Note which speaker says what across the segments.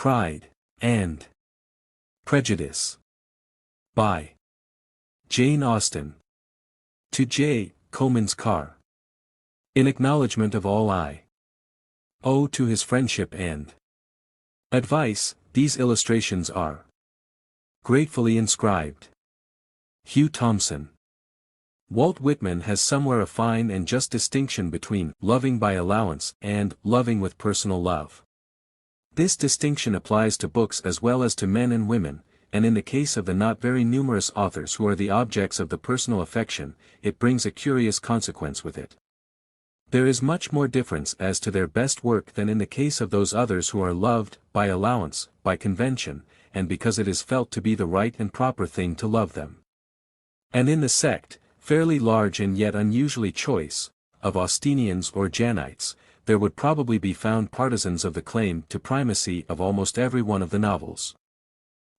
Speaker 1: Pride and Prejudice. By Jane Austen. To J. Comans Carr. In acknowledgment of all I owe to his friendship and advice, these illustrations are gratefully inscribed. Hugh Thomson. Walt Whitman has somewhere a fine and just distinction between loving by allowance and loving with personal love. This distinction applies to books as well as to men and women, and in the case of the not very numerous authors who are the objects of the personal affection, it brings a curious consequence with it. There is much more difference as to their best work than in the case of those others who are loved, by allowance, by convention, and because it is felt to be the right and proper thing to love them. And in the sect, fairly large and yet unusually choice, of Austenians or Janites, there would probably be found partisans of the claim to primacy of almost every one of the novels.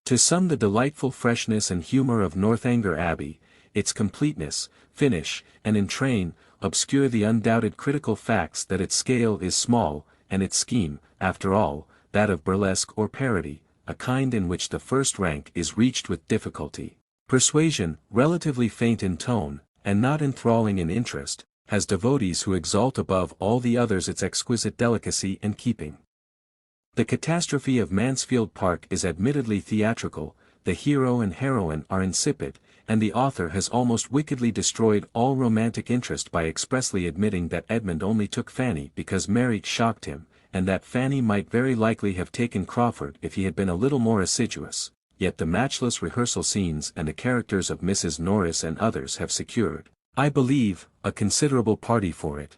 Speaker 1: To some the delightful freshness and humor of Northanger Abbey, its completeness, finish, and in train, obscure the undoubted critical facts that its scale is small, and its scheme, after all, that of burlesque or parody, a kind in which the first rank is reached with difficulty. Persuasion, relatively faint in tone, and not enthralling in interest, has devotees who exalt above all the others its exquisite delicacy and keeping. The catastrophe of Mansfield Park is admittedly theatrical, the hero and heroine are insipid, and the author has almost wickedly destroyed all romantic interest by expressly admitting that Edmund only took Fanny because Mary shocked him, and that Fanny might very likely have taken Crawford if he had been a little more assiduous, yet the matchless rehearsal scenes and the characters of Mrs. Norris and others have secured, I believe, a considerable party for it.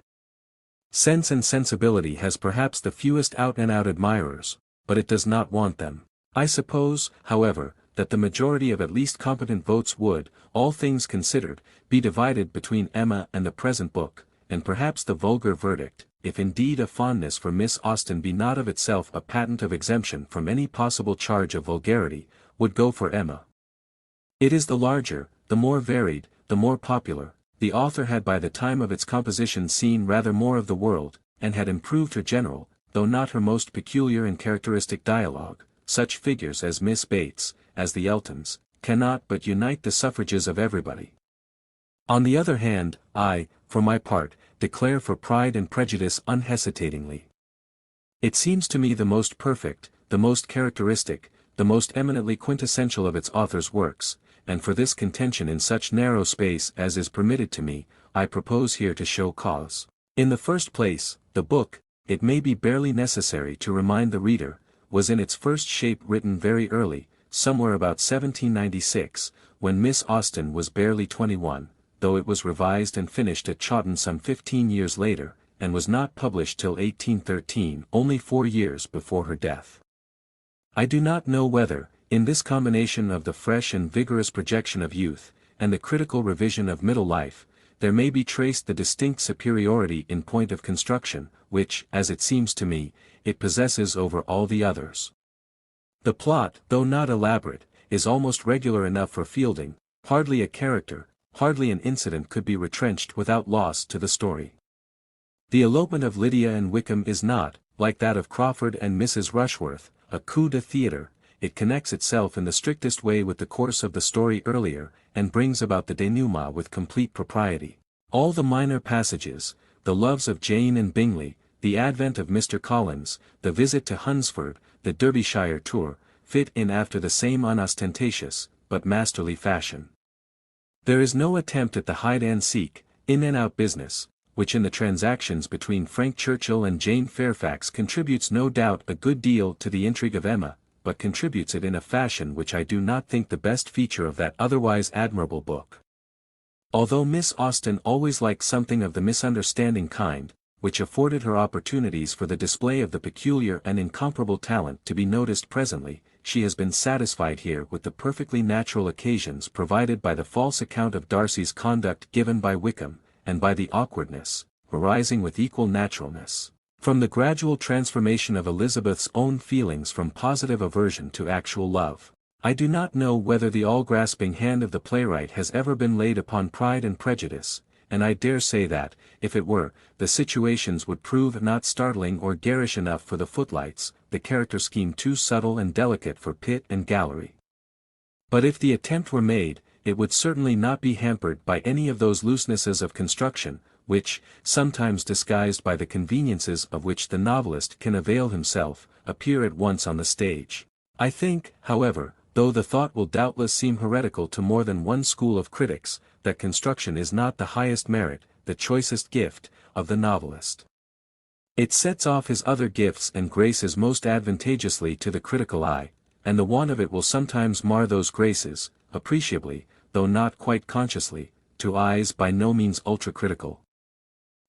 Speaker 1: Sense and Sensibility has perhaps the fewest out-and-out admirers, but it does not want them. I suppose, however, that the majority of at least competent votes would, all things considered, be divided between Emma and the present book, and perhaps the vulgar verdict, if indeed a fondness for Miss Austen be not of itself a patent of exemption from any possible charge of vulgarity, would go for Emma. It is the larger, the more varied, the more popular. The author had by the time of its composition seen rather more of the world, and had improved her general, though not her most peculiar and characteristic dialogue. Such figures as Miss Bates, as the Eltons, cannot but unite the suffrages of everybody. On the other hand, I, for my part, declare for Pride and Prejudice unhesitatingly. It seems to me the most perfect, the most characteristic, the most eminently quintessential of its author's works, and for this contention in such narrow space as is permitted to me, I propose here to show cause. In the first place, the book, it may be barely necessary to remind the reader, was in its first shape written very early, somewhere about 1796, when Miss Austen was barely 21, though it was revised and finished at Chawton some 15 years later, and was not published till 1813, only 4 years before her death. I do not know whether, in this combination of the fresh and vigorous projection of youth, and the critical revision of middle life, there may be traced the distinct superiority in point of construction, which, as it seems to me, it possesses over all the others. The plot, though not elaborate, is almost regular enough for Fielding. Hardly a character, hardly an incident could be retrenched without loss to the story. The elopement of Lydia and Wickham is not, like that of Crawford and Mrs. Rushworth, a coup de theatre. It connects itself in the strictest way with the course of the story earlier, and brings about the denouement with complete propriety. All the minor passages, the loves of Jane and Bingley, the advent of Mr. Collins, the visit to Hunsford, the Derbyshire tour, fit in after the same unostentatious, but masterly fashion. There is no attempt at the hide-and-seek, in-and-out business, which in the transactions between Frank Churchill and Jane Fairfax contributes no doubt a good deal to the intrigue of Emma, but contributes it in a fashion which I do not think the best feature of that otherwise admirable book. Although Miss Austen always liked something of the misunderstanding kind, which afforded her opportunities for the display of the peculiar and incomparable talent to be noticed presently, she has been satisfied here with the perfectly natural occasions provided by the false account of Darcy's conduct given by Wickham, and by the awkwardness, arising with equal naturalness, from the gradual transformation of Elizabeth's own feelings from positive aversion to actual love. I do not know whether the all-grasping hand of the playwright has ever been laid upon Pride and Prejudice, and I dare say that, if it were, the situations would prove not startling or garish enough for the footlights, the character scheme too subtle and delicate for pit and gallery. But if the attempt were made, it would certainly not be hampered by any of those loosenesses of construction, which, sometimes disguised by the conveniences of which the novelist can avail himself, appear at once on the stage. I think, however, though the thought will doubtless seem heretical to more than one school of critics, that construction is not the highest merit, the choicest gift, of the novelist. It sets off his other gifts and graces most advantageously to the critical eye, and the want of it will sometimes mar those graces, appreciably, though not quite consciously, to eyes by no means ultra-critical.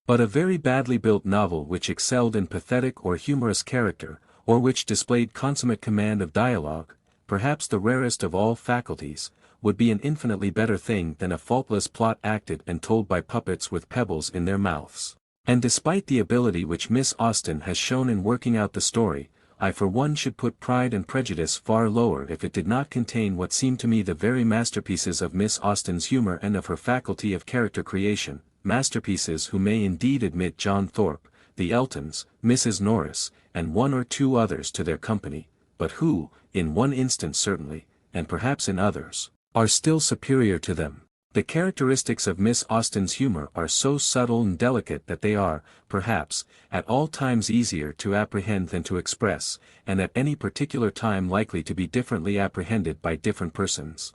Speaker 1: But a very badly built novel which excelled in pathetic or humorous character, or which displayed consummate command of dialogue, perhaps the rarest of all faculties, would be an infinitely better thing than a faultless plot acted and told by puppets with pebbles in their mouths. And despite the ability which Miss Austen has shown in working out the story, I for one should put Pride and Prejudice far lower if it did not contain what seem to me the very masterpieces of Miss Austen's humor and of her faculty of character creation, masterpieces who may indeed admit John Thorpe, the Eltons, Mrs. Norris, and one or two others to their company, but who, in one instance certainly, and perhaps in others, are still superior to them. The characteristics of Miss Austen's humor are so subtle and delicate that they are, perhaps, at all times easier to apprehend than to express, and at any particular time likely to be differently apprehended by different persons.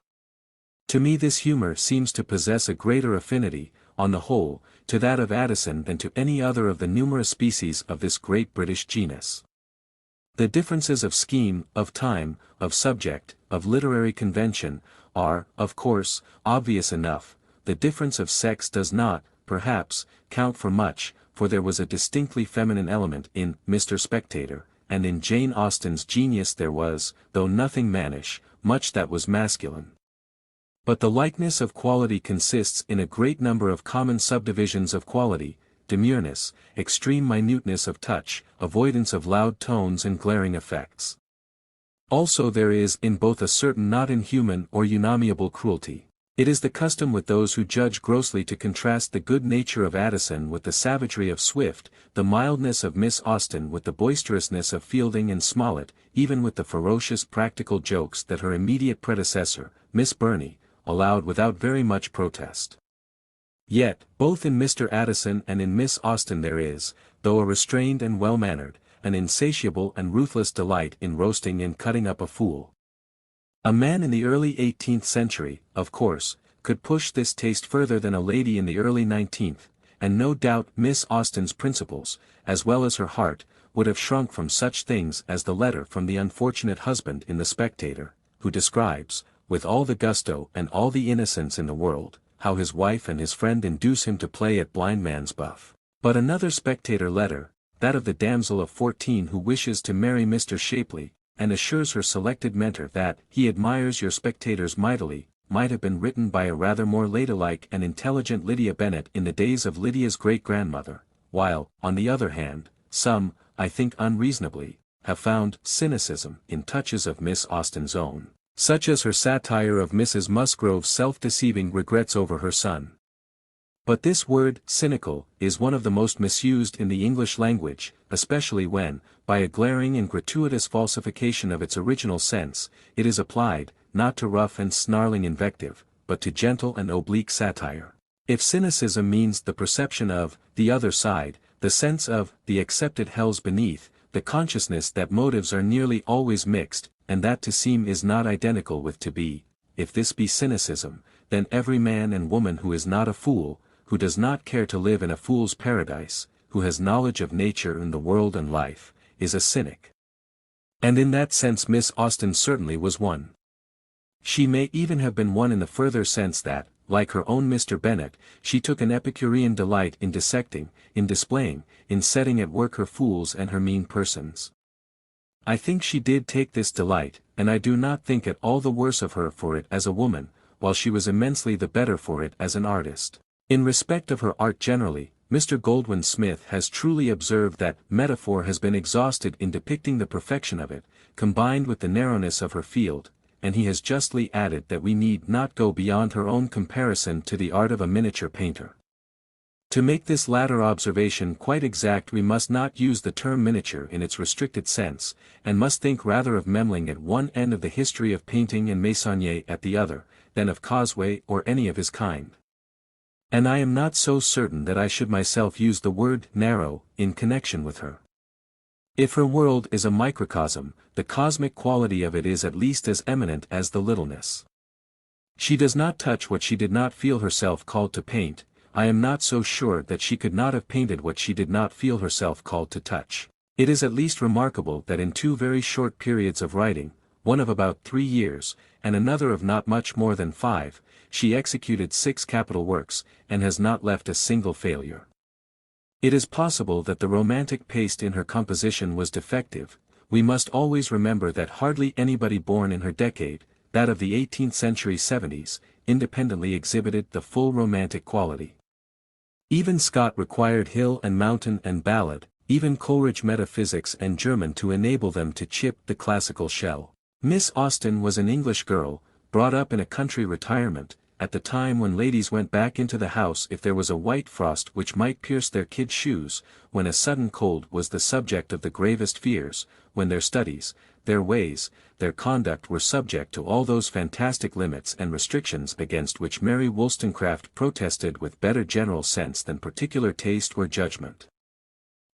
Speaker 1: To me this humor seems to possess a greater affinity, on the whole, to that of Addison than to any other of the numerous species of this great British genus. The differences of scheme, of time, of subject, of literary convention, are, of course, obvious enough. The difference of sex does not, perhaps, count for much, for there was a distinctly feminine element in Mr. Spectator, and in Jane Austen's genius there was, though nothing mannish, much that was masculine. But the likeness of quality consists in a great number of common subdivisions of quality, demureness, extreme minuteness of touch, avoidance of loud tones and glaring effects. Also there is in both a certain not inhuman or unamiable cruelty. It is the custom with those who judge grossly to contrast the good nature of Addison with the savagery of Swift, the mildness of Miss Austen with the boisterousness of Fielding and Smollett, even with the ferocious practical jokes that her immediate predecessor, Miss Burney, allowed without very much protest. Yet, both in Mr. Addison and in Miss Austen there is, though a restrained and well-mannered, an insatiable and ruthless delight in roasting and cutting up a fool. A man in the early 18th century, of course, could push this taste further than a lady in the early 19th, and no doubt Miss Austen's principles, as well as her heart, would have shrunk from such things as the letter from the unfortunate husband in The Spectator, who describes, with all the gusto and all the innocence in the world, how his wife and his friend induce him to play at blindman's buff. But another Spectator letter, that of the damsel of 14 who wishes to marry Mr. Shapley, and assures her selected mentor that he admires your spectators mightily, might have been written by a rather more ladylike and intelligent Lydia Bennet in the days of Lydia's great-grandmother, while, on the other hand, some, I think unreasonably, have found cynicism in touches of Miss Austen's own, such as her satire of Mrs. Musgrove's self-deceiving regrets over her son. But this word, cynical, is one of the most misused in the English language, especially when, by a glaring and gratuitous falsification of its original sense, it is applied, not to rough and snarling invective, but to gentle and oblique satire. If cynicism means the perception of the other side, the sense of the accepted hells beneath, the consciousness that motives are nearly always mixed, and that to seem is not identical with to be, if this be cynicism, then every man and woman who is not a fool, who does not care to live in a fool's paradise, who has knowledge of nature and the world and life, is a cynic. And in that sense Miss Austen certainly was one. She may even have been one in the further sense that, like her own Mr. Bennet, she took an Epicurean delight in dissecting, in displaying, in setting at work her fools and her mean persons. I think she did take this delight, and I do not think it all the worse of her for it as a woman, while she was immensely the better for it as an artist. In respect of her art generally, Mr. Goldwin Smith has truly observed that metaphor has been exhausted in depicting the perfection of it, combined with the narrowness of her field, and he has justly added that we need not go beyond her own comparison to the art of a miniature painter. To make this latter observation quite exact we must not use the term miniature in its restricted sense, and must think rather of Memling at one end of the history of painting and Meissonier at the other, than of Causeway or any of his kind. And I am not so certain that I should myself use the word narrow in connection with her. If her world is a microcosm, the cosmic quality of it is at least as eminent as the littleness. She does not touch what she did not feel herself called to paint. I am not so sure that she could not have painted what she did not feel herself called to touch. It is at least remarkable that in 2 very short periods of writing, one of about 3 years, and another of not much more than 5, she executed 6 capital works, and has not left a single failure. It is possible that the romantic paste in her composition was defective. We must always remember that hardly anybody born in her decade, that of the 18th century 70s, independently exhibited the full romantic quality. Even Scott required hill and mountain and ballad, even Coleridge metaphysics and German to enable them to chip the classical shell. Miss Austen was an English girl, brought up in a country retirement, at the time when ladies went back into the house if there was a white frost which might pierce their kid shoes, when a sudden cold was the subject of the gravest fears, when their studies, their ways, their conduct were subject to all those fantastic limits and restrictions against which Mary Wollstonecraft protested with better general sense than particular taste or judgment.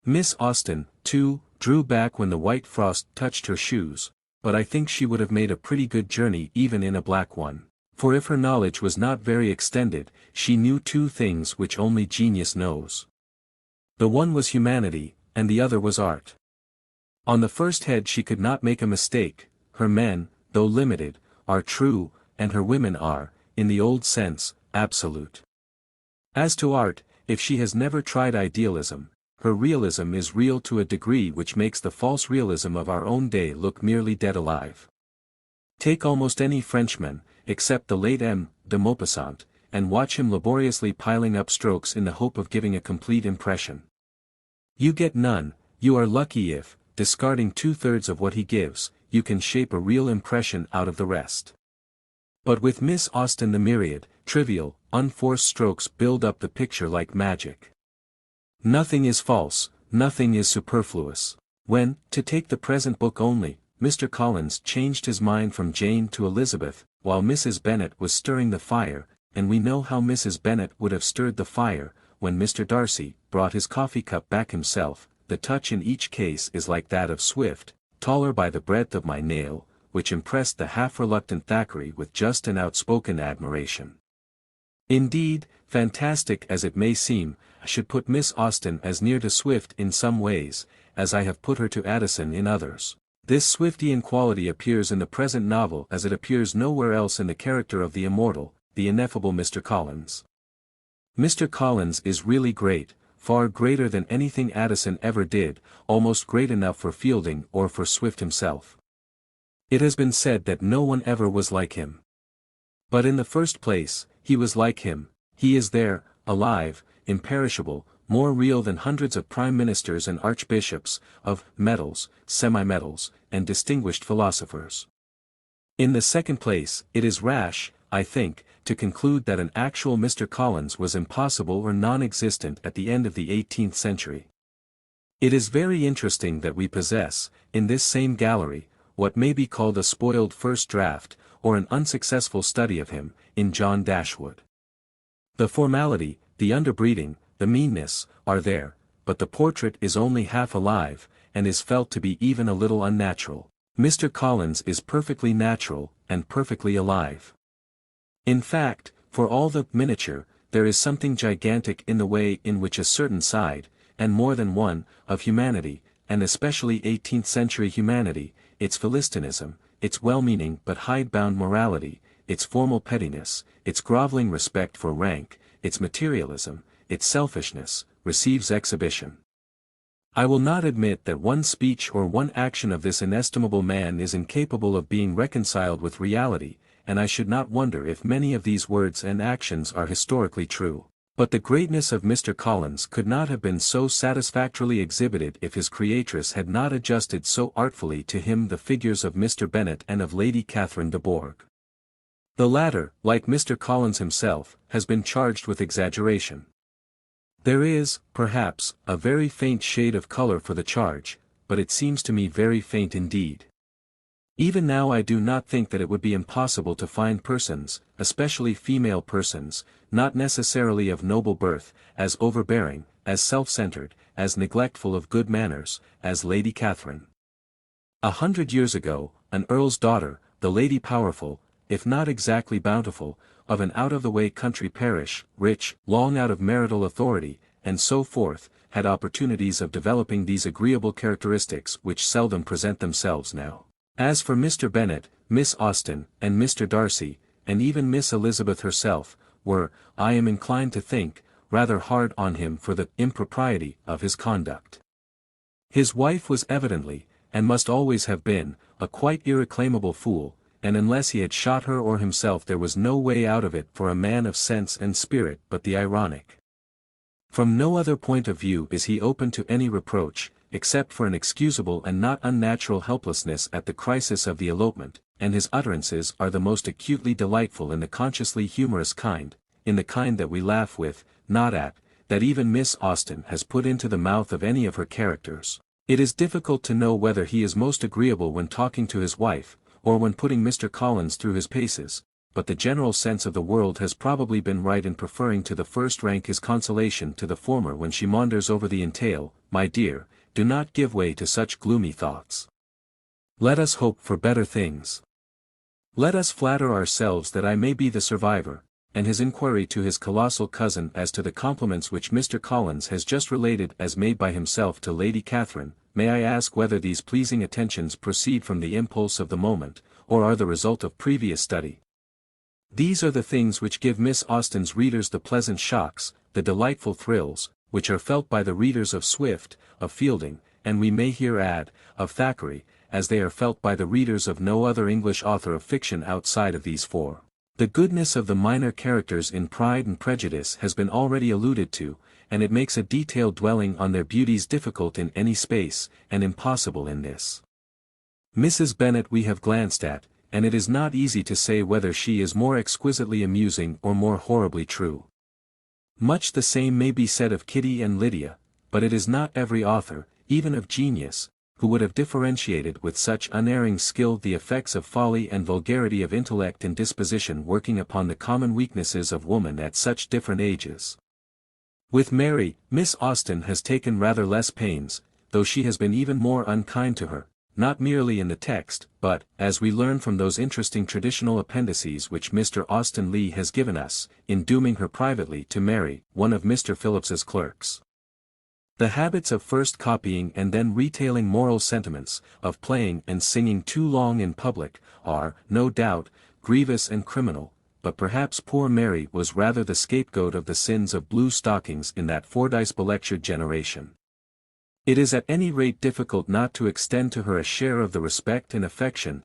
Speaker 1: Miss Austen, too, drew back when the white frost touched her shoes, but I think she would have made a pretty good journey even in a black one, for if her knowledge was not very extended, she knew 2 things which only genius knows. The one was humanity, and the other was art. On the first head she could not make a mistake. Her men, though limited, are true, and her women are, in the old sense, absolute. As to art, if she has never tried idealism, her realism is real to a degree which makes the false realism of our own day look merely dead alive. Take almost any Frenchman, except the late M. de Maupassant, and watch him laboriously piling up strokes in the hope of giving a complete impression. You get none. You are lucky if, discarding 2/3 of what he gives, you can shape a real impression out of the rest. But with Miss Austen the myriad, trivial, unforced strokes build up the picture like magic. Nothing is false, nothing is superfluous. When, to take the present book only, Mr. Collins changed his mind from Jane to Elizabeth, while Mrs. Bennet was stirring the fire, and we know how Mrs. Bennet would have stirred the fire, when Mr. Darcy brought his coffee cup back himself, the touch in each case is like that of Swift, taller by the breadth of my nail, which impressed the half-reluctant Thackeray with just an outspoken admiration. Indeed, fantastic as it may seem, I should put Miss Austen as near to Swift in some ways, as I have put her to Addison in others. This Swiftian quality appears in the present novel as it appears nowhere else in the character of the immortal, the ineffable Mr. Collins. Mr. Collins is really great, far greater than anything Addison ever did, almost great enough for Fielding or for Swift himself. It has been said that no one ever was like him. But in the first place, he was like him. He is there, alive, imperishable, more real than hundreds of prime ministers and archbishops, of medals, semi-medals, and distinguished philosophers. In the second place, it is rash, I think, to conclude that an actual Mr. Collins was impossible or non-existent at the end of the 18th century. It is very interesting that we possess, in this same gallery, what may be called a spoiled first draft, or an unsuccessful study of him, in John Dashwood. The formality, the underbreeding, the meanness, are there, but the portrait is only half alive, and is felt to be even a little unnatural. Mr. Collins is perfectly natural, and perfectly alive. In fact, for all the miniature, there is something gigantic in the way in which a certain side, and more than one, of humanity, and especially 18th century humanity, its Philistinism, its well-meaning but hidebound morality, its formal pettiness, its groveling respect for rank, its materialism, its selfishness, receives exhibition. I will not admit that one speech or one action of this inestimable man is incapable of being reconciled with reality, and I should not wonder if many of these words and actions are historically true. But the greatness of Mr. Collins could not have been so satisfactorily exhibited if his creatress had not adjusted so artfully to him the figures of Mr. Bennet and of Lady Catherine de Bourgh. The latter, like Mr. Collins himself, has been charged with exaggeration. There is, perhaps, a very faint shade of color for the charge, but it seems to me very faint indeed. Even now I do not think that it would be impossible to find persons, especially female persons, not necessarily of noble birth, as overbearing, as self-centered, as neglectful of good manners, as Lady Catherine. 100 years ago, an earl's daughter, the lady powerful, if not exactly bountiful, of an out-of-the-way country parish, rich, long out of marital authority, and so forth, had opportunities of developing these agreeable characteristics which seldom present themselves now. As for Mr. Bennet, Miss Austen, and Mr. Darcy, and even Miss Elizabeth herself, were, I am inclined to think, rather hard on him for the impropriety of his conduct. His wife was evidently, and must always have been, a quite irreclaimable fool, and unless he had shot her or himself there was no way out of it for a man of sense and spirit but the ironic. From no other point of view is he open to any reproach, except for an excusable and not unnatural helplessness at the crisis of the elopement, and his utterances are the most acutely delightful in the consciously humorous kind, in the kind that we laugh with, not at, that even Miss Austen has put into the mouth of any of her characters. It is difficult to know whether he is most agreeable when talking to his wife, or when putting Mr. Collins through his paces, but the general sense of the world has probably been right in preferring to the first rank his consolation to the former when she maunders over the entail. My dear, do not give way to such gloomy thoughts. Let us hope for better things. Let us flatter ourselves that I may be the survivor, and his inquiry to his colossal cousin as to the compliments which Mr. Collins has just related as made by himself to Lady Catherine, may I ask whether these pleasing attentions proceed from the impulse of the moment, or are the result of previous study? These are the things which give Miss Austen's readers the pleasant shocks, the delightful thrills, which are felt by the readers of Swift, of Fielding, and we may here add, of Thackeray, as they are felt by the readers of no other English author of fiction outside of these four. The goodness of the minor characters in Pride and Prejudice has been already alluded to, and it makes a detailed dwelling on their beauties difficult in any space, and impossible in this. Mrs. Bennet we have glanced at, and it is not easy to say whether she is more exquisitely amusing or more horribly true. Much the same may be said of Kitty and Lydia, but it is not every author, even of genius, who would have differentiated with such unerring skill the effects of folly and vulgarity of intellect and disposition working upon the common weaknesses of woman at such different ages. With Mary, Miss Austen has taken rather less pains, though she has been even more unkind to her, not merely in the text, but, as we learn from those interesting traditional appendices which Mr. Austen Leigh has given us, in dooming her privately to marry one of Mr. Phillips's clerks. The habits of first copying and then retailing moral sentiments, of playing and singing too long in public, are, no doubt, grievous and criminal, but perhaps poor Mary was rather the scapegoat of the sins of blue stockings in that Fordyce-belectured generation. It is at any rate difficult not to extend to her a share of the respect and affection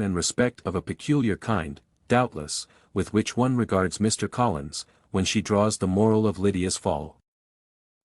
Speaker 1: and respect of a peculiar kind, doubtless, with which one regards Mr. Collins, when she draws the moral of Lydia's fall.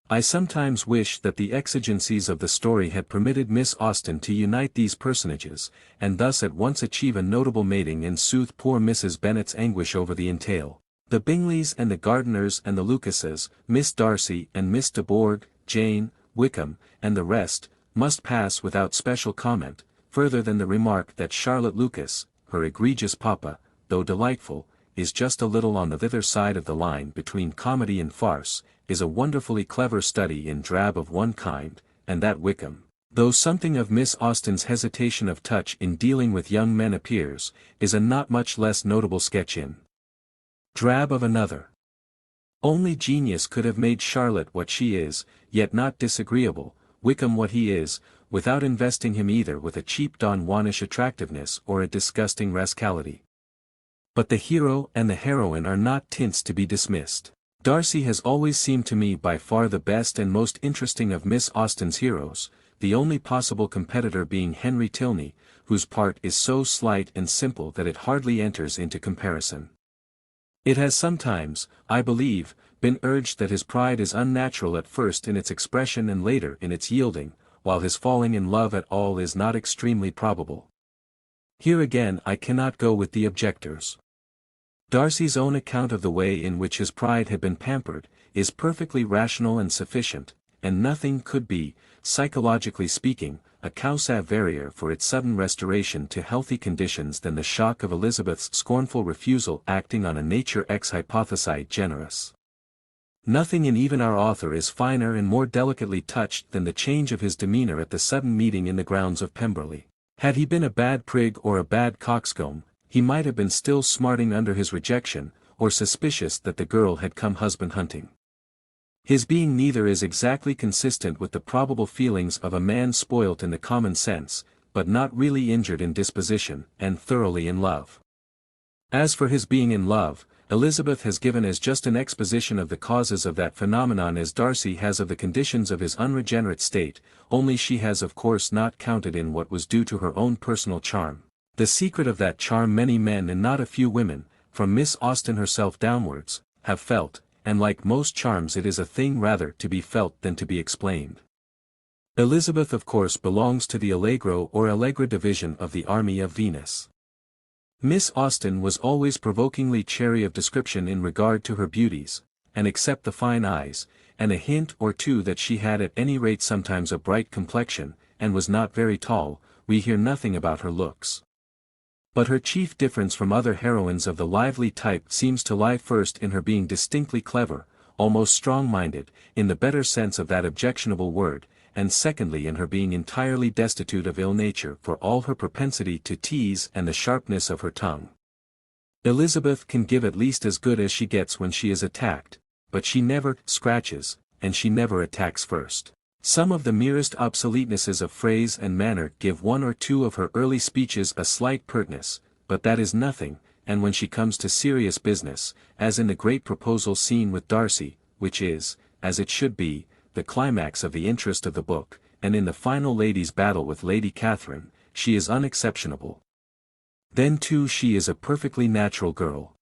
Speaker 1: I sometimes wish that the exigencies of the story had permitted Miss Austen to unite these personages, and thus at once achieve a notable mating and soothe poor Mrs. Bennet's anguish over the entail. The Bingleys and the Gardiners and the Lucases, Miss Darcy and Miss de Bourgh, Jane, Wickham, and the rest, must pass without special comment, further than the remark that Charlotte Lucas, her egregious papa, though delightful, is just a little on the thither side of the line between comedy and farce, is a wonderfully clever study in drab of one kind, and that Wickham, though something of Miss Austen's hesitation of touch in dealing with young men appears, is a not much less notable sketch in drab of another. Only genius could have made Charlotte what she is, yet not disagreeable, Wickham what he is, without investing him either with a cheap Don Juanish attractiveness or a disgusting rascality. But the hero and the heroine are not tints to be dismissed. Darcy has always seemed to me by far the best and most interesting of Miss Austen's heroes, the only possible competitor being Henry Tilney, whose part is so slight and simple that it hardly enters into comparison. It has sometimes, I believe, been urged that his pride is unnatural at first in its expression and later in its yielding, while his falling in love at all is not extremely probable. Here again I cannot go with the objectors. Darcy's own account of the way in which his pride had been pampered, is perfectly rational and sufficient, and nothing could be, psychologically speaking, a causa varior for its sudden restoration to healthy conditions than the shock of Elizabeth's scornful refusal acting on a nature ex hypothesi generis. Nothing in even our author is finer and more delicately touched than the change of his demeanour at the sudden meeting in the grounds of Pemberley. Had he been a bad prig or a bad coxcomb, he might have been still smarting under his rejection, or suspicious that the girl had come husband hunting. His being neither is exactly consistent with the probable feelings of a man spoilt in the common sense, but not really injured in disposition, and thoroughly in love. As for his being in love, Elizabeth has given as just an exposition of the causes of that phenomenon as Darcy has of the conditions of his unregenerate state, only she has of course not counted in what was due to her own personal charm. The secret of that charm many men and not a few women, from Miss Austen herself downwards, have felt, and like most charms it is a thing rather to be felt than to be explained. Elizabeth of course belongs to the Allegro or Allegra division of the army of Venus. Miss Austen was always provokingly chary of description in regard to her beauties, and except the fine eyes, and a hint or two that she had at any rate sometimes a bright complexion, and was not very tall, we hear nothing about her looks. But her chief difference from other heroines of the lively type seems to lie first in her being distinctly clever, almost strong-minded, in the better sense of that objectionable word, and secondly in her being entirely destitute of ill nature for all her propensity to tease and the sharpness of her tongue. Elizabeth can give at least as good as she gets when she is attacked, but she never scratches, and she never attacks first. Some of the merest obsoletenesses of phrase and manner give one or two of her early speeches a slight pertness, but that is nothing, and when she comes to serious business, as in the great proposal scene with Darcy, which is, as it should be, the climax of the interest of the book, and in the final ladies' battle with Lady Catherine, she is unexceptionable. Then too she is a perfectly natural girl.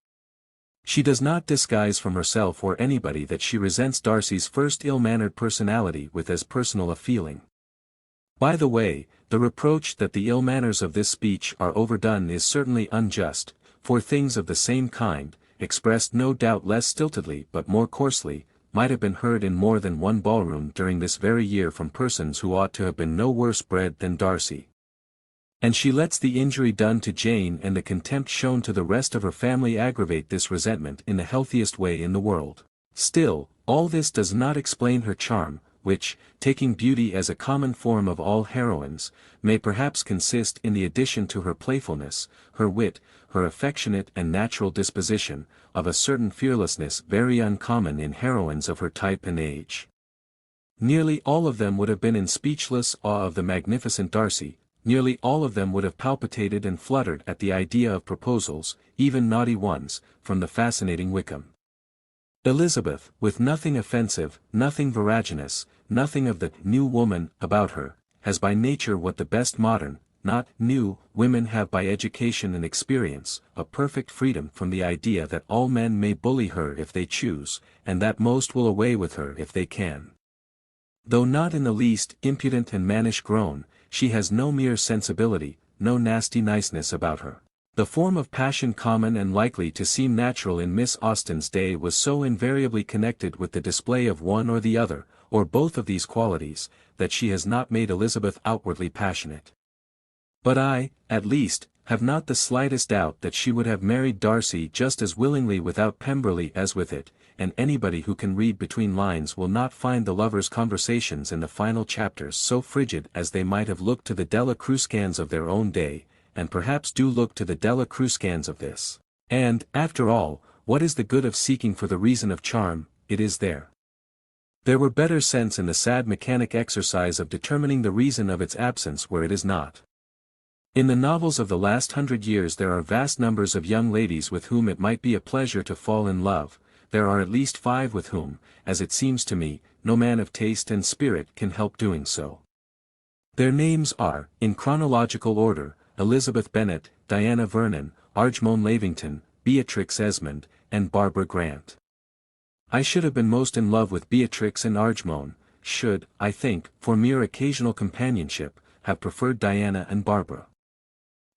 Speaker 1: She does not disguise from herself or anybody that she resents Darcy's first ill-mannered personality with as personal a feeling. By the way, the reproach that the ill manners of this speech are overdone is certainly unjust, for things of the same kind, expressed no doubt less stiltedly but more coarsely, might have been heard in more than one ballroom during this very year from persons who ought to have been no worse bred than Darcy. And she lets the injury done to Jane and the contempt shown to the rest of her family aggravate this resentment in the healthiest way in the world. Still, all this does not explain her charm, which, taking beauty as a common form of all heroines, may perhaps consist in the addition to her playfulness, her wit, her affectionate and natural disposition, of a certain fearlessness very uncommon in heroines of her type and age. Nearly all of them would have been in speechless awe of the magnificent Darcy. Nearly all of them would have palpitated and fluttered at the idea of proposals, even naughty ones, from the fascinating Wickham. Elizabeth, with nothing offensive, nothing veraginous, nothing of the new woman about her, has by nature what the best modern, not new, women have by education and experience, a perfect freedom from the idea that all men may bully her if they choose, and that most will away with her if they can. Though not in the least impudent and mannish grown, she has no mere sensibility, no nasty niceness about her. The form of passion common and likely to seem natural in Miss Austen's day was so invariably connected with the display of one or the other, or both of these qualities, that she has not made Elizabeth outwardly passionate. But I, at least, have not the slightest doubt that she would have married Darcy just as willingly without Pemberley as with it, and anybody who can read between lines will not find the lovers' conversations in the final chapters so frigid as they might have looked to the Della Cruscans of their own day, and perhaps do look to the Della Cruscans of this. And, after all, what is the good of seeking for the reason of charm? It is there. There were better sense in the sad mechanic exercise of determining the reason of its absence where it is not. In the novels of the last 100 years there are vast numbers of young ladies with whom it might be a pleasure to fall in love. There are at least 5 with whom, as it seems to me, no man of taste and spirit can help doing so. Their names are, in chronological order, Elizabeth Bennet, Diana Vernon, Arjmone Lavington, Beatrix Esmond, and Barbara Grant. I should have been most in love with Beatrix and Arjmone, should, I think, for mere occasional companionship, have preferred Diana and Barbara.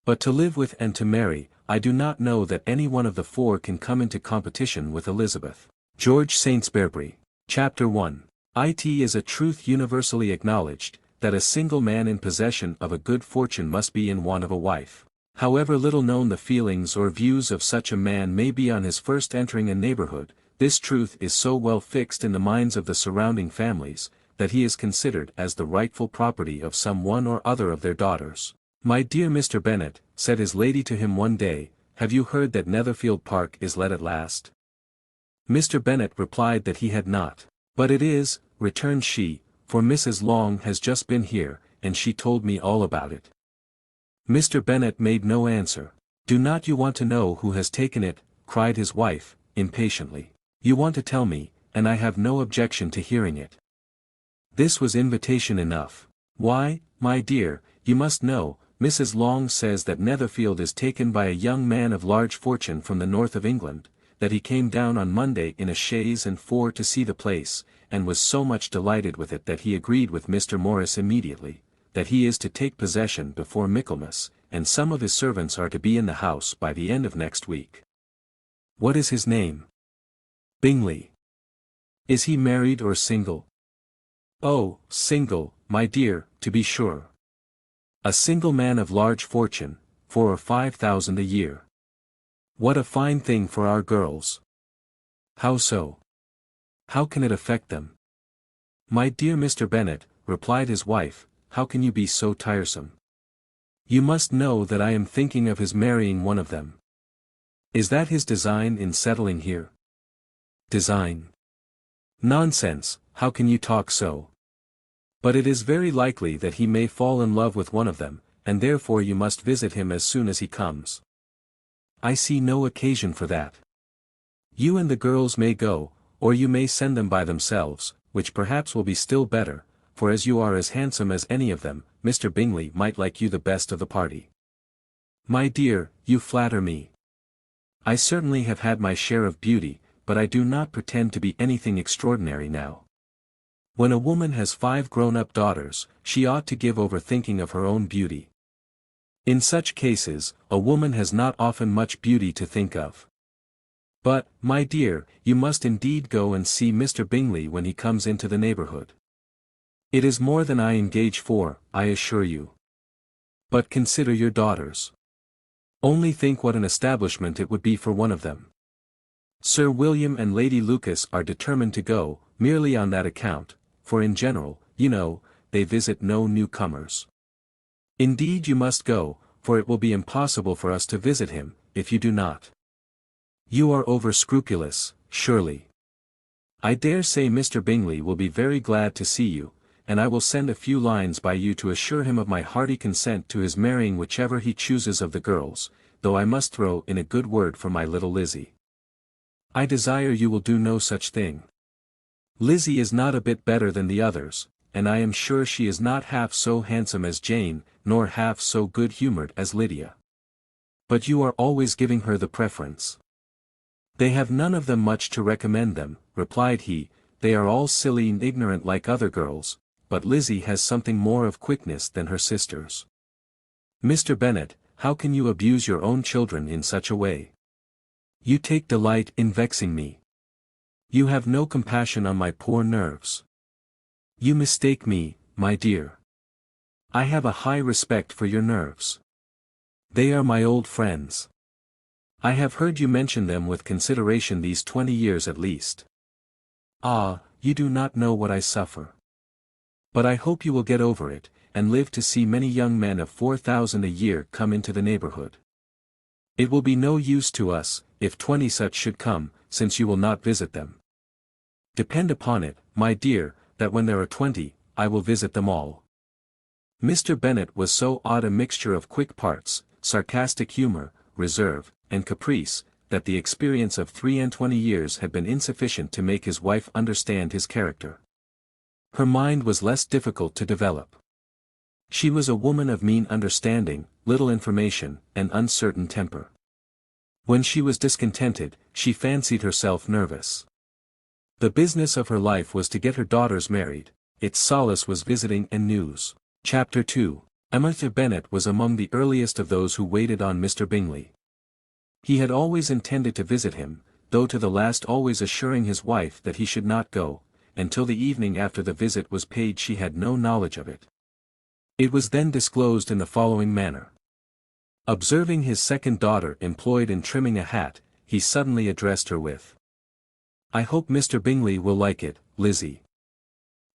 Speaker 1: But to live with and to marry, I do not know that any one of the 4 can come into competition with Elizabeth. George Saintsbury. Chapter 1. It is a truth universally acknowledged, that a single man in possession of a good fortune must be in want of a wife. However little known the feelings or views of such a man may be on his first entering a neighborhood, this truth is so well fixed in the minds of the surrounding families, that he is considered as the rightful property of some one or other of their daughters. "My dear Mr. Bennet," said his lady to him one day, "have you heard that Netherfield Park is let at last?" Mr. Bennet replied that he had not. "But it is," returned she, "for Mrs. Long has just been here, and she told me all about it." Mr. Bennet made no answer. "Do not you want to know who has taken it?" cried his wife, impatiently. "You want to tell me, and I have no objection to hearing it." This was invitation enough. "Why, my dear, you must know, Mrs. Long says that Netherfield is taken by a young man of large fortune from the north of England, that he came down on Monday in a chaise and four to see the place, and was so much delighted with it that he agreed with Mr. Morris immediately, that he is to take possession before Michaelmas, and some of his servants are to be in the house by the end of next week." "What is his name?" "Bingley." "Is he married or single?" "Oh, single, my dear, to be sure. A single man of large fortune, 4,000 or 5,000 a year. What a fine thing for our girls!" "How so? How can it affect them?" "My dear Mr. Bennet," replied his wife, "how can you be so tiresome? You must know that I am thinking of his marrying one of them." "Is that his design in settling here?" "Design? Nonsense, how can you talk so? But it is very likely that he may fall in love with one of them, and therefore you must visit him as soon as he comes." "I see no occasion for that. You and the girls may go, or you may send them by themselves, which perhaps will be still better, for as you are as handsome as any of them, Mr. Bingley might like you the best of the party." "My dear, you flatter me. I certainly have had my share of beauty, but I do not pretend to be anything extraordinary now. When a woman has 5 grown-up daughters, she ought to give over thinking of her own beauty. In such cases, a woman has not often much beauty to think of. But, my dear, you must indeed go and see Mr. Bingley when he comes into the neighborhood. It is more than I engage for, I assure you. But consider your daughters. Only think what an establishment it would be for one of them. Sir William and Lady Lucas are determined to go, merely on that account, for in general, you know, they visit no newcomers. Indeed you must go, for it will be impossible for us to visit him, if you do not. You are over-scrupulous, surely. I dare say Mr. Bingley will be very glad to see you, and I will send a few lines by you to assure him of my hearty consent to his marrying whichever he chooses of the girls, though I must throw in a good word for my little Lizzie. I desire you will do no such thing. Lizzie is not a bit better than the others, and I am sure she is not half so handsome as Jane, nor half so good-humoured as Lydia. But you are always giving her the preference." "They have none of them much to recommend them," replied he, "they are all silly and ignorant like other girls, but Lizzie has something more of quickness than her sisters." "Mr. Bennet, how can you abuse your own children in such a way? You take delight in vexing me. You have no compassion on my poor nerves. You mistake me, my dear. I have a high respect for your nerves. They are my old friends. I have heard you mention them with consideration these 20 years at least. Ah, you do not know what I suffer. But I hope you will get over it, and live to see many young men of 4,000 a year come into the neighborhood. It will be no use to us, if 20 such should come, since you will not visit them. Depend upon it, my dear, that when there are 20, I will visit them all." Mr. Bennet was so odd a mixture of quick parts, sarcastic humour, reserve, and caprice, that the experience of 23 years had been insufficient to make his wife understand his character. Her mind was less difficult to develop. She was a woman of mean understanding, little information, and uncertain temper. When she was discontented, she fancied herself nervous. The business of her life was to get her daughters married, its solace was visiting and news. Chapter 2. Mr. Bennet was among the earliest of those who waited on Mr. Bingley. He had always intended to visit him, though to the last always assuring his wife that he should not go, and till the evening after the visit was paid she had no knowledge of it. It was then disclosed in the following manner. Observing his second daughter employed in trimming a hat, he suddenly addressed her with, "I hope Mr. Bingley will like it, Lizzie."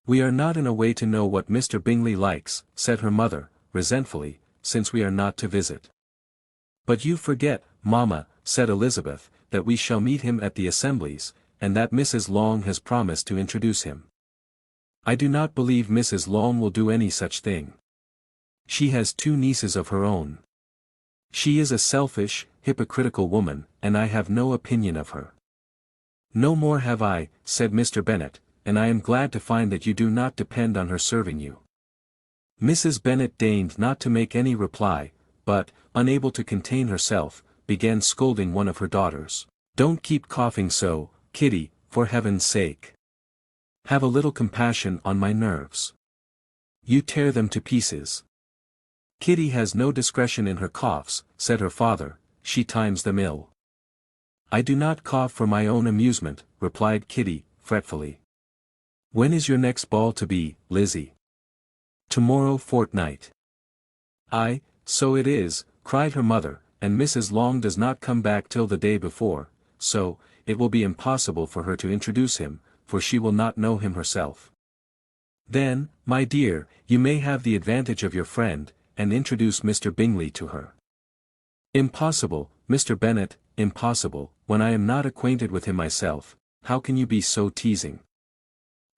Speaker 1: "We are not in a way to know what Mr. Bingley likes," said her mother, resentfully, "since we are not to visit." "But you forget, mamma," said Elizabeth, "that we shall meet him at the assemblies, and that Mrs. Long has promised to introduce him." "I do not believe Mrs. Long will do any such thing. She has 2 nieces of her own. She is a selfish, hypocritical woman, and I have no opinion of her." "No more have I," said Mr. Bennet, "and I am glad to find that you do not depend on her serving you." Mrs. Bennet deigned not to make any reply, but, unable to contain herself, began scolding one of her daughters. "Don't keep coughing so, Kitty, for heaven's sake. Have a little compassion on my nerves. You tear them to pieces." "Kitty has no discretion in her coughs," said her father, "she times them ill." "I do not cough for my own amusement," replied Kitty, fretfully. "When is your next ball to be, Lizzie?" "Tomorrow fortnight." "Aye, so it is," cried her mother, "and Mrs. Long does not come back till the day before, so, it will be impossible for her to introduce him, for she will not know him herself." "Then, my dear, you may have the advantage of your friend, and introduce Mr. Bingley to her." "Impossible, Mr. Bennet, impossible, when I am not acquainted with him myself. How can you be so teasing?"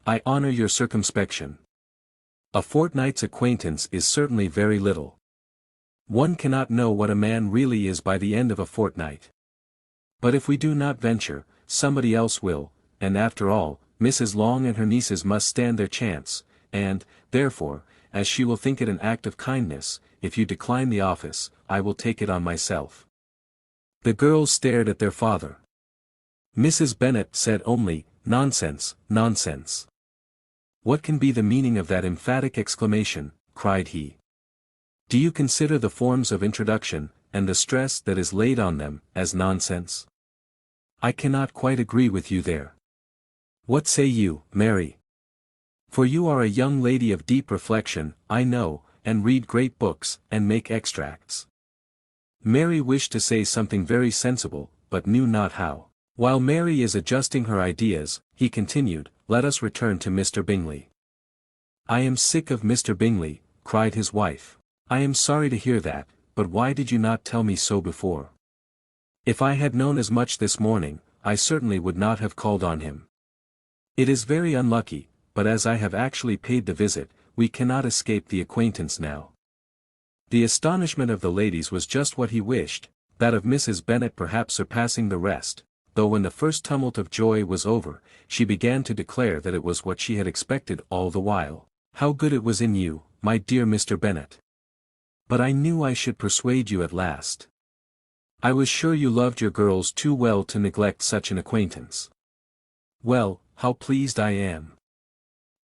Speaker 1: "I honor your circumspection. A fortnight's acquaintance is certainly very little. One cannot know what a man really is by the end of a fortnight. But if we do not venture, somebody else will, and after all, Mrs. Long and her nieces must stand their chance, and, therefore, as she will think it an act of kindness, if you decline the office, I will take it on myself." The girls stared at their father. Mrs. Bennet said only, "Nonsense, nonsense." "What can be the meaning of that emphatic exclamation?" cried he. "Do you consider the forms of introduction, and the stress that is laid on them, as nonsense? I cannot quite agree with you there. What say you, Mary? For you are a young lady of deep reflection, I know, and read great books, and make extracts." Mary wished to say something very sensible, but knew not how. "While Mary is adjusting her ideas," he continued, "let us return to Mr. Bingley." "I am sick of Mr. Bingley," cried his wife. "I am sorry to hear that, but why did you not tell me so before? If I had known as much this morning, I certainly would not have called on him. It is very unlucky, but as I have actually paid the visit, we cannot escape the acquaintance now." The astonishment of the ladies was just what he wished, that of Mrs. Bennet perhaps surpassing the rest, though when the first tumult of joy was over, she began to declare that it was what she had expected all the while. "How good it was in you, my dear Mr. Bennet! But I knew I should persuade you at last. I was sure you loved your girls too well to neglect such an acquaintance. Well, how pleased I am!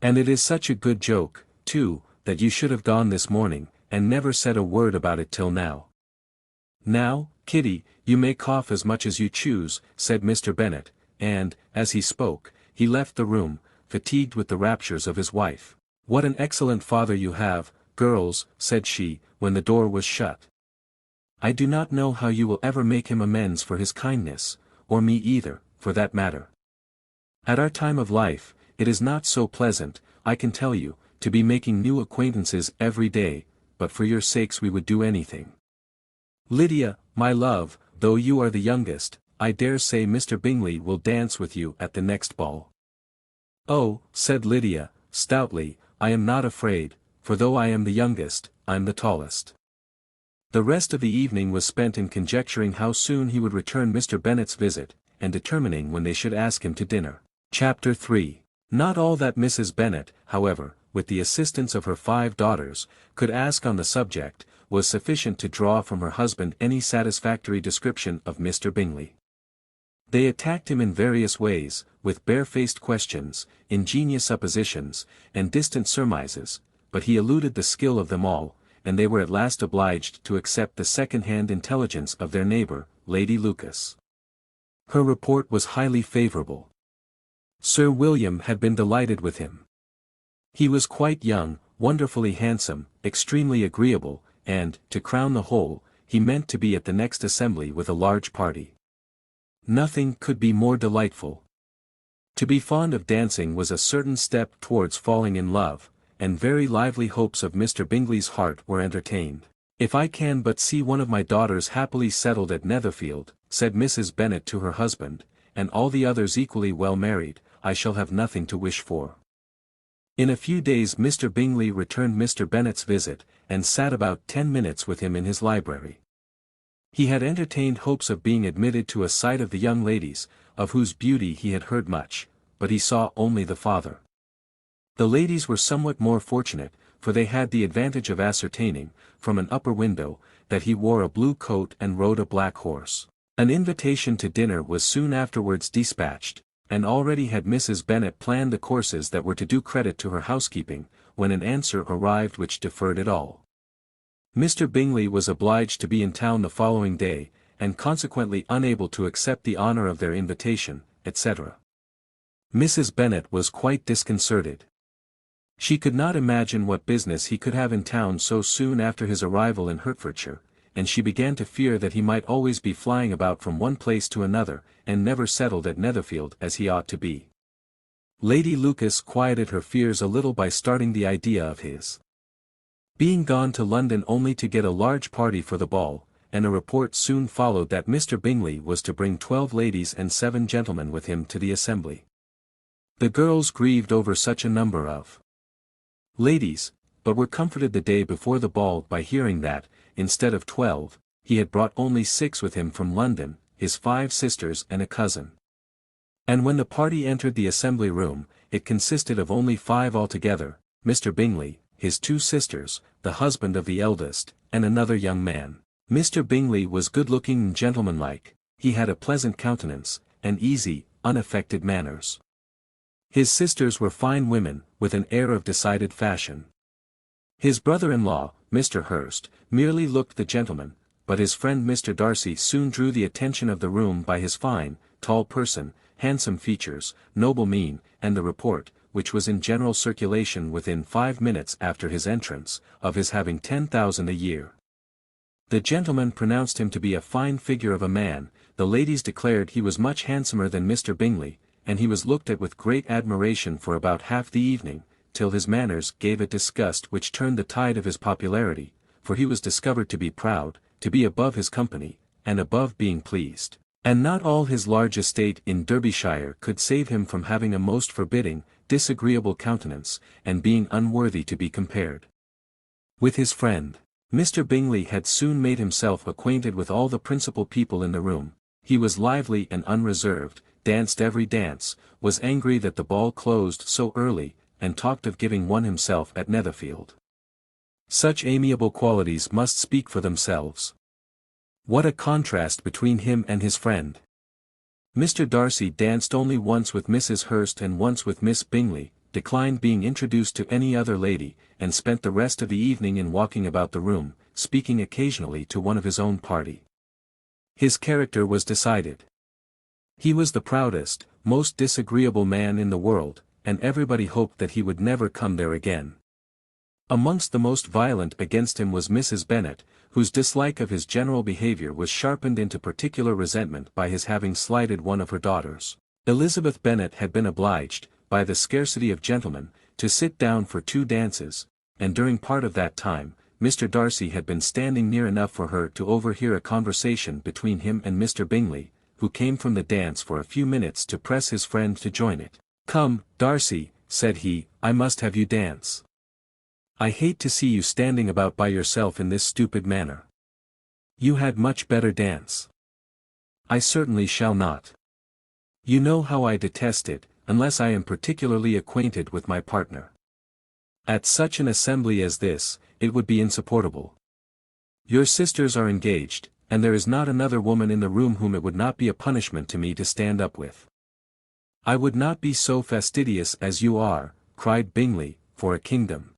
Speaker 1: And it is such a good joke, too, that you should have gone this morning, and never said a word about it till now." "Now, Kitty, you may cough as much as you choose," said Mr. Bennet, and, as he spoke, he left the room, fatigued with the raptures of his wife. "What an excellent father you have, girls," said she, when the door was shut. "I do not know how you will ever make him amends for his kindness, or me either, for that matter. At our time of life, it is not so pleasant, I can tell you, to be making new acquaintances every day, but for your sakes we would do anything. Lydia, my love, though you are the youngest, I dare say Mr. Bingley will dance with you at the next ball." "Oh," said Lydia, stoutly, "I am not afraid, for though I am the youngest, I'm the tallest." The rest of the evening was spent in conjecturing how soon he would return Mr. Bennet's visit, and determining when they should ask him to dinner. Chapter 3. Not all that Mrs. Bennet, however, with the assistance of her 5 daughters, could ask on the subject, was sufficient to draw from her husband any satisfactory description of Mr. Bingley. They attacked him in various ways, with barefaced questions, ingenious suppositions, and distant surmises, but he eluded the skill of them all, and they were at last obliged to accept the second-hand intelligence of their neighbour, Lady Lucas. Her report was highly favourable. Sir William had been delighted with him. He was quite young, wonderfully handsome, extremely agreeable, and, to crown the whole, he meant to be at the next assembly with a large party. Nothing could be more delightful. To be fond of dancing was a certain step towards falling in love, and very lively hopes of Mr. Bingley's heart were entertained. "If I can but see one of my daughters happily settled at Netherfield," said Mrs. Bennet to her husband, "and all the others equally well married, I shall have nothing to wish for." In a few days Mr. Bingley returned Mr. Bennet's visit, and sat about 10 minutes with him in his library. He had entertained hopes of being admitted to a sight of the young ladies, of whose beauty he had heard much, but he saw only the father. The ladies were somewhat more fortunate, for they had the advantage of ascertaining, from an upper window, that he wore a blue coat and rode a black horse. An invitation to dinner was soon afterwards dispatched, and already had Mrs. Bennet planned the courses that were to do credit to her housekeeping, when an answer arrived which deferred it all. Mr. Bingley was obliged to be in town the following day, and consequently unable to accept the honour of their invitation, etc. Mrs. Bennet was quite disconcerted. She could not imagine what business he could have in town so soon after his arrival in Hertfordshire, and she began to fear that he might always be flying about from one place to another, and never settled at Netherfield as he ought to be. Lady Lucas quieted her fears a little by starting the idea of his being gone to London only to get a large party for the ball, and a report soon followed that Mr. Bingley was to bring 12 ladies and 7 gentlemen with him to the assembly. The girls grieved over such a number of ladies, but were comforted the day before the ball by hearing that, instead of 12, he had brought only 6 with him from London, his 5 sisters and a cousin. And when the party entered the assembly room, it consisted of only 5 altogether: Mr. Bingley, his 2 sisters, the husband of the eldest, and another young man. Mr. Bingley was good-looking and gentlemanlike, he had a pleasant countenance, and easy, unaffected manners. His sisters were fine women, with an air of decided fashion. His brother-in-law, Mr. Hurst, merely looked the gentleman, but his friend Mr. Darcy soon drew the attention of the room by his fine, tall person, handsome features, noble mien, and the report, which was in general circulation within 5 minutes after his entrance, of his having 10,000 a year. The gentleman pronounced him to be a fine figure of a man, the ladies declared he was much handsomer than Mr. Bingley, and he was looked at with great admiration for about half the evening, till his manners gave a disgust which turned the tide of his popularity, for he was discovered to be proud, to be above his company, and above being pleased, and not all his large estate in Derbyshire could save him from having a most forbidding, disagreeable countenance, and being unworthy to be compared with his friend. Mr. Bingley had soon made himself acquainted with all the principal people in the room. He was lively and unreserved, danced every dance, was angry that the ball closed so early, and talked of giving one himself at Netherfield. Such amiable qualities must speak for themselves. What a contrast between him and his friend! Mr. Darcy danced only once with Mrs. Hurst and once with Miss Bingley, declined being introduced to any other lady, and spent the rest of the evening in walking about the room, speaking occasionally to one of his own party. His character was decided. He was the proudest, most disagreeable man in the world, and everybody hoped that he would never come there again. Amongst the most violent against him was Mrs. Bennet, whose dislike of his general behaviour was sharpened into particular resentment by his having slighted one of her daughters. Elizabeth Bennet had been obliged, by the scarcity of gentlemen, to sit down for 2 dances, and during part of that time, Mr. Darcy had been standing near enough for her to overhear a conversation between him and Mr. Bingley, who came from the dance for a few minutes to press his friend to join it. "Come, Darcy," said he, "I must have you dance. I hate to see you standing about by yourself in this stupid manner. You had much better dance." "I certainly shall not. You know how I detest it, unless I am particularly acquainted with my partner. At such an assembly as this, it would be insupportable. Your sisters are engaged, and there is not another woman in the room whom it would not be a punishment to me to stand up with." "I would not be so fastidious as you are," cried Bingley, "for a kingdom.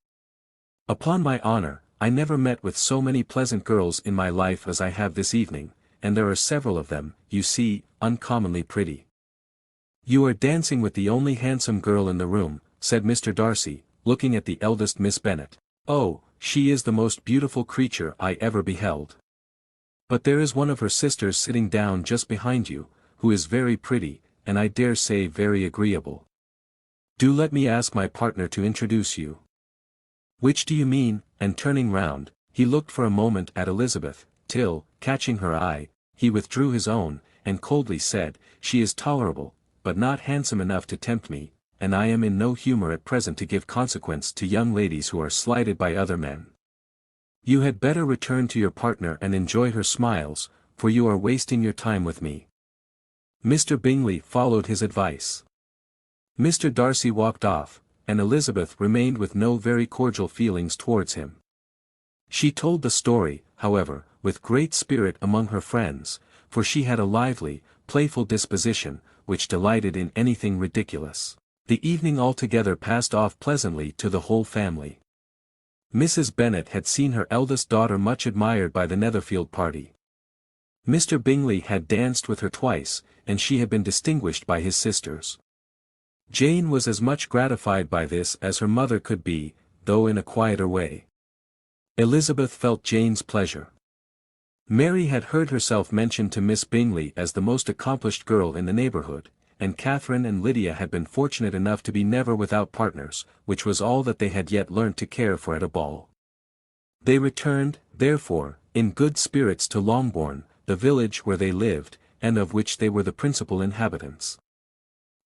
Speaker 1: Upon my honour, I never met with so many pleasant girls in my life as I have this evening, and there are several of them, you see, uncommonly pretty. "You are dancing with the only handsome girl in the room," said Mr. Darcy, looking at the eldest Miss Bennet. "Oh, she is the most beautiful creature I ever beheld. But there is one of her sisters sitting down just behind you, who is very pretty, and I dare say very agreeable. Do let me ask my partner to introduce you." "Which do you mean?" And turning round, he looked for a moment at Elizabeth, till, catching her eye, he withdrew his own, and coldly said, "She is tolerable, but not handsome enough to tempt me, and I am in no humour at present to give consequence to young ladies who are slighted by other men. You had better return to your partner and enjoy her smiles, for you are wasting your time with me." Mr. Bingley followed his advice. Mr. Darcy walked off, and Elizabeth remained with no very cordial feelings towards him. She told the story, however, with great spirit among her friends, for she had a lively, playful disposition, which delighted in anything ridiculous. The evening altogether passed off pleasantly to the whole family. Mrs. Bennet had seen her eldest daughter much admired by the Netherfield party. Mr. Bingley had danced with her twice, and she had been distinguished by his sisters. Jane was as much gratified by this as her mother could be, though in a quieter way. Elizabeth felt Jane's pleasure. Mary had heard herself mentioned to Miss Bingley as the most accomplished girl in the neighbourhood, and Catherine and Lydia had been fortunate enough to be never without partners, which was all that they had yet learnt to care for at a ball. They returned, therefore, in good spirits to Longbourn, the village where they lived, and of which they were the principal inhabitants.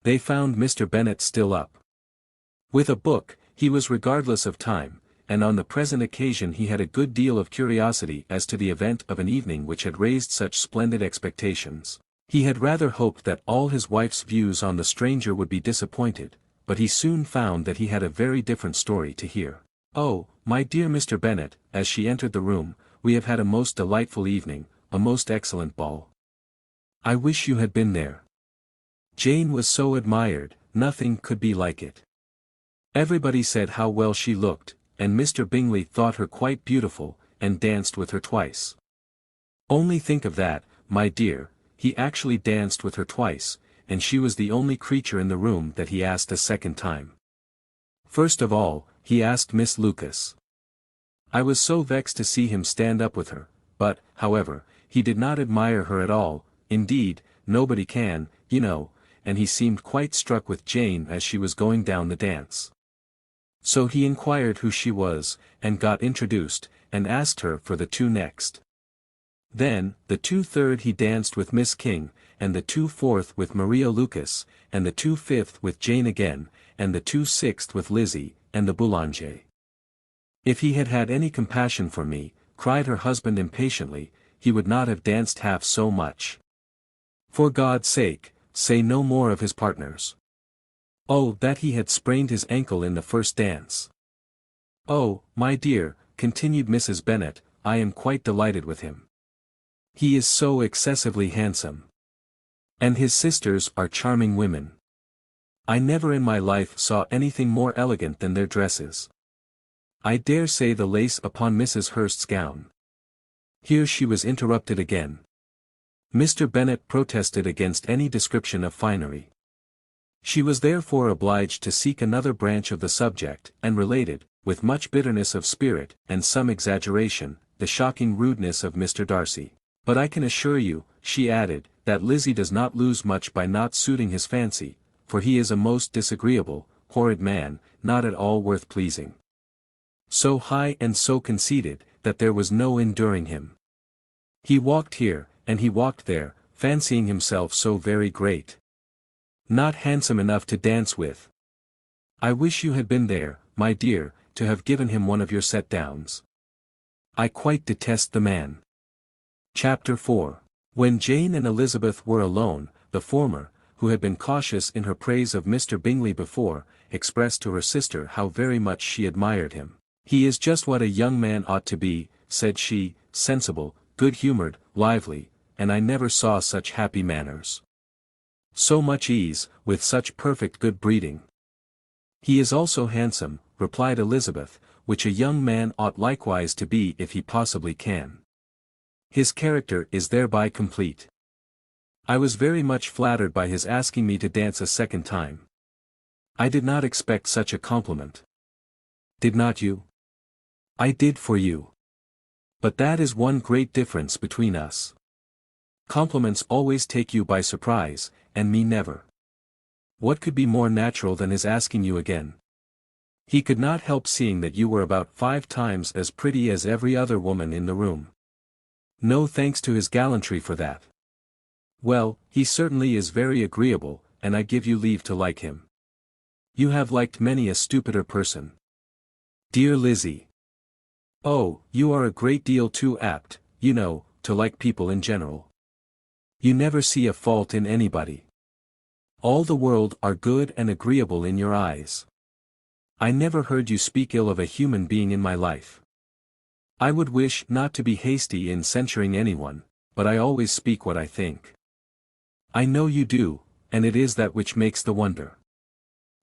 Speaker 1: They found Mr. Bennet still up. With a book, he was regardless of time, and on the present occasion he had a good deal of curiosity as to the event of an evening which had raised such splendid expectations. He had rather hoped that all his wife's views on the stranger would be disappointed, but he soon found that he had a very different story to hear. "Oh, my dear Mr. Bennet," as she entered the room, "we have had a most delightful evening, a most excellent ball. I wish you had been there. Jane was so admired, nothing could be like it. Everybody said how well she looked, and Mr. Bingley thought her quite beautiful, and danced with her twice. Only think of that, my dear, he actually danced with her twice, and she was the only creature in the room that he asked a second time. First of all, he asked Miss Lucas. I was so vexed to see him stand up with her, but, however, he did not admire her at all, indeed, nobody can, you know, and he seemed quite struck with Jane as she was going down the dance. So he inquired who she was, and got introduced, and asked her for the two next. Then, the 2/3 he danced with Miss King, and the 2/4 with Maria Lucas, and the 2/5 with Jane again, and the 2/6 with Lizzie, and the Boulanger. If he had had any compassion for me, cried her husband impatiently, he would not have danced half so much. For God's sake, say no more of his partners. Oh, that he had sprained his ankle in the first dance. Oh, my dear, continued Mrs. Bennet, I am quite delighted with him. He is so excessively handsome. And his sisters are charming women. I never in my life saw anything more elegant than their dresses. I dare say the lace upon Mrs. Hurst's gown." Here she was interrupted again. Mr. Bennet protested against any description of finery. She was therefore obliged to seek another branch of the subject, and related, with much bitterness of spirit, and some exaggeration, the shocking rudeness of Mr. Darcy. "But I can assure you," she added, "that Lizzie does not lose much by not suiting his fancy, for he is a most disagreeable, horrid man, not at all worth pleasing. So high and so conceited, that there was no enduring him. He walked here, and he walked there, fancying himself so very great. Not handsome enough to dance with. I wish you had been there, my dear, to have given him one of your set-downs. I quite detest the man." Chapter 4. When Jane and Elizabeth were alone, the former, who had been cautious in her praise of Mr. Bingley before, expressed to her sister how very much she admired him. "He is just what a young man ought to be," said she, "sensible, good-humoured, lively, and I never saw such happy manners. So much ease, with such perfect good breeding." "He is also handsome," replied Elizabeth, "which a young man ought likewise to be if he possibly can. His character is thereby complete." I was very much flattered by his asking me to dance a second time. I did not expect such a compliment. Did not you? I did for you. But that is one great difference between us. Compliments always take you by surprise, and me never. What could be more natural than his asking you again? He could not help seeing that you were about 5 times as pretty as every other woman in the room. No thanks to his gallantry for that. Well, he certainly is very agreeable, and I give you leave to like him. You have liked many a stupider person. Dear Lizzie. Oh, you are a great deal too apt, you know, to like people in general. You never see a fault in anybody. All the world are good and agreeable in your eyes. I never heard you speak ill of a human being in my life. I would wish not to be hasty in censuring anyone, but I always speak what I think. I know you do, and it is that which makes the wonder.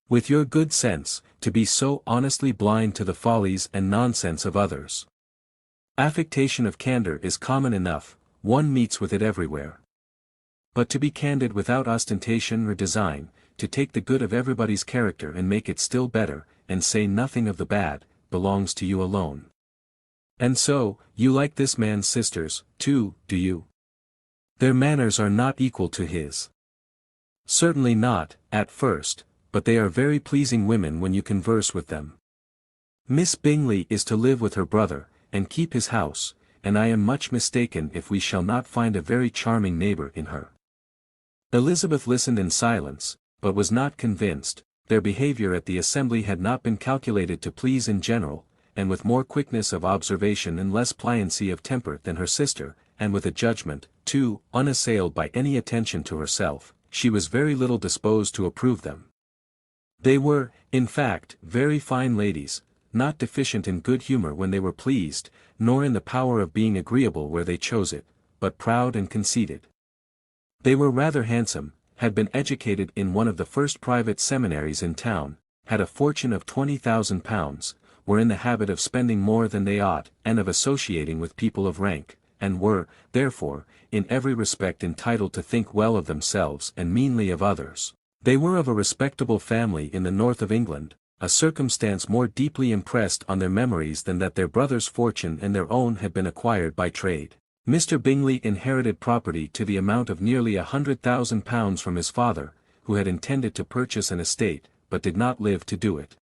Speaker 1: With your good sense, to be so honestly blind to the follies and nonsense of others. Affectation of candor is common enough, one meets with it everywhere. But to be candid without ostentation or design, to take the good of everybody's character and make it still better, and say nothing of the bad, belongs to you alone. And so, you like this man's sisters, too, do you? Their manners are not equal to his. Certainly not, at first, but they are very pleasing women when you converse with them. Miss Bingley is to live with her brother, and keep his house, and I am much mistaken if we shall not find a very charming neighbour in her. Elizabeth listened in silence, but was not convinced. Their behaviour at the assembly had not been calculated to please in general, and with more quickness of observation and less pliancy of temper than her sister, and with a judgment, too, unassailed by any attention to herself, she was very little disposed to approve them. They were, in fact, very fine ladies, not deficient in good humour when they were pleased, nor in the power of being agreeable where they chose it, but proud and conceited. They were rather handsome, had been educated in one of the first private seminaries in town, had a fortune of £20,000, were in the habit of spending more than they ought, and of associating with people of rank, and were, therefore, in every respect entitled to think well of themselves and meanly of others. They were of a respectable family in the north of England, a circumstance more deeply impressed on their memories than that their brother's fortune and their own had been acquired by trade. Mr. Bingley inherited property to the amount of nearly £100,000 from his father, who had intended to purchase an estate, but did not live to do it.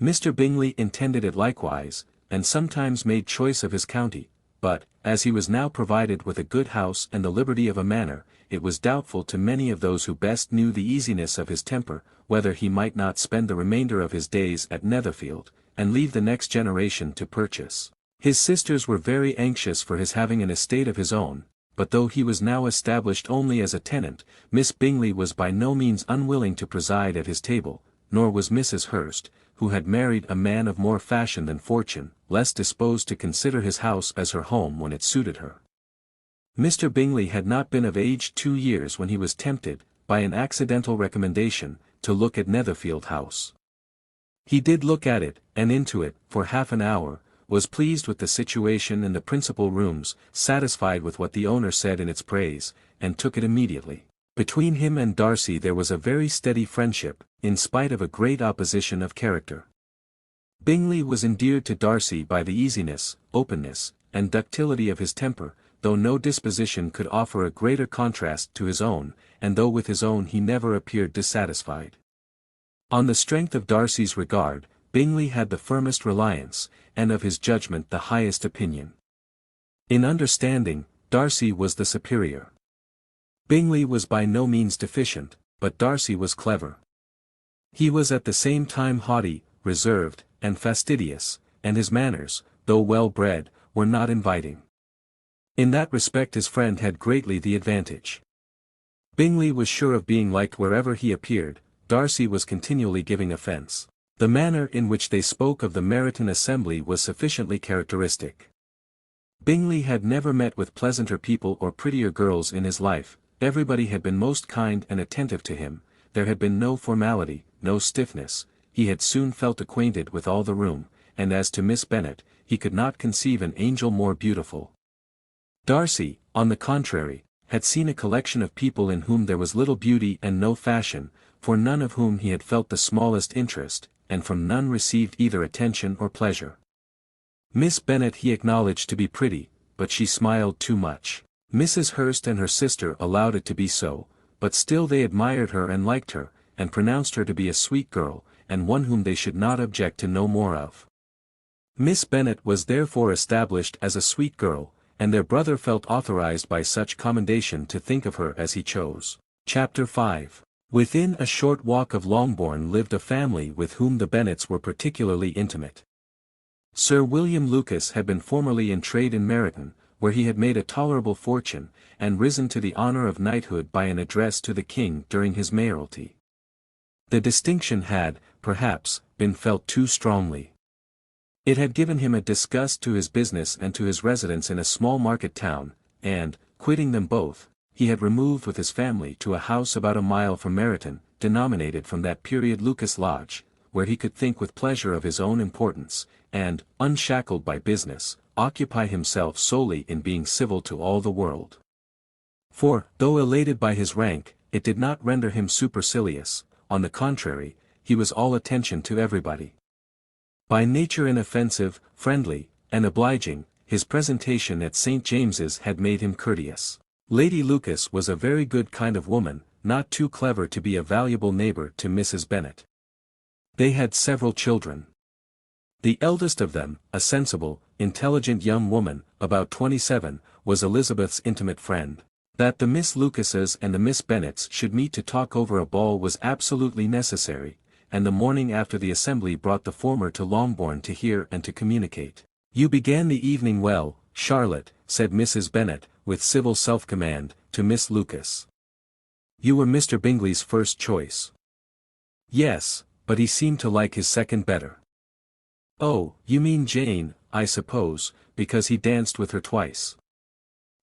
Speaker 1: Mr. Bingley intended it likewise, and sometimes made choice of his county, but, as he was now provided with a good house and the liberty of a manor, it was doubtful to many of those who best knew the easiness of his temper, whether he might not spend the remainder of his days at Netherfield, and leave the next generation to purchase. His sisters were very anxious for his having an estate of his own, but though he was now established only as a tenant, Miss Bingley was by no means unwilling to preside at his table, nor was Mrs. Hurst, who had married a man of more fashion than fortune, less disposed to consider his house as her home when it suited her. Mr. Bingley had not been of age 2 years when he was tempted, by an accidental recommendation, to look at Netherfield House. He did look at it, and into it, for half an hour, was pleased with the situation and the principal rooms, satisfied with what the owner said in its praise, and took it immediately. Between him and Darcy there was a very steady friendship, in spite of a great opposition of character. Bingley was endeared to Darcy by the easiness, openness, and ductility of his temper, though no disposition could offer a greater contrast to his own, and though with his own he never appeared dissatisfied. On the strength of Darcy's regard, Bingley had the firmest reliance, and of his judgment the highest opinion. In understanding, Darcy was the superior. Bingley was by no means deficient, but Darcy was clever. He was at the same time haughty, reserved, and fastidious, and his manners, though well-bred, were not inviting. In that respect his friend had greatly the advantage. Bingley was sure of being liked wherever he appeared, Darcy was continually giving offence. The manner in which they spoke of the Meryton assembly was sufficiently characteristic. Bingley had never met with pleasanter people or prettier girls in his life, everybody had been most kind and attentive to him, there had been no formality, no stiffness, he had soon felt acquainted with all the room, and as to Miss Bennet, he could not conceive an angel more beautiful. Darcy, on the contrary, had seen a collection of people in whom there was little beauty and no fashion, for none of whom he had felt the smallest interest, and from none received either attention or pleasure. Miss Bennet he acknowledged to be pretty, but she smiled too much. Mrs. Hurst and her sister allowed it to be so, but still they admired her and liked her, and pronounced her to be a sweet girl, and one whom they should not object to know more of. Miss Bennet was therefore established as a sweet girl, and their brother felt authorized by such commendation to think of her as he chose. Chapter 5. Within a short walk of Longbourn lived a family with whom the Bennets were particularly intimate. Sir William Lucas had been formerly in trade in Meryton, where he had made a tolerable fortune, and risen to the honour of knighthood by an address to the king during his mayoralty. The distinction had, perhaps, been felt too strongly. It had given him a disgust to his business and to his residence in a small market town, and, quitting them both, he had removed with his family to a house about a mile from Meryton, denominated from that period Lucas Lodge, where he could think with pleasure of his own importance, and, unshackled by business, occupy himself solely in being civil to all the world. For, though elated by his rank, it did not render him supercilious; on the contrary, he was all attention to everybody. By nature inoffensive, friendly, and obliging, his presentation at St. James's had made him courteous. Lady Lucas was a very good kind of woman, not too clever to be a valuable neighbour to Mrs. Bennet. They had several children. The eldest of them, a sensible, intelligent young woman, about 27, was Elizabeth's intimate friend. That the Miss Lucases and the Miss Bennets should meet to talk over a ball was absolutely necessary, and the morning after the assembly brought the former to Longbourn to hear and to communicate. "You began the evening well, Charlotte," said Mrs. Bennet, with civil self-command, to Miss Lucas. "You were Mr. Bingley's first choice." "Yes, but he seemed to like his second better." "Oh, you mean Jane, I suppose, because he danced with her twice."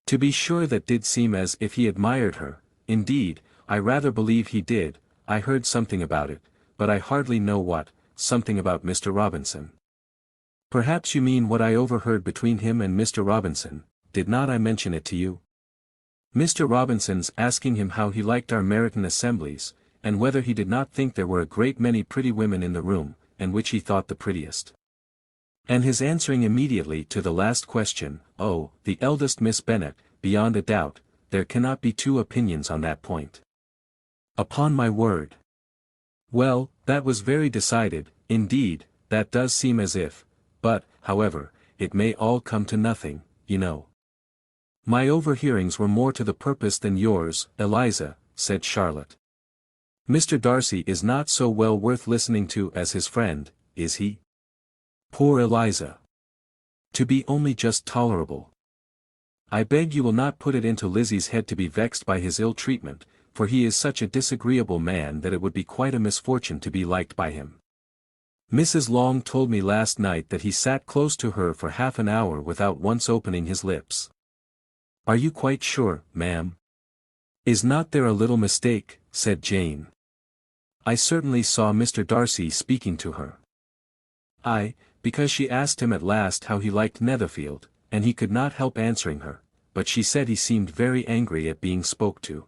Speaker 1: "To be sure that did seem as if he admired her. Indeed, I rather believe he did. I heard something about it, but I hardly know what, something about Mr. Robinson." "Perhaps you mean what I overheard between him and Mr. Robinson. Did not I mention it to you? Mr. Robinson's asking him how he liked our Meryton assemblies, and whether he did not think there were a great many pretty women in the room, and which he thought the prettiest. And his answering immediately to the last question, 'Oh, the eldest Miss Bennet, beyond a doubt, there cannot be two opinions on that point.' Upon my word. Well, that was very decided, indeed, that does seem as if, but, however, it may all come to nothing, you know." "My overhearings were more to the purpose than yours, Eliza," said Charlotte. "Mr. Darcy is not so well worth listening to as his friend, is he?" Poor Eliza! To be only just tolerable. I beg you will not put it into Lizzie's head to be vexed by his ill treatment, for he is such a disagreeable man that it would be quite a misfortune to be liked by him. Mrs. Long told me last night that he sat close to her for half an hour without once opening his lips." "Are you quite sure, ma'am?" "Is not there a little mistake?" said Jane. "I certainly saw Mr. Darcy speaking to her." "Aye, because she asked him at last how he liked Netherfield, and he could not help answering her, but she said he seemed very angry at being spoke to."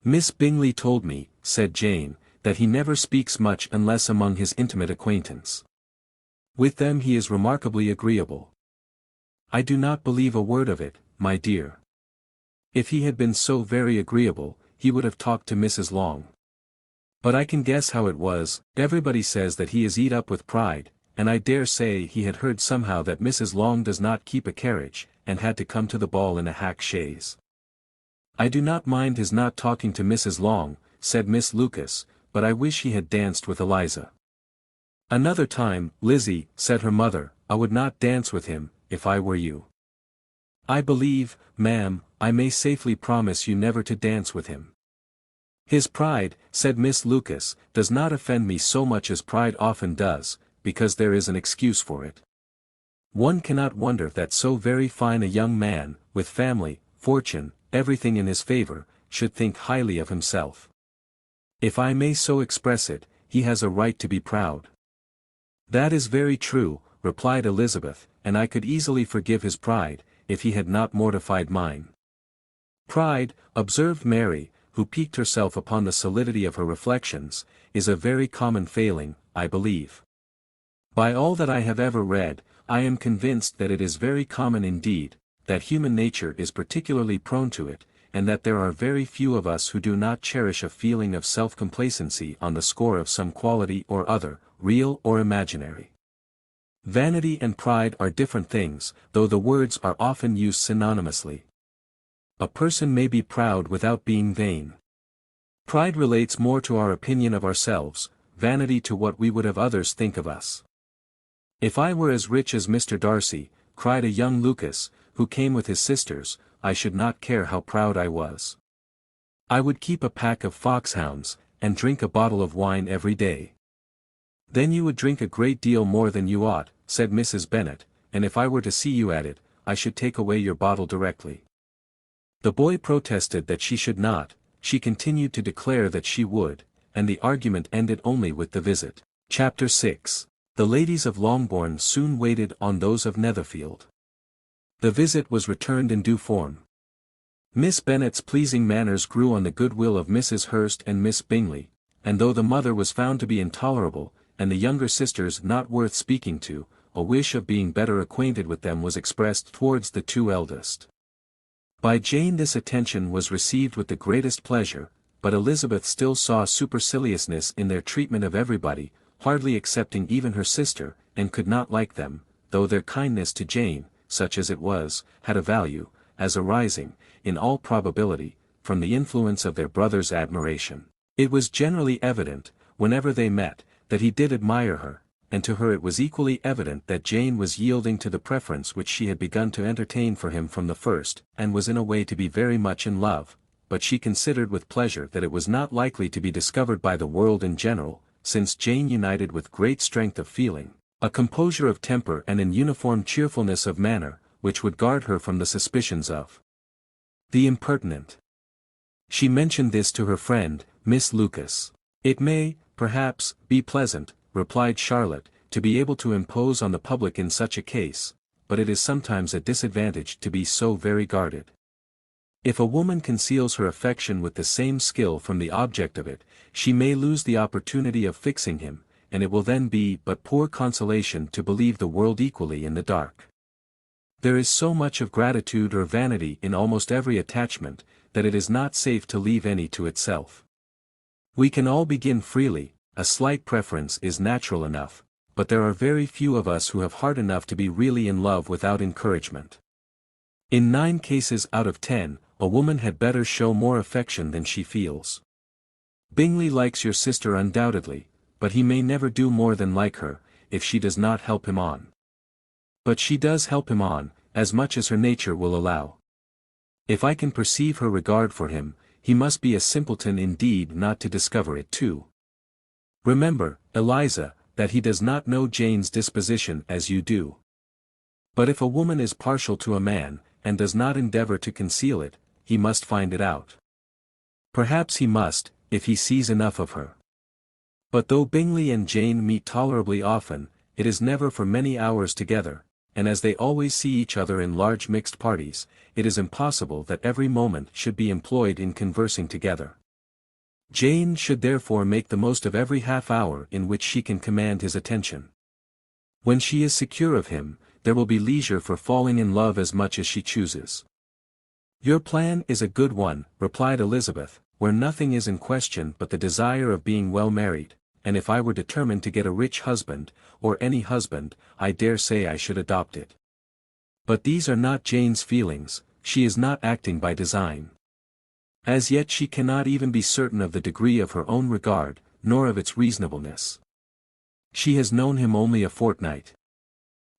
Speaker 1: "Miss Bingley told me," said Jane, "that he never speaks much unless among his intimate acquaintance. With them he is remarkably agreeable." "I do not believe a word of it, my dear. If he had been so very agreeable, he would have talked to Mrs. Long. But I can guess how it was. Everybody says that he is eat up with pride, and I dare say he had heard somehow that Mrs. Long does not keep a carriage, and had to come to the ball in a hack chaise." "I do not mind his not talking to Mrs. Long," said Miss Lucas, "but I wish he had danced with Eliza." "Another time, Lizzie," said her mother, "I would not dance with him, if I were you." "I believe, ma'am, I may safely promise you never to dance with him." "His pride," said Miss Lucas, "does not offend me so much as pride often does, because there is an excuse for it. One cannot wonder that so very fine a young man, with family, fortune, everything in his favour, should think highly of himself. If I may so express it, he has a right to be proud." "That is very true," replied Elizabeth, "and I could easily forgive his pride, if he had not mortified mine." Pride, observed Mary, who piqued herself upon the solidity of her reflections, is a very common failing, I believe. By all that I have ever read, I am convinced that it is very common indeed, that human nature is particularly prone to it, and that there are very few of us who do not cherish a feeling of self-complacency on the score of some quality or other, real or imaginary. Vanity and pride are different things, though the words are often used synonymously. A person may be proud without being vain. Pride relates more to our opinion of ourselves, vanity to what we would have others think of us. "If I were as rich as Mr. Darcy," cried a young Lucas, who came with his sisters, "I should not care how proud I was. I would keep a pack of foxhounds, and drink a bottle of wine every day." "Then you would drink a great deal more than you ought," said Mrs. Bennet, "and if I were to see you at it, I should take away your bottle directly." The boy protested that she should not, she continued to declare that she would, and the argument ended only with the visit. Chapter 6. The ladies of Longbourn soon waited on those of Netherfield. The visit was returned in due form. Miss Bennet's pleasing manners grew on the goodwill of Mrs. Hurst and Miss Bingley, and though the mother was found to be intolerable, and the younger sisters not worth speaking to, a wish of being better acquainted with them was expressed towards the two eldest. By Jane this attention was received with the greatest pleasure, but Elizabeth still saw superciliousness in their treatment of everybody, hardly excepting even her sister, and could not like them, though their kindness to Jane, such as it was, had a value, as arising, in all probability, from the influence of their brother's admiration. It was generally evident, whenever they met, that he did admire her, and to her it was equally evident that Jane was yielding to the preference which she had begun to entertain for him from the first, and was in a way to be very much in love, but she considered with pleasure that it was not likely to be discovered by the world in general, since Jane united with great strength of feeling, a composure of temper and an uniform cheerfulness of manner, which would guard her from the suspicions of the impertinent. She mentioned this to her friend, Miss Lucas. "It may, perhaps, be pleasant," replied Charlotte, "to be able to impose on the public in such a case, but it is sometimes a disadvantage to be so very guarded. If a woman conceals her affection with the same skill from the object of it, she may lose the opportunity of fixing him, and it will then be but poor consolation to believe the world equally in the dark. There is so much of gratitude or vanity in almost every attachment, that it is not safe to leave any to itself. We can all begin freely, a slight preference is natural enough, but there are very few of us who have heart enough to be really in love without encouragement. In 9 cases out of 10, a woman had better show more affection than she feels. Bingley likes your sister undoubtedly, but he may never do more than like her, if she does not help him on. But she does help him on, as much as her nature will allow. If I can perceive her regard for him, he must be a simpleton indeed not to discover it too. Remember, Eliza, that he does not know Jane's disposition as you do. But if a woman is partial to a man, and does not endeavor to conceal it, he must find it out. Perhaps he must, if he sees enough of her. But though Bingley and Jane meet tolerably often, it is never for many hours together, and as they always see each other in large mixed parties, it is impossible that every moment should be employed in conversing together. Jane should therefore make the most of every half-hour in which she can command his attention. When she is secure of him, there will be leisure for falling in love as much as she chooses. "Your plan is a good one," replied Elizabeth, "where nothing is in question but the desire of being well married, and if I were determined to get a rich husband, or any husband, I dare say I should adopt it. But these are not Jane's feelings, she is not acting by design. As yet she cannot even be certain of the degree of her own regard, nor of its reasonableness. She has known him only a fortnight.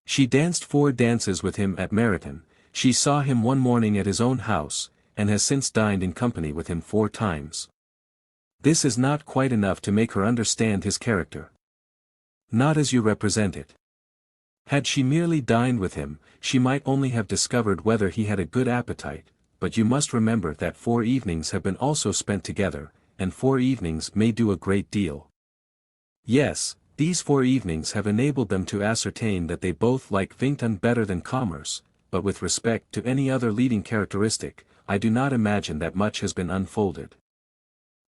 Speaker 1: She danced 4 dances with him at Meryton, she saw him one morning at his own house, and has since dined in company with him 4 times. This is not quite enough to make her understand his character. Not as you represent it. Had she merely dined with him, she might only have discovered whether he had a good appetite, but you must remember that 4 evenings have been also spent together, and 4 evenings may do a great deal. Yes, these 4 evenings have enabled them to ascertain that they both like Vington better than commerce, but with respect to any other leading characteristic, I do not imagine that much has been unfolded.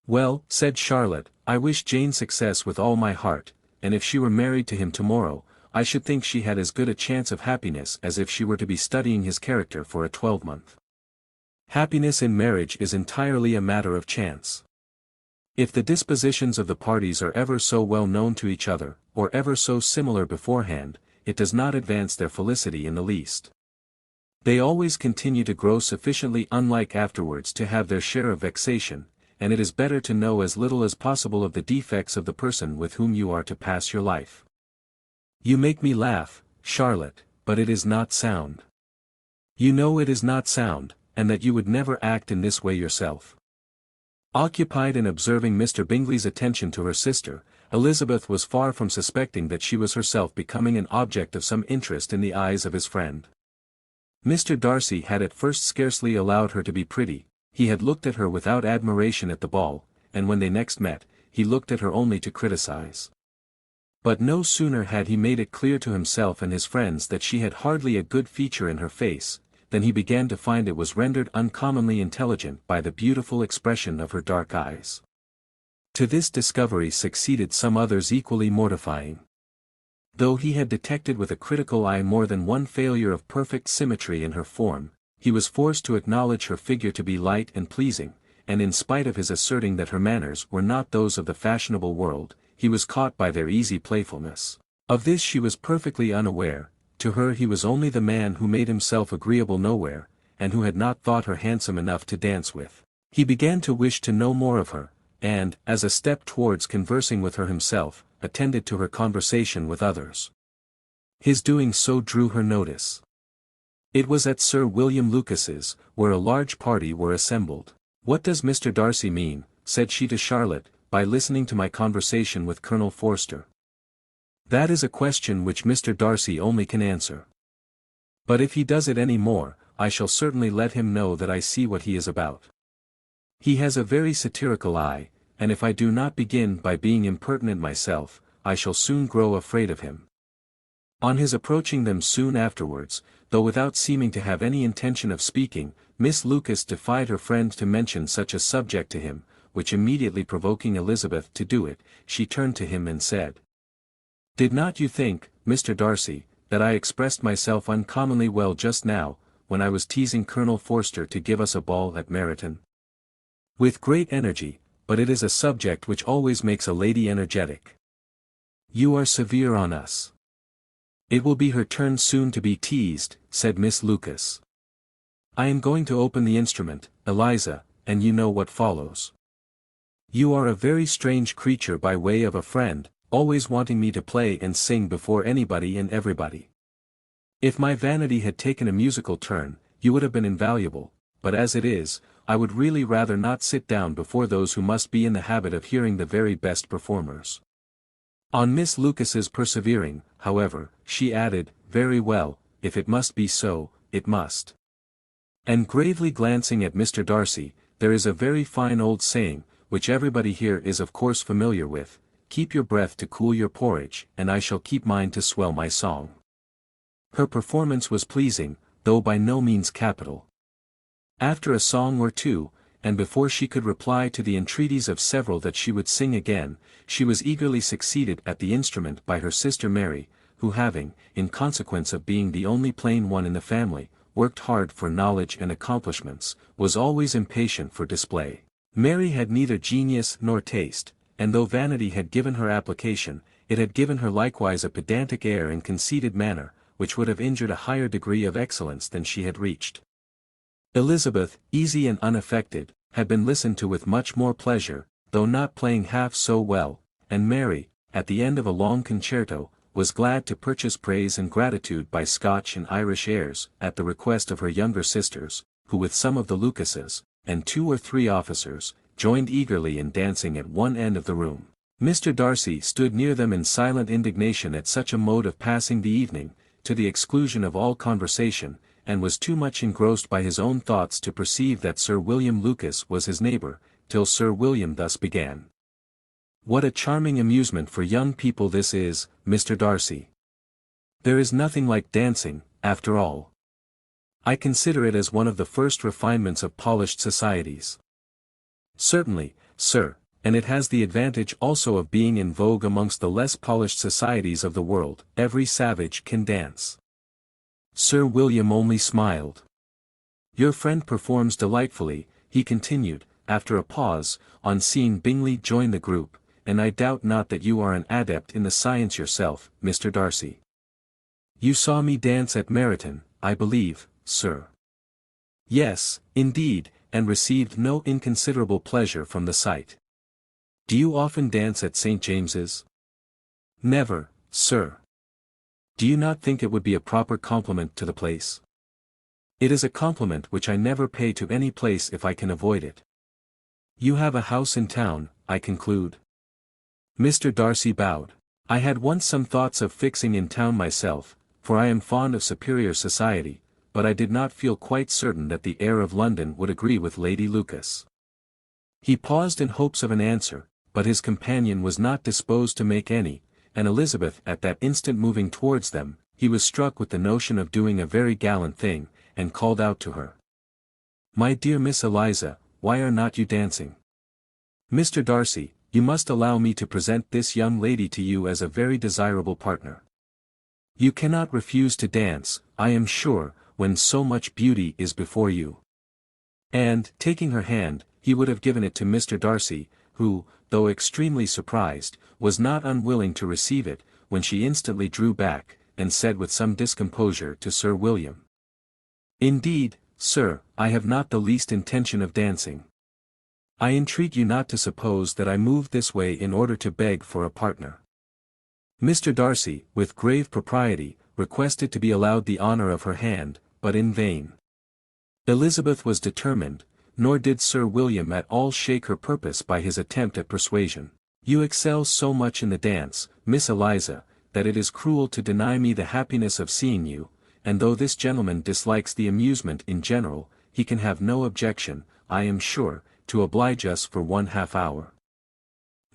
Speaker 1: Well, said Charlotte, I wish Jane success with all my heart, and if she were married to him tomorrow, I should think she had as good a chance of happiness as if she were to be studying his character for a 12-month. Happiness in marriage is entirely a matter of chance. If the dispositions of the parties are ever so well known to each other, or ever so similar beforehand, it does not advance their felicity in the least. They always continue to grow sufficiently unlike afterwards to have their share of vexation, and it is better to know as little as possible of the defects of the person with whom you are to pass your life. You make me laugh, Charlotte, but it is not sound. You know it is not sound, and that you would never act in this way yourself. Occupied in observing Mr. Bingley's attention to her sister, Elizabeth was far from suspecting that she was herself becoming an object of some interest in the eyes of his friend. Mr. Darcy had at first scarcely allowed her to be pretty, he had looked at her without admiration at the ball, and when they next met, he looked at her only to criticize. But no sooner had he made it clear to himself and his friends that she had hardly a good feature in her face, than he began to find it was rendered uncommonly intelligent by the beautiful expression of her dark eyes. To this discovery succeeded some others equally mortifying. Though he had detected with a critical eye more than one failure of perfect symmetry in her form, he was forced to acknowledge her figure to be light and pleasing, and in spite of his asserting that her manners were not those of the fashionable world, he was caught by their easy playfulness. Of this she was perfectly unaware. To her he was only the man who made himself agreeable nowhere, and who had not thought her handsome enough to dance with. He began to wish to know more of her, and, as a step towards conversing with her himself, attended to her conversation with others. His doing so drew her notice. It was at Sir William Lucas's, where a large party were assembled. What does Mr. Darcy mean, said she to Charlotte, by listening to my conversation with Colonel Forster? That is a question which Mr. Darcy only can answer. But if he does it any more, I shall certainly let him know that I see what he is about. He has a very satirical eye, and if I do not begin by being impertinent myself, I shall soon grow afraid of him. On his approaching them soon afterwards, though without seeming to have any intention of speaking, Miss Lucas defied her friend to mention such a subject to him, which immediately provoking Elizabeth to do it, she turned to him and said, Did not you think, Mr. Darcy, that I expressed myself uncommonly well just now, when I was teasing Colonel Forster to give us a ball at Meryton? With great energy, but it is a subject which always makes a lady energetic. You are severe on us. It will be her turn soon to be teased, said Miss Lucas. I am going to open the instrument, Eliza, and you know what follows. You are a very strange creature by way of a friend, always wanting me to play and sing before anybody and everybody. If my vanity had taken a musical turn, you would have been invaluable, but as it is, I would really rather not sit down before those who must be in the habit of hearing the very best performers. On Miss Lucas's persevering, however, she added, Very well, if it must be so, it must. And gravely glancing at Mr. Darcy, there is a very fine old saying, which everybody here is of course familiar with, keep your breath to cool your porridge, and I shall keep mine to swell my song. Her performance was pleasing, though by no means capital. After a song or two, and before she could reply to the entreaties of several that she would sing again, she was eagerly succeeded at the instrument by her sister Mary, who having, in consequence of being the only plain one in the family, worked hard for knowledge and accomplishments, was always impatient for display. Mary had neither genius nor taste, and though vanity had given her application, it had given her likewise a pedantic air and conceited manner, which would have injured a higher degree of excellence than she had reached. Elizabeth, easy and unaffected, had been listened to with much more pleasure, though not playing half so well, and Mary, at the end of a long concerto, was glad to purchase praise and gratitude by Scotch and Irish airs, at the request of her younger sisters, who with some of the Lucases, and 2 or 3 officers, joined eagerly in dancing at one end of the room. Mr. Darcy stood near them in silent indignation at such a mode of passing the evening, to the exclusion of all conversation, and was too much engrossed by his own thoughts to perceive that Sir William Lucas was his neighbour, till Sir William thus began. What a charming amusement for young people this is, Mr. Darcy. There is nothing like dancing, after all. I consider it as one of the first refinements of polished societies. Certainly, sir, and it has the advantage also of being in vogue amongst the less polished societies of the world. Every savage can dance. Sir William only smiled. Your friend performs delightfully, he continued, after a pause, on seeing Bingley join the group, and I doubt not that you are an adept in the science yourself, Mr. Darcy. You saw me dance at Meryton, I believe, sir. Yes, indeed, and received no inconsiderable pleasure from the sight. Do you often dance at St. James's? Never, sir. Do you not think it would be a proper compliment to the place? It is a compliment which I never pay to any place if I can avoid it. You have a house in town, I conclude. Mr. Darcy bowed. I had once some thoughts of fixing in town myself, for I am fond of superior society, but I did not feel quite certain that the air of London would agree with Lady Lucas. He paused in hopes of an answer, but his companion was not disposed to make any, and Elizabeth at that instant moving towards them, he was struck with the notion of doing a very gallant thing, and called out to her. My dear Miss Eliza, why are not you dancing? Mr. Darcy, you must allow me to present this young lady to you as a very desirable partner. You cannot refuse to dance, I am sure, when so much beauty is before you. And, taking her hand, he would have given it to Mr. Darcy, who, though extremely surprised, was not unwilling to receive it, when she instantly drew back, and said with some discomposure to Sir William. Indeed, sir, I have not the least intention of dancing. I entreat you not to suppose that I moved this way in order to beg for a partner. Mr. Darcy, with grave propriety, requested to be allowed the honour of her hand, but in vain. Elizabeth was determined, nor did Sir William at all shake her purpose by his attempt at persuasion. You excel so much in the dance, Miss Eliza, that it is cruel to deny me the happiness of seeing you, and though this gentleman dislikes the amusement in general, he can have no objection, I am sure, to oblige us for 1/2 hour.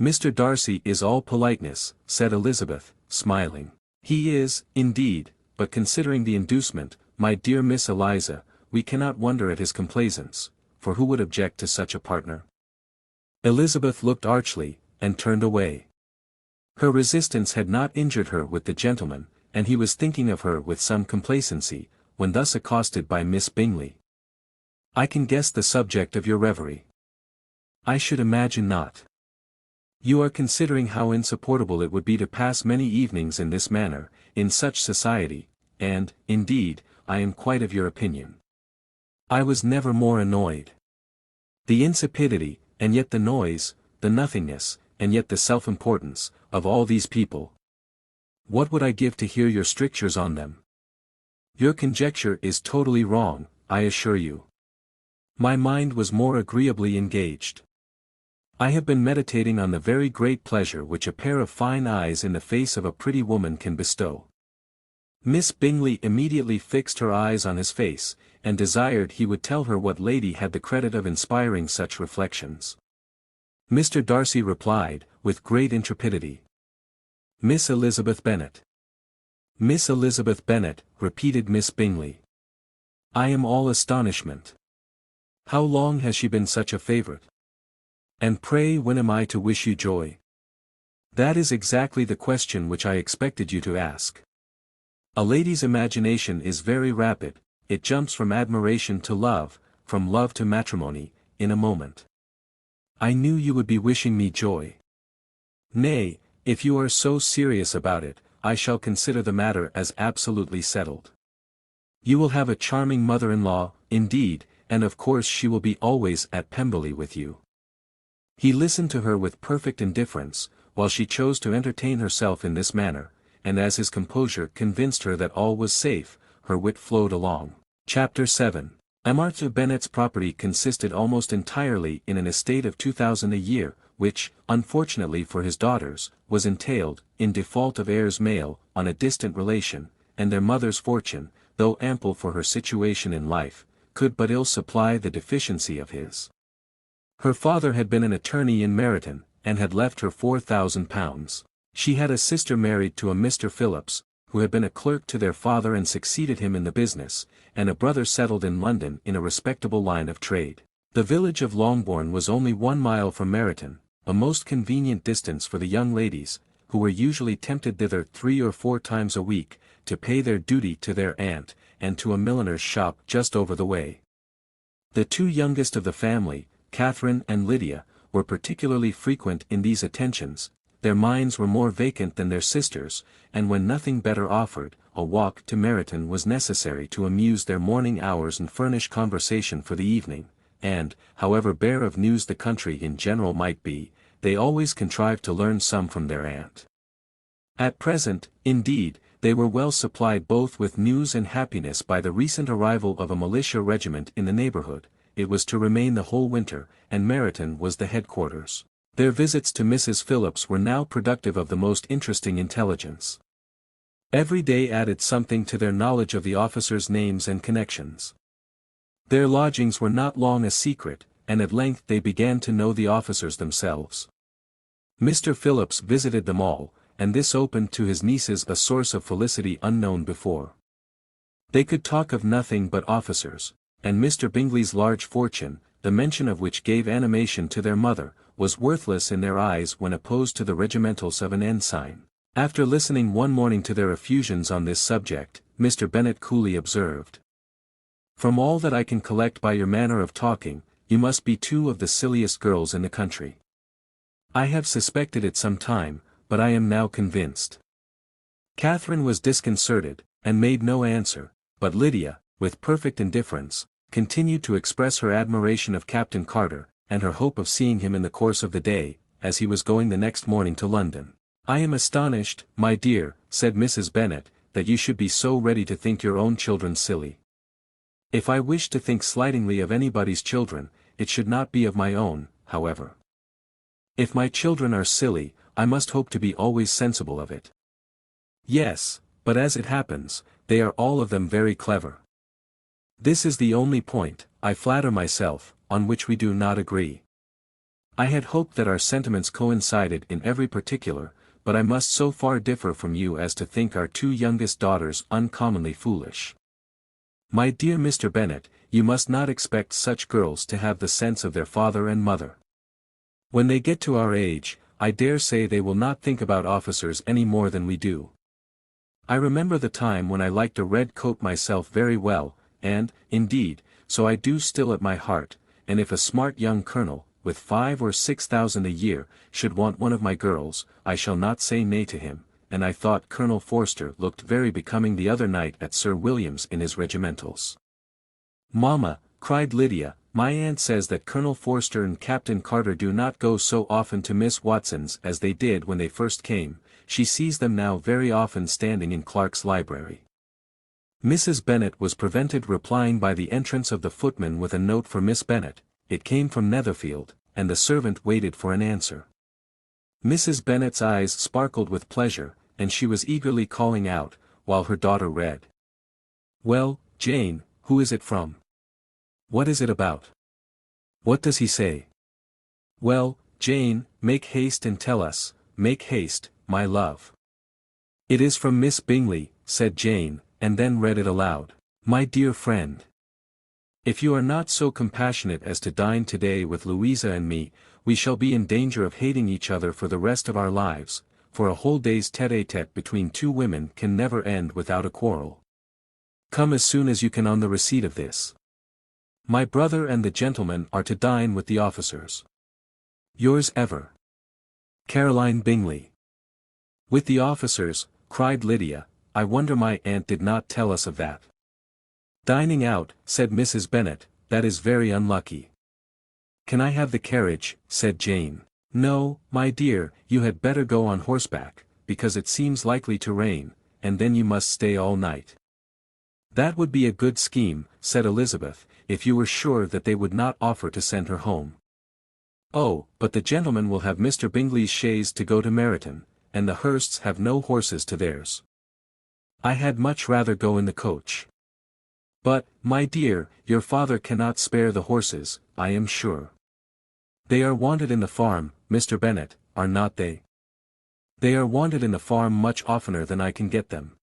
Speaker 1: Mr. Darcy is all politeness, said Elizabeth, smiling. He is, indeed, but considering the inducement, my dear Miss Eliza, we cannot wonder at his complaisance, for who would object to such a partner? Elizabeth looked archly, and turned away. Her resistance had not injured her with the gentleman, and he was thinking of her with some complacency, when thus accosted by Miss Bingley. I can guess the subject of your reverie. I should imagine not. You are considering how insupportable it would be to pass many evenings in this manner, in such society, and, indeed, I am quite of your opinion. I was never more annoyed. The insipidity, and yet the noise, the nothingness, and yet the self-importance, of all these people. What would I give to hear your strictures on them? Your conjecture is totally wrong, I assure you. My mind was more agreeably engaged. I have been meditating on the very great pleasure which a pair of fine eyes in the face of a pretty woman can bestow. Miss Bingley immediately fixed her eyes on his face, and desired he would tell her what lady had the credit of inspiring such reflections. Mr. Darcy replied, with great intrepidity. Miss Elizabeth Bennet. Miss Elizabeth Bennet, repeated Miss Bingley. I am all astonishment. How long has she been such a favourite? And pray when am I to wish you joy? That is exactly the question which I expected you to ask. A lady's imagination is very rapid, it jumps from admiration to love, from love to matrimony, in a moment. I knew you would be wishing me joy. Nay, if you are so serious about it, I shall consider the matter as absolutely settled. You will have a charming mother-in-law, indeed, and of course she will be always at Pemberley with you. He listened to her with perfect indifference, while she chose to entertain herself in this manner, and as his composure convinced her that all was safe, her wit flowed along. Chapter 7. Martha Bennet's property consisted almost entirely in an estate of 2,000 a year, which, unfortunately for his daughters, was entailed, in default of heirs male, on a distant relation, and their mother's fortune, though ample for her situation in life, could but ill supply the deficiency of his. Her father had been an attorney in Meryton, and had left her £4,000. She had a sister married to a Mr. Phillips, who had been a clerk to their father and succeeded him in the business, and a brother settled in London in a respectable line of trade. The village of Longbourn was only 1 mile from Meryton, a most convenient distance for the young ladies, who were usually tempted thither 3 or 4 times a week, to pay their duty to their aunt, and to a milliner's shop just over the way. The 2 youngest of the family, Catherine and Lydia, were particularly frequent in these attentions. Their minds were more vacant than their sisters', and when nothing better offered, a walk to Meryton was necessary to amuse their morning hours and furnish conversation for the evening, and, however bare of news the country in general might be, they always contrived to learn some from their aunt. At present, indeed, they were well supplied both with news and happiness by the recent arrival of a militia regiment in the neighborhood. It was to remain the whole winter, and Meryton was the headquarters. Their visits to Mrs. Phillips were now productive of the most interesting intelligence. Every day added something to their knowledge of the officers' names and connections. Their lodgings were not long a secret, and at length they began to know the officers themselves. Mr. Phillips visited them all, and this opened to his nieces a source of felicity unknown before. They could talk of nothing but officers, and Mr. Bingley's large fortune, the mention of which gave animation to their mother, was worthless in their eyes when opposed to the regimentals of an ensign. After listening one morning to their effusions on this subject, Mr. Bennet coolly observed, "From all that I can collect by your manner of talking, you must be 2 of the silliest girls in the country. I have suspected it some time, but I am now convinced." Catherine was disconcerted, and made no answer, but Lydia, with perfect indifference, continued to express her admiration of Captain Carter, and her hope of seeing him in the course of the day, as he was going the next morning to London. "I am astonished, my dear," said Mrs. Bennet, "that you should be so ready to think your own children silly. If I wish to think slightingly of anybody's children, it should not be of my own, however. If my children are silly, I must hope to be always sensible of it. Yes, but as it happens, they are all of them very clever. This is the only point, I flatter myself, on which we do not agree. I had hoped that our sentiments coincided in every particular, but I must so far differ from you as to think our 2 youngest daughters uncommonly foolish. My dear Mr. Bennet, you must not expect such girls to have the sense of their father and mother. When they get to our age, I dare say they will not think about officers any more than we do. I remember the time when I liked a red coat myself very well, and, indeed, so I do still at my heart, and if a smart young colonel, with 5 or 6,000 a year, should want one of my girls, I shall not say nay to him, and I thought Colonel Forster looked very becoming the other night at Sir William's in his regimentals." "Mamma," cried Lydia, "my aunt says that Colonel Forster and Captain Carter do not go so often to Miss Watson's as they did when they first came. She sees them now very often standing in Clark's library." Mrs. Bennet was prevented replying by the entrance of the footman with a note for Miss Bennet. It came from Netherfield, and the servant waited for an answer. Mrs. Bennet's eyes sparkled with pleasure, and she was eagerly calling out, while her daughter read. "Well, Jane, who is it from? What is it about? What does he say? Well, Jane, make haste and tell us, make haste, my love." "It is from Miss Bingley," said Jane, and then read it aloud. "My dear friend, if you are not so compassionate as to dine today with Louisa and me, we shall be in danger of hating each other for the rest of our lives, for a whole day's tete-a-tete between 2 women can never end without a quarrel. Come as soon as you can on the receipt of this. My brother and the gentlemen are to dine with the officers. Yours ever, Caroline Bingley." "With the officers," cried Lydia, "I wonder my aunt did not tell us of that." "Dining out," said Mrs. Bennet, "that is very unlucky." "Can I have the carriage?" said Jane. "No, my dear, you had better go on horseback, because it seems likely to rain, and then you must stay all night." "That would be a good scheme," said Elizabeth, "if you were sure that they would not offer to send her home." "Oh, but the gentlemen will have Mr. Bingley's chaise to go to Meryton, and the Hursts have no horses to theirs. I had much rather go in the coach." "But, my dear, your father cannot spare the horses, I am sure. They are wanted in the farm, Mr. Bennet, are not they? They are wanted in the farm much oftener than I can get them."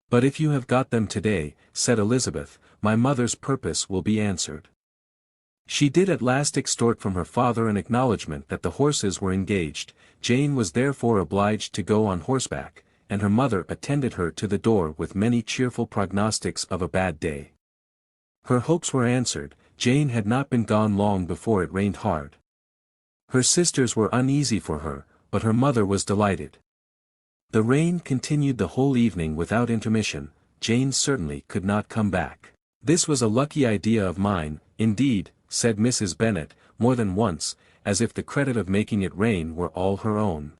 Speaker 1: "But if you have got them today," said Elizabeth, "my mother's purpose will be answered." She did at last extort from her father an acknowledgment that the horses were engaged. Jane was therefore obliged to go on horseback, and her mother attended her to the door with many cheerful prognostics of a bad day. Her hopes were answered. Jane had not been gone long before it rained hard. Her sisters were uneasy for her, but her mother was delighted. The rain continued the whole evening without intermission. Jane certainly could not come back. "This was a lucky idea of mine, indeed," said Mrs. Bennet, more than once, as if the credit of making it rain were all her own.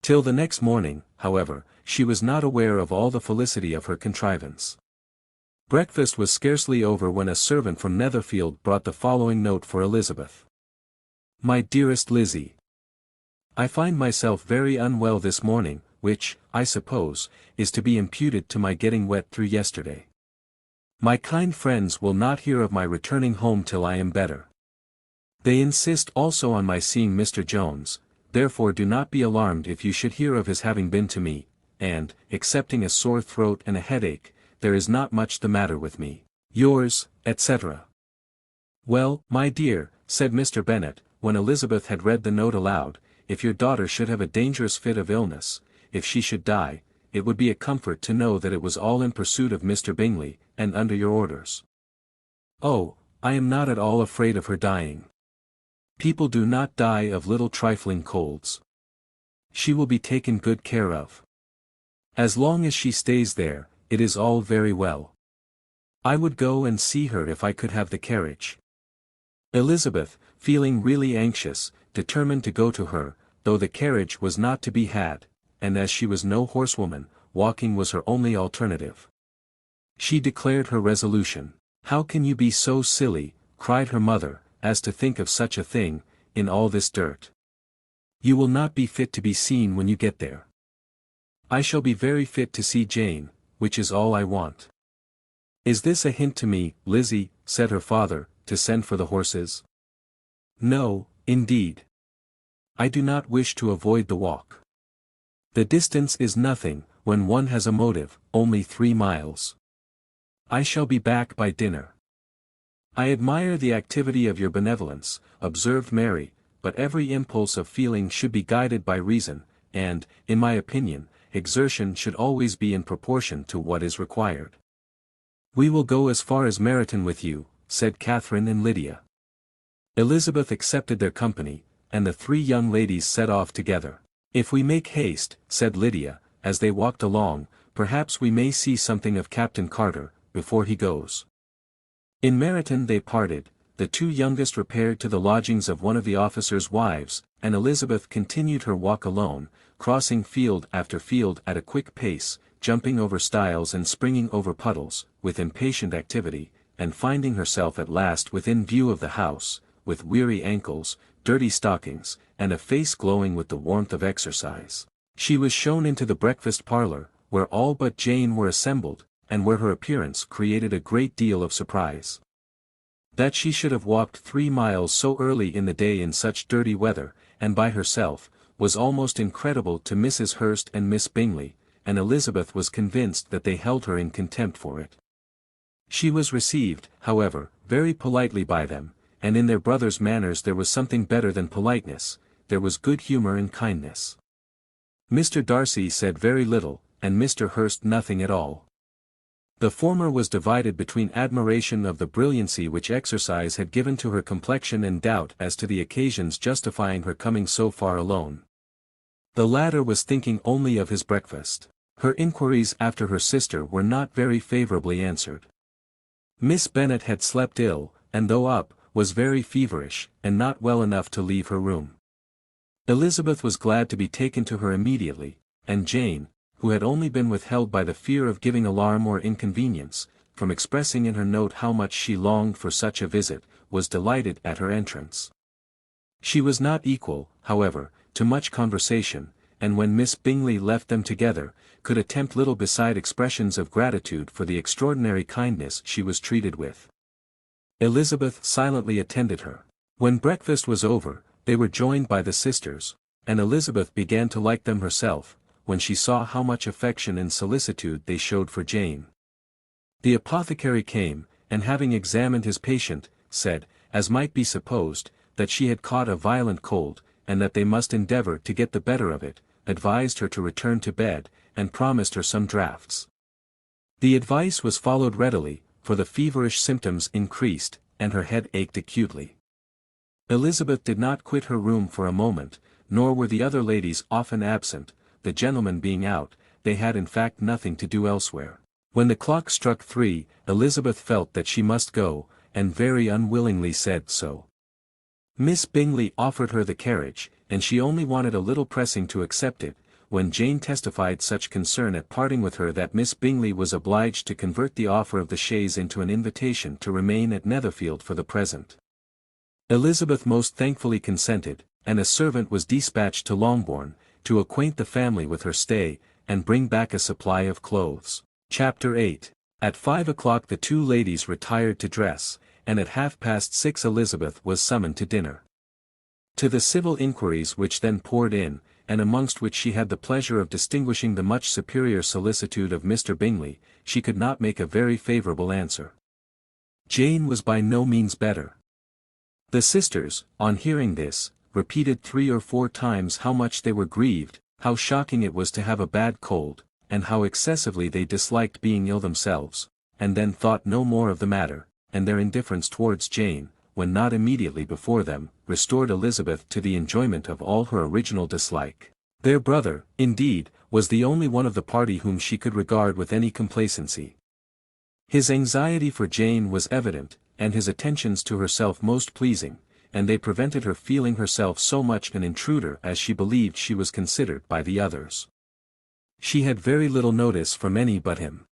Speaker 1: Till the next morning, however, she was not aware of all the felicity of her contrivance. Breakfast was scarcely over when a servant from Netherfield brought the following note for Elizabeth. "My dearest Lizzie, I find myself very unwell this morning, which, I suppose, is to be imputed to my getting wet through yesterday. My kind friends will not hear of my returning home till I am better. They insist also on my seeing Mr. Jones, therefore do not be alarmed if you should hear of his having been to me, and, excepting a sore throat and a headache, there is not much the matter with me. Yours, etc." "Well, my dear," said Mr. Bennet, when Elizabeth had read the note aloud, "if your daughter should have a dangerous fit of illness, if she should die, it would be a comfort to know that it was all in pursuit of Mr. Bingley, and under your orders. Oh, I am not at all afraid of her dying. People do not die of little trifling colds. She will be taken good care of. As long as she stays there, it is all very well. I would go and see her if I could have the carriage." Elizabeth, feeling really anxious, determined to go to her, though the carriage was not to be had, and as she was no horsewoman, walking was her only alternative. She declared her resolution. "How can you be so silly," cried her mother, "as to think of such a thing, in all this dirt? You will not be fit to be seen when you get there." "I shall be very fit to see Jane, which is all I want." "Is this a hint to me, Lizzie," said her father, "to send for the horses?" "No, indeed. I do not wish to avoid the walk. The distance is nothing, when one has a motive, only 3 miles. I shall be back by dinner." "I admire the activity of your benevolence," observed Mary, "but every impulse of feeling should be guided by reason, and, in my opinion, exertion should always be in proportion to what is required." "We will go as far as Meryton with you," said Catherine and Lydia. Elizabeth accepted their company, and the 3 young ladies set off together. "If we make haste," said Lydia, as they walked along, "perhaps we may see something of Captain Carter, before he goes." In Meryton they parted. The 2 youngest repaired to the lodgings of one of the officers' wives, and Elizabeth continued her walk alone, crossing field after field at a quick pace, jumping over stiles and springing over puddles, with impatient activity, and finding herself at last within view of the house, with weary ankles, dirty stockings, and a face glowing with the warmth of exercise. She was shown into the breakfast parlour, where all but Jane were assembled, and where her appearance created a great deal of surprise. That she should have walked 3 miles so early in the day in such dirty weather, and by herself, was almost incredible to Mrs. Hurst and Miss Bingley, and Elizabeth was convinced that they held her in contempt for it. She was received, however, very politely by them, and in their brother's manners there was something better than politeness, there was good humour and kindness. Mr. Darcy said very little, and Mr. Hurst nothing at all. The former was divided between admiration of the brilliancy which exercise had given to her complexion and doubt as to the occasions justifying her coming so far alone. The latter was thinking only of his breakfast. Her inquiries after her sister were not very favourably answered. Miss Bennet had slept ill, and though up, was very feverish, and not well enough to leave her room. Elizabeth was glad to be taken to her immediately, and Jane, who had only been withheld by the fear of giving alarm or inconvenience, from expressing in her note how much she longed for such a visit, was delighted at her entrance. She was not equal, however, to much conversation, and when Miss Bingley left them together, could attempt little beside expressions of gratitude for the extraordinary kindness she was treated with. Elizabeth silently attended her. When breakfast was over, they were joined by the sisters, and Elizabeth began to like them herself, when she saw how much affection and solicitude they showed for Jane. The apothecary came, and having examined his patient, said, as might be supposed, that she had caught a violent cold, and that they must endeavor to get the better of it, advised her to return to bed, and promised her some draughts. The advice was followed readily, for the feverish symptoms increased, and her head ached acutely. Elizabeth did not quit her room for a moment, nor were the other ladies often absent, the gentlemen being out, they had in fact nothing to do elsewhere. When the clock struck 3, Elizabeth felt that she must go, and very unwillingly said so. Miss Bingley offered her the carriage, and she only wanted a little pressing to accept it, when Jane testified such concern at parting with her that Miss Bingley was obliged to convert the offer of the chaise into an invitation to remain at Netherfield for the present. Elizabeth most thankfully consented, and a servant was dispatched to Longbourn, to acquaint the family with her stay, and bring back a supply of clothes. Chapter 8. At 5 o'clock the two ladies retired to dress, and at 6:30 Elizabeth was summoned to dinner. To the civil inquiries which then poured in, and amongst which she had the pleasure of distinguishing the much superior solicitude of Mr. Bingley, she could not make a very favourable answer. Jane was by no means better. The sisters, on hearing this, repeated 3 or 4 times how much they were grieved, how shocking it was to have a bad cold, and how excessively they disliked being ill themselves, and then thought no more of the matter, and their indifference towards Jane, when not immediately before them, restored Elizabeth to the enjoyment of all her original dislike. Their brother, indeed, was the only one of the party whom she could regard with any complacency. His anxiety for Jane was evident, and his attentions to herself most pleasing, and they prevented her feeling herself so much an intruder as she believed she was considered by the others. She had very little notice from any but him.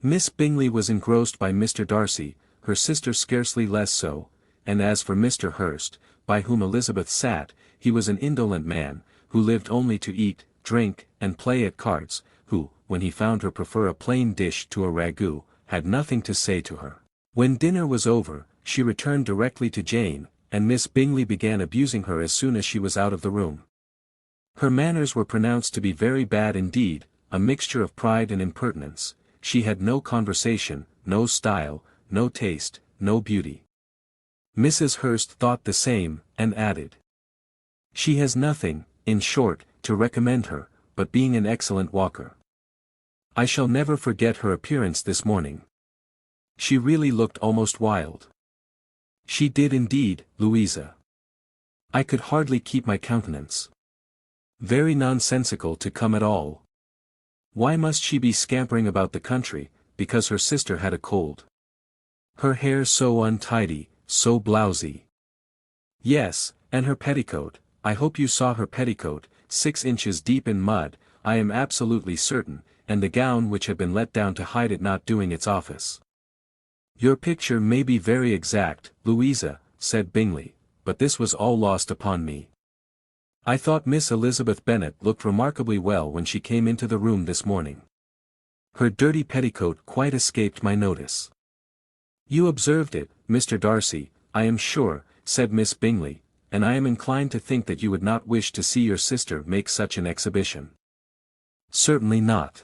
Speaker 1: Miss Bingley was engrossed by Mr. Darcy, her sister scarcely less so, and as for Mr. Hurst, by whom Elizabeth sat, he was an indolent man, who lived only to eat, drink, and play at cards, who, when he found her prefer a plain dish to a ragout, had nothing to say to her. When dinner was over, she returned directly to Jane, and Miss Bingley began abusing her as soon as she was out of the room. Her manners were pronounced to be very bad indeed, a mixture of pride and impertinence. She had no conversation, no style, no taste, no beauty. Mrs. Hurst thought the same, and added, "She has nothing, in short, to recommend her, but being an excellent walker. I shall never forget her appearance this morning. She really looked almost wild." "She did indeed, Louisa. I could hardly keep my countenance. Very nonsensical to come at all. Why must she be scampering about the country, because her sister had a cold? Her hair so untidy, so blousy. Yes, and her petticoat, I hope you saw her petticoat, 6 inches deep in mud, I am absolutely certain, and the gown which had been let down to hide it not doing its office." "Your picture may be very exact, Louisa," said Bingley, "but this was all lost upon me. I thought Miss Elizabeth Bennet looked remarkably well when she came into the room this morning. Her dirty petticoat quite escaped my notice." "You observed it, Mr. Darcy, I am sure," said Miss Bingley, "and I am inclined to think that you would not wish to see your sister make such an exhibition." "Certainly not.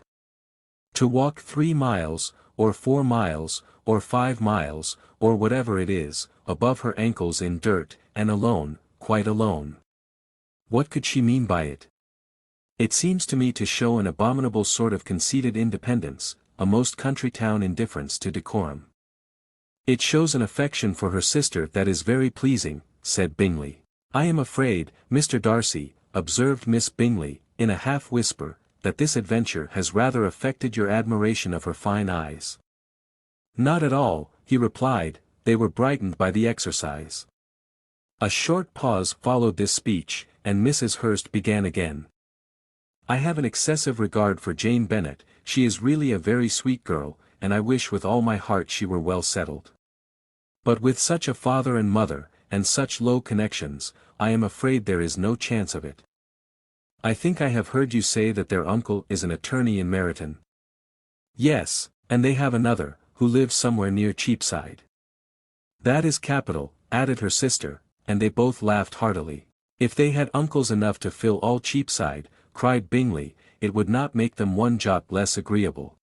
Speaker 1: To walk 3 miles, or 4 miles, or 5 miles, or whatever it is, above her ankles in dirt, and alone, quite alone. What could she mean by it? It seems to me to show an abominable sort of conceited independence, a most country town indifference to decorum." "It shows an affection for her sister that is very pleasing," said Bingley. "I am afraid, Mr. Darcy," observed Miss Bingley, in a half whisper, "that this adventure has rather affected your admiration of her fine eyes." "Not at all," he replied, "they were brightened by the exercise." A short pause followed this speech, and Mrs. Hurst began again. "I have an excessive regard for Jane Bennet, she is really a very sweet girl, and I wish with all my heart she were well settled. But with such a father and mother, and such low connections, I am afraid there is no chance of it. I think I have heard you say that their uncle is an attorney in Meryton." "Yes, and they have another, who lives somewhere near Cheapside." "That is capital," added her sister, and they both laughed heartily. "If they had uncles enough to fill all Cheapside," cried Bingley, it would not make them one jot less agreeable.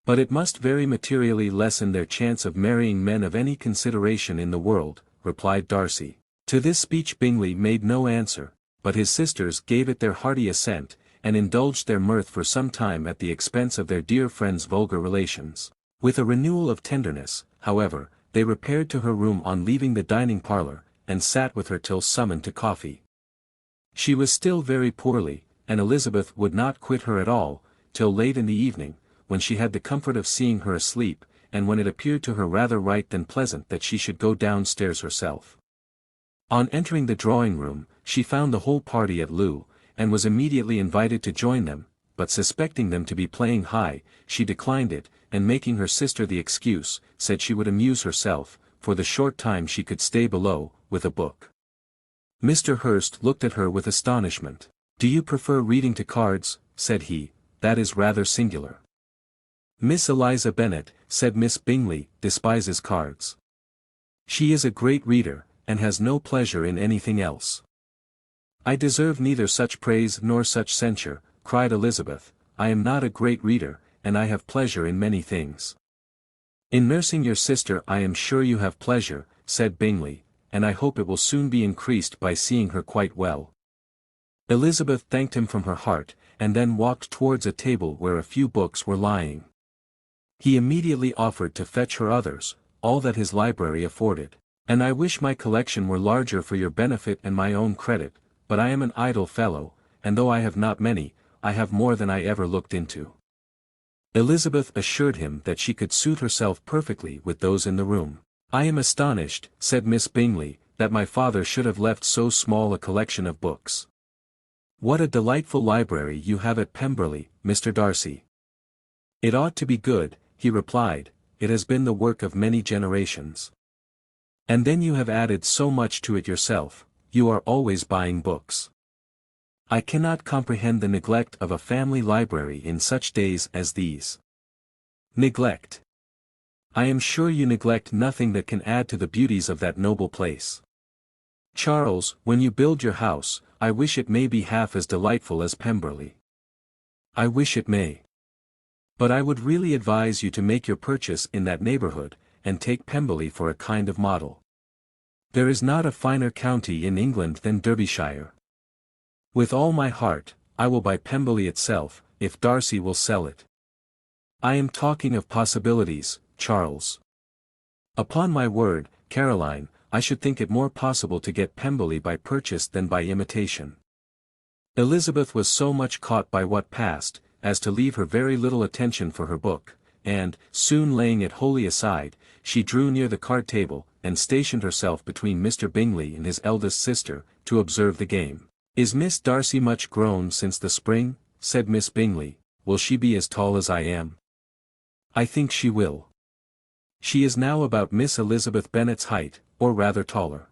Speaker 1: But it must very materially lessen their chance of marrying men of any consideration in the world, replied Darcy. To this speech Bingley made no answer, but his sisters gave it their hearty assent, and indulged their mirth for some time at the expense of their dear friend's vulgar relations. With a renewal of tenderness, however, they repaired to her room on leaving the dining parlour, and sat with her till summoned to coffee. She was still very poorly, and Elizabeth would not quit her at all, till late in the evening, when she had the comfort of seeing her asleep, and when it appeared to her rather right than pleasant that she should go downstairs herself. On entering the drawing-room, she found the whole party at loo, and was immediately invited to join them, but suspecting them to be playing high, she declined it, and making her sister the excuse, said she would amuse herself, for the short time she could stay below, with a book. Mr. Hurst looked at her with astonishment. "Do you prefer reading to cards?" said he. "That is rather singular." "Miss Eliza Bennet," said Miss Bingley, "despises cards. She is a great reader, and has no pleasure in anything else." "I deserve neither such praise nor such censure," cried Elizabeth. "I am not a great reader, and I have pleasure in many things." "In nursing your sister I am sure you have pleasure," said Bingley, "and I hope it will soon be increased by seeing her quite well." Elizabeth thanked him from her heart, and then walked towards a table where a few books were lying. He immediately offered to fetch her others, all that his library afforded. "And I wish my collection were larger for your benefit and my own credit, but I am an idle fellow, and though I have not many, I have more than I ever looked into." Elizabeth assured him that she could suit herself perfectly with those in the room. "I am astonished," said Miss Bingley, "that my father should have left so small a collection of books. What a delightful library you have at Pemberley, Mr. Darcy." "It ought to be good," he replied. "It has been the work of many generations. And then you have added so much to it yourself, you are always buying books. I cannot comprehend the neglect of a family library in such days as these." "Neglect? I am sure you neglect nothing that can add to the beauties of that noble place. Charles, when you build your house, I wish it may be half as delightful as Pemberley." "I wish it may. But I would really advise you to make your purchase in that neighbourhood, and take Pemberley for a kind of model. There is not a finer county in England than Derbyshire. With all my heart, I will buy Pemberley itself, if Darcy will sell it." "I am talking of possibilities, Charles. Upon my word, Caroline, I should think it more possible to get Pemberley by purchase than by imitation." Elizabeth was so much caught by what passed, as to leave her very little attention for her book, and, soon laying it wholly aside, she drew near the card table, and stationed herself between Mr. Bingley and his eldest sister, to observe the game. "Is Miss Darcy much grown since the spring?" said Miss Bingley. "Will she be as tall as I am?" "I think she will. She is now about Miss Elizabeth Bennet's height, or rather taller.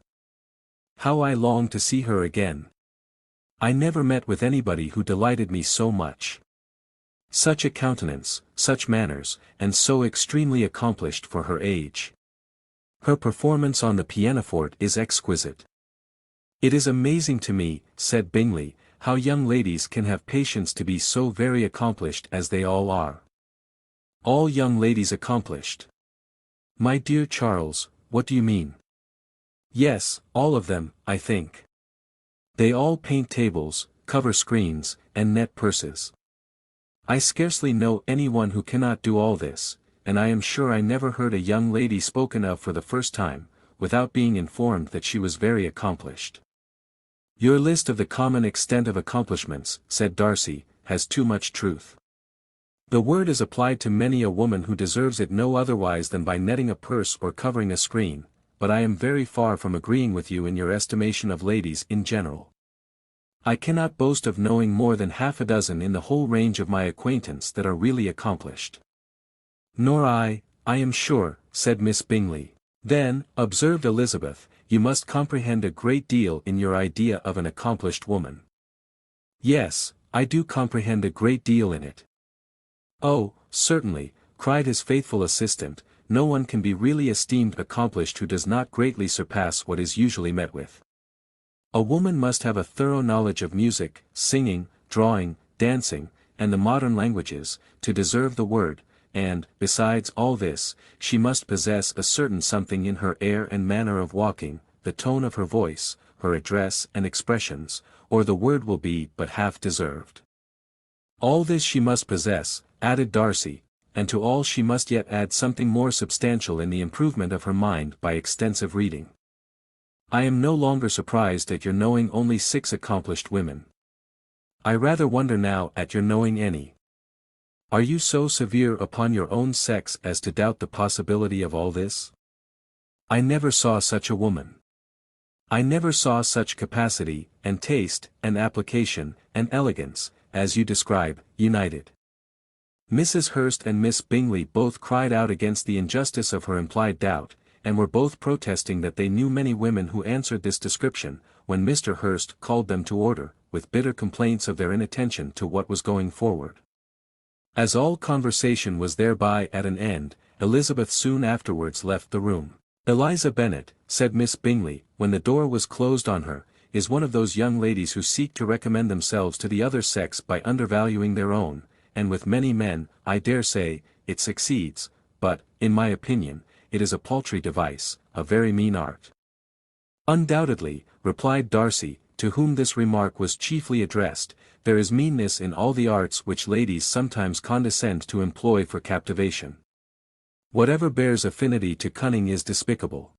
Speaker 1: How I long to see her again! I never met with anybody who delighted me so much. Such a countenance, such manners, and so extremely accomplished for her age. Her performance on the pianoforte is exquisite. It is amazing to me," said Bingley, "how young ladies can have patience to be so very accomplished as they all are." "All young ladies accomplished? My dear Charles, what do you mean?" "Yes, all of them, I think. They all paint tables, cover screens, and net purses. I scarcely know any one who cannot do all this, and I am sure I never heard a young lady spoken of for the first time, without being informed that she was very accomplished." "Your list of the common extent of accomplishments," said Darcy, "has too much truth. The word is applied to many a woman who deserves it no otherwise than by netting a purse or covering a screen, but I am very far from agreeing with you in your estimation of ladies in general. I cannot boast of knowing more than half a dozen in the whole range of my acquaintance that are really accomplished." "Nor I am sure," said Miss Bingley. "Then," observed Elizabeth, "you must comprehend a great deal in your idea of an accomplished woman." "Yes, I do comprehend a great deal in it." "Oh, certainly," cried his faithful assistant, "no one can be really esteemed accomplished who does not greatly surpass what is usually met with. A woman must have a thorough knowledge of music, singing, drawing, dancing, and the modern languages, to deserve the word, and, besides all this, she must possess a certain something in her air and manner of walking, the tone of her voice, her address and expressions, or the word will be but half deserved. All this she must possess, added Darcy, and to all she must yet add something more substantial in the improvement of her mind by extensive reading. I am no longer surprised at your knowing only 6 accomplished women. I rather wonder now at your knowing any. Are you so severe upon your own sex as to doubt the possibility of all this? I never saw such a woman. I never saw such capacity, and taste, and application, and elegance, as you describe, united. Mrs. Hurst and Miss Bingley both cried out against the injustice of her implied doubt, and were both protesting that they knew many women who answered this description, when Mr. Hurst called them to order, with bitter complaints of their inattention to what was going forward. As all conversation was thereby at an end, Elizabeth soon afterwards left the room. Eliza Bennet, said Miss Bingley, when the door was closed on her, is one of those young ladies who seek to recommend themselves to the other sex by undervaluing their own, and with many men, I dare say, it succeeds, but, in my opinion, it is a paltry device, a very mean art. Undoubtedly, replied Darcy, to whom this remark was chiefly addressed, there is meanness in all the arts which ladies sometimes condescend to employ for captivation. Whatever bears affinity to cunning is despicable.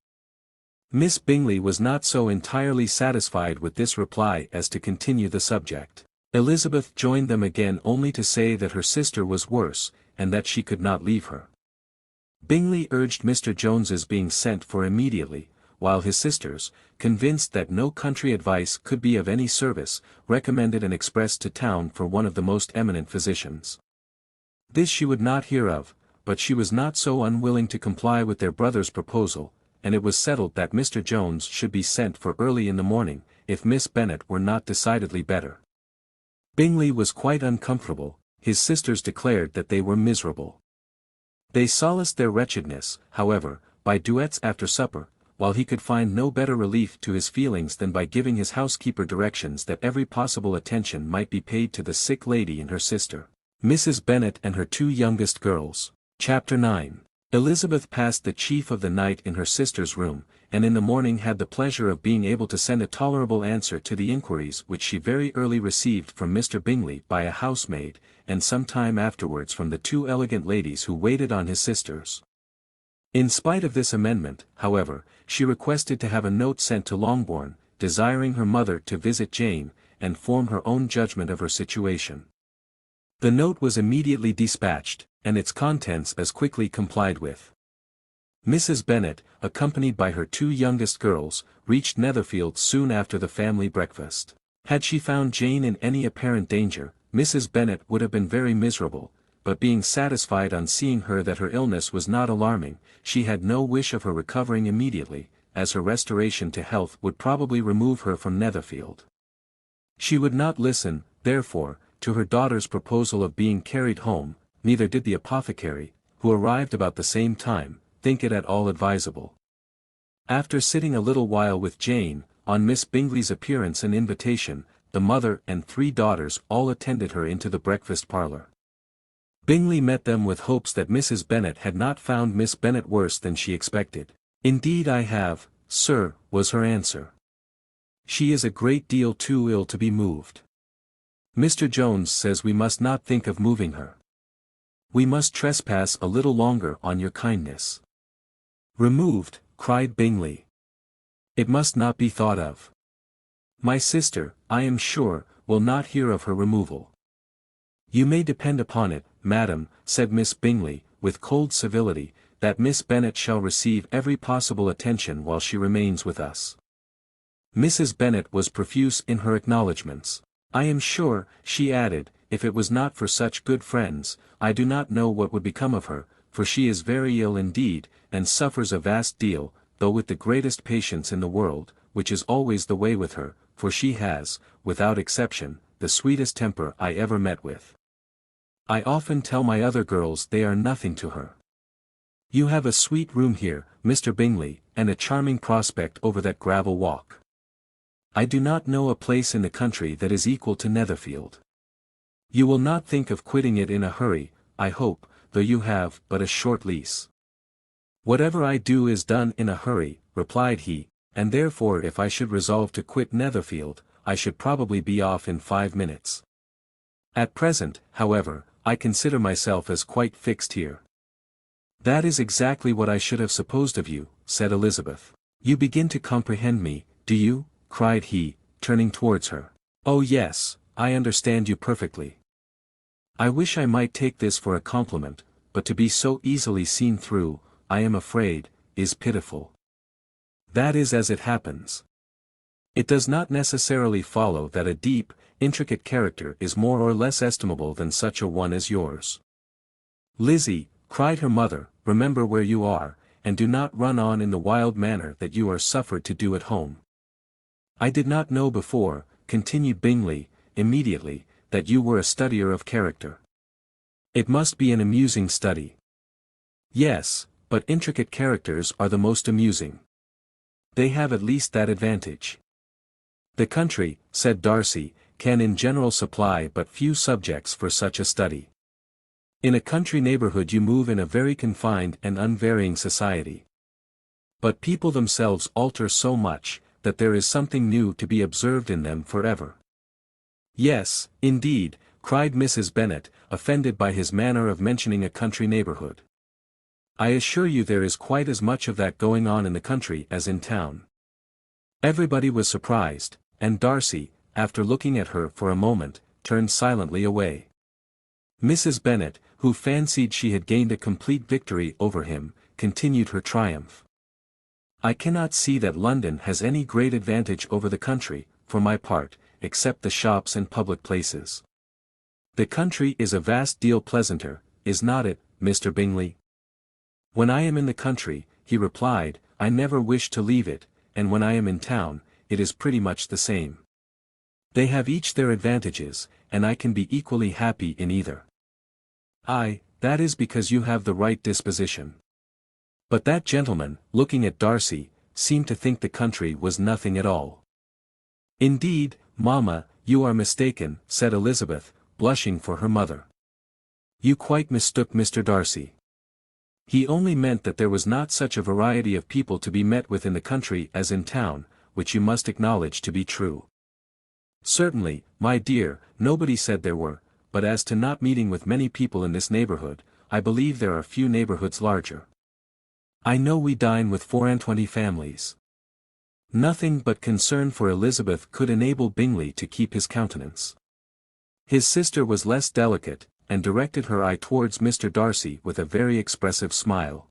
Speaker 1: Miss Bingley was not so entirely satisfied with this reply as to continue the subject. Elizabeth joined them again only to say that her sister was worse, and that she could not leave her. Bingley urged Mr. Jones's being sent for immediately, while his sisters, convinced that no country advice could be of any service, recommended an express to town for one of the most eminent physicians. This she would not hear of, but she was not so unwilling to comply with their brother's proposal, and it was settled that Mr. Jones should be sent for early in the morning, if Miss Bennet were not decidedly better. Bingley was quite uncomfortable, his sisters declared that they were miserable. They solaced their wretchedness, however, by duets after supper, while he could find no better relief to his feelings than by giving his housekeeper directions that every possible attention might be paid to the sick lady and her sister, Mrs. Bennet and her 2 youngest girls. Chapter 9. Elizabeth passed the chief of the night in her sister's room, and in the morning had the pleasure of being able to send a tolerable answer to the inquiries which she very early received from Mr. Bingley by a housemaid, and some time afterwards from the 2 elegant ladies who waited on his sisters. In spite of this amendment, however, she requested to have a note sent to Longbourn, desiring her mother to visit Jane, and form her own judgment of her situation. The note was immediately dispatched, and its contents as quickly complied with. Mrs. Bennet, accompanied by her 2 youngest girls, reached Netherfield soon after the family breakfast. Had she found Jane in any apparent danger, Mrs. Bennet would have been very miserable, but being satisfied on seeing her that her illness was not alarming, she had no wish of her recovering immediately, as her restoration to health would probably remove her from Netherfield. She would not listen, therefore, to her daughter's proposal of being carried home, neither did the apothecary, who arrived about the same time, think it at all advisable. After sitting a little while with Jane, on Miss Bingley's appearance and invitation, the mother and 3 daughters all attended her into the breakfast parlour. Bingley met them with hopes that Mrs. Bennet had not found Miss Bennet worse than she expected. "Indeed I have, sir," was her answer. "She is a great deal too ill to be moved. Mr. Jones says we must not think of moving her. We must trespass a little longer on your kindness." "Removed," cried Bingley. "It must not be thought of. My sister, I am sure, will not hear of her removal." "You may depend upon it, madam," said Miss Bingley, with cold civility, "that Miss Bennet shall receive every possible attention while she remains with us." Mrs. Bennet was profuse in her acknowledgments. "I am sure," she added, "if it was not for such good friends, I do not know what would become of her, for she is very ill indeed, and suffers a vast deal, though with the greatest patience in the world, which is always the way with her, for she has, without exception, the sweetest temper I ever met with. I often tell my other girls they are nothing to her. You have a sweet room here, Mr. Bingley, and a charming prospect over that gravel walk. I do not know a place in the country that is equal to Netherfield. You will not think of quitting it in a hurry, I hope, though you have but a short lease. Whatever I do is done in a hurry, replied he, and therefore if I should resolve to quit Netherfield, I should probably be off in 5 minutes. At present, however, I consider myself as quite fixed here. That is exactly what I should have supposed of you, said Elizabeth. You begin to comprehend me, do you? Cried he, turning towards her. Oh yes, I understand you perfectly. I wish I might take this for a compliment, but to be so easily seen through, I am afraid, is pitiful. That is as it happens. It does not necessarily follow that a deep, intricate character is more or less estimable than such a one as yours. Lizzie, cried her mother, remember where you are, and do not run on in the wild manner that you are suffered to do at home. I did not know before, continued Bingley, immediately, that you were a studier of character. It must be an amusing study. Yes, but intricate characters are the most amusing. They have at least that advantage. The country, said Darcy, can in general supply but few subjects for such a study. In a country neighborhood you move in a very confined and unvarying society. But people themselves alter so much, that there is something new to be observed in them forever. Yes, indeed, cried Mrs. Bennet, offended by his manner of mentioning a country neighborhood. I assure you there is quite as much of that going on in the country as in town. Everybody was surprised, and Darcy, after looking at her for a moment, turned silently away. Mrs. Bennet, who fancied she had gained a complete victory over him, continued her triumph. I cannot see that London has any great advantage over the country, for my part, except the shops and public places. The country is a vast deal pleasanter, is not it, Mr. Bingley? When I am in the country, he replied, I never wish to leave it, and when I am in town, it is pretty much the same. They have each their advantages, and I can be equally happy in either. Aye, that is because you have the right disposition. But that gentleman, looking at Darcy, seemed to think the country was nothing at all. Indeed, mamma, you are mistaken, said Elizabeth, blushing for her mother. You quite mistook Mr. Darcy. He only meant that there was not such a variety of people to be met with in the country as in town, which you must acknowledge to be true. Certainly, my dear, nobody said there were, but as to not meeting with many people in this neighborhood, I believe there are few neighborhoods larger. I know we dine with 24 families. Nothing but concern for Elizabeth could enable Bingley to keep his countenance. His sister was less delicate, and directed her eye towards Mr. Darcy with a very expressive smile.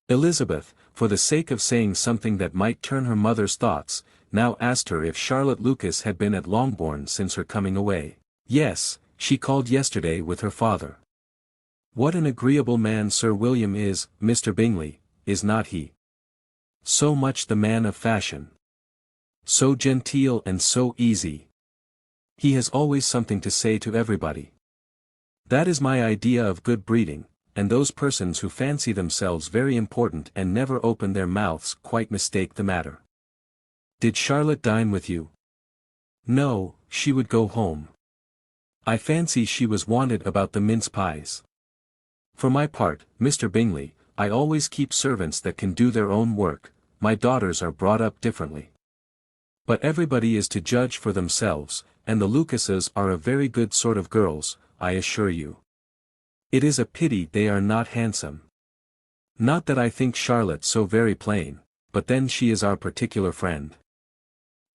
Speaker 1: Elizabeth, for the sake of saying something that might turn her mother's thoughts, now asked her if Charlotte Lucas had been at Longbourn since her coming away. Yes, she called yesterday with her father. What an agreeable man Sir William is, Mr. Bingley, is not he? So much the man of fashion. So genteel and so easy. He has always something to say to everybody. That is my idea of good breeding, and those persons who fancy themselves very important and never open their mouths quite mistake the matter. Did Charlotte dine with you? No, she would go home. I fancy she was wanted about the mince pies. For my part, Mr. Bingley, I always keep servants that can do their own work. My daughters are brought up differently. But everybody is to judge for themselves, and the Lucases are a very good sort of girls, I assure you. It is a pity they are not handsome. Not that I think Charlotte so very plain, but then she is our particular friend.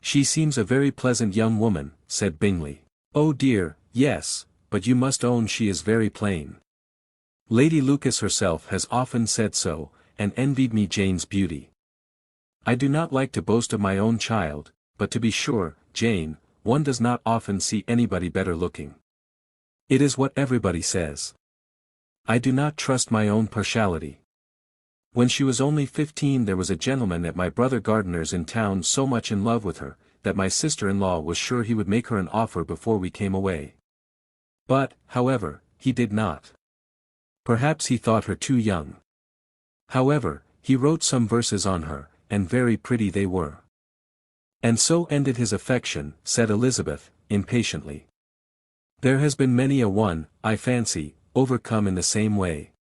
Speaker 1: She seems a very pleasant young woman, said Bingley. Oh dear, yes, but you must own she is very plain. Lady Lucas herself has often said so, and envied me Jane's beauty. I do not like to boast of my own child, but to be sure, Jane, one does not often see anybody better looking. It is what everybody says. I do not trust my own partiality. When she was only 15 there was a gentleman at my brother Gardiner's in town so much in love with her, that my sister-in-law was sure he would make her an offer before we came away. But, however, he did not. Perhaps he thought her too young. However, he wrote some verses on her, and very pretty they were. And so ended his affection, said Elizabeth, impatiently. There has been many a one, I fancy, overcome in the same way.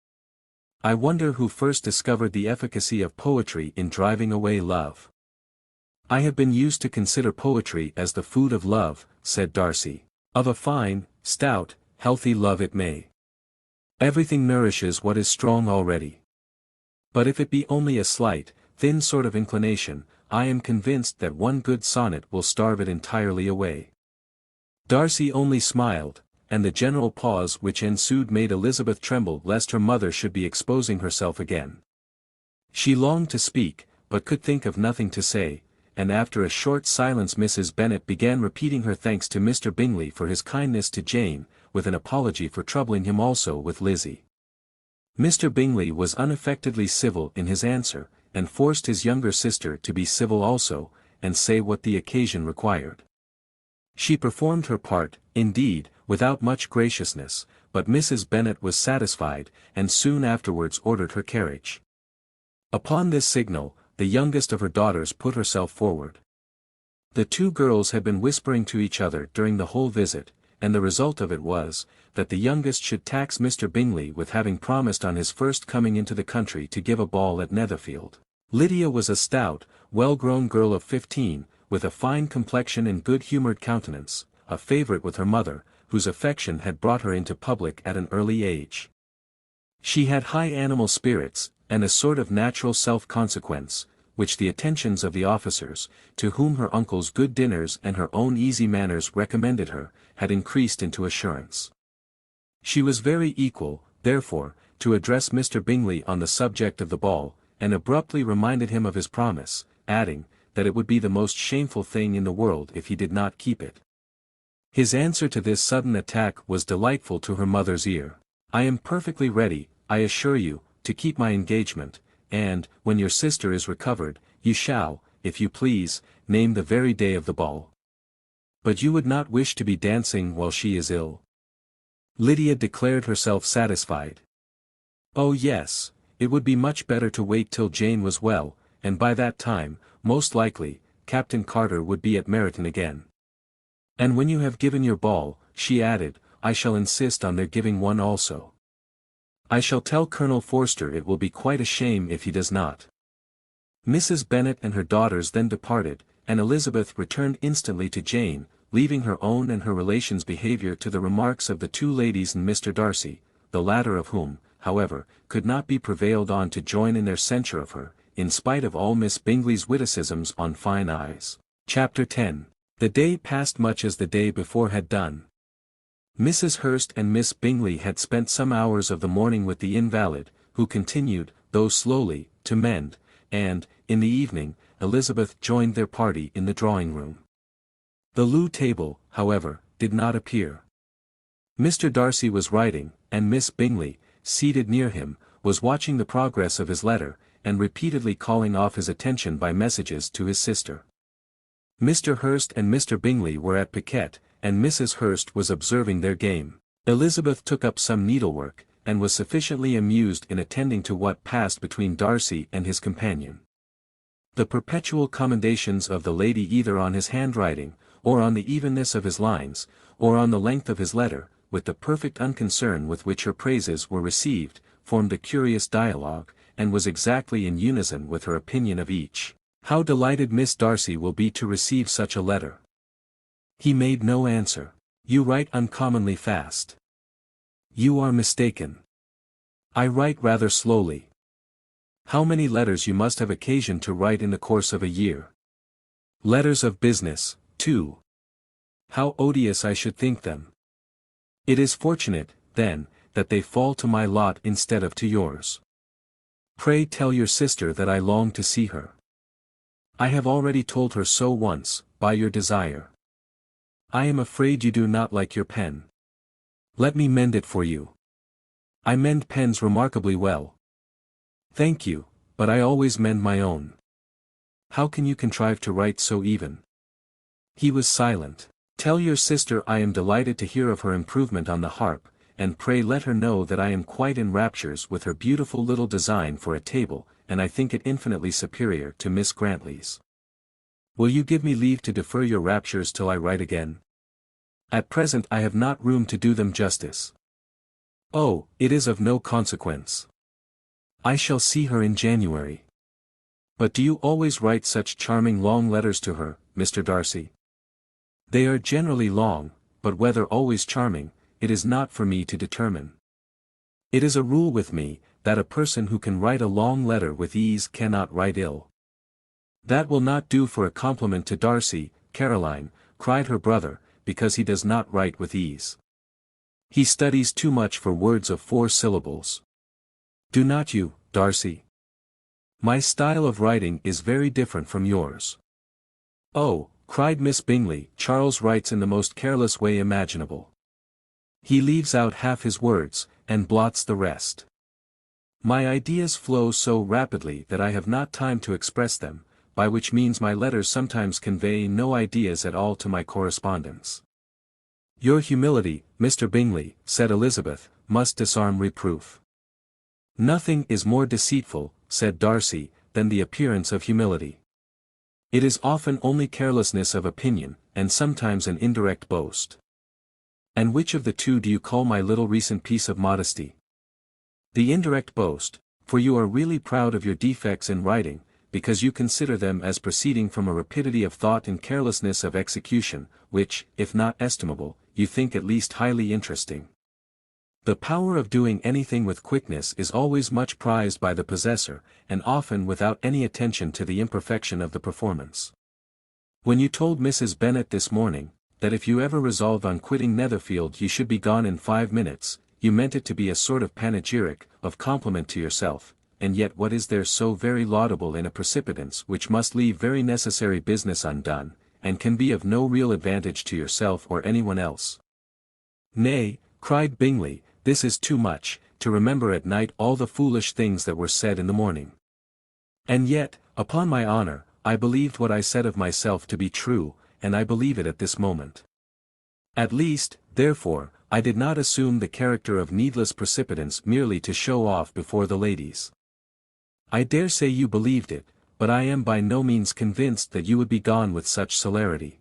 Speaker 1: I wonder who first discovered the efficacy of poetry in driving away love. I have been used to consider poetry as the food of love, said Darcy. Of a fine, stout, healthy love it may. Everything nourishes what is strong already. But if it be only a slight, thin sort of inclination, I am convinced that one good sonnet will starve it entirely away. Darcy only smiled, and the general pause which ensued made Elizabeth tremble lest her mother should be exposing herself again. She longed to speak, but could think of nothing to say, and after a short silence Mrs. Bennet began repeating her thanks to Mr. Bingley for his kindness to Jane, with an apology for troubling him also with Lizzie. Mr. Bingley was unaffectedly civil in his answer, and forced his younger sister to be civil also, and say what the occasion required. She performed her part, indeed, without much graciousness, but Mrs. Bennet was satisfied, and soon afterwards ordered her carriage. Upon this signal, the youngest of her daughters put herself forward. The two girls had been whispering to each other during the whole visit, and the result of it was, that the youngest should tax Mr. Bingley with having promised on his first coming into the country to give a ball at Netherfield. Lydia was a stout, well-grown girl of 15, with a fine complexion and good-humoured countenance, a favourite with her mother, whose affection had brought her into public at an early age. She had high animal spirits, and a sort of natural self-consequence, which the attentions of the officers, to whom her uncle's good dinners and her own easy manners recommended her, had increased into assurance. She was very equal, therefore, to address Mr. Bingley on the subject of the ball, and abruptly reminded him of his promise, adding, that it would be the most shameful thing in the world if he did not keep it. His answer to this sudden attack was delightful to her mother's ear. I am perfectly ready, I assure you, to keep my engagement, and, when your sister is recovered, you shall, if you please, name the very day of the ball. But you would not wish to be dancing while she is ill? Lydia declared herself satisfied. Oh yes, it would be much better to wait till Jane was well, and by that time, most likely, Captain Carter would be at Meryton again. And when you have given your ball, she added, I shall insist on their giving one also. I shall tell Colonel Forster it will be quite a shame if he does not. Mrs. Bennet and her daughters then departed, and Elizabeth returned instantly to Jane, leaving her own and her relations' behaviour to the remarks of the two ladies and Mr. Darcy, the latter of whom, however, could not be prevailed on to join in their censure of her, in spite of all Miss Bingley's witticisms on fine eyes. Chapter 10. The day passed much as the day before had done. Mrs. Hurst and Miss Bingley had spent some hours of the morning with the invalid, who continued, though slowly, to mend, and, in the evening, Elizabeth joined their party in the drawing-room. The loo table, however, did not appear. Mr. Darcy was writing, and Miss Bingley, seated near him, was watching the progress of his letter, and repeatedly calling off his attention by messages to his sister. Mr. Hurst and Mr. Bingley were at piquet, and Mrs. Hurst was observing their game. Elizabeth took up some needlework, and was sufficiently amused in attending to what passed between Darcy and his companion. The perpetual commendations of the lady either on his handwriting, or on the evenness of his lines, or on the length of his letter, with the perfect unconcern with which her praises were received, formed a curious dialogue, and was exactly in unison with her opinion of each. How delighted Miss Darcy will be to receive such a letter. He made no answer. You write uncommonly fast. You are mistaken. I write rather slowly. How many letters you must have occasion to write in the course of a year. Letters of business, too. How odious I should think them. It is fortunate, then, that they fall to my lot instead of to yours. Pray tell your sister that I long to see her. I have already told her so once, by your desire. I am afraid you do not like your pen. Let me mend it for you. I mend pens remarkably well. Thank you, but I always mend my own. How can you contrive to write so even? He was silent. Tell your sister I am delighted to hear of her improvement on the harp, and pray let her know that I am quite in raptures with her beautiful little design for a table, and I think it infinitely superior to Miss Grantley's. Will you give me leave to defer your raptures till I write again? At present I have not room to do them justice. Oh, it is of no consequence. I shall see her in January. But do you always write such charming long letters to her, Mr. Darcy? They are generally long, but whether always charming, it is not for me to determine. It is a rule with me, that a person who can write a long letter with ease cannot write ill. That will not do for a compliment to Darcy, Caroline, cried her brother, because he does not write with ease. He studies too much for words of 4 syllables. Do not you, Darcy? My style of writing is very different from yours. Oh, cried Miss Bingley, Charles writes in the most careless way imaginable. He leaves out half his words, and blots the rest. My ideas flow so rapidly that I have not time to express them, by which means my letters sometimes convey no ideas at all to my correspondents. Your humility, Mr. Bingley, said Elizabeth, must disarm reproof. Nothing is more deceitful, said Darcy, than the appearance of humility. It is often only carelessness of opinion, and sometimes an indirect boast. And which of the two do you call my little recent piece of modesty? The indirect boast, for you are really proud of your defects in writing, because you consider them as proceeding from a rapidity of thought and carelessness of execution, which, if not estimable, you think at least highly interesting. The power of doing anything with quickness is always much prized by the possessor, and often without any attention to the imperfection of the performance. When you told Mrs. Bennet this morning, that if you ever resolved on quitting Netherfield you should be gone in 5 minutes, you meant it to be a sort of panegyric, of compliment to yourself, and yet what is there so very laudable in a precipitance which must leave very necessary business undone, and can be of no real advantage to yourself or anyone else? Nay, cried Bingley, this is too much, to remember at night all the foolish things that were said in the morning. And yet, upon my honour, I believed what I said of myself to be true, and I believe it at this moment. At least, therefore, I did not assume the character of needless precipitance merely to show off before the ladies. I dare say you believed it, but I am by no means convinced that you would be gone with such celerity.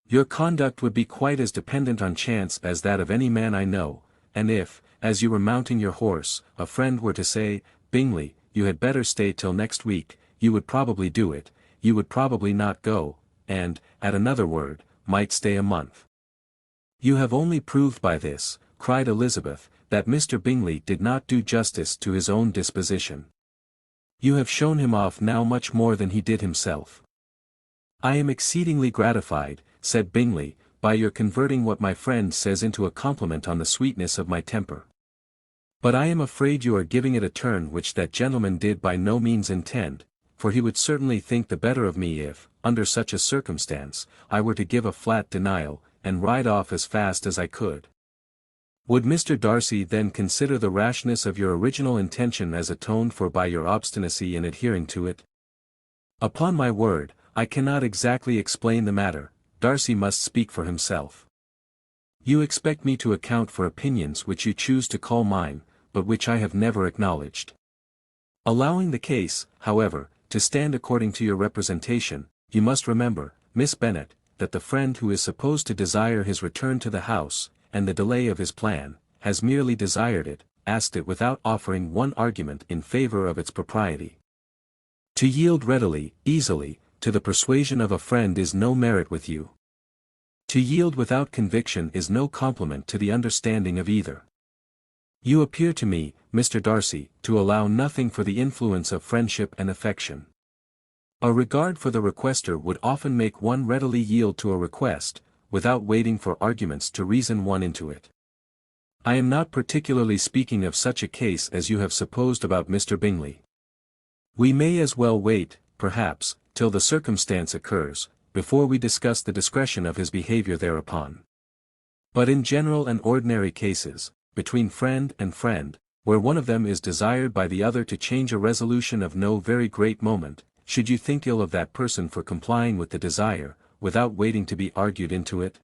Speaker 1: Your conduct would be quite as dependent on chance as that of any man I know, and if, as you were mounting your horse, a friend were to say, Bingley, you had better stay till next week, you would probably do it, you would probably not go, and, at another word, might stay a month. You have only proved by this, cried Elizabeth, that Mr. Bingley did not do justice to his own disposition. You have shown him off now much more than he did himself. I am exceedingly gratified, said Bingley, by your converting what my friend says into a compliment on the sweetness of my temper. But I am afraid you are giving it a turn which that gentleman did by no means intend, for he would certainly think the better of me if, under such a circumstance, I were to give a flat denial, and ride off as fast as I could. Would Mr. Darcy then consider the rashness of your original intention as atoned for by your obstinacy in adhering to it? Upon my word, I cannot exactly explain the matter, Darcy must speak for himself. You expect me to account for opinions which you choose to call mine, but which I have never acknowledged. Allowing the case, however, to stand according to your representation, you must remember, Miss Bennet, that the friend who is supposed to desire his return to the house, and the delay of his plan, has merely desired it, asked it without offering one argument in favour of its propriety. To yield readily, easily, to the persuasion of a friend is no merit with you. To yield without conviction is no compliment to the understanding of either. You appear to me, Mr. Darcy, to allow nothing for the influence of friendship and affection. A regard for the requester would often make one readily yield to a request, without waiting for arguments to reason one into it. I am not particularly speaking of such a case as you have supposed about Mr. Bingley. We may as well wait, perhaps, till the circumstance occurs, before we discuss the discretion of his behaviour thereupon. But in general and ordinary cases, between friend and friend, where one of them is desired by the other to change a resolution of no very great moment, should you think ill of that person for complying with the desire, without waiting to be argued into it?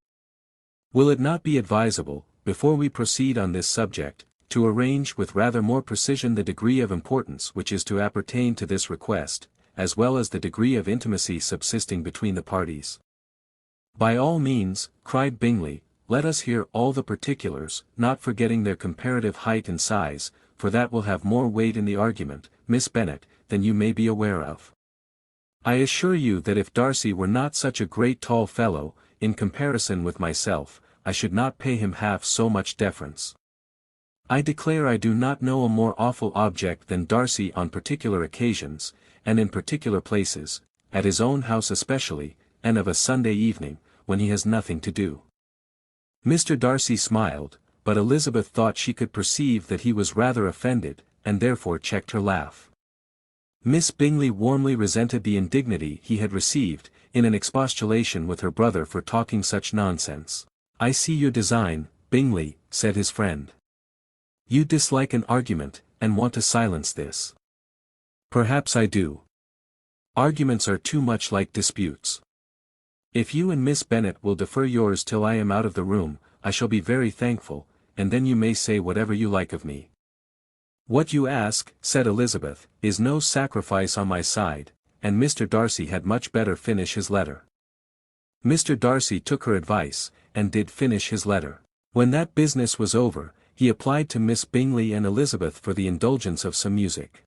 Speaker 1: Will it not be advisable, before we proceed on this subject, to arrange with rather more precision the degree of importance which is to appertain to this request, as well as the degree of intimacy subsisting between the parties? By all means, cried Bingley, let us hear all the particulars, not forgetting their comparative height and size, for that will have more weight in the argument, Miss Bennet, than you may be aware of. I assure you that if Darcy were not such a great tall fellow, in comparison with myself, I should not pay him half so much deference. I declare I do not know a more awful object than Darcy on particular occasions, and in particular places, at his own house especially, and of a Sunday evening, when he has nothing to do. Mr. Darcy smiled, but Elizabeth thought she could perceive that he was rather offended, and therefore checked her laugh. Miss Bingley warmly resented the indignity he had received, in an expostulation with her brother for talking such nonsense. "I see your design, Bingley," said his friend. "You dislike an argument, and want to silence this." "Perhaps I do. Arguments are too much like disputes. If you and Miss Bennet will defer yours till I am out of the room, I shall be very thankful, and then you may say whatever you like of me." "What you ask," said Elizabeth, "is no sacrifice on my side," and Mr. Darcy had much better finish his letter. Mr. Darcy took her advice, and did finish his letter. When that business was over, he applied to Miss Bingley and Elizabeth for the indulgence of some music.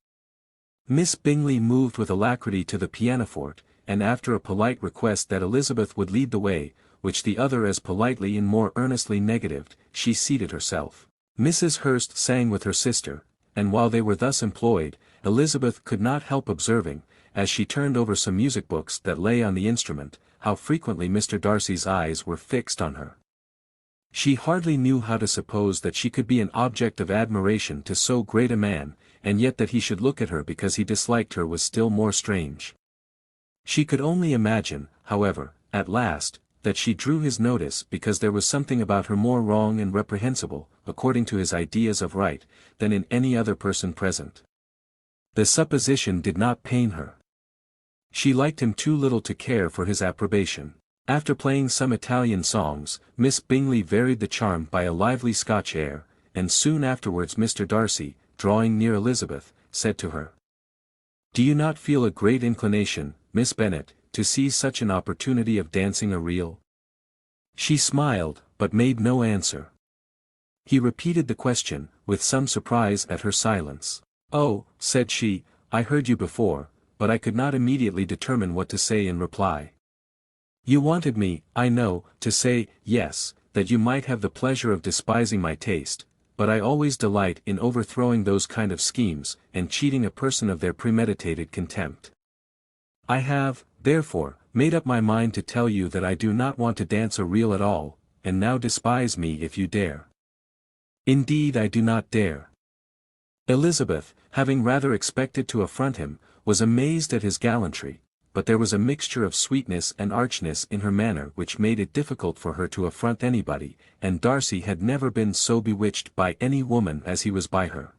Speaker 1: Miss Bingley moved with alacrity to the pianoforte, and after a polite request that Elizabeth would lead the way, which the other as politely and more earnestly negatived, she seated herself. Mrs. Hurst sang with her sister, and while they were thus employed, Elizabeth could not help observing, as she turned over some music books that lay on the instrument, how frequently Mr. Darcy's eyes were fixed on her. She hardly knew how to suppose that she could be an object of admiration to so great a man, and yet that he should look at her because he disliked her was still more strange. She could only imagine, however, at last, that she drew his notice because there was something about her more wrong and reprehensible, according to his ideas of right, than in any other person present. The supposition did not pain her. She liked him too little to care for his approbation. After playing some Italian songs, Miss Bingley varied the charm by a lively Scotch air, and soon afterwards Mr. Darcy, drawing near Elizabeth, said to her, "Do you not feel a great inclination, Miss Bennet, to seize such an opportunity of dancing a reel?" She smiled, but made no answer. He repeated the question, with some surprise at her silence. "Oh," said she, "I heard you before, but I could not immediately determine what to say in reply. You wanted me, I know, to say, yes, that you might have the pleasure of despising my taste, but I always delight in overthrowing those kind of schemes, and cheating a person of their premeditated contempt. I have, therefore, made up my mind to tell you that I do not want to dance a reel at all, and now despise me if you dare." "Indeed I do not dare." Elizabeth, having rather expected to affront him, was amazed at his gallantry, but there was a mixture of sweetness and archness in her manner which made it difficult for her to affront anybody, and Darcy had never been so bewitched by any woman as he was by her.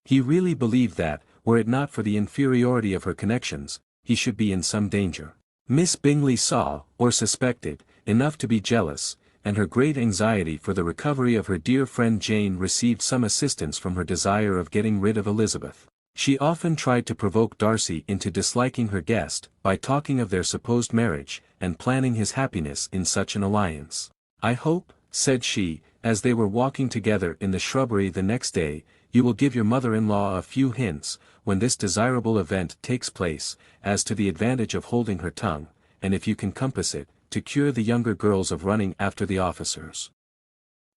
Speaker 1: He really believed that, were it not for the inferiority of her connections, he should be in some danger. Miss Bingley saw, or suspected, enough to be jealous, and her great anxiety for the recovery of her dear friend Jane received some assistance from her desire of getting rid of Elizabeth. She often tried to provoke Darcy into disliking her guest, by talking of their supposed marriage, and planning his happiness in such an alliance. "I hope," said she, as they were walking together in the shrubbery the next day, "you will give your mother-in-law a few hints, when this desirable event takes place, as to the advantage of holding her tongue, and if you can compass it, to cure the younger girls of running after the officers.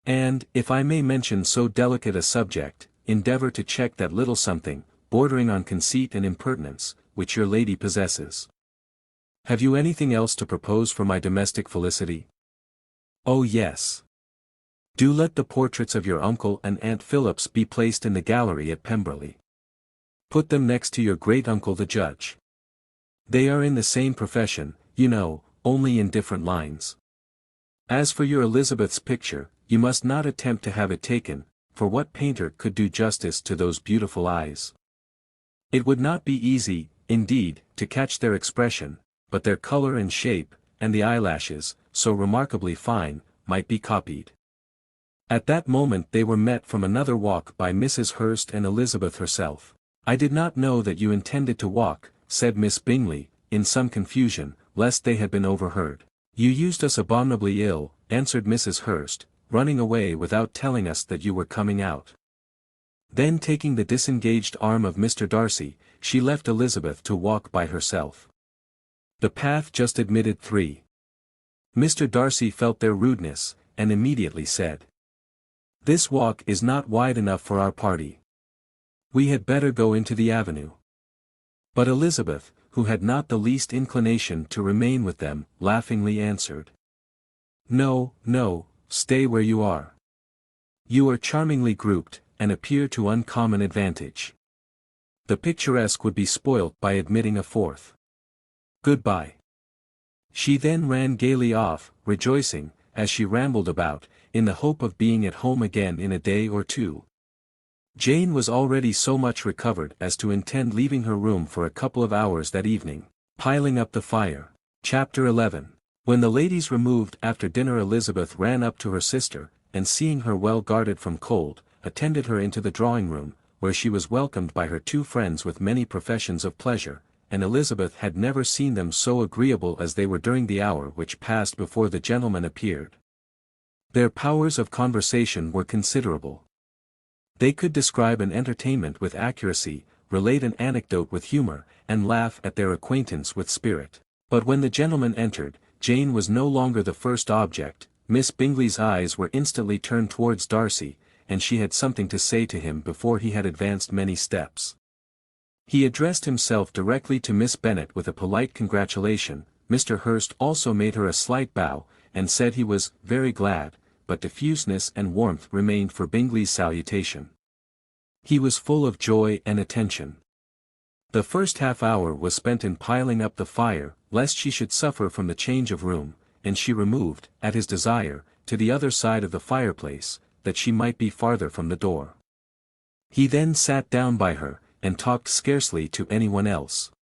Speaker 1: And, if I may mention so delicate a subject, endeavour to check that little something, bordering on conceit and impertinence, which your lady possesses. Have you anything else to propose for my domestic felicity?" "Oh yes. Do let the portraits of your uncle and Aunt Phillips be placed in the gallery at Pemberley. Put them next to your great-uncle the judge. They are in the same profession, you know, only in different lines. As for your Elizabeth's picture, you must not attempt to have it taken, for what painter could do justice to those beautiful eyes? It would not be easy, indeed, to catch their expression, but their color and shape, and the eyelashes, so remarkably fine, might be copied." At that moment they were met from another walk by Mrs. Hurst and Elizabeth herself. "I did not know that you intended to walk," said Miss Bingley, in some confusion, lest they had been overheard. "You used us abominably ill, answered Mrs. Hurst, running away without telling us that you were coming out. Then taking the disengaged arm of Mr. Darcy, she left Elizabeth to walk by herself. The path just admitted 3. Mr. Darcy felt their rudeness, and immediately said, "This walk is not wide enough for our party. We had better go into the avenue." But Elizabeth, who had not the least inclination to remain with them, laughingly answered, "No, no, stay where you are. You are charmingly grouped, and appear to uncommon advantage. The picturesque would be spoilt by admitting a 4th. Goodbye." She then ran gaily off, rejoicing, as she rambled about, in the hope of being at home again in a day or 2. Jane was already so much recovered as to intend leaving her room for a couple of hours that evening, piling up the fire. Chapter 11. When the ladies removed after dinner, Elizabeth ran up to her sister, and seeing her well guarded from cold, attended her into the drawing-room, where she was welcomed by her 2 friends with many professions of pleasure, and Elizabeth had never seen them so agreeable as they were during the hour which passed before the gentlemen appeared. Their powers of conversation were considerable. They could describe an entertainment with accuracy, relate an anecdote with humor, and laugh at their acquaintance with spirit. But when the gentlemen entered, Jane was no longer the first object. Miss Bingley's eyes were instantly turned towards Darcy, and she had something to say to him before he had advanced many steps. He addressed himself directly to Miss Bennet with a polite congratulation. Mr. Hurst also made her a slight bow, and said he was very glad, but diffuseness and warmth remained for Bingley's salutation. He was full of joy and attention. The first half-hour was spent in piling up the fire, lest she should suffer from the change of room, and she removed, at his desire, to the other side of the fireplace, that she might be farther from the door. He then sat down by her, and talked scarcely to anyone else.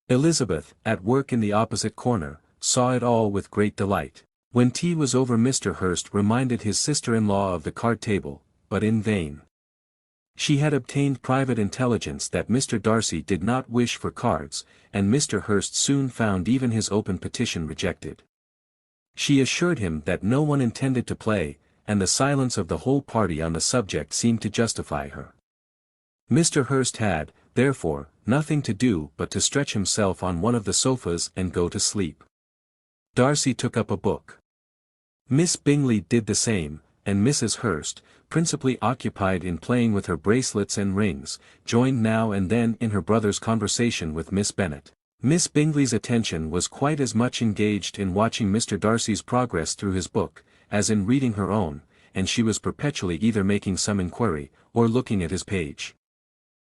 Speaker 1: Elizabeth, at work in the opposite corner, saw it all with great delight. When tea was over, Mr. Hurst reminded his sister-in-law of the card table, but in vain. She had obtained private intelligence that Mr. Darcy did not wish for cards, and Mr. Hurst soon found even his open petition rejected. She assured him that no one intended to play, and the silence of the whole party on the subject seemed to justify her. Mr. Hurst had, therefore, nothing to do but to stretch himself on one of the sofas and go to sleep. Darcy took up a book. Miss Bingley did the same, and Mrs. Hurst, principally occupied in playing with her bracelets and rings, joined now and then in her brother's conversation with Miss Bennet. Miss Bingley's attention was quite as much engaged in watching Mr. Darcy's progress through his book, as in reading her own, and she was perpetually either making some inquiry, or looking at his page.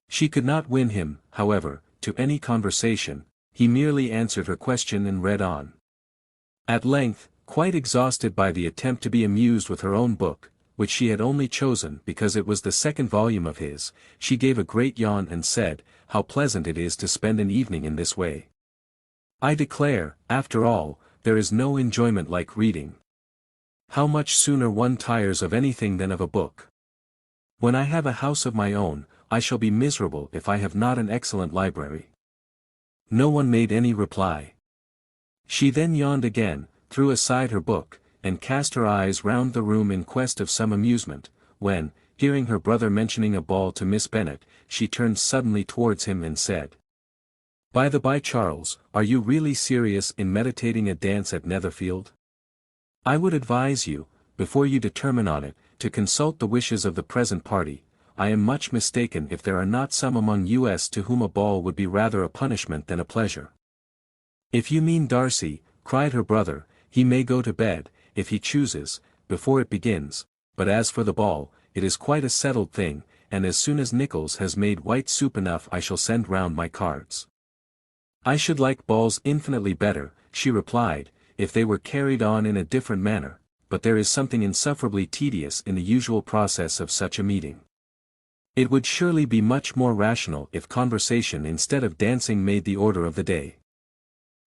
Speaker 1: She could not win him, however, to any conversation. He merely answered her question and read on. At length, quite exhausted by the attempt to be amused with her own book, which she had only chosen because it was the 2nd volume of his, she gave a great yawn and said, "How pleasant it is to spend an evening in this way. I declare, after all, there is no enjoyment like reading. How much sooner one tires of anything than of a book. When I have a house of my own, I shall be miserable if I have not an excellent library." No one made any reply. She then yawned again, threw aside her book, and cast her eyes round the room in quest of some amusement, when, hearing her brother mentioning a ball to Miss Bennet, she turned suddenly towards him and said, "By the by, Charles, are you really serious in meditating a dance at Netherfield? I would advise you, before you determine on it, to consult the wishes of the present party. I am much mistaken if there are not some among us to whom a ball would be rather a punishment than a pleasure." "If you mean Darcy," cried her brother, "he may go to bed, if he chooses, before it begins, but as for the ball, it is quite a settled thing, and as soon as Nichols has made white soup enough I shall send round my cards." "I should like balls infinitely better," she replied, "if they were carried on in a different manner, but there is something insufferably tedious in the usual process of such a meeting. It would surely be much more rational if conversation instead of dancing made the order of the day."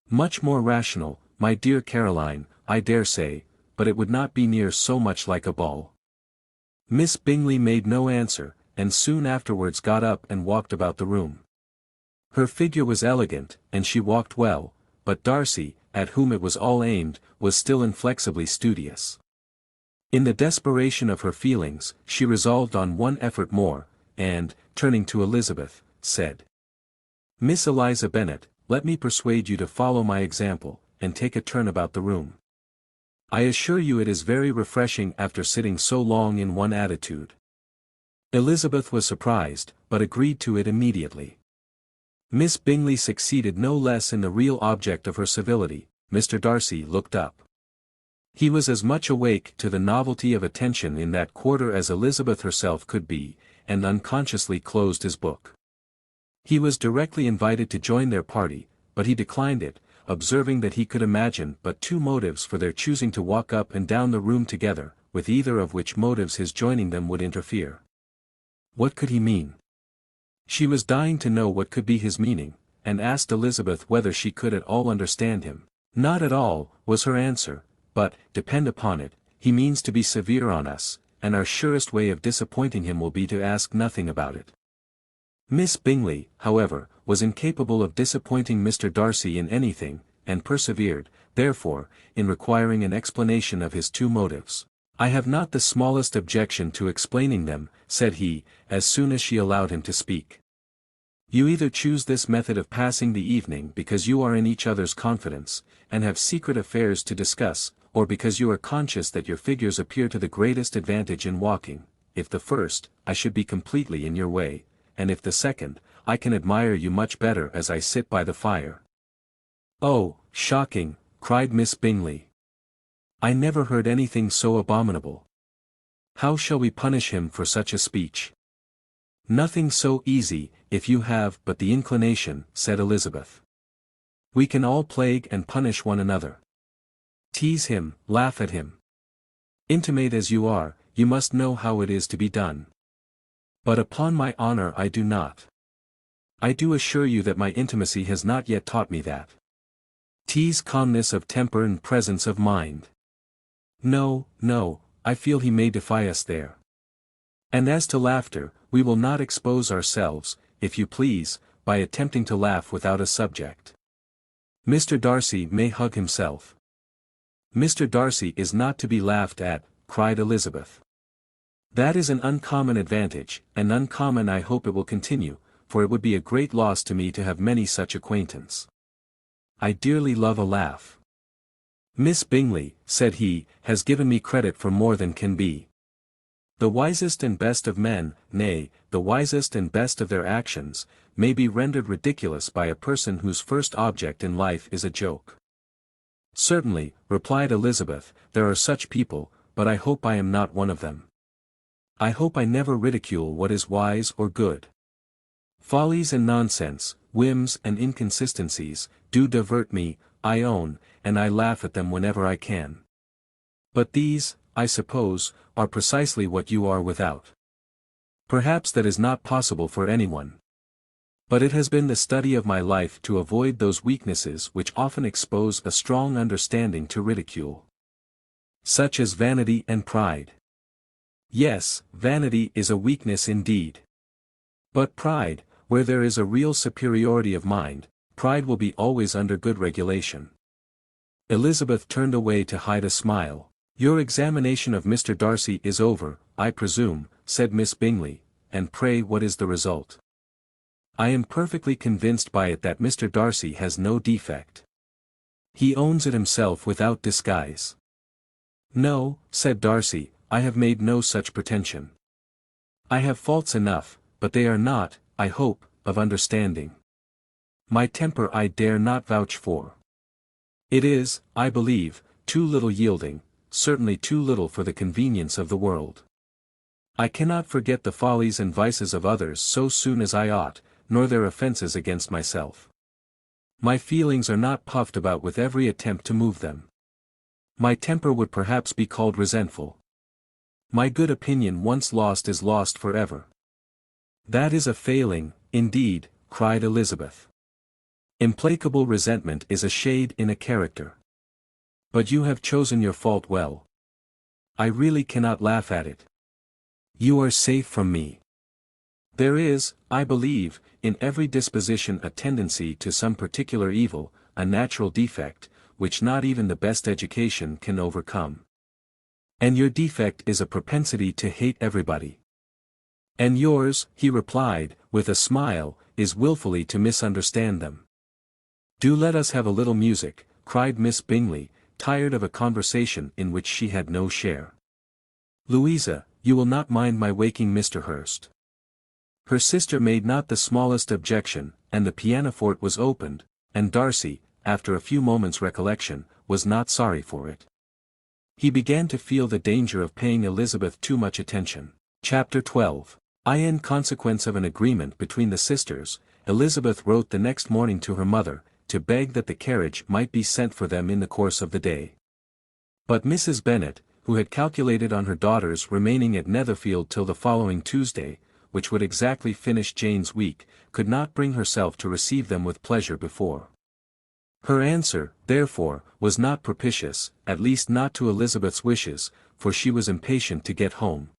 Speaker 1: "Much more rational, my dear Caroline, I dare say, but it would not be near so much like a ball." Miss Bingley made no answer, and soon afterwards got up and walked about the room. Her figure was elegant, and she walked well, but Darcy, at whom it was all aimed, was still inflexibly studious. In the desperation of her feelings, she resolved on one effort more, and, turning to Elizabeth, said, "Miss Eliza Bennet, let me persuade you to follow my example, and take a turn about the room. I assure you it is very refreshing after sitting so long in one attitude." Elizabeth was surprised, but agreed to it immediately. Miss Bingley succeeded no less in the real object of her civility. Mr. Darcy looked up. He was as much awake to the novelty of attention in that quarter as Elizabeth herself could be, and unconsciously closed his book. He was directly invited to join their party, but he declined it, observing that he could imagine but two motives for their choosing to walk up and down the room together, with either of which motives his joining them would interfere. What could he mean? She was dying to know what could be his meaning, and asked Elizabeth whether she could at all understand him. "Not at all," was her answer, "but, depend upon it, he means to be severe on us, and our surest way of disappointing him will be to ask nothing about it." Miss Bingley, however, was incapable of disappointing Mr. Darcy in anything, and persevered, therefore, in requiring an explanation of his two motives. "I have not the smallest objection to explaining them," said he, as soon as she allowed him to speak. "You either choose this method of passing the evening because you are in each other's confidence, and have secret affairs to discuss, or because you are conscious that your figures appear to the greatest advantage in walking. If the first, I should be completely in your way, and if the second, I can admire you much better as I sit by the fire." "Oh, shocking!" cried Miss Bingley. "I never heard anything so abominable. How shall we punish him for such a speech?" "Nothing so easy, if you have but the inclination," said Elizabeth. "We can all plague and punish one another. Tease him, laugh at him. Intimate as you are, you must know how it is to be done. But upon my honor I do not. I do assure you that my intimacy has not yet taught me that. Tease calmness of temper and presence of mind. No, no, I feel he may defy us there. And as to laughter, we will not expose ourselves, if you please, by attempting to laugh without a subject. Mr. Darcy may hug himself." "Mr. Darcy is not to be laughed at," cried Elizabeth. "That is an uncommon advantage, and uncommon I hope it will continue, for it would be a great loss to me to have many such acquaintance. I dearly love a laugh. Miss Bingley," said he, "has given me credit for more than can be. The wisest and best of men, nay, the wisest and best of their actions, may be rendered ridiculous by a person whose first object in life is a joke." "Certainly," replied Elizabeth, "there are such people, but I hope I am not one of them. I hope I never ridicule what is wise or good. Follies and nonsense, whims and inconsistencies, do divert me, I own, and I laugh at them whenever I can. But these, I suppose, are precisely what you are without. Perhaps that is not possible for anyone. But it has been the study of my life to avoid those weaknesses which often expose a strong understanding to ridicule. Such as vanity and pride. Yes, vanity is a weakness indeed. But pride, where there is a real superiority of mind, pride will be always under good regulation." Elizabeth turned away to hide a smile. "Your examination of Mr. Darcy is over, I presume," said Miss Bingley, "and pray what is the result?" "I am perfectly convinced by it that Mr. Darcy has no defect. He owns it himself without disguise." "No," said Darcy, "I have made no such pretension. I have faults enough, but they are not, I hope, of understanding. My temper I dare not vouch for. It is, I believe, too little yielding, certainly too little for the convenience of the world. I cannot forget the follies and vices of others so soon as I ought, nor their offences against myself. My feelings are not puffed about with every attempt to move them. My temper would perhaps be called resentful. My good opinion once lost is lost forever." "That is a failing, indeed," cried Elizabeth. "Implacable resentment is a shade in a character. But you have chosen your fault well. I really cannot laugh at it. You are safe from me. There is, I believe, in every disposition a tendency to some particular evil, a natural defect, which not even the best education can overcome. And your defect is a propensity to hate everybody. And yours, he replied, with a smile, is willfully to misunderstand them. Do let us have a little music, cried Miss Bingley, tired of a conversation in which she had no share. Louisa, you will not mind my waking Mr. Hurst. Her sister made not the smallest objection, and the pianoforte was opened, and Darcy, after a few moments' recollection, was not sorry for it. He began to feel the danger of paying Elizabeth too much attention. Chapter 12. In consequence of an agreement between the sisters, Elizabeth wrote the next morning to her mother, to beg that the carriage might be sent for them in the course of the day. But Mrs. Bennet, who had calculated on her daughters remaining at Netherfield till the following Tuesday, which would exactly finish Jane's week, could not bring herself to receive them with pleasure before. Her answer, therefore, was not propitious, at least not to Elizabeth's wishes, for she was impatient to get home.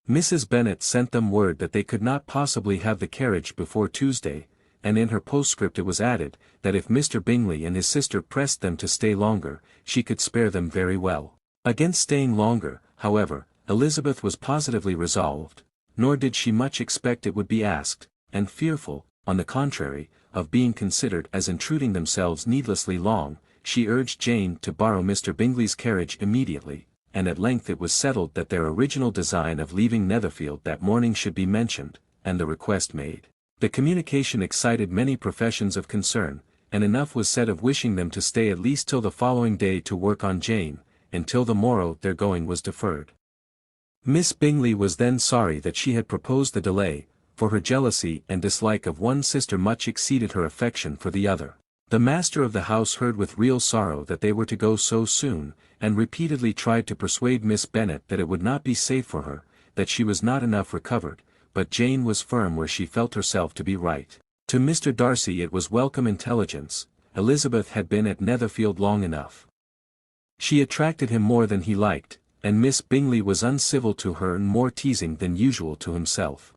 Speaker 1: Mrs. Bennet sent them word that they could not possibly have the carriage before Tuesday, and in her postscript it was added, that if Mr. Bingley and his sister pressed them to stay longer, she could spare them very well. Against staying longer, however, Elizabeth was positively resolved, nor did she much expect it would be asked, and fearful, on the contrary, of being considered as intruding themselves needlessly long, she urged Jane to borrow Mr. Bingley's carriage immediately, and at length it was settled that their original design of leaving Netherfield that morning should be mentioned, and the request made. The communication excited many professions of concern, and enough was said of wishing them to stay at least till the following day to work on Jane, and till the morrow their going was deferred. Miss Bingley was then sorry that she had proposed the delay, for her jealousy and dislike of one sister much exceeded her affection for the other. The master of the house heard with real sorrow that they were to go so soon, and repeatedly tried to persuade Miss Bennet that it would not be safe for her, that she was not enough recovered, but Jane was firm where she felt herself to be right. To Mr. Darcy it was welcome intelligence. Elizabeth had been at Netherfield long enough. She attracted him more than he liked, and Miss Bingley was uncivil to her and more teasing than usual to himself.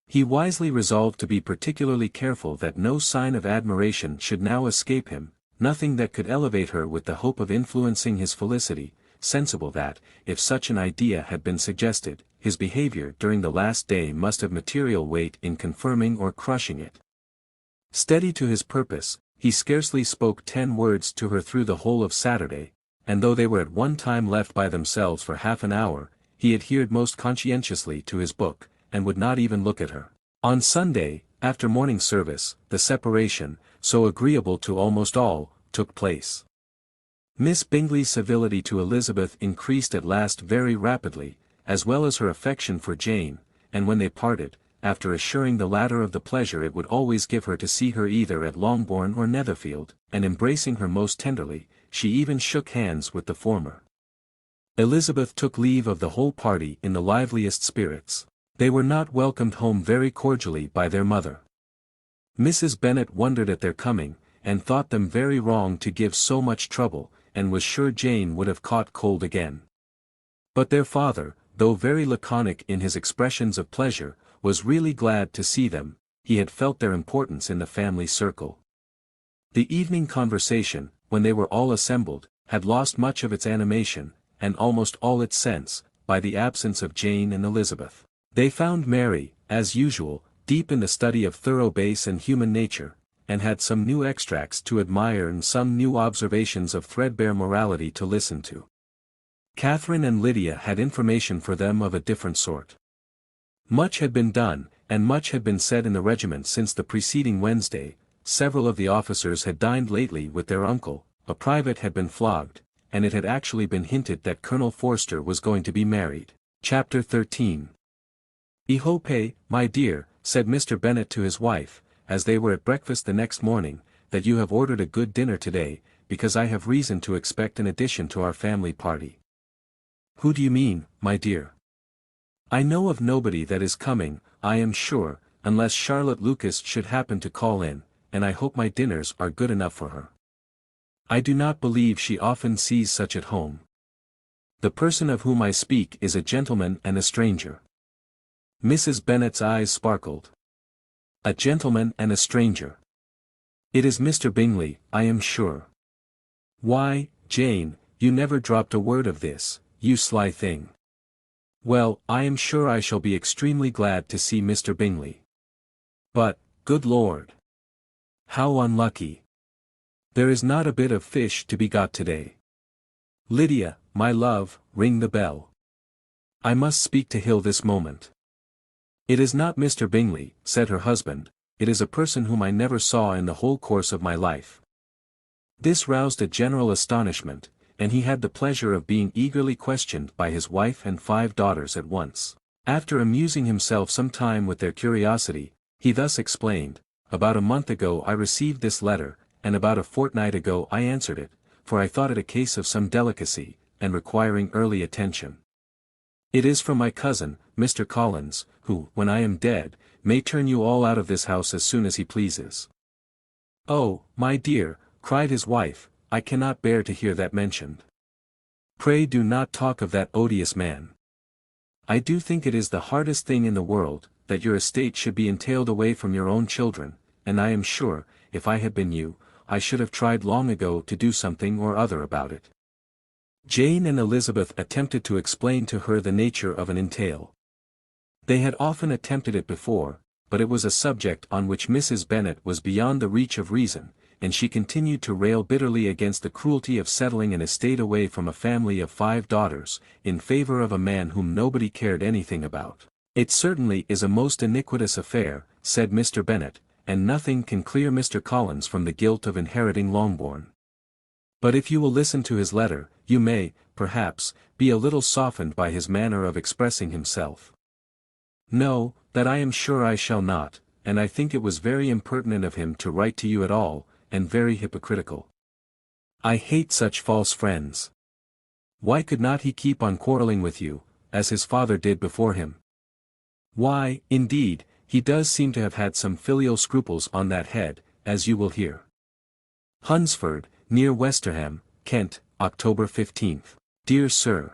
Speaker 1: He wisely resolved to be particularly careful that no sign of admiration should now escape him, nothing that could elevate her with the hope of influencing his felicity, sensible that, if such an idea had been suggested, his behavior during the last day must have material weight in confirming or crushing it. Steady to his purpose, he scarcely spoke 10 words to her through the whole of Saturday, and though they were at one time left by themselves for half an hour, he adhered most conscientiously to his book, and would not even look at her. On Sunday, after morning service, the separation, so agreeable to almost all, took place. Miss Bingley's civility to Elizabeth increased at last very rapidly, as well as her affection for Jane, and when they parted, after assuring the latter of the pleasure it would always give her to see her either at Longbourn or Netherfield, and embracing her most tenderly, she even shook hands with the former. Elizabeth took leave of the whole party in the liveliest spirits. They were not welcomed home very cordially by their mother. Mrs. Bennet wondered at their coming, and thought them very wrong to give so much trouble, and was sure Jane would have caught cold again. But their father, though very laconic in his expressions of pleasure, was really glad to see them. He had felt their importance in the family circle. The evening conversation, when they were all assembled, had lost much of its animation, and almost all its sense, by the absence of Jane and Elizabeth. They found Mary, as usual, deep in the study of thorough base and human nature, and had some new extracts to admire and some new observations of threadbare morality to listen to. Catherine and Lydia had information for them of a different sort. Much had been done, and much had been said in the regiment since the preceding Wednesday. Several of the officers had dined lately with their uncle, a private had been flogged, and it had actually been hinted that Colonel Forster was going to be married. Chapter 13. "I hope, my dear," said Mr. Bennet to his wife, as they were at breakfast the next morning, "that you have ordered a good dinner today, because I have reason to expect an addition to our family party." "Who do you mean, my dear?" "I know of nobody that is coming, I am sure, unless Charlotte Lucas should happen to call in, and I hope my dinners are good enough for her. I do not believe she often sees such at home. The person of whom I speak is a gentleman and a stranger." Mrs. Bennet's eyes sparkled. "A gentleman and a stranger. It is Mr. Bingley, I am sure." Why, Jane, you never dropped a word of this, you sly thing. Well, I am sure I shall be extremely glad to see Mr. Bingley. But, good Lord! How unlucky! There is not a bit of fish to be got today. Lydia, my love, ring the bell. I must speak to Hill this moment. It is not Mr. Bingley, said her husband, it is a person whom I never saw in the whole course of my life. This roused a general astonishment, and he had the pleasure of being eagerly questioned by his wife and 5 daughters at once. After amusing himself some time with their curiosity, he thus explained, about a month ago I received this letter, and about a fortnight ago I answered it, for I thought it a case of some delicacy, and requiring early attention. It is from my cousin, Mr. Collins, who, when I am dead, may turn you all out of this house as soon as he pleases. Oh, my dear, cried his wife, I cannot bear to hear that mentioned. Pray do not talk of that odious man. I do think it is the hardest thing in the world, that your estate should be entailed away from your own children, and I am sure, if I had been you, I should have tried long ago to do something or other about it. Jane and Elizabeth attempted to explain to her the nature of an entail. They had often attempted it before, but it was a subject on which Mrs. Bennet was beyond the reach of reason, and she continued to rail bitterly against the cruelty of settling an estate away from a family of 5 daughters, in favour of a man whom nobody cared anything about. It certainly is a most iniquitous affair, said Mr. Bennet, and nothing can clear Mr. Collins from the guilt of inheriting Longbourn. But if you will listen to his letter, you may, perhaps, be a little softened by his manner of expressing himself. No, that I am sure I shall not, and I think it was very impertinent of him to write to you at all, and very hypocritical. I hate such false friends. Why could not he keep on quarrelling with you, as his father did before him? Why, indeed, he does seem to have had some filial scruples on that head, as you will hear. Hunsford, near Westerham, Kent, October 15th. Dear Sir,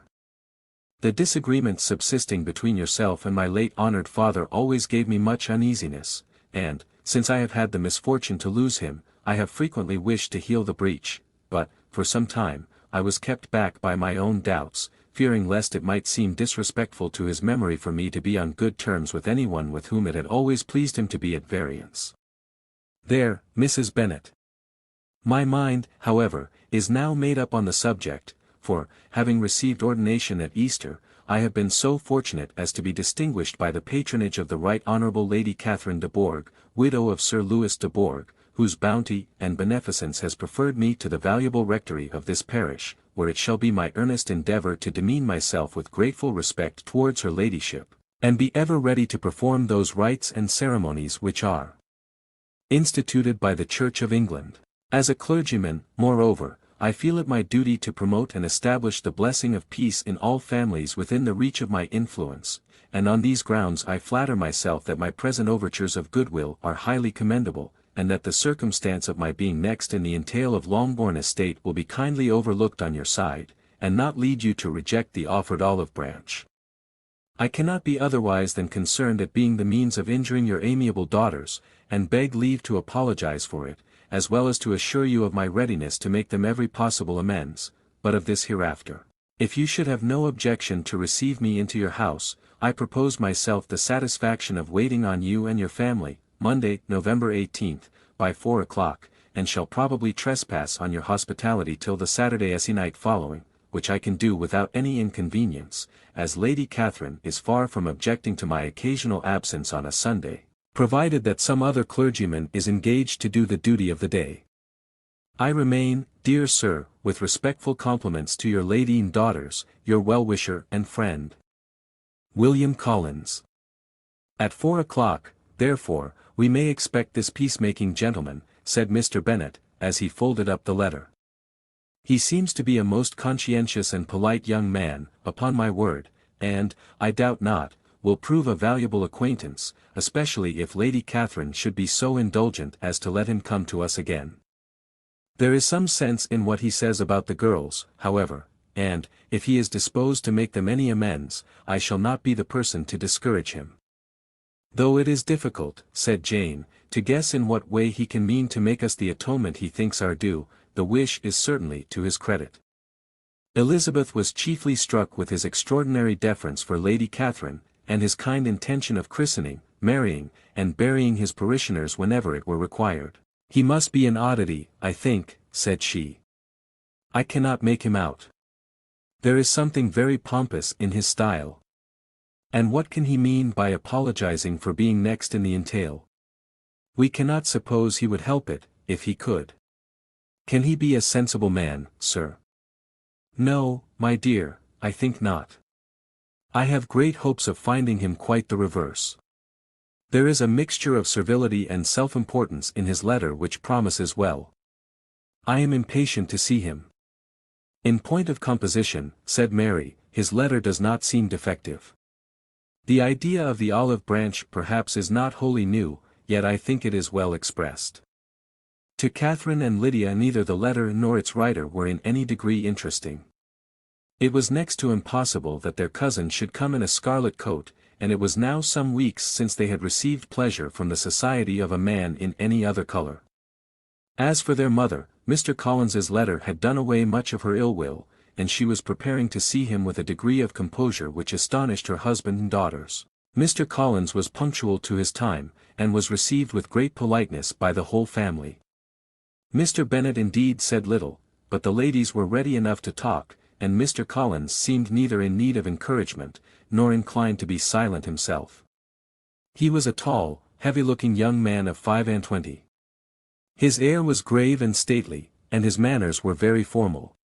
Speaker 1: the disagreements subsisting between yourself and my late honoured father always gave me much uneasiness, and, since I have had the misfortune to lose him, I have frequently wished to heal the breach, but, for some time, I was kept back by my own doubts, fearing lest it might seem disrespectful to his memory for me to be on good terms with anyone with whom it had always pleased him to be at variance. There, Mrs. Bennet. My mind, however, is now made up on the subject, for, having received ordination at Easter, I have been so fortunate as to be distinguished by the patronage of the Right Honourable Lady Catherine de Bourgh, widow of Sir Louis de Bourgh, whose bounty and beneficence has preferred me to the valuable rectory of this parish, where it shall be my earnest endeavour to demean myself with grateful respect towards her ladyship, and be ever ready to perform those rites and ceremonies which are instituted by the Church of England. As a clergyman, moreover, I feel it my duty to promote and establish the blessing of peace in all families within the reach of my influence, and on these grounds I flatter myself that my present overtures of goodwill are highly commendable, and that the circumstance of my being next in the entail of Longbourn estate will be kindly overlooked on your side, and not lead you to reject the offered olive branch. I cannot be otherwise than concerned at being the means of injuring your amiable daughters, and beg leave to apologize for it, as well as to assure you of my readiness to make them every possible amends, but of this hereafter. If you should have no objection to receive me into your house, I propose myself the satisfaction of waiting on you and your family, Monday, November 18th, by 4 o'clock, and shall probably trespass on your hospitality till the Saturday se'night following, which I can do without any inconvenience, as Lady Catherine is far from objecting to my occasional absence on a Sunday, provided that some other clergyman is engaged to do the duty of the day. I remain, dear sir, with respectful compliments to your lady and daughters, your well-wisher and friend, William Collins. At 4 o'clock, therefore, we may expect this peacemaking gentleman, said Mr. Bennet, as he folded up the letter. He seems to be a most conscientious and polite young man, upon my word, and, I doubt not, will prove a valuable acquaintance, especially if Lady Catherine should be so indulgent as to let him come to us again. There is some sense in what he says about the girls, however, and, if he is disposed to make them any amends, I shall not be the person to discourage him. Though it is difficult, said Jane, to guess in what way he can mean to make us the atonement he thinks our due, the wish is certainly to his credit. Elizabeth was chiefly struck with his extraordinary deference for Lady Catherine, and his kind intention of christening, marrying, and burying his parishioners whenever it were required. "He must be an oddity, I think," said she. "I cannot make him out. There is something very pompous in his style. And what can he mean by apologizing for being next in the entail? We cannot suppose he would help it, if he could. Can he be a sensible man, sir?" "No, my dear, I think not. I have great hopes of finding him quite the reverse. There is a mixture of servility and self-importance in his letter which promises well. I am impatient to see him." "In point of composition," said Mary, "his letter does not seem defective. The idea of the olive branch perhaps is not wholly new, yet I think it is well expressed." To Catherine and Lydia neither the letter nor its writer were in any degree interesting. It was next to impossible that their cousin should come in a scarlet coat, and it was now some weeks since they had received pleasure from the society of a man in any other color. As for their mother, Mr. Collins's letter had done away much of her ill will, and she was preparing to see him with a degree of composure which astonished her husband and daughters. Mr. Collins was punctual to his time, and was received with great politeness by the whole family. Mr. Bennet indeed said little, but the ladies were ready enough to talk, and Mr. Collins seemed neither in need of encouragement, nor inclined to be silent himself. He was a tall, heavy-looking young man of 25. His air was grave and stately, and his manners were very formal.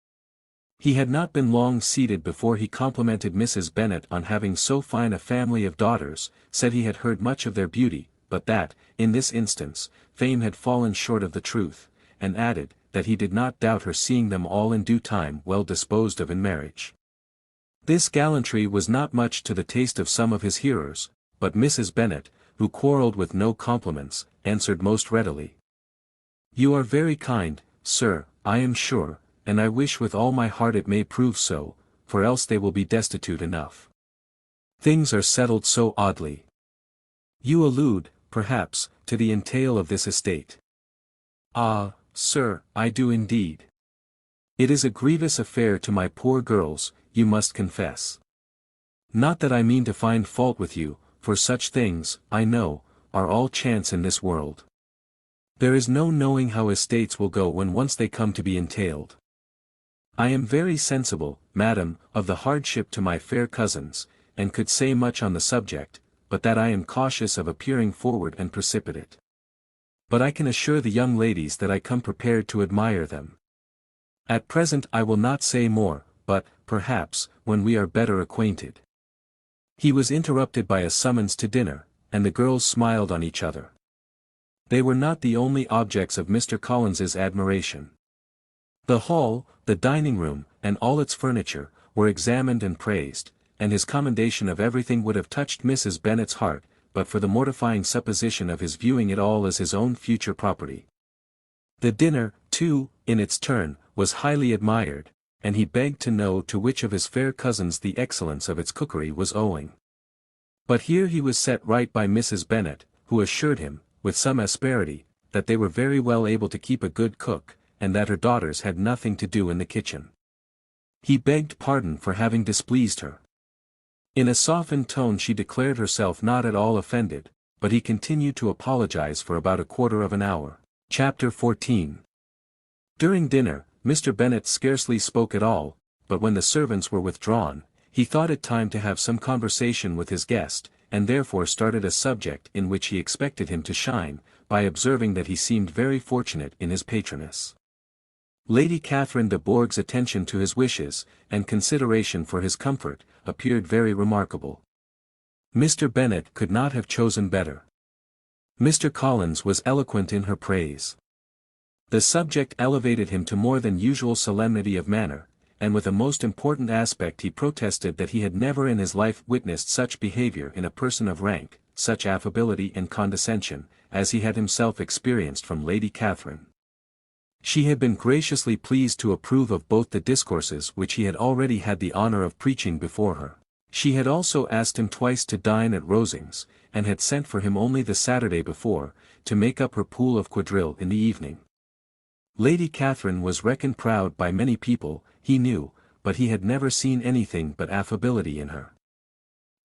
Speaker 1: He had not been long seated before he complimented Mrs. Bennet on having so fine a family of daughters, said he had heard much of their beauty, but that, in this instance, fame had fallen short of the truth, and added, that he did not doubt her seeing them all in due time well disposed of in marriage. This gallantry was not much to the taste of some of his hearers, but Mrs. Bennet, who quarrelled with no compliments, answered most readily. "You are very kind, sir, I am sure, and I wish with all my heart it may prove so, for else they will be destitute enough. Things are settled so oddly. You allude, perhaps, to the entail of this estate." "Ah, sir, I do indeed. It is a grievous affair to my poor girls, you must confess. Not that I mean to find fault with you, for such things, I know, are all chance in this world. There is no knowing how estates will go when once they come to be entailed. I am very sensible, madam, of the hardship to my fair cousins, and could say much on the subject, but that I am cautious of appearing forward and precipitate. But I can assure the young ladies that I come prepared to admire them. At present I will not say more, but, perhaps, when we are better acquainted." He was interrupted by a summons to dinner, and the girls smiled on each other. They were not the only objects of Mr. Collins's admiration. The hall, the dining room, and all its furniture, were examined and praised, and his commendation of everything would have touched Mrs. Bennet's heart, but for the mortifying supposition of his viewing it all as his own future property. The dinner, too, in its turn, was highly admired, and he begged to know to which of his fair cousins the excellence of its cookery was owing. But here he was set right by Mrs. Bennet, who assured him, with some asperity, that they were very well able to keep a good cook, and that her daughters had nothing to do in the kitchen. He begged pardon for having displeased her. In a softened tone she declared herself not at all offended, but he continued to apologize for about a quarter of an hour. Chapter 14. During dinner, Mr. Bennet scarcely spoke at all, but when the servants were withdrawn, he thought it time to have some conversation with his guest, and therefore started a subject in which he expected him to shine, by observing that he seemed very fortunate in his patroness. Lady Catherine de Bourgh's attention to his wishes, and consideration for his comfort, appeared very remarkable. Mr. Bennet could not have chosen better. Mr. Collins was eloquent in her praise. The subject elevated him to more than usual solemnity of manner, and with a most important aspect he protested that he had never in his life witnessed such behavior in a person of rank, such affability and condescension, as he had himself experienced from Lady Catherine. She had been graciously pleased to approve of both the discourses which he had already had the honor of preaching before her. She had also asked him twice to dine at Rosings, and had sent for him only the Saturday before, to make up her pool of quadrille in the evening. Lady Catherine was reckoned proud by many people, he knew, but he had never seen anything but affability in her.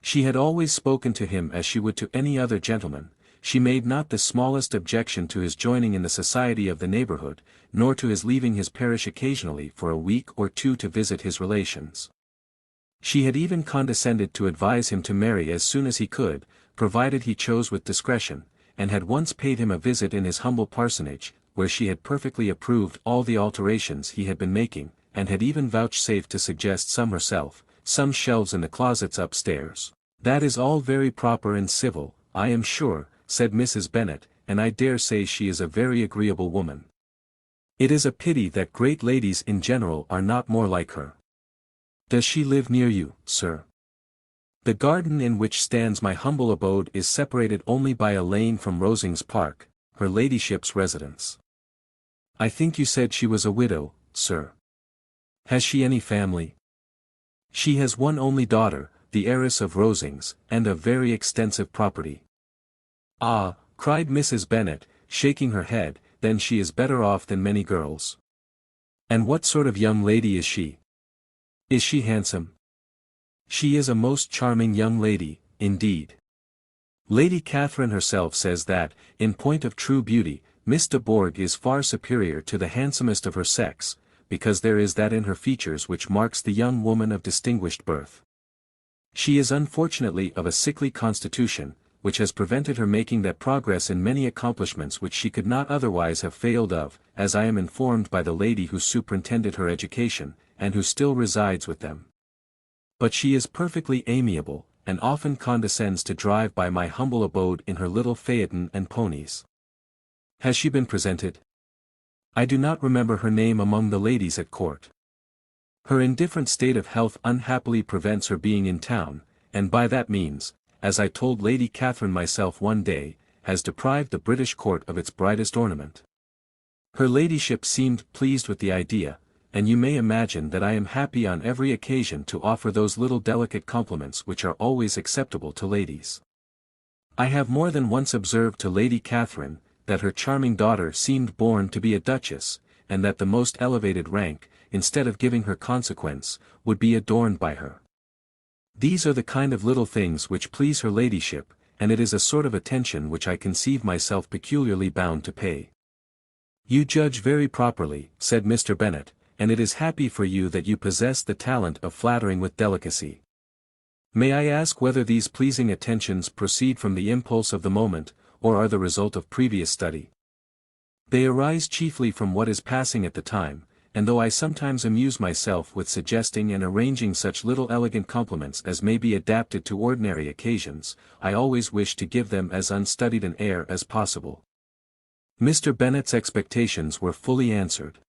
Speaker 1: She had always spoken to him as she would to any other gentleman. She made not the smallest objection to his joining in the society of the neighborhood, nor to his leaving his parish occasionally for a week or two to visit his relations. She had even condescended to advise him to marry as soon as he could, provided he chose with discretion, and had once paid him a visit in his humble parsonage, where she had perfectly approved all the alterations he had been making, and had even vouchsafed to suggest some herself, some shelves in the closets upstairs. "That is all very proper and civil, I am sure," said Mrs. Bennet, "and I dare say she is a very agreeable woman. It is a pity that great ladies in general are not more like her. Does she live near you, sir?" "The garden in which stands my humble abode is separated only by a lane from Rosings Park, her ladyship's residence." "I think you said she was a widow, sir. Has she any family?" "She has one only daughter, the heiress of Rosings, and of very extensive property." "Ah," cried Mrs. Bennet, shaking her head, "then she is better off than many girls. And what sort of young lady is she? Is she handsome?" "She is a most charming young lady, indeed. Lady Catherine herself says that, in point of true beauty, Miss de Bourgh is far superior to the handsomest of her sex, because there is that in her features which marks the young woman of distinguished birth. She is unfortunately of a sickly constitution, which has prevented her making that progress in many accomplishments which she could not otherwise have failed of, as I am informed by the lady who superintended her education, and who still resides with them. But she is perfectly amiable, and often condescends to drive by my humble abode in her little phaeton and ponies." "Has she been presented?" "I do not remember her name among the ladies at court. Her indifferent state of health unhappily prevents her being in town, and by that means, as I told Lady Catherine myself one day, has deprived the British court of its brightest ornament. Her ladyship seemed pleased with the idea, and you may imagine that I am happy on every occasion to offer those little delicate compliments which are always acceptable to ladies. I have more than once observed to Lady Catherine, that her charming daughter seemed born to be a duchess, and that the most elevated rank, instead of giving her consequence, would be adorned by her. These are the kind of little things which please her ladyship, and it is a sort of attention which I conceive myself peculiarly bound to pay." "You judge very properly," said Mr. Bennet, "and it is happy for you that you possess the talent of flattering with delicacy. May I ask whether these pleasing attentions proceed from the impulse of the moment, or are the result of previous study?" "They arise chiefly from what is passing at the time, and though I sometimes amuse myself with suggesting and arranging such little elegant compliments as may be adapted to ordinary occasions, I always wish to give them as unstudied an air as possible." Mr. Bennet's expectations were fully answered.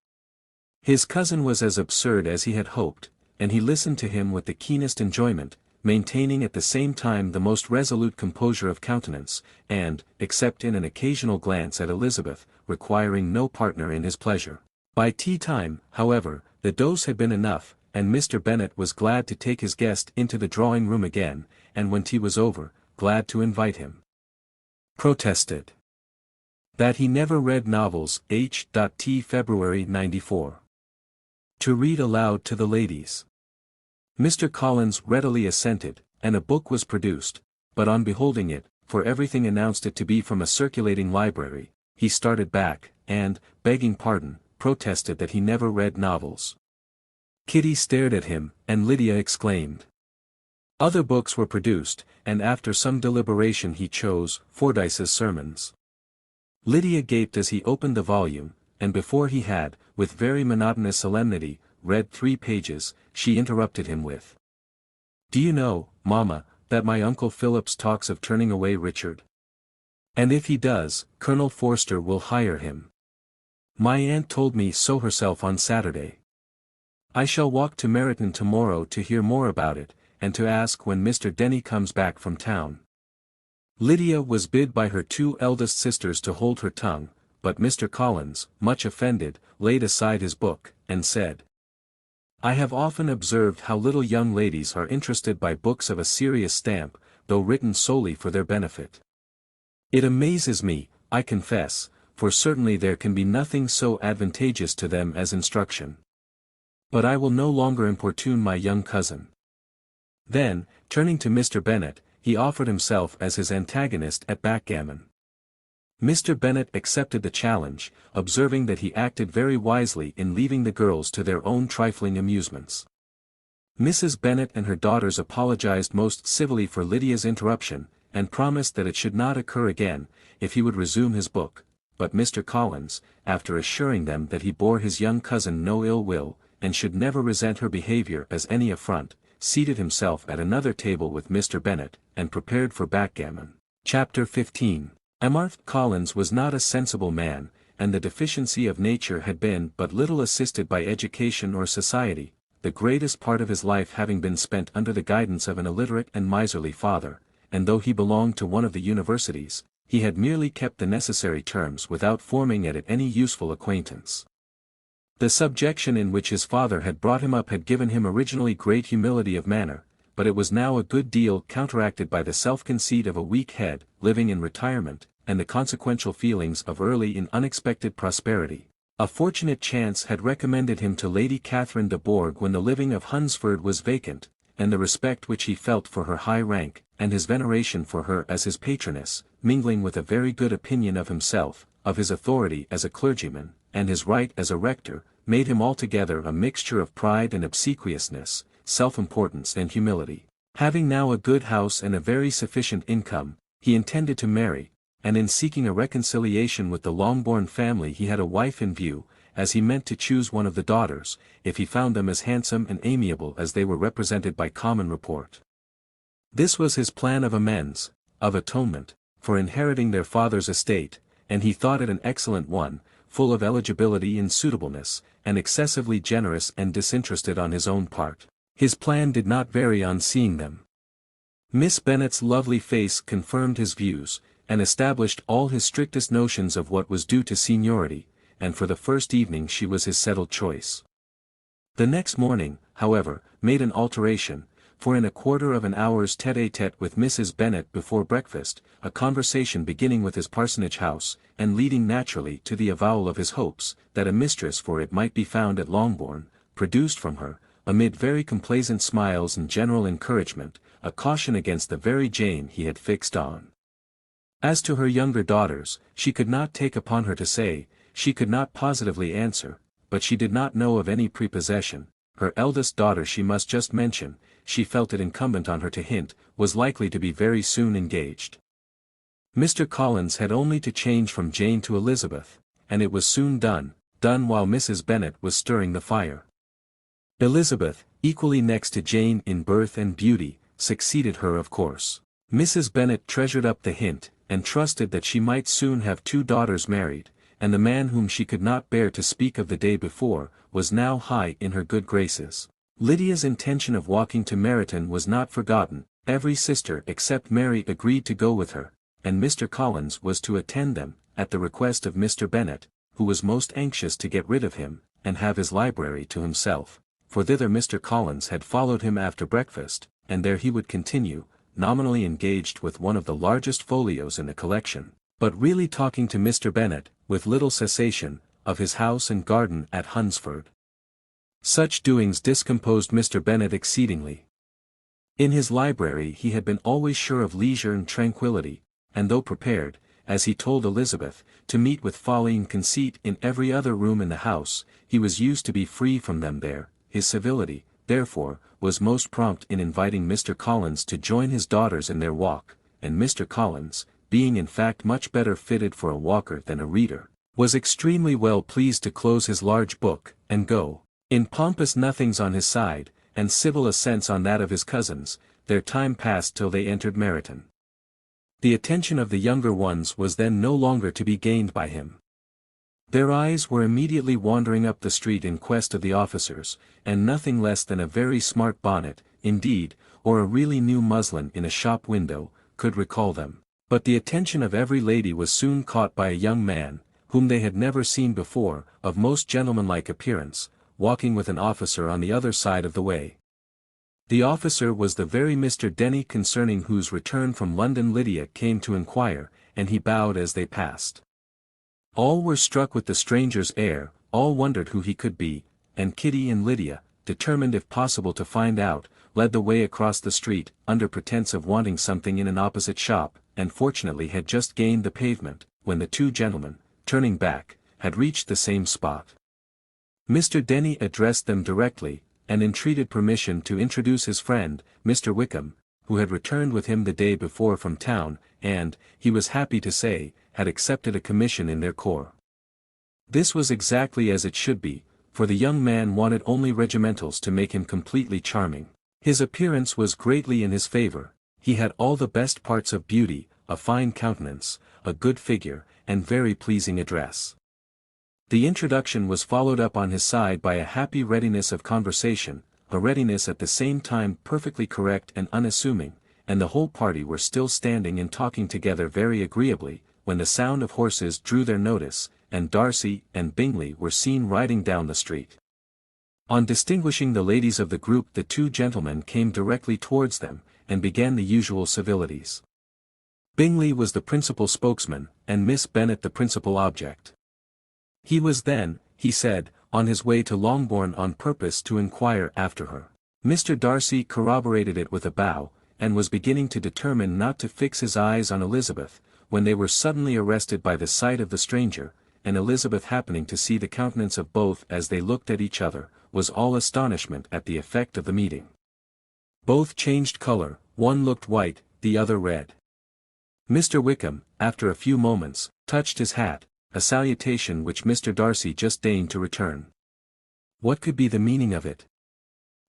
Speaker 1: His cousin was as absurd as he had hoped, and he listened to him with the keenest enjoyment, maintaining at the same time the most resolute composure of countenance, and, except in an occasional glance at Elizabeth, requiring no partner in his pleasure. By tea time, however, the dose had been enough, and Mr. Bennet was glad to take his guest into the drawing-room again, and when tea was over, glad to invite him. Protested that he never read novels. H.T. February 94. To read aloud to the ladies. Mr. Collins readily assented, and a book was produced, but on beholding it, for everything announced it to be from a circulating library, he started back, and, begging pardon, protested that he never read novels. Kitty stared at him, and Lydia exclaimed. Other books were produced, and after some deliberation he chose Fordyce's Sermons. Lydia gaped as he opened the volume, and before he had, with very monotonous solemnity, read 3 pages, she interrupted him with, "Do you know, Mamma, that my Uncle Phillips talks of turning away Richard? And if he does, Colonel Forster will hire him. My aunt told me so herself on Saturday. I shall walk to Meryton tomorrow to hear more about it, and to ask when Mr. Denny comes back from town." Lydia was bid by her 2 eldest sisters to hold her tongue, but Mr. Collins, much offended, laid aside his book, and said, "I have often observed how little young ladies are interested by books of a serious stamp, though written solely for their benefit. It amazes me, I confess, for certainly there can be nothing so advantageous to them as instruction. But I will no longer importune my young cousin. Then, turning to Mr. Bennet, he offered himself as his antagonist at backgammon. Mr. Bennet accepted the challenge, observing that he acted very wisely in leaving the girls to their own trifling amusements. Mrs. Bennet and her daughters apologized most civilly for Lydia's interruption, and promised that it should not occur again, if he would resume his book, but Mr. Collins, after assuring them that he bore his young cousin no ill will, and should never resent her behavior as any affront, seated himself at another table with Mr. Bennet, and prepared for backgammon. Chapter 15. Amarth Collins was not a sensible man, and the deficiency of nature had been but little assisted by education or society, the greatest part of his life having been spent under the guidance of an illiterate and miserly father, and though he belonged to one of the universities, he had merely kept the necessary terms without forming at it any useful acquaintance. The subjection in which his father had brought him up had given him originally great humility of manner, but it was now a good deal counteracted by the self-conceit of a weak head, living in retirement, and the consequential feelings of early and unexpected prosperity. A fortunate chance had recommended him to Lady Catherine de Bourgh when the living of Hunsford was vacant, and the respect which he felt for her high rank, and his veneration for her as his patroness, mingling with a very good opinion of himself, of his authority as a clergyman, and his right as a rector, made him altogether a mixture of pride and obsequiousness, self-importance and humility. Having now a good house and a very sufficient income, he intended to marry, and in seeking a reconciliation with the Longbourn family he had a wife in view, as he meant to choose one of the daughters, if he found them as handsome and amiable as they were represented by common report. This was his plan of amends, of atonement, for inheriting their father's estate, and he thought it an excellent one, full of eligibility and suitableness, and excessively generous and disinterested on his own part. His plan did not vary on seeing them. Miss Bennet's lovely face confirmed his views, and established all his strictest notions of what was due to seniority, and for the first evening she was his settled choice. The next morning, however, made an alteration, for in a quarter of an hour's tête-à-tête with Mrs. Bennet before breakfast, a conversation beginning with his parsonage house, and leading naturally to the avowal of his hopes, that a mistress for it might be found at Longbourn, produced from her, amid very complaisant smiles and general encouragement, a caution against the very Jane he had fixed on. As to her younger daughters, she could not take upon her to say, she could not positively answer, but she did not know of any prepossession. Her eldest daughter she must just mention, she felt it incumbent on her to hint, was likely to be very soon engaged. Mr. Collins had only to change from Jane to Elizabeth, and it was soon done while Mrs. Bennet was stirring the fire. Elizabeth, equally next to Jane in birth and beauty, succeeded her of course. Mrs. Bennet treasured up the hint, and trusted that she might soon have 2 daughters married, and the man whom she could not bear to speak of the day before, was now high in her good graces. Lydia's intention of walking to Meryton was not forgotten, every sister except Mary agreed to go with her, and Mr. Collins was to attend them, at the request of Mr. Bennet, who was most anxious to get rid of him, and have his library to himself, for thither Mr. Collins had followed him after breakfast, and there he would continue, nominally engaged with one of the largest folios in the collection, but really talking to Mr. Bennet, with little cessation, of his house and garden at Hunsford. Such doings discomposed Mr. Bennet exceedingly. In his library he had been always sure of leisure and tranquillity, and though prepared, as he told Elizabeth, to meet with folly and conceit in every other room in the house, he was used to be free from them there. His civility, therefore, was most prompt in inviting Mr. Collins to join his daughters in their walk, and Mr. Collins, being in fact much better fitted for a walker than a reader, was extremely well pleased to close his large book, and go. In pompous nothings on his side, and civil assents on that of his cousins, their time passed till they entered Meryton. The attention of the younger ones was then no longer to be gained by him. Their eyes were immediately wandering up the street in quest of the officers, and nothing less than a very smart bonnet, indeed, or a really new muslin in a shop window, could recall them. But the attention of every lady was soon caught by a young man, whom they had never seen before, of most gentlemanlike appearance, walking with an officer on the other side of the way. The officer was the very Mr. Denny concerning whose return from London Lydia came to inquire, and he bowed as they passed. All were struck with the stranger's air, all wondered who he could be, and Kitty and Lydia, determined if possible to find out, led the way across the street, under pretense of wanting something in an opposite shop, and fortunately had just gained the pavement, when the two gentlemen, turning back, had reached the same spot. Mr. Denny addressed them directly, and entreated permission to introduce his friend, Mr. Wickham, who had returned with him the day before from town, and, he was happy to say, had accepted a commission in their corps. This was exactly as it should be, for the young man wanted only regimentals to make him completely charming. His appearance was greatly in his favor, he had all the best parts of beauty, a fine countenance, a good figure, and very pleasing address. The introduction was followed up on his side by a happy readiness of conversation, a readiness at the same time perfectly correct and unassuming, and the whole party were still standing and talking together very agreeably, when the sound of horses drew their notice, and Darcy and Bingley were seen riding down the street. On distinguishing the ladies of the group, the two gentlemen came directly towards them, and began the usual civilities. Bingley was the principal spokesman, and Miss Bennet the principal object. He was then, he said, on his way to Longbourn on purpose to inquire after her. Mr. Darcy corroborated it with a bow, and was beginning to determine not to fix his eyes on Elizabeth, when they were suddenly arrested by the sight of the stranger, and Elizabeth, happening to see the countenance of both as they looked at each other, was all astonishment at the effect of the meeting. Both changed colour, one looked white, the other red. Mr. Wickham, after a few moments, touched his hat, a salutation which Mr. Darcy just deigned to return. What could be the meaning of it?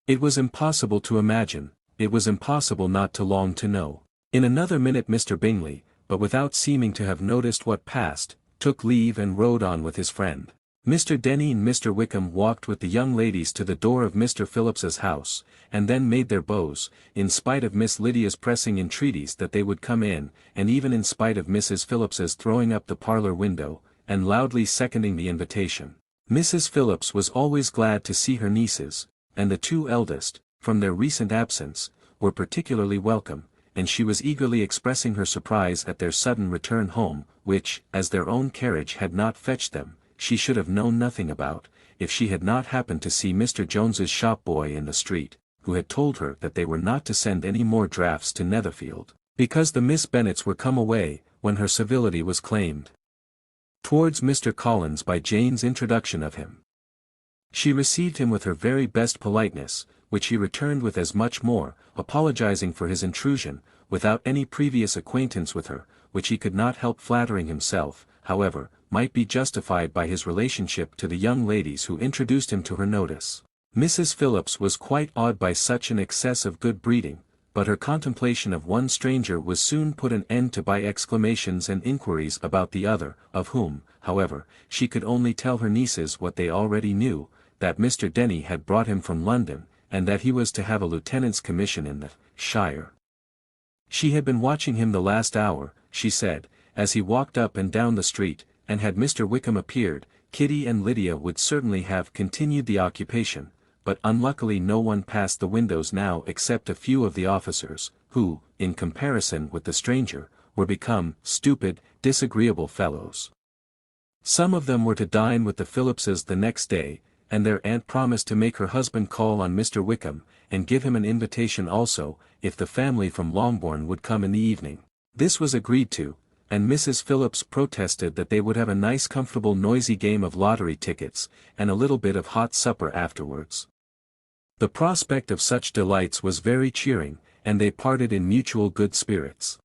Speaker 1: It was impossible to imagine, it was impossible not to long to know. In another minute Mr. Bingley, but without seeming to have noticed what passed, took leave and rode on with his friend. Mr. Denny and Mr. Wickham walked with the young ladies to the door of Mr. Phillips's house, and then made their bows, in spite of Miss Lydia's pressing entreaties that they would come in, and even in spite of Mrs. Phillips's throwing up the parlour window, and loudly seconding the invitation. Mrs. Phillips was always glad to see her nieces, and the two eldest, from their recent absence, were particularly welcome, and she was eagerly expressing her surprise at their sudden return home, which, as their own carriage had not fetched them, she should have known nothing about, if she had not happened to see Mr. Jones's shop-boy in the street, who had told her that they were not to send any more drafts to Netherfield, because the Miss Bennets were come away, when her civility was claimed towards Mr. Collins by Jane's introduction of him. She received him with her very best politeness, which he returned with as much more, apologizing for his intrusion, without any previous acquaintance with her, which he could not help flattering himself, however, might be justified by his relationship to the young ladies who introduced him to her notice. Mrs. Phillips was quite awed by such an excess of good breeding, but her contemplation of one stranger was soon put an end to by exclamations and inquiries about the other, of whom, however, she could only tell her nieces what they already knew, that Mr. Denny had brought him from London, and that he was to have a lieutenant's commission in the shire. She had been watching him the last hour, she said, as he walked up and down the street, and had Mr. Wickham appeared, Kitty and Lydia would certainly have continued the occupation, but unluckily no one passed the windows now except a few of the officers, who, in comparison with the stranger, were become stupid, disagreeable fellows. Some of them were to dine with the Phillipses the next day, and their aunt promised to make her husband call on Mr. Wickham, and give him an invitation also, if the family from Longbourn would come in the evening. This was agreed to, and Mrs. Phillips protested that they would have a nice comfortable noisy game of lottery tickets, and a little bit of hot supper afterwards. The prospect of such delights was very cheering, and they parted in mutual good spirits.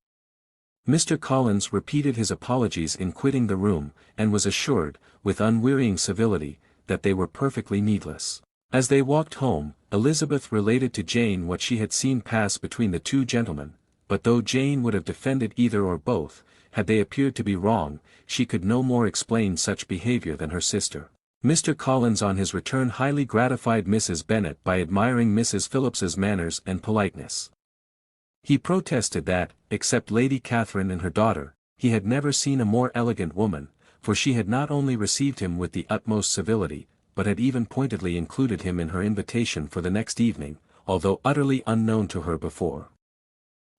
Speaker 1: Mr. Collins repeated his apologies in quitting the room, and was assured, with unwearying civility, that they were perfectly needless. As they walked home, Elizabeth related to Jane what she had seen pass between the two gentlemen, but though Jane would have defended either or both, had they appeared to be wrong, she could no more explain such behaviour than her sister. Mr. Collins on his return highly gratified Mrs. Bennet by admiring Mrs. Phillips's manners and politeness. He protested that, except Lady Catherine and her daughter, he had never seen a more elegant woman, for she had not only received him with the utmost civility, but had even pointedly included him in her invitation for the next evening, although utterly unknown to her before.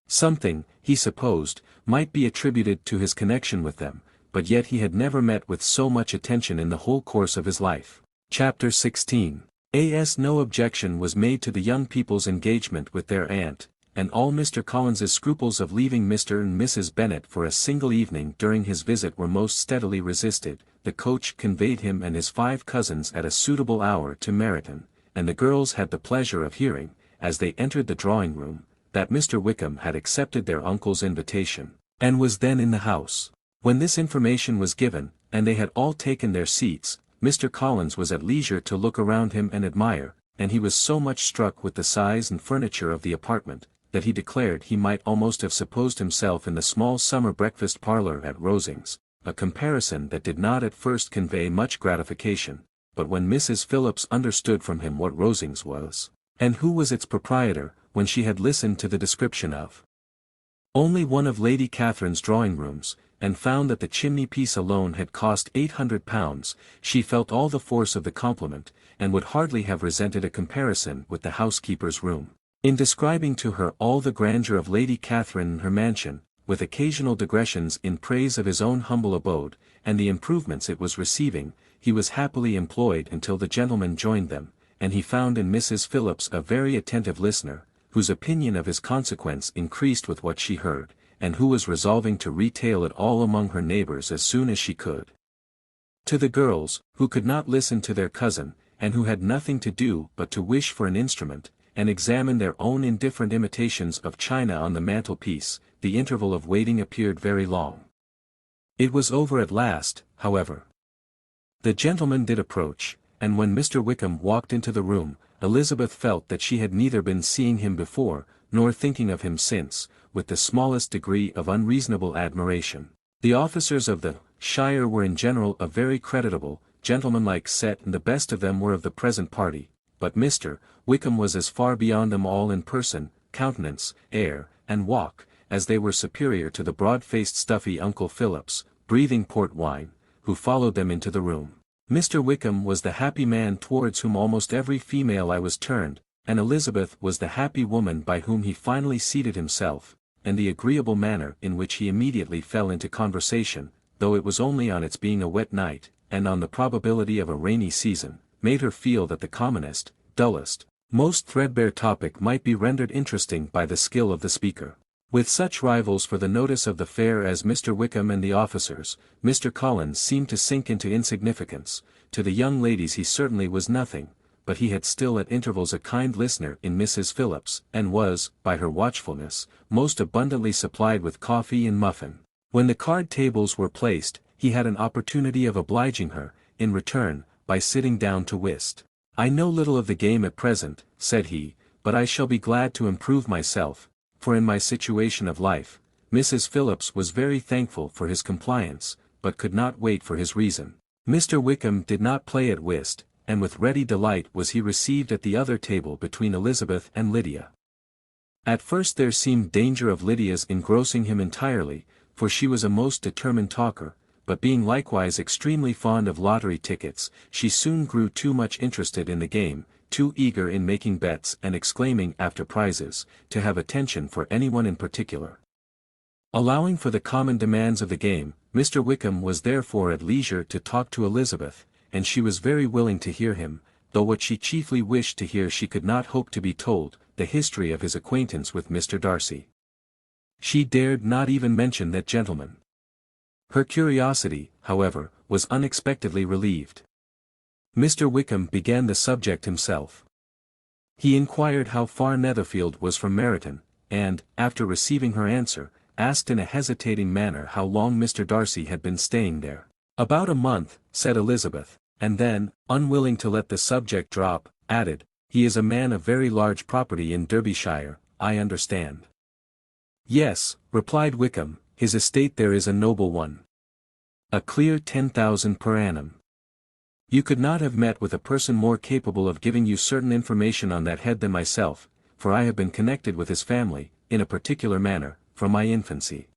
Speaker 1: Something, he supposed, might be attributed to his connection with them, but yet he had never met with so much attention in the whole course of his life. Chapter 16. As no objection was made to the young people's engagement with their aunt, and all Mr. Collins's scruples of leaving Mr. and Mrs. Bennet for a single evening during his visit were most steadily resisted, the coach conveyed him and his 5 cousins at a suitable hour to Meryton, and the girls had the pleasure of hearing, as they entered the drawing-room, that Mr. Wickham had accepted their uncle's invitation, and was then in the house. When this information was given, and they had all taken their seats, Mr. Collins was at leisure to look around him and admire, and he was so much struck with the size and furniture of the apartment, that he declared he might almost have supposed himself in the small summer breakfast parlour at Rosings, a comparison that did not at first convey much gratification, but when Mrs. Phillips understood from him what Rosings was, and who was its proprietor, when she had listened to the description of only one of Lady Catherine's drawing-rooms, and found that the chimney-piece alone had cost £800, she felt all the force of the compliment, and would hardly have resented a comparison with the housekeeper's room. In describing to her all the grandeur of Lady Catherine and her mansion, with occasional digressions in praise of his own humble abode, and the improvements it was receiving, he was happily employed until the gentlemen joined them, and he found in Mrs. Phillips a very attentive listener, whose opinion of his consequence increased with what she heard, and who was resolving to retail it all among her neighbours as soon as she could. To the girls, who could not listen to their cousin, and who had nothing to do but to wish for an instrument, and examine their own indifferent imitations of china on the mantelpiece, the interval of waiting appeared very long. It was over at last, however. The gentleman did approach, and when Mr. Wickham walked into the room, Elizabeth felt that she had neither been seeing him before, nor thinking of him since, with the smallest degree of unreasonable admiration. The officers of the shire were in general a very creditable, gentlemanlike set, and the best of them were of the present party, but Mr. Wickham was as far beyond them all in person, countenance, air, and walk, as they were superior to the broad-faced stuffy Uncle Phillips, breathing port wine, who followed them into the room. Mr. Wickham was the happy man towards whom almost every female eye was turned, and Elizabeth was the happy woman by whom he finally seated himself, and the agreeable manner in which he immediately fell into conversation, though it was only on its being a wet night, and on the probability of a rainy season, made her feel that the commonest, dullest, most threadbare topic might be rendered interesting by the skill of the speaker. With such rivals for the notice of the fair as Mr. Wickham and the officers, Mr. Collins seemed to sink into insignificance. To the young ladies he certainly was nothing, but he had still at intervals a kind listener in Mrs. Phillips, and was, by her watchfulness, most abundantly supplied with coffee and muffin. When the card tables were placed, he had an opportunity of obliging her, in return, by sitting down to whist. "I know little of the game at present," said he, "but I shall be glad to improve myself, for in my situation of life." Mrs. Phillips was very thankful for his compliance, but could not wait for his reason. Mr. Wickham did not play at whist, and with ready delight was he received at the other table between Elizabeth and Lydia. At first there seemed danger of Lydia's engrossing him entirely, for she was a most determined talker, but being likewise extremely fond of lottery tickets, she soon grew too much interested in the game, too eager in making bets and exclaiming after prizes, to have attention for anyone in particular. Allowing for the common demands of the game, Mr. Wickham was therefore at leisure to talk to Elizabeth, and she was very willing to hear him, though what she chiefly wished to hear she could not hope to be told, the history of his acquaintance with Mr. Darcy. She dared not even mention that gentleman. Her curiosity, however, was unexpectedly relieved. Mr. Wickham began the subject himself. He inquired how far Netherfield was from Meryton, and, after receiving her answer, asked in a hesitating manner how long Mr. Darcy had been staying there. "About a month," said Elizabeth, and then, unwilling to let the subject drop, added, "He is a man of very large property in Derbyshire, I understand." "Yes," replied Wickham, "his estate there is a noble one. A clear 10,000 per annum. You could not have met with a person more capable of giving you certain information on that head than myself, for I have been connected with his family, in a particular manner, from my infancy."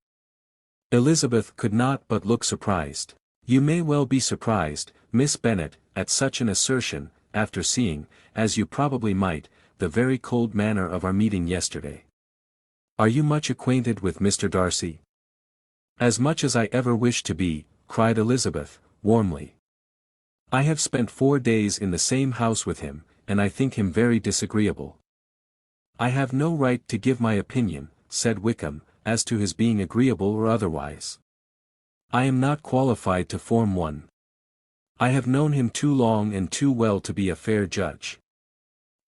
Speaker 1: Elizabeth could not but look surprised. "You may well be surprised, Miss Bennet, at such an assertion, after seeing, as you probably might, the very cold manner of our meeting yesterday. Are you much acquainted with Mr. Darcy?" "As much as I ever wished to be," cried Elizabeth, warmly. I have spent 4 days in the same house with him, and I think him very disagreeable. I have no right to give my opinion, said Wickham, as to his being agreeable or otherwise. I am not qualified to form one. I have known him too long and too well to be a fair judge.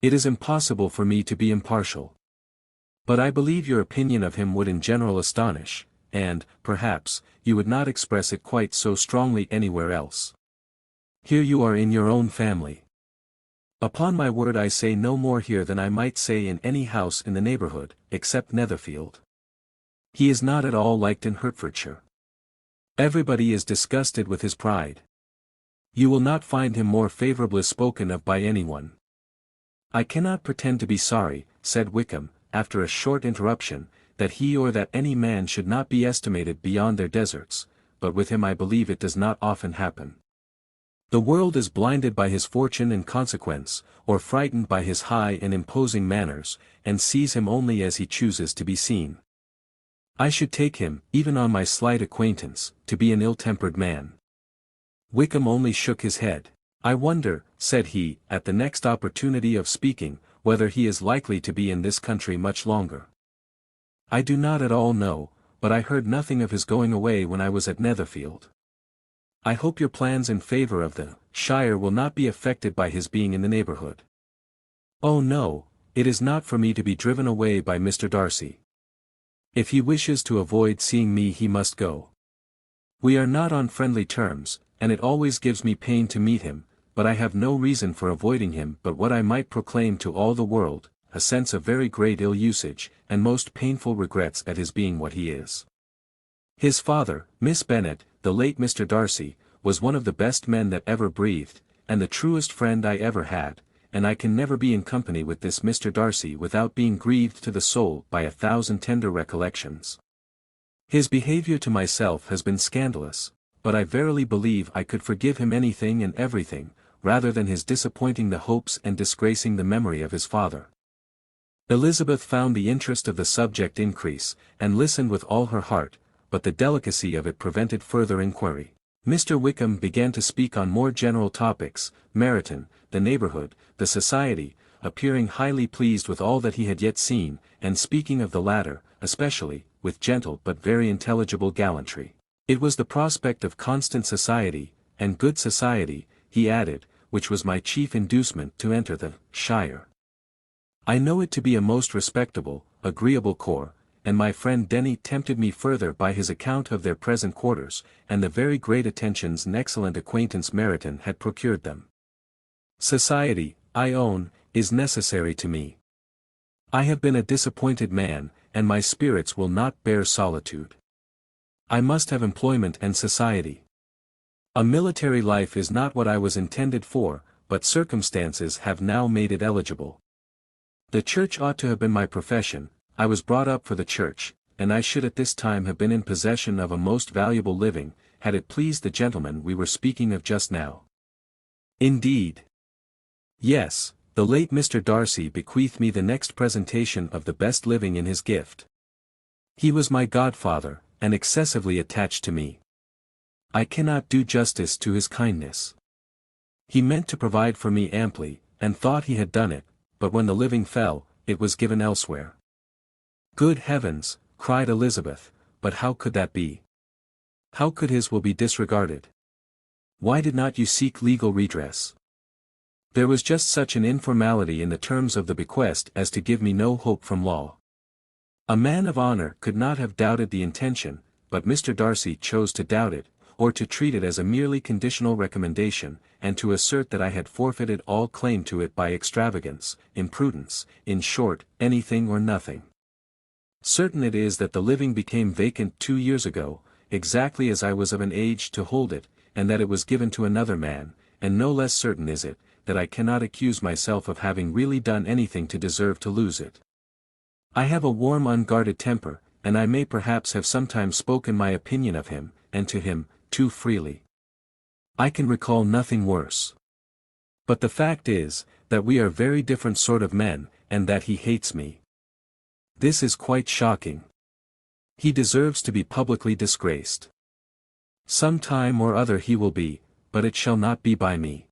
Speaker 1: It is impossible for me to be impartial. But I believe your opinion of him would in general astonish, and, perhaps, you would not express it quite so strongly anywhere else. Here you are in your own family. Upon my word I say no more here than I might say in any house in the neighbourhood, except Netherfield. He is not at all liked in Hertfordshire. Everybody is disgusted with his pride. You will not find him more favourably spoken of by anyone. I cannot pretend to be sorry, said Wickham, after a short interruption, that he or that any man should not be estimated beyond their deserts, but with him I believe it does not often happen. The world is blinded by his fortune and consequence, or frightened by his high and imposing manners, and sees him only as he chooses to be seen. I should take him, even on my slight acquaintance, to be an ill-tempered man. Wickham only shook his head. I wonder, said he, at the next opportunity of speaking, whether he is likely to be in this country much longer. I do not at all know, but I heard nothing of his going away when I was at Netherfield. I hope your plans in favour of the shire will not be affected by his being in the neighbourhood. Oh no, it is not for me to be driven away by Mr. Darcy. If he wishes to avoid seeing me he must go. We are not on friendly terms, and it always gives me pain to meet him, but I have no reason for avoiding him but what I might proclaim to all the world, a sense of very great ill-usage, and most painful regrets at his being what he is. His father, Miss Bennet, the late Mr. Darcy, was one of the best men that ever breathed, and the truest friend I ever had, and I can never be in company with this Mr. Darcy without being grieved to the soul by 1,000 tender recollections. His behaviour to myself has been scandalous, but I verily believe I could forgive him anything and everything, rather than his disappointing the hopes and disgracing the memory of his father. Elizabeth found the interest of the subject increase, and listened with all her heart, but the delicacy of it prevented further inquiry. Mr. Wickham began to speak on more general topics, Meryton, the neighbourhood, the society, appearing highly pleased with all that he had yet seen, and speaking of the latter, especially, with gentle but very intelligible gallantry. It was the prospect of constant society, and good society, he added, which was my chief inducement to enter the shire. I know it to be a most respectable, agreeable corps, and my friend Denny tempted me further by his account of their present quarters, and the very great attentions and excellent acquaintance Meryton had procured them. Society, I own, is necessary to me. I have been a disappointed man, and my spirits will not bear solitude. I must have employment and society. A military life is not what I was intended for, but circumstances have now made it eligible. The church ought to have been my profession. I was brought up for the church, and I should at this time have been in possession of a most valuable living, had it pleased the gentleman we were speaking of just now. Indeed. Yes, the late Mr. Darcy bequeathed me the next presentation of the best living in his gift. He was my godfather, and excessively attached to me. I cannot do justice to his kindness. He meant to provide for me amply, and thought he had done it, but when the living fell, it was given elsewhere. Good heavens, cried Elizabeth, but how could that be? How could his will be disregarded? Why did not you seek legal redress? There was just such an informality in the terms of the bequest as to give me no hope from law. A man of honour could not have doubted the intention, but Mr. Darcy chose to doubt it, or to treat it as a merely conditional recommendation, and to assert that I had forfeited all claim to it by extravagance, imprudence, in short, anything or nothing. Certain it is that the living became vacant 2 years ago, exactly as I was of an age to hold it, and that it was given to another man, and no less certain is it, that I cannot accuse myself of having really done anything to deserve to lose it. I have a warm unguarded temper, and I may perhaps have sometimes spoken my opinion of him, and to him, too freely. I can recall nothing worse. But the fact is, that we are very different sort of men, and that he hates me. This is quite shocking. He deserves to be publicly disgraced. Some time or other he will be, but it shall not be by me.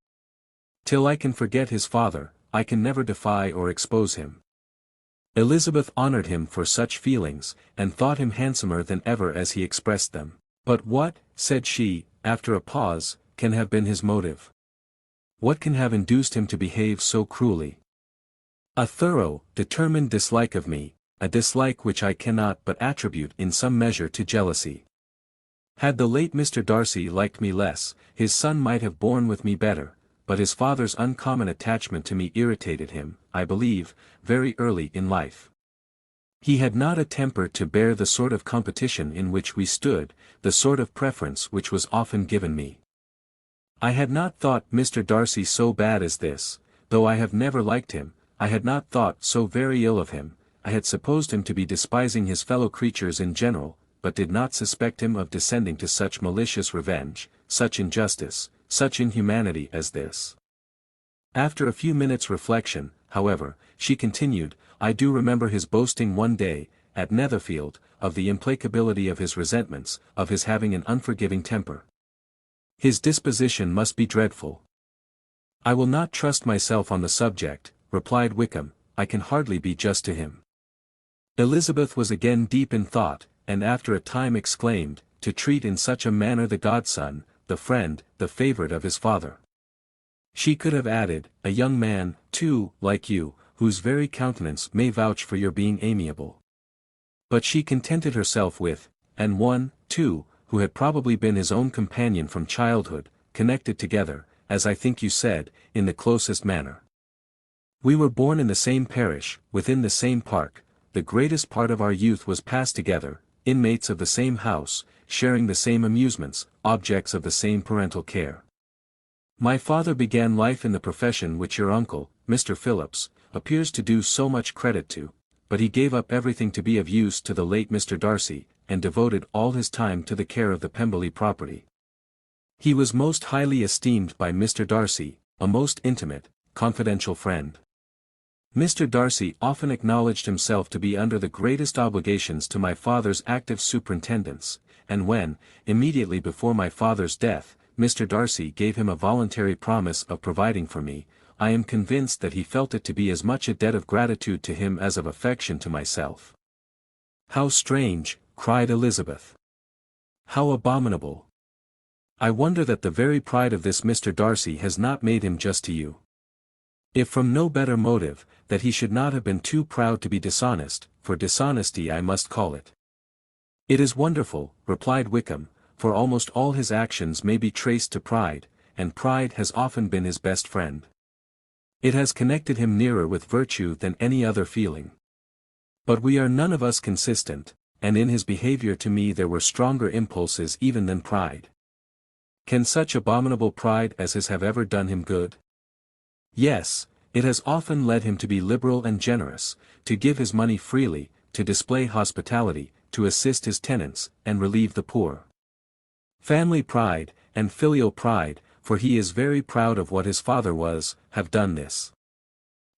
Speaker 1: Till I can forget his father, I can never defy or expose him. Elizabeth honored him for such feelings, and thought him handsomer than ever as he expressed them. But what, said she, after a pause, can have been his motive? What can have induced him to behave so cruelly? A thorough, determined dislike of me, a dislike which I cannot but attribute in some measure to jealousy. Had the late Mr. Darcy liked me less, his son might have borne with me better, but his father's uncommon attachment to me irritated him, I believe, very early in life. He had not a temper to bear the sort of competition in which we stood, the sort of preference which was often given me. I had not thought Mr. Darcy so bad as this, though I have never liked him. I had not thought so very ill of him. I had supposed him to be despising his fellow creatures in general, but did not suspect him of descending to such malicious revenge, such injustice, such inhumanity as this. After a few minutes' reflection, however, she continued, I do remember his boasting one day, at Netherfield, of the implacability of his resentments, of his having an unforgiving temper. His disposition must be dreadful. I will not trust myself on the subject, replied Wickham, I can hardly be just to him. Elizabeth was again deep in thought, and after a time exclaimed, to treat in such a manner the godson, the friend, the favourite of his father. She could have added, a young man, too, like you, whose very countenance may vouch for your being amiable. But she contented herself with, and one, too, who had probably been his own companion from childhood, connected together, as I think you said, in the closest manner. We were born in the same parish, within the same park, the greatest part of our youth was passed together, inmates of the same house, sharing the same amusements, objects of the same parental care. My father began life in the profession which your uncle, Mr. Phillips, appears to do so much credit to, but he gave up everything to be of use to the late Mr. Darcy, and devoted all his time to the care of the Pemberley property. He was most highly esteemed by Mr. Darcy, a most intimate, confidential friend. Mr. Darcy often acknowledged himself to be under the greatest obligations to my father's active superintendence, and when, immediately before my father's death, Mr. Darcy gave him a voluntary promise of providing for me, I am convinced that he felt it to be as much a debt of gratitude to him as of affection to myself. How strange, cried Elizabeth. How abominable. I wonder that the very pride of this Mr. Darcy has not made him just to you. If from no better motive, that he should not have been too proud to be dishonest, for dishonesty I must call it. It is wonderful, replied Wickham, for almost all his actions may be traced to pride, and pride has often been his best friend. It has connected him nearer with virtue than any other feeling. But we are none of us consistent, and in his behavior to me there were stronger impulses even than pride. Can such abominable pride as his have ever done him good? Yes, it has often led him to be liberal and generous, to give his money freely, to display hospitality, to assist his tenants, and relieve the poor. Family pride, and filial pride, for he is very proud of what his father was, have done this.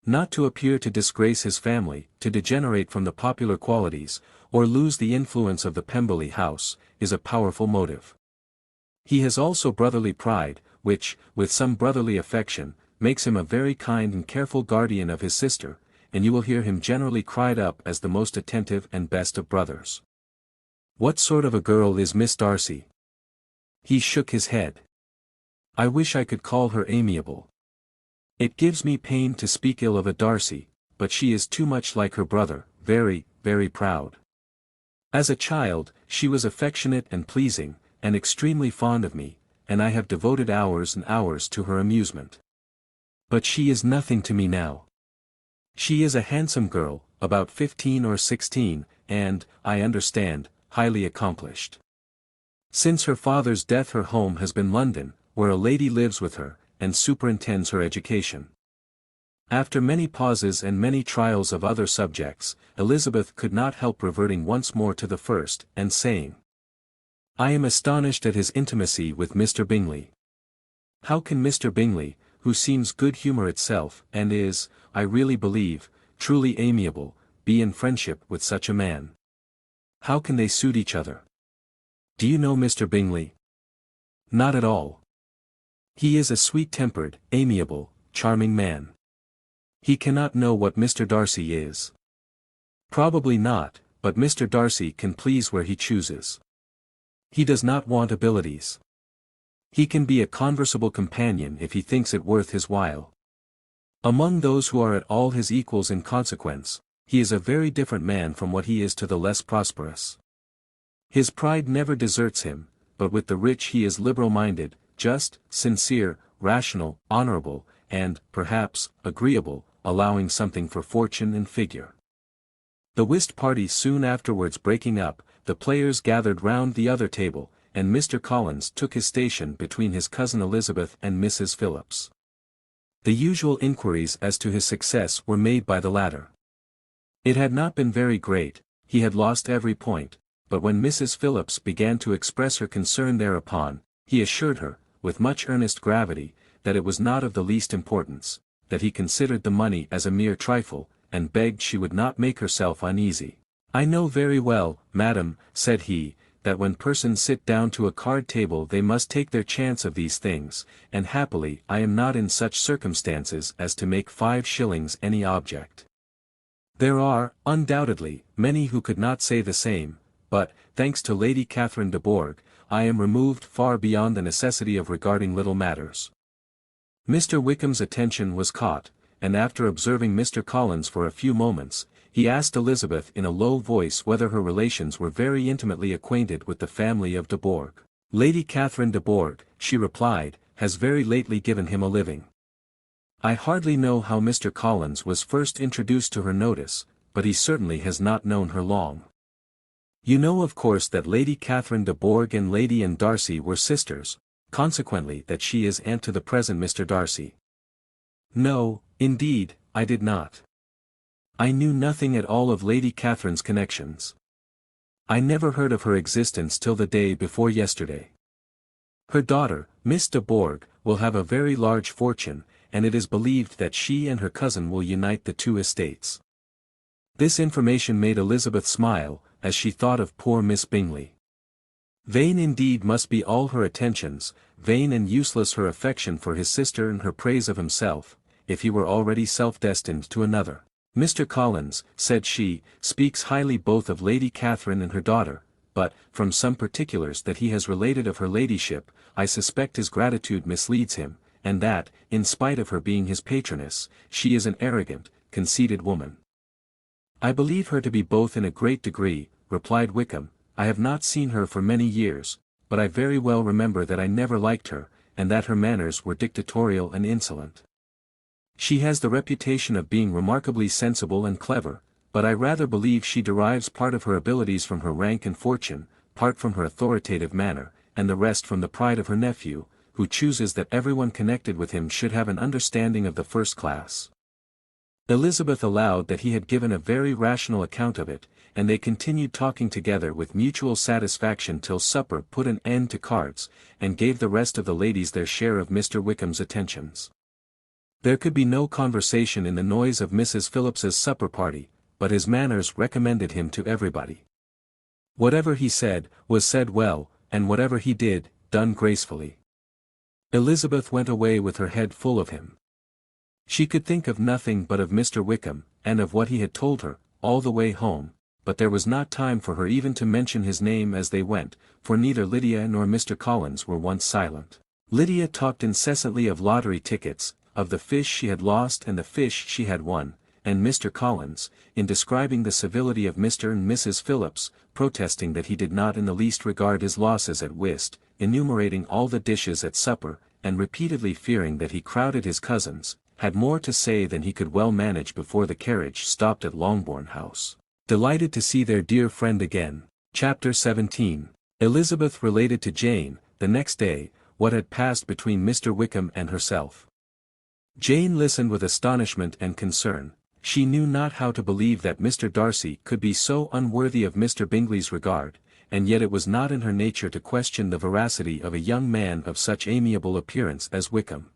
Speaker 1: Not to appear to disgrace his family, to degenerate from the popular qualities, or lose the influence of the Pemberley house, is a powerful motive. He has also brotherly pride, which, with some brotherly affection, makes him a very kind and careful guardian of his sister, and you will hear him generally cried up as the most attentive and best of brothers. What sort of a girl is Miss Darcy? He shook his head. I wish I could call her amiable. It gives me pain to speak ill of a Darcy, but she is too much like her brother, very, very proud. As a child, she was affectionate and pleasing, and extremely fond of me, and I have devoted hours and hours to her amusement. But she is nothing to me now. She is a handsome girl, about 15 or 16, and, I understand, highly accomplished. Since her father's death her home has been London, where a lady lives with her, and superintends her education. After many pauses and many trials of other subjects, Elizabeth could not help reverting once more to the first, and saying, I am astonished at his intimacy with Mr. Bingley. How can Mr. Bingley, who seems good humour itself, and is, I really believe, truly amiable, be in friendship with such a man? How can they suit each other? Do you know Mr. Bingley? Not at all. He is a sweet-tempered, amiable, charming man. He cannot know what Mr. Darcy is. Probably not, but Mr. Darcy can please where he chooses. He does not want abilities. He can be a conversable companion if he thinks it worth his while. Among those who are at all his equals in consequence, he is a very different man from what he is to the less prosperous. His pride never deserts him, but with the rich he is liberal-minded, just, sincere, rational, honorable, and, perhaps, agreeable, allowing something for fortune and figure. The whist party soon afterwards breaking up, the players gathered round the other table, and Mr. Collins took his station between his cousin Elizabeth and Mrs. Phillips. The usual inquiries as to his success were made by the latter. It had not been very great, he had lost every point, but when Mrs. Phillips began to express her concern thereupon, he assured her, with much earnest gravity, that it was not of the least importance, that he considered the money as a mere trifle, and begged she would not make herself uneasy. "I know very well, madam," said he, "that when persons sit down to a card table they must take their chance of these things, and happily I am not in such circumstances as to make 5 shillings any object. There are, undoubtedly, many who could not say the same, but, thanks to Lady Catherine de Bourgh, I am removed far beyond the necessity of regarding little matters." Mr. Wickham's attention was caught, and after observing Mr. Collins for a few moments, he asked Elizabeth in a low voice whether her relations were very intimately acquainted with the family of de Bourgh. "Lady Catherine de Bourgh," she replied, "has very lately given him a living. I hardly know how Mr. Collins was first introduced to her notice, but he certainly has not known her long. You know of course that Lady Catherine de Bourgh and Lady Anne Darcy were sisters, consequently that she is aunt to the present Mr. Darcy." "No, indeed, I did not. I knew nothing at all of Lady Catherine's connections. I never heard of her existence till the day before yesterday. Her daughter, Miss de Bourgh, will have a very large fortune, and it is believed that she and her cousin will unite the 2 estates." This information made Elizabeth smile, as she thought of poor Miss Bingley. Vain indeed must be all her attentions, vain and useless her affection for his sister and her praise of himself, if he were already self-destined to another. "Mr. Collins," said she, "speaks highly both of Lady Catherine and her daughter, but, from some particulars that he has related of her ladyship, I suspect his gratitude misleads him, and that, in spite of her being his patroness, she is an arrogant, conceited woman." "I believe her to be both in a great degree," replied Wickham. "I have not seen her for many years, but I very well remember that I never liked her, and that her manners were dictatorial and insolent. She has the reputation of being remarkably sensible and clever, but I rather believe she derives part of her abilities from her rank and fortune, part from her authoritative manner, and the rest from the pride of her nephew, who chooses that everyone connected with him should have an understanding of the first class." Elizabeth allowed that he had given a very rational account of it, and they continued talking together with mutual satisfaction till supper put an end to cards, and gave the rest of the ladies their share of Mr. Wickham's attentions. There could be no conversation in the noise of Mrs. Phillips's supper party, but his manners recommended him to everybody. Whatever he said, was said well, and whatever he did, done gracefully. Elizabeth went away with her head full of him. She could think of nothing but of Mr. Wickham, and of what he had told her, all the way home, but there was not time for her even to mention his name as they went, for neither Lydia nor Mr. Collins were once silent. Lydia talked incessantly of lottery tickets, of the fish she had lost and the fish she had won, and Mr. Collins, in describing the civility of Mr. and Mrs. Phillips, protesting that he did not in the least regard his losses at whist, enumerating all the dishes at supper, and repeatedly fearing that he crowded his cousins, had more to say than he could well manage before the carriage stopped at Longbourn House. Delighted to see their dear friend again. Chapter 17. Elizabeth related to Jane, the next day, what had passed between Mr. Wickham and herself. Jane listened with astonishment and concern. She knew not how to believe that Mr. Darcy could be so unworthy of Mr. Bingley's regard, and yet it was not in her nature to question the veracity of a young man of such amiable appearance as Wickham.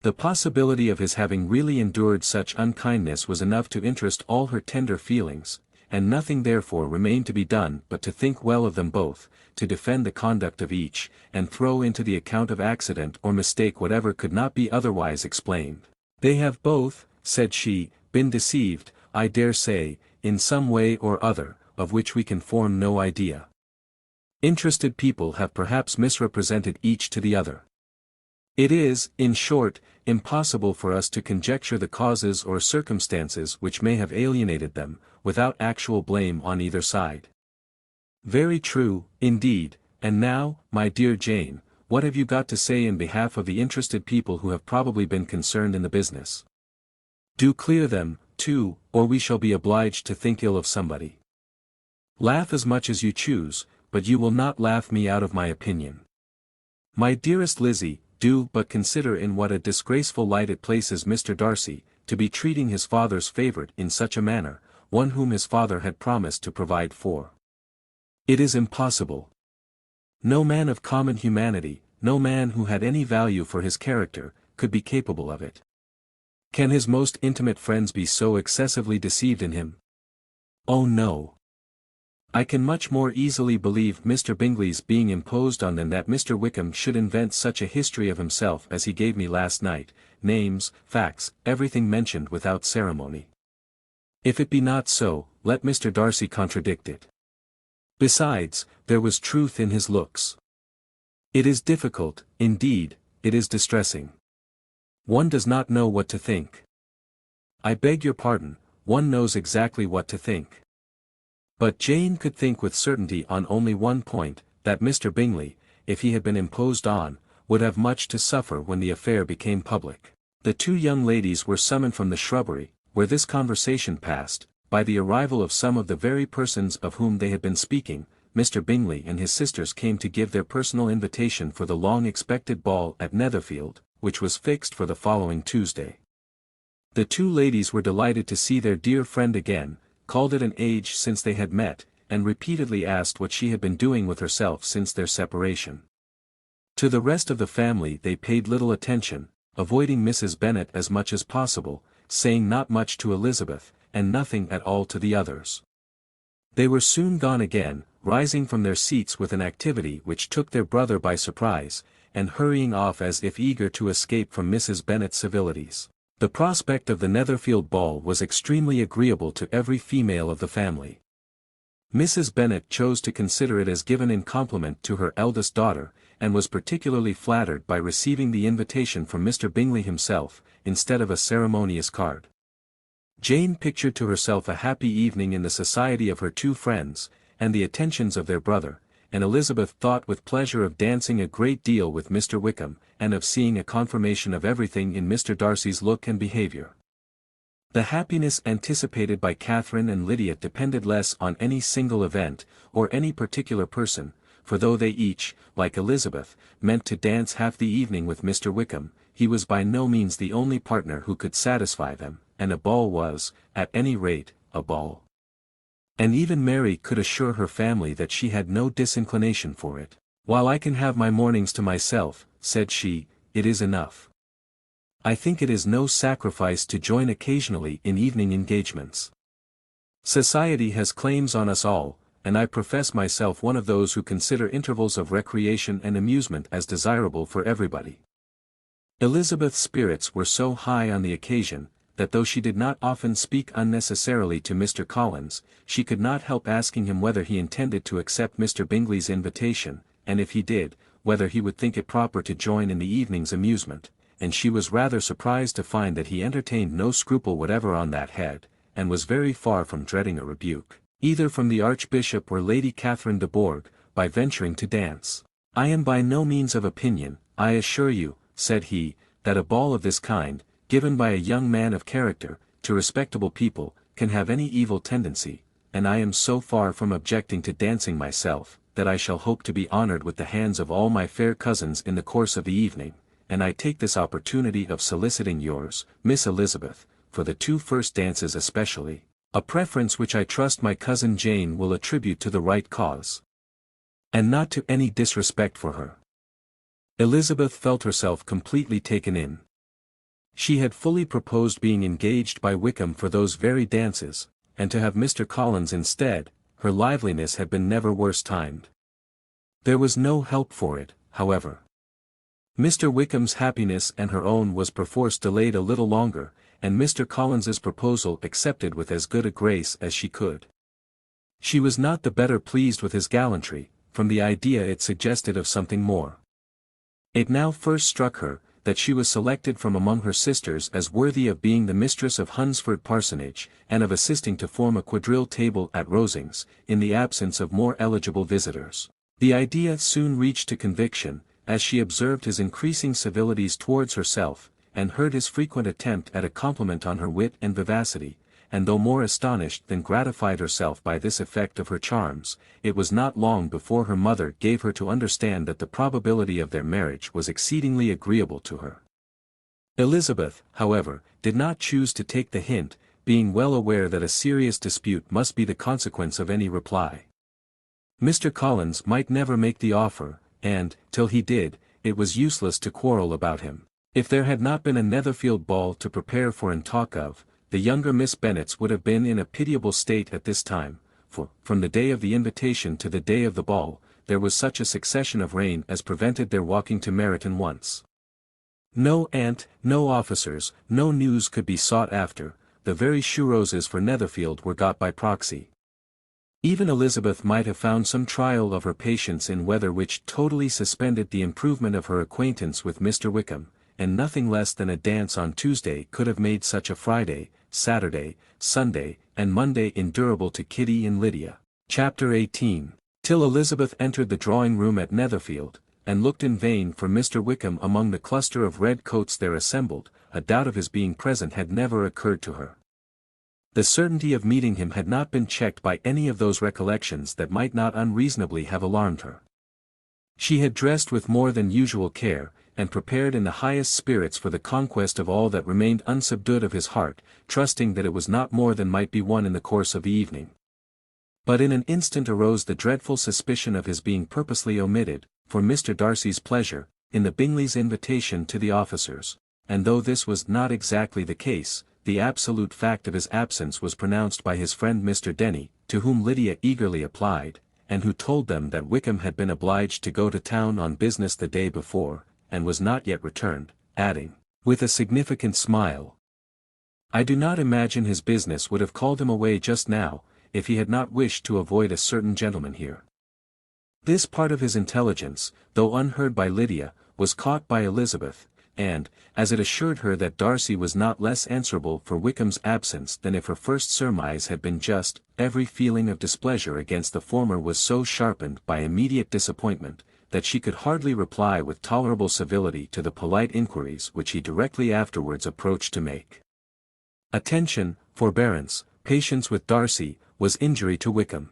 Speaker 1: The possibility of his having really endured such unkindness was enough to interest all her tender feelings, and nothing therefore remained to be done but to think well of them both, to defend the conduct of each, and throw into the account of accident or mistake whatever could not be otherwise explained. "They have both," said she, "been deceived, I dare say, in some way or other, of which we can form no idea. Interested people have perhaps misrepresented each to the other. It is, in short, impossible for us to conjecture the causes or circumstances which may have alienated them, without actual blame on either side." "Very true, indeed, and now, my dear Jane, what have you got to say in behalf of the interested people who have probably been concerned in the business? Do clear them, too, or we shall be obliged to think ill of somebody. Laugh as much as you choose, but you will not laugh me out of my opinion. My dearest Lizzie, do but consider in what a disgraceful light it places Mr. Darcy, to be treating his father's favourite in such a manner, one whom his father had promised to provide for. It is impossible. No man of common humanity, no man who had any value for his character, could be capable of it. Can his most intimate friends be so excessively deceived in him? Oh no. I can much more easily believe Mr. Bingley's being imposed on than that Mr. Wickham should invent such a history of himself as he gave me last night, names, facts, everything mentioned without ceremony. If it be not so, let Mr. Darcy contradict it. Besides, there was truth in his looks. It is difficult, indeed, it is distressing. One does not know what to think. I beg your pardon, one knows exactly what to think. But Jane could think with certainty on only one point, that Mr. Bingley, if he had been imposed on, would have much to suffer when the affair became public. The two young ladies were summoned from the shrubbery, where this conversation passed, by the arrival of some of the very persons of whom they had been speaking. Mr. Bingley and his sisters came to give their personal invitation for the long-expected ball at Netherfield, which was fixed for the following Tuesday. The two ladies were delighted to see their dear friend again, called it an age since they had met, and repeatedly asked what she had been doing with herself since their separation. To the rest of the family they paid little attention, avoiding Mrs. Bennet as much as possible, saying not much to Elizabeth, and nothing at all to the others. They were soon gone again, rising from their seats with an activity which took their brother by surprise, and hurrying off as if eager to escape from Mrs. Bennet's civilities. The prospect of the Netherfield ball was extremely agreeable to every female of the family. Mrs. Bennet chose to consider it as given in compliment to her eldest daughter, and was particularly flattered by receiving the invitation from Mr. Bingley himself, instead of a ceremonious card. Jane pictured to herself a happy evening in the society of her two friends, and the attentions of their brother, and Elizabeth thought with pleasure of dancing a great deal with Mr. Wickham, and of seeing a confirmation of everything in Mr. Darcy's look and behaviour. The happiness anticipated by Catherine and Lydia depended less on any single event, or any particular person, for though they each, like Elizabeth, meant to dance half the evening with Mr. Wickham, he was by no means the only partner who could satisfy them, and a ball was, at any rate, a ball. And even Mary could assure her family that she had no disinclination for it. "While I can have my mornings to myself," said she, "it is enough. I think it is no sacrifice to join occasionally in evening engagements. Society has claims on us all, and I profess myself one of those who consider intervals of recreation and amusement as desirable for everybody." Elizabeth's spirits were so high on the occasion, that though she did not often speak unnecessarily to Mr. Collins, she could not help asking him whether he intended to accept Mr. Bingley's invitation, and if he did, whether he would think it proper to join in the evening's amusement, and she was rather surprised to find that he entertained no scruple whatever on that head, and was very far from dreading a rebuke, either from the Archbishop or Lady Catherine de Bourgh, by venturing to dance. "I am by no means of opinion, I assure you," said he, "that a ball of this kind, given by a young man of character, to respectable people, can have any evil tendency, and I am so far from objecting to dancing myself, that I shall hope to be honoured with the hands of all my fair cousins in the course of the evening, and I take this opportunity of soliciting yours, Miss Elizabeth, for the two first dances especially, a preference which I trust my cousin Jane will attribute to the right cause, and not to any disrespect for her." Elizabeth felt herself completely taken in. She had fully proposed being engaged by Wickham for those very dances, and to have Mr. Collins instead, her liveliness had been never worse timed. There was no help for it, however. Mr. Wickham's happiness and her own was perforce delayed a little longer, and Mr. Collins's proposal accepted with as good a grace as she could. She was not the better pleased with his gallantry, from the idea it suggested of something more. It now first struck her, that she was selected from among her sisters as worthy of being the mistress of Hunsford Parsonage, and of assisting to form a quadrille table at Rosings, in the absence of more eligible visitors. The idea soon reached to conviction, as she observed his increasing civilities towards herself, and heard his frequent attempt at a compliment on her wit and vivacity, and though more astonished than gratified herself by this effect of her charms, it was not long before her mother gave her to understand that the probability of their marriage was exceedingly agreeable to her. Elizabeth, however, did not choose to take the hint, being well aware that a serious dispute must be the consequence of any reply. Mr. Collins might never make the offer, and, till he did, it was useless to quarrel about him. If there had not been a Netherfield ball to prepare for and talk of, the younger Miss Bennets would have been in a pitiable state at this time, for, from the day of the invitation to the day of the ball, there was such a succession of rain as prevented their walking to Meryton once. No aunt, no officers, no news could be sought after, the very shoe roses for Netherfield were got by proxy. Even Elizabeth might have found some trial of her patience in weather which totally suspended the improvement of her acquaintance with Mr. Wickham, and nothing less than a dance on Tuesday could have made such a Friday, Saturday, Sunday, and Monday endurable to Kitty and Lydia. Chapter 18. Till Elizabeth entered the drawing-room at Netherfield, and looked in vain for Mr. Wickham among the cluster of red coats there assembled, a doubt of his being present had never occurred to her. The certainty of meeting him had not been checked by any of those recollections that might not unreasonably have alarmed her. She had dressed with more than usual care, and prepared in the highest spirits for the conquest of all that remained unsubdued of his heart, trusting that it was not more than might be won in the course of the evening. But in an instant arose the dreadful suspicion of his being purposely omitted, for Mr. Darcy's pleasure, in the Bingleys' invitation to the officers, and though this was not exactly the case, the absolute fact of his absence was pronounced by his friend Mr. Denny, to whom Lydia eagerly applied, and who told them that Wickham had been obliged to go to town on business the day before, and was not yet returned, adding, with a significant smile, "I do not imagine his business would have called him away just now, if he had not wished to avoid a certain gentleman here." This part of his intelligence, though unheard by Lydia, was caught by Elizabeth, and, as it assured her that Darcy was not less answerable for Wickham's absence than if her first surmise had been just, every feeling of displeasure against the former was so sharpened by immediate disappointment, that she could hardly reply with tolerable civility to the polite inquiries which he directly afterwards approached to make. Attention, forbearance, patience with Darcy, was injury to Wickham.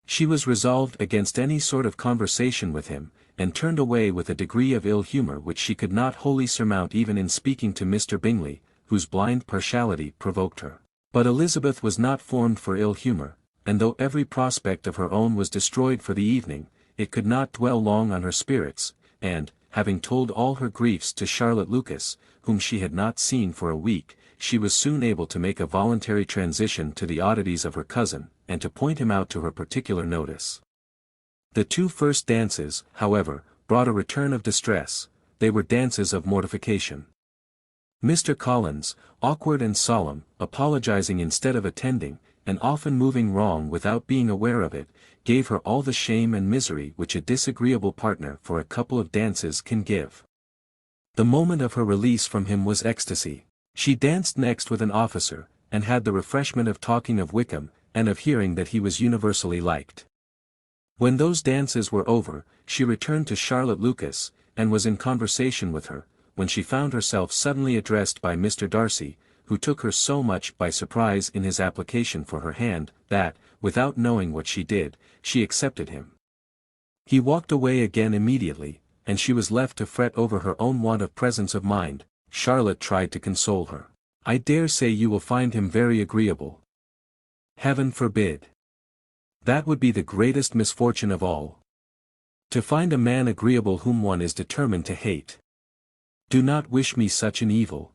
Speaker 1: She was resolved against any sort of conversation with him, and turned away with a degree of ill humour which she could not wholly surmount even in speaking to Mr. Bingley, whose blind partiality provoked her. But Elizabeth was not formed for ill humour, and though every prospect of her own was destroyed for the evening, it could not dwell long on her spirits, and, having told all her griefs to Charlotte Lucas, whom she had not seen for a week, she was soon able to make a voluntary transition to the oddities of her cousin, and to point him out to her particular notice. The two first dances, however, brought a return of distress. They were dances of mortification. Mr. Collins, awkward and solemn, apologizing instead of attending, and often moving wrong without being aware of it, gave her all the shame and misery which a disagreeable partner for a couple of dances can give. The moment of her release from him was ecstasy. She danced next with an officer, and had the refreshment of talking of Wickham, and of hearing that he was universally liked. When those dances were over, she returned to Charlotte Lucas, and was in conversation with her, when she found herself suddenly addressed by Mr. Darcy, who took her so much by surprise in his application for her hand, that, without knowing what she did, she accepted him. He walked away again immediately, and she was left to fret over her own want of presence of mind. Charlotte tried to console her. "I dare say you will find him very agreeable." "Heaven forbid! That would be the greatest misfortune of all. To find a man agreeable whom one is determined to hate. Do not wish me such an evil."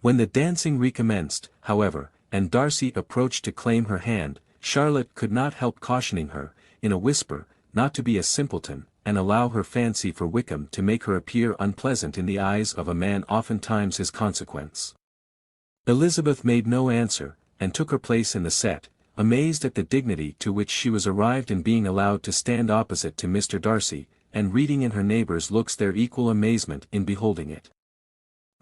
Speaker 1: When the dancing recommenced, however, and Darcy approached to claim her hand, Charlotte could not help cautioning her, in a whisper, not to be a simpleton, and allow her fancy for Wickham to make her appear unpleasant in the eyes of a man oftentimes his consequence. Elizabeth made no answer, and took her place in the set, amazed at the dignity to which she was arrived in being allowed to stand opposite to Mr. Darcy, and reading in her neighbours' looks their equal amazement in beholding it.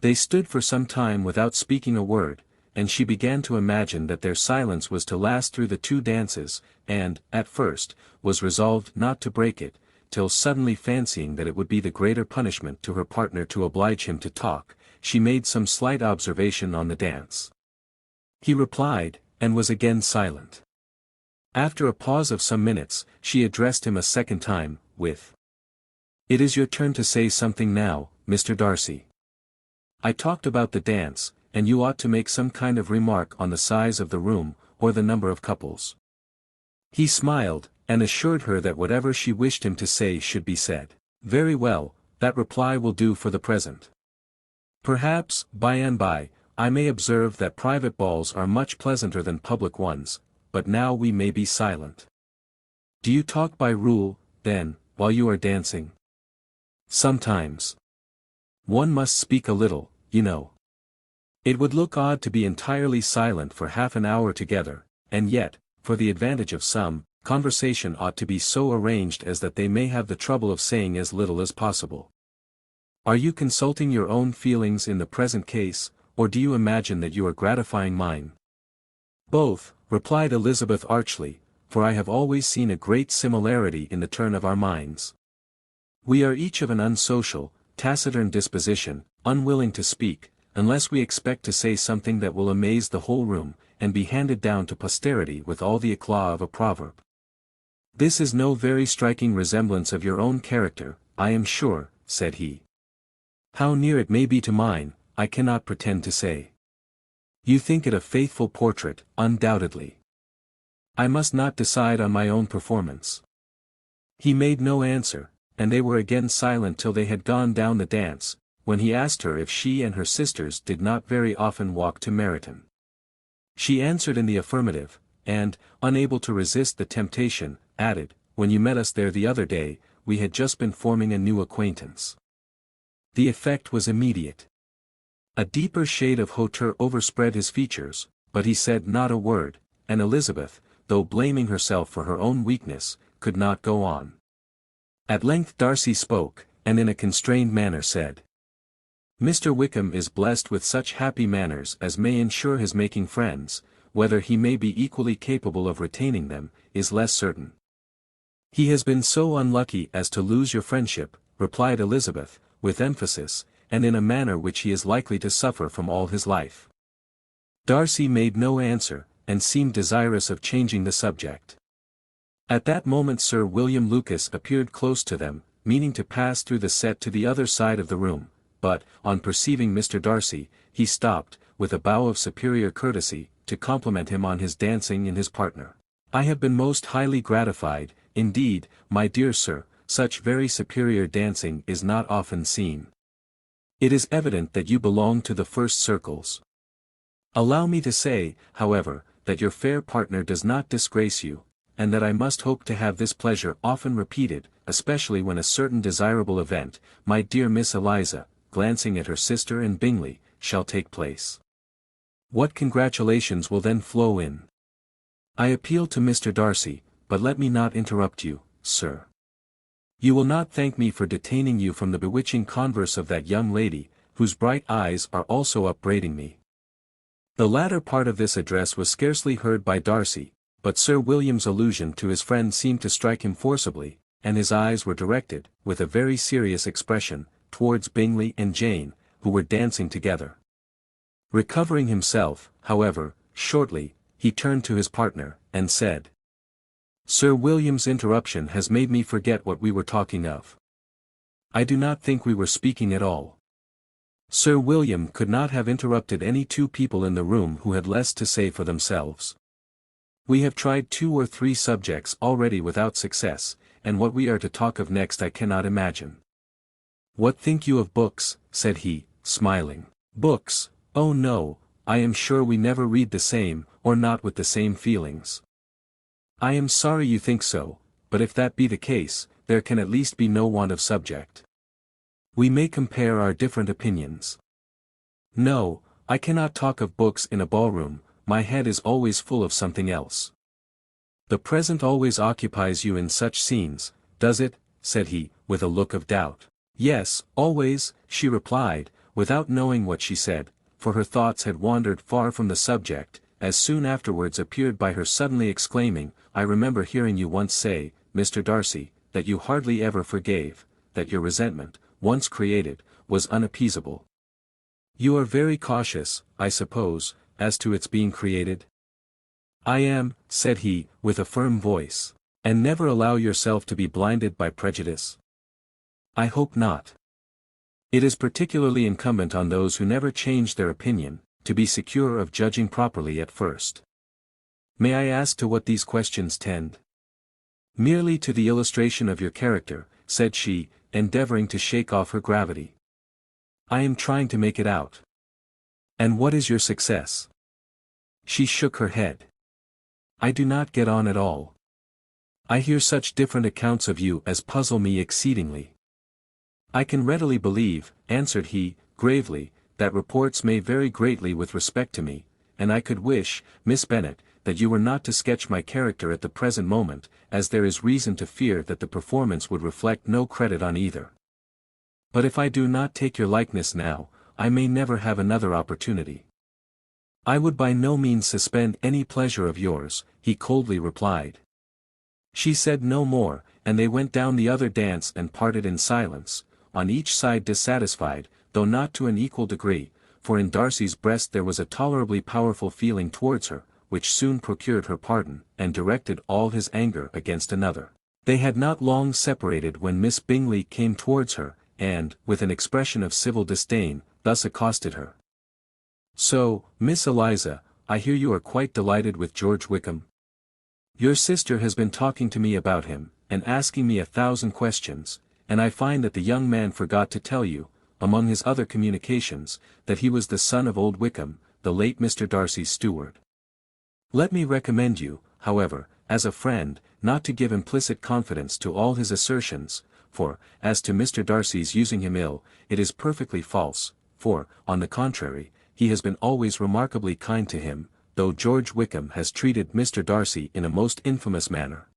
Speaker 1: They stood for some time without speaking a word, and she began to imagine that their silence was to last through the 2 dances, and, at first, was resolved not to break it, till suddenly fancying that it would be the greater punishment to her partner to oblige him to talk, she made some slight observation on the dance. He replied, and was again silent. After a pause of some minutes, she addressed him a second time, with, "It is your turn to say something now, Mr. Darcy. I talked about the dance, and you ought to make some kind of remark on the size of the room, or the number of couples." He smiled, and assured her that whatever she wished him to say should be said. "Very well, that reply will do for the present. Perhaps, by and by, I may observe that private balls are much pleasanter than public ones, but now we may be silent. Do you talk by rule, then, while you are dancing?" "Sometimes. One must speak a little, you know. It would look odd to be entirely silent for half an hour together, and yet, for the advantage of some, conversation ought to be so arranged as that they may have the trouble of saying as little as possible. Are you consulting your own feelings in the present case, or do you imagine that you are gratifying mine?" "Both," replied Elizabeth archly, "for I have always seen a great similarity in the turn of our minds. We are each of an unsocial, taciturn disposition, unwilling to speak, unless we expect to say something that will amaze the whole room, and be handed down to posterity with all the éclat of a proverb. This is no very striking resemblance of your own character, I am sure," said he. "How near it may be to mine, I cannot pretend to say. You think it a faithful portrait, undoubtedly. I must not decide on my own performance." He made no answer, and they were again silent till they had gone down the dance, when he asked her if she and her sisters did not very often walk to Meryton. She answered in the affirmative, and, unable to resist the temptation, added, "When you met us there the other day, we had just been forming a new acquaintance." The effect was immediate. A deeper shade of hauteur overspread his features, but he said not a word, and Elizabeth, though blaming herself for her own weakness, could not go on. At length Darcy spoke, and in a constrained manner said, "Mr. Wickham is blessed with such happy manners as may ensure his making friends, whether he may be equally capable of retaining them, is less certain." "He has been so unlucky as to lose your friendship," replied Elizabeth, with emphasis, "and in a manner which he is likely to suffer from all his life." Darcy made no answer, and seemed desirous of changing the subject. At that moment Sir William Lucas appeared close to them, meaning to pass through the set to the other side of the room, but, on perceiving Mr. Darcy, he stopped, with a bow of superior courtesy, to compliment him on his dancing and his partner. "I have been most highly gratified, indeed, my dear sir, such very superior dancing is not often seen. It is evident that you belong to the first circles. Allow me to say, however, that your fair partner does not disgrace you, and that I must hope to have this pleasure often repeated, especially when a certain desirable event, my dear Miss Eliza," glancing at her sister and Bingley, "shall take place. What congratulations will then flow in! I appeal to Mr. Darcy, but let me not interrupt you, sir. You will not thank me for detaining you from the bewitching converse of that young lady, whose bright eyes are also upbraiding me." The latter part of this address was scarcely heard by Darcy, but Sir William's allusion to his friend seemed to strike him forcibly, and his eyes were directed, with a very serious expression, towards Bingley and Jane, who were dancing together. Recovering himself, however, shortly, he turned to his partner, and said, "Sir William's interruption has made me forget what we were talking of. I do not think we were speaking at all." Sir William could not have interrupted any 2 people in the room who had less to say for themselves. "We have tried 2 or 3 subjects already without success, and what we are to talk of next I cannot imagine. What think you of books?" said he, smiling. "Books, oh no, I am sure we never read the same, or not with the same feelings. I am sorry you think so, but if that be the case, there can at least be no want of subject. We may compare our different opinions. No, I cannot talk of books in a ballroom, my head is always full of something else. The present always occupies you in such scenes, does it? Said he, with a look of doubt. Yes, always, she replied, without knowing what she said, for her thoughts had wandered far from the subject, as soon afterwards appeared by her suddenly exclaiming, I remember hearing you once say, Mr. Darcy, that you hardly ever forgave, that your resentment, once created, was unappeasable. You are very cautious, I suppose, as to its being created? I am, said he, with a firm voice. And never allow yourself to be blinded by prejudice? I hope not. It is particularly incumbent on those who never change their opinion, to be secure of judging properly at first. May I ask to what these questions tend? Merely to the illustration of your character, said she, endeavoring to shake off her gravity. I am trying to make it out. And what is your success? She shook her head. I do not get on at all. I hear such different accounts of you as puzzle me exceedingly. I can readily believe, answered he, gravely, that reports may vary greatly with respect to me, and I could wish, Miss Bennet, that you were not to sketch my character at the present moment, as there is reason to fear that the performance would reflect no credit on either. But if I do not take your likeness now, I may never have another opportunity. I would by no means suspend any pleasure of yours, he coldly replied. She said no more, and they went down the other dance and parted in silence, on each side dissatisfied, though not to an equal degree, for in Darcy's breast there was a tolerably powerful feeling towards her, which soon procured her pardon, and directed all his anger against another. They had not long separated when Miss Bingley came towards her, and, with an expression of civil disdain, thus accosted her. So, Miss Eliza, I hear you are quite delighted with George Wickham? Your sister has been talking to me about him, and asking me 1,000 questions, and I find that the young man forgot to tell you, among his other communications, that he was the son of old Wickham, the late Mr. Darcy's steward. Let me recommend you, however, as a friend, not to give implicit confidence to all his assertions, for, as to Mr. Darcy's using him ill, it is perfectly false, for, on the contrary, he has been always remarkably kind to him, though George Wickham has treated Mr. Darcy in a most infamous manner.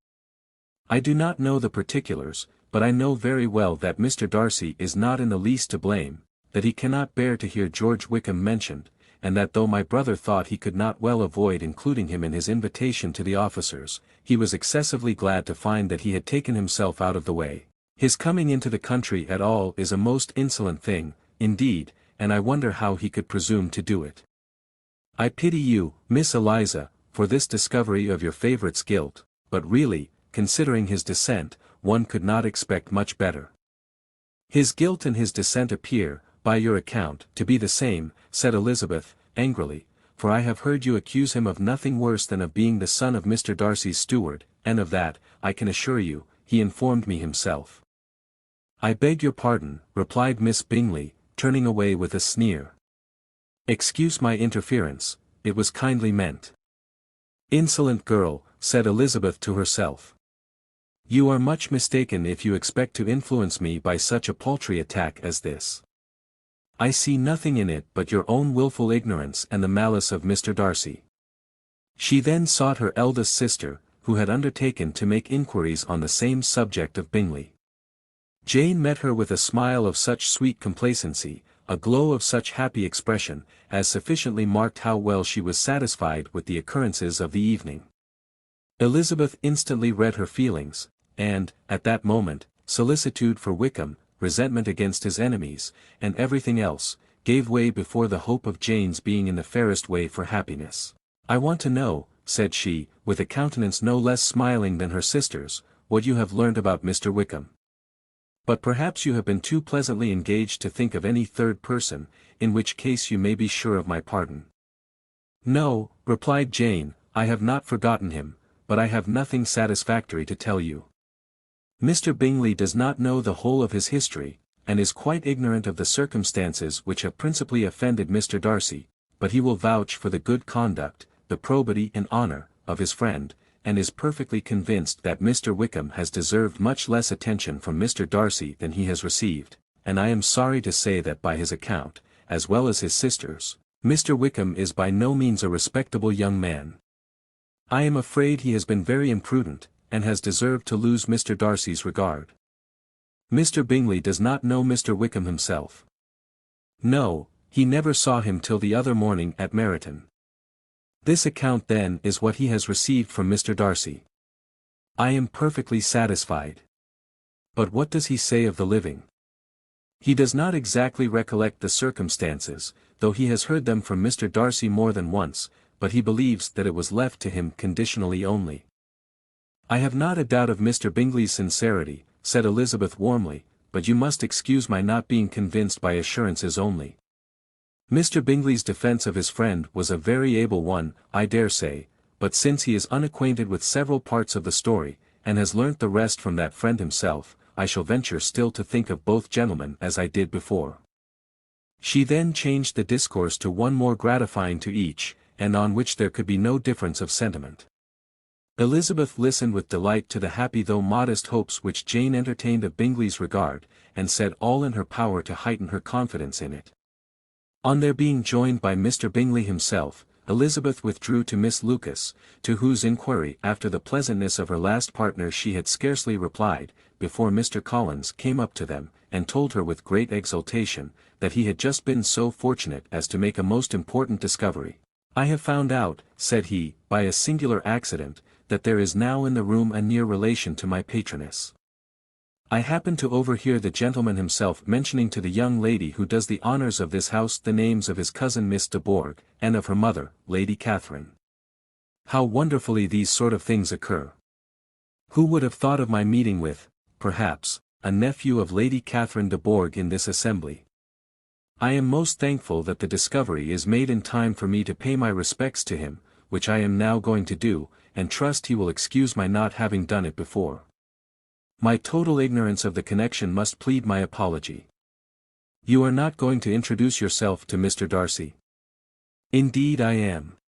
Speaker 1: I do not know the particulars, but I know very well that Mr. Darcy is not in the least to blame, that he cannot bear to hear George Wickham mentioned, and that though my brother thought he could not well avoid including him in his invitation to the officers, he was excessively glad to find that he had taken himself out of the way. His coming into the country at all is a most insolent thing, indeed, and I wonder how he could presume to do it. I pity you, Miss Eliza, for this discovery of your favourite's guilt, but really, considering his descent, one could not expect much better. His guilt and his descent appear, by your account, to be the same, said Elizabeth, angrily, for I have heard you accuse him of nothing worse than of being the son of Mr. Darcy's steward, and of that, I can assure you, he informed me himself. I beg your pardon, replied Miss Bingley, turning away with a sneer. Excuse my interference, it was kindly meant. Insolent girl, said Elizabeth to herself. You are much mistaken if you expect to influence me by such a paltry attack as this. I see nothing in it but your own wilful ignorance and the malice of Mr. Darcy. She then sought her eldest sister, who had undertaken to make inquiries on the same subject of Bingley. Jane met her with a smile of such sweet complacency, a glow of such happy expression, as sufficiently marked how well she was satisfied with the occurrences of the evening. Elizabeth instantly read her feelings, and, at that moment, solicitude for Wickham, resentment against his enemies, and everything else, gave way before the hope of Jane's being in the fairest way for happiness. I want to know, said she, with a countenance no less smiling than her sister's, what you have learnt about Mr. Wickham. But perhaps you have been too pleasantly engaged to think of any third person, in which case you may be sure of my pardon. No, replied Jane, I have not forgotten him, but I have nothing satisfactory to tell you. Mr. Bingley does not know the whole of his history, and is quite ignorant of the circumstances which have principally offended Mr. Darcy, but he will vouch for the good conduct, the probity and honor, of his friend, and is perfectly convinced that Mr. Wickham has deserved much less attention from Mr. Darcy than he has received, and I am sorry to say that by his account, as well as his sister's, Mr. Wickham is by no means a respectable young man. I am afraid he has been very imprudent, and has deserved to lose Mr. Darcy's regard. Mr. Bingley does not know Mr. Wickham himself. No, he never saw him till the other morning at Meryton. This account then is what he has received from Mr. Darcy. I am perfectly satisfied. But what does he say of the living? He does not exactly recollect the circumstances, though he has heard them from Mr. Darcy more than once, but he believes that it was left to him conditionally only. I have not a doubt of Mr. Bingley's sincerity, said Elizabeth warmly, but you must excuse my not being convinced by assurances only. Mr. Bingley's defence of his friend was a very able one, I dare say, but since he is unacquainted with several parts of the story, and has learnt the rest from that friend himself, I shall venture still to think of both gentlemen as I did before. She then changed the discourse to one more gratifying to each, and on which there could be no difference of sentiment. Elizabeth listened with delight to the happy though modest hopes which Jane entertained of Bingley's regard, and said all in her power to heighten her confidence in it. On their being joined by Mr. Bingley himself, Elizabeth withdrew to Miss Lucas, to whose inquiry after the pleasantness of her last partner she had scarcely replied, before Mr. Collins came up to them, and told her with great exultation, that he had just been so fortunate as to make a most important discovery. I have found out, said he, by a singular accident, that there is now in the room a near relation to my patroness. I happened to overhear the gentleman himself mentioning to the young lady who does the honours of this house the names of his cousin Miss de Bourgh, and of her mother, Lady Catherine. How wonderfully these sort of things occur! Who would have thought of my meeting with, perhaps, a nephew of Lady Catherine de Bourgh in this assembly? I am most thankful that the discovery is made in time for me to pay my respects to him, which I am now going to do, and trust he will excuse my not having done it before. My total ignorance of the connection must plead my apology. You are not going to introduce yourself to Mr. Darcy? Indeed I am.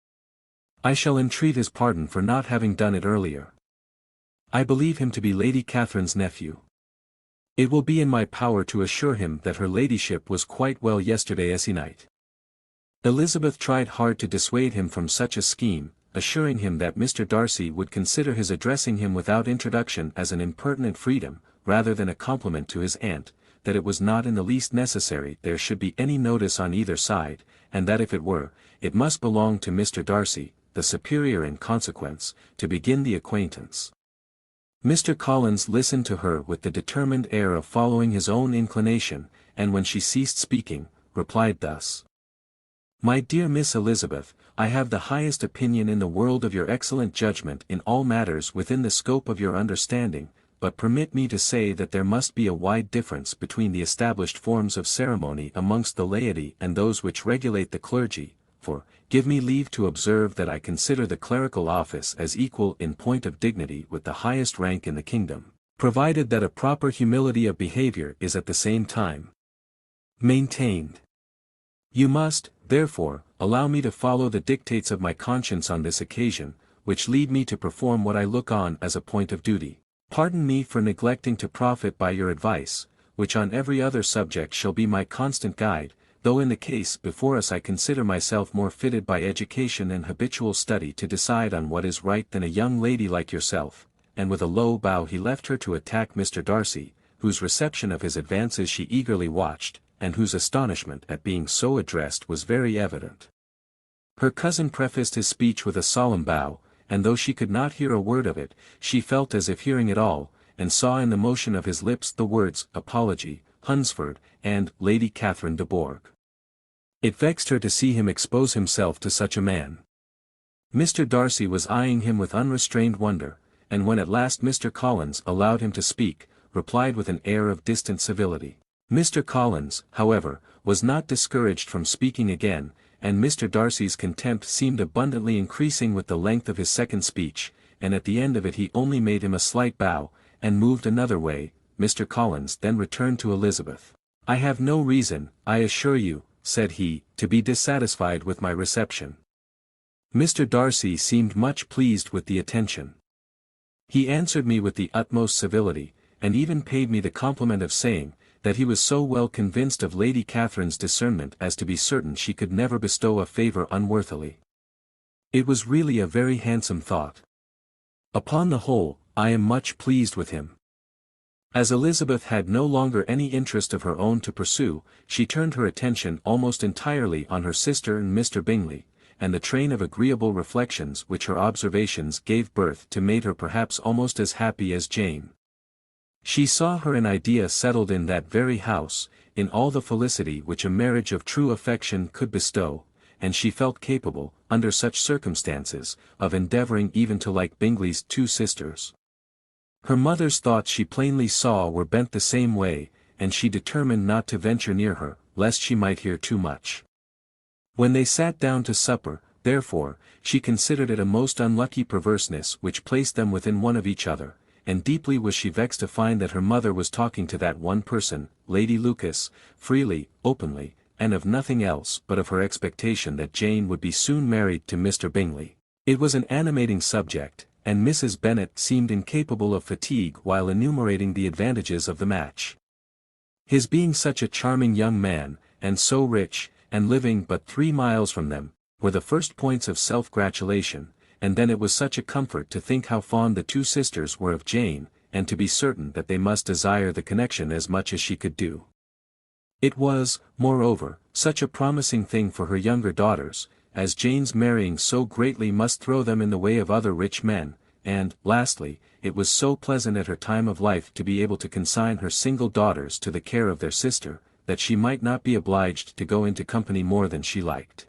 Speaker 1: I shall entreat his pardon for not having done it earlier. I believe him to be Lady Catherine's nephew. It will be in my power to assure him that her ladyship was quite well yesterday se'night. Elizabeth tried hard to dissuade him from such a scheme, assuring him that Mr. Darcy would consider his addressing him without introduction as an impertinent freedom, rather than a compliment to his aunt, that it was not in the least necessary there should be any notice on either side, and that if it were, it must belong to Mr. Darcy, the superior in consequence, to begin the acquaintance. Mr. Collins listened to her with the determined air of following his own inclination, and when she ceased speaking, replied thus. My dear Miss Elizabeth, I have the highest opinion in the world of your excellent judgment in all matters within the scope of your understanding, but permit me to say that there must be a wide difference between the established forms of ceremony amongst the laity and those which regulate the clergy, for, give me leave to observe that I consider the clerical office as equal in point of dignity with the highest rank in the kingdom, provided that a proper humility of behavior is at the same time maintained. You must, therefore, allow me to follow the dictates of my conscience on this occasion, which lead me to perform what I look on as a point of duty. Pardon me for neglecting to profit by your advice, which on every other subject shall be my constant guide, though in the case before us I consider myself more fitted by education and habitual study to decide on what is right than a young lady like yourself, and with a low bow he left her to attack Mr. Darcy, whose reception of his advances she eagerly watched, and whose astonishment at being so addressed was very evident. Her cousin prefaced his speech with a solemn bow, and though she could not hear a word of it, she felt as if hearing it all, and saw in the motion of his lips the words, apology, Hunsford, and Lady Catherine de Bourgh. It vexed her to see him expose himself to such a man. Mr. Darcy was eyeing him with unrestrained wonder, and when at last Mr. Collins allowed him to speak, replied with an air of distant civility. Mr. Collins, however, was not discouraged from speaking again, and Mr. Darcy's contempt seemed abundantly increasing with the length of his second speech, and at the end of it he only made him a slight bow, and moved another way. Mr. Collins then returned to Elizabeth. I have no reason, I assure you, said he, to be dissatisfied with my reception. Mr. Darcy seemed much pleased with the attention. He answered me with the utmost civility, and even paid me the compliment of saying, that he was so well convinced of Lady Catherine's discernment as to be certain she could never bestow a favour unworthily. It was really a very handsome thought. Upon the whole, I am much pleased with him. As Elizabeth had no longer any interest of her own to pursue, she turned her attention almost entirely on her sister and Mr. Bingley, and the train of agreeable reflections which her observations gave birth to made her perhaps almost as happy as Jane. She saw her an idea settled in that very house, in all the felicity which a marriage of true affection could bestow, and she felt capable, under such circumstances, of endeavouring even to like Bingley's two sisters. Her mother's thoughts she plainly saw were bent the same way, and she determined not to venture near her, lest she might hear too much. When they sat down to supper, therefore, she considered it a most unlucky perverseness which placed them within one of each other, and deeply was she vexed to find that her mother was talking to that one person, Lady Lucas, freely, openly, and of nothing else but of her expectation that Jane would be soon married to Mr. Bingley. It was an animating subject, and Mrs. Bennet seemed incapable of fatigue while enumerating the advantages of the match. His being such a charming young man, and so rich, and living but 3 miles from them, were the first points of self-gratulation, and then it was such a comfort to think how fond the two sisters were of Jane, and to be certain that they must desire the connection as much as she could do. It was, moreover, such a promising thing for her younger daughters, as Jane's marrying so greatly must throw them in the way of other rich men, and, lastly, it was so pleasant at her time of life to be able to consign her single daughters to the care of their sister, that she might not be obliged to go into company more than she liked.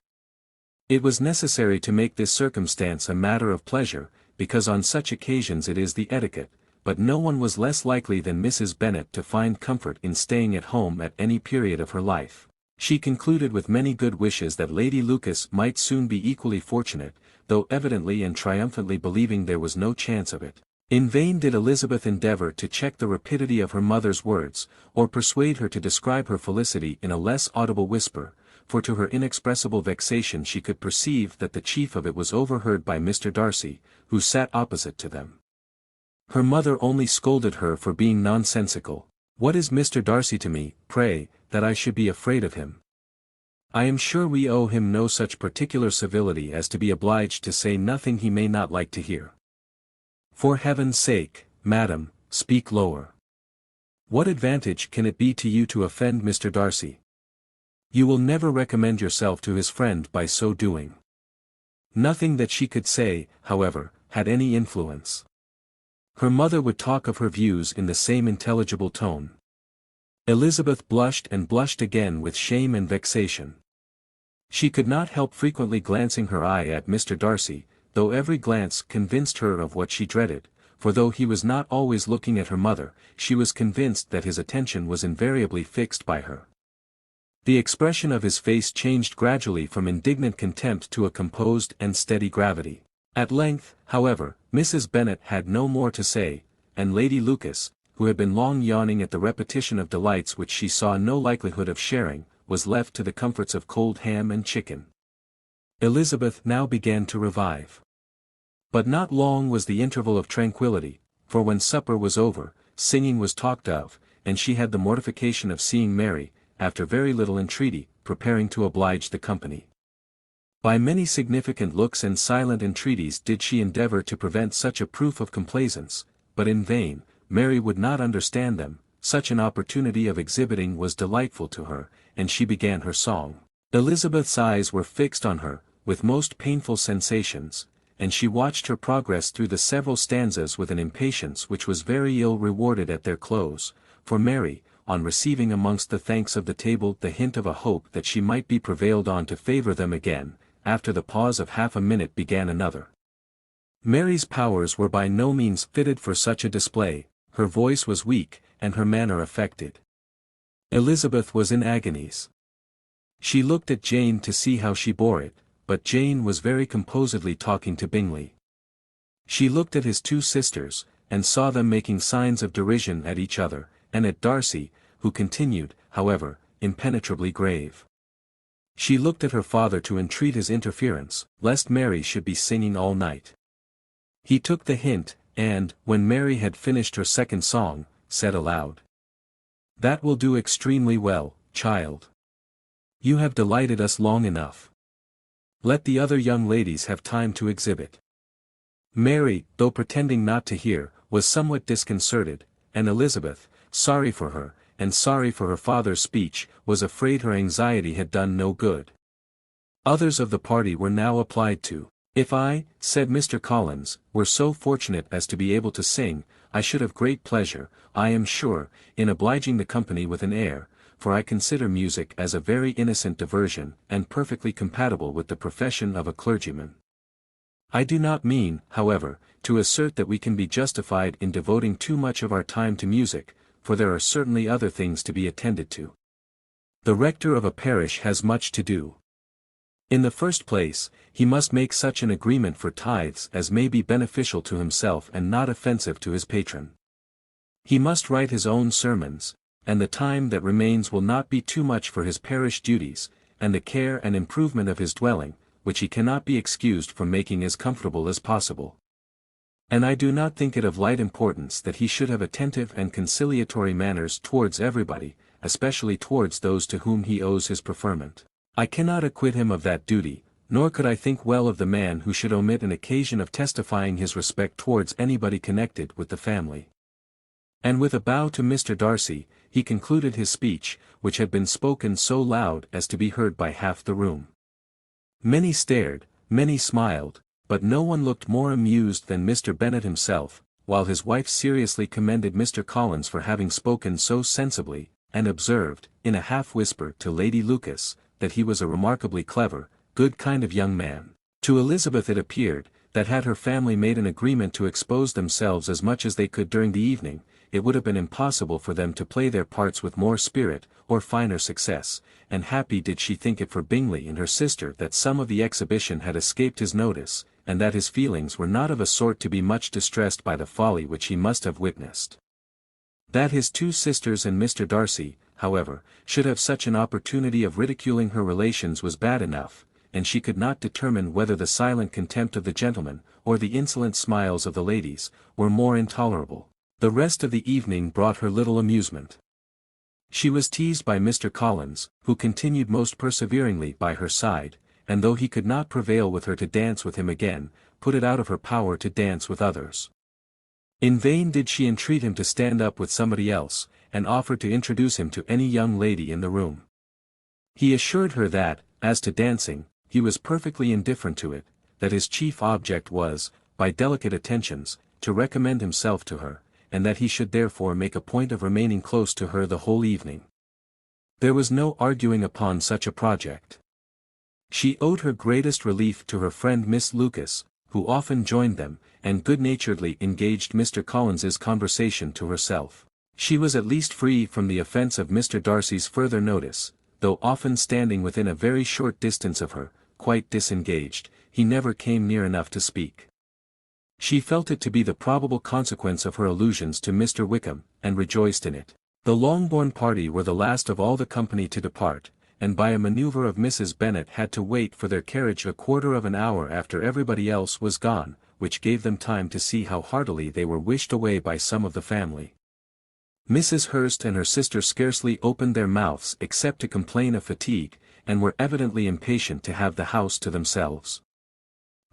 Speaker 1: It was necessary to make this circumstance a matter of pleasure, because on such occasions it is the etiquette, but no one was less likely than Mrs. Bennet to find comfort in staying at home at any period of her life. She concluded with many good wishes that Lady Lucas might soon be equally fortunate, though evidently and triumphantly believing there was no chance of it. In vain did Elizabeth endeavour to check the rapidity of her mother's words, or persuade her to describe her felicity in a less audible whisper, for to her inexpressible vexation she could perceive that the chief of it was overheard by Mr. Darcy, who sat opposite to them. Her mother only scolded her for being nonsensical. "What is Mr. Darcy to me, pray, that I should be afraid of him? I am sure we owe him no such particular civility as to be obliged to say nothing he may not like to hear. For heaven's sake, madam, speak lower. What advantage can it be to you to offend Mr. Darcy? You will never recommend yourself to his friend by so doing." Nothing that she could say, however, had any influence. Her mother would talk of her views in the same intelligible tone. Elizabeth blushed and blushed again with shame and vexation. She could not help frequently glancing her eye at Mr. Darcy, though every glance convinced her of what she dreaded, for though he was not always looking at her mother, she was convinced that his attention was invariably fixed by her. The expression of his face changed gradually from indignant contempt to a composed and steady gravity. At length, however, Mrs. Bennet had no more to say, and Lady Lucas, who had been long yawning at the repetition of delights which she saw no likelihood of sharing, was left to the comforts of cold ham and chicken. Elizabeth now began to revive. But not long was the interval of tranquillity, for when supper was over, singing was talked of, and she had the mortification of seeing Mary, after very little entreaty, preparing to oblige the company. By many significant looks and silent entreaties did she endeavour to prevent such a proof of complaisance, but in vain. Mary would not understand them. Such an opportunity of exhibiting was delightful to her, and she began her song. Elizabeth's eyes were fixed on her, with most painful sensations, and she watched her progress through the several stanzas with an impatience which was very ill rewarded at their close, for Mary, on receiving amongst the thanks of the table the hint of a hope that she might be prevailed on to favour them again, after the pause of half a minute began another. Mary's powers were by no means fitted for such a display, her voice was weak, and her manner affected. Elizabeth was in agonies. She looked at Jane to see how she bore it, but Jane was very composedly talking to Bingley. She looked at his two sisters, and saw them making signs of derision at each other, and at Darcy, who continued, however, impenetrably grave. She looked at her father to entreat his interference, lest Mary should be singing all night. He took the hint, and, when Mary had finished her second song, said aloud, "That will do extremely well, child. You have delighted us long enough. Let the other young ladies have time to exhibit." Mary, though pretending not to hear, was somewhat disconcerted, and Elizabeth, sorry for her, and sorry for her father's speech, was afraid her anxiety had done no good. Others of the party were now applied to. "If I," said Mr. Collins, "were so fortunate as to be able to sing, I should have great pleasure, I am sure, in obliging the company with an air, for I consider music as a very innocent diversion, and perfectly compatible with the profession of a clergyman. I do not mean, however, to assert that we can be justified in devoting too much of our time to music, for there are certainly other things to be attended to. The rector of a parish has much to do. In the first place, he must make such an agreement for tithes as may be beneficial to himself and not offensive to his patron. He must write his own sermons, and the time that remains will not be too much for his parish duties, and the care and improvement of his dwelling, which he cannot be excused from making as comfortable as possible. And I do not think it of light importance that he should have attentive and conciliatory manners towards everybody, especially towards those to whom he owes his preferment. I cannot acquit him of that duty, nor could I think well of the man who should omit an occasion of testifying his respect towards anybody connected with the family." And with a bow to Mr. Darcy, he concluded his speech, which had been spoken so loud as to be heard by half the room. Many stared, many smiled, but no one looked more amused than Mr. Bennet himself, while his wife seriously commended Mr. Collins for having spoken so sensibly, and observed, in a half-whisper to Lady Lucas, that he was a remarkably clever, good kind of young man. To Elizabeth it appeared, that had her family made an agreement to expose themselves as much as they could during the evening, it would have been impossible for them to play their parts with more spirit, or finer success, and happy did she think it for Bingley and her sister that some of the exhibition had escaped his notice, and that his feelings were not of a sort to be much distressed by the folly which he must have witnessed. That his two sisters and Mr. Darcy, however, should have such an opportunity of ridiculing her relations was bad enough, and she could not determine whether the silent contempt of the gentlemen, or the insolent smiles of the ladies, were more intolerable. The rest of the evening brought her little amusement. She was teased by Mr. Collins, who continued most perseveringly by her side, and though he could not prevail with her to dance with him again, put it out of her power to dance with others. In vain did she entreat him to stand up with somebody else, and offered to introduce him to any young lady in the room. He assured her that, as to dancing, he was perfectly indifferent to it, that his chief object was, by delicate attentions, to recommend himself to her, and that he should therefore make a point of remaining close to her the whole evening. There was no arguing upon such a project. She owed her greatest relief to her friend Miss Lucas, who often joined them, and good-naturedly engaged Mr. Collins's conversation to herself. She was at least free from the offence of Mr. Darcy's further notice, though often standing within a very short distance of her, quite disengaged, he never came near enough to speak. She felt it to be the probable consequence of her allusions to Mr. Wickham, and rejoiced in it. The Longbourn party were the last of all the company to depart, and by a manoeuvre of Mrs. Bennet had to wait for their carriage a quarter of an hour after everybody else was gone, which gave them time to see how heartily they were wished away by some of the family. Mrs. Hurst and her sister scarcely opened their mouths except to complain of fatigue, and were evidently impatient to have the house to themselves.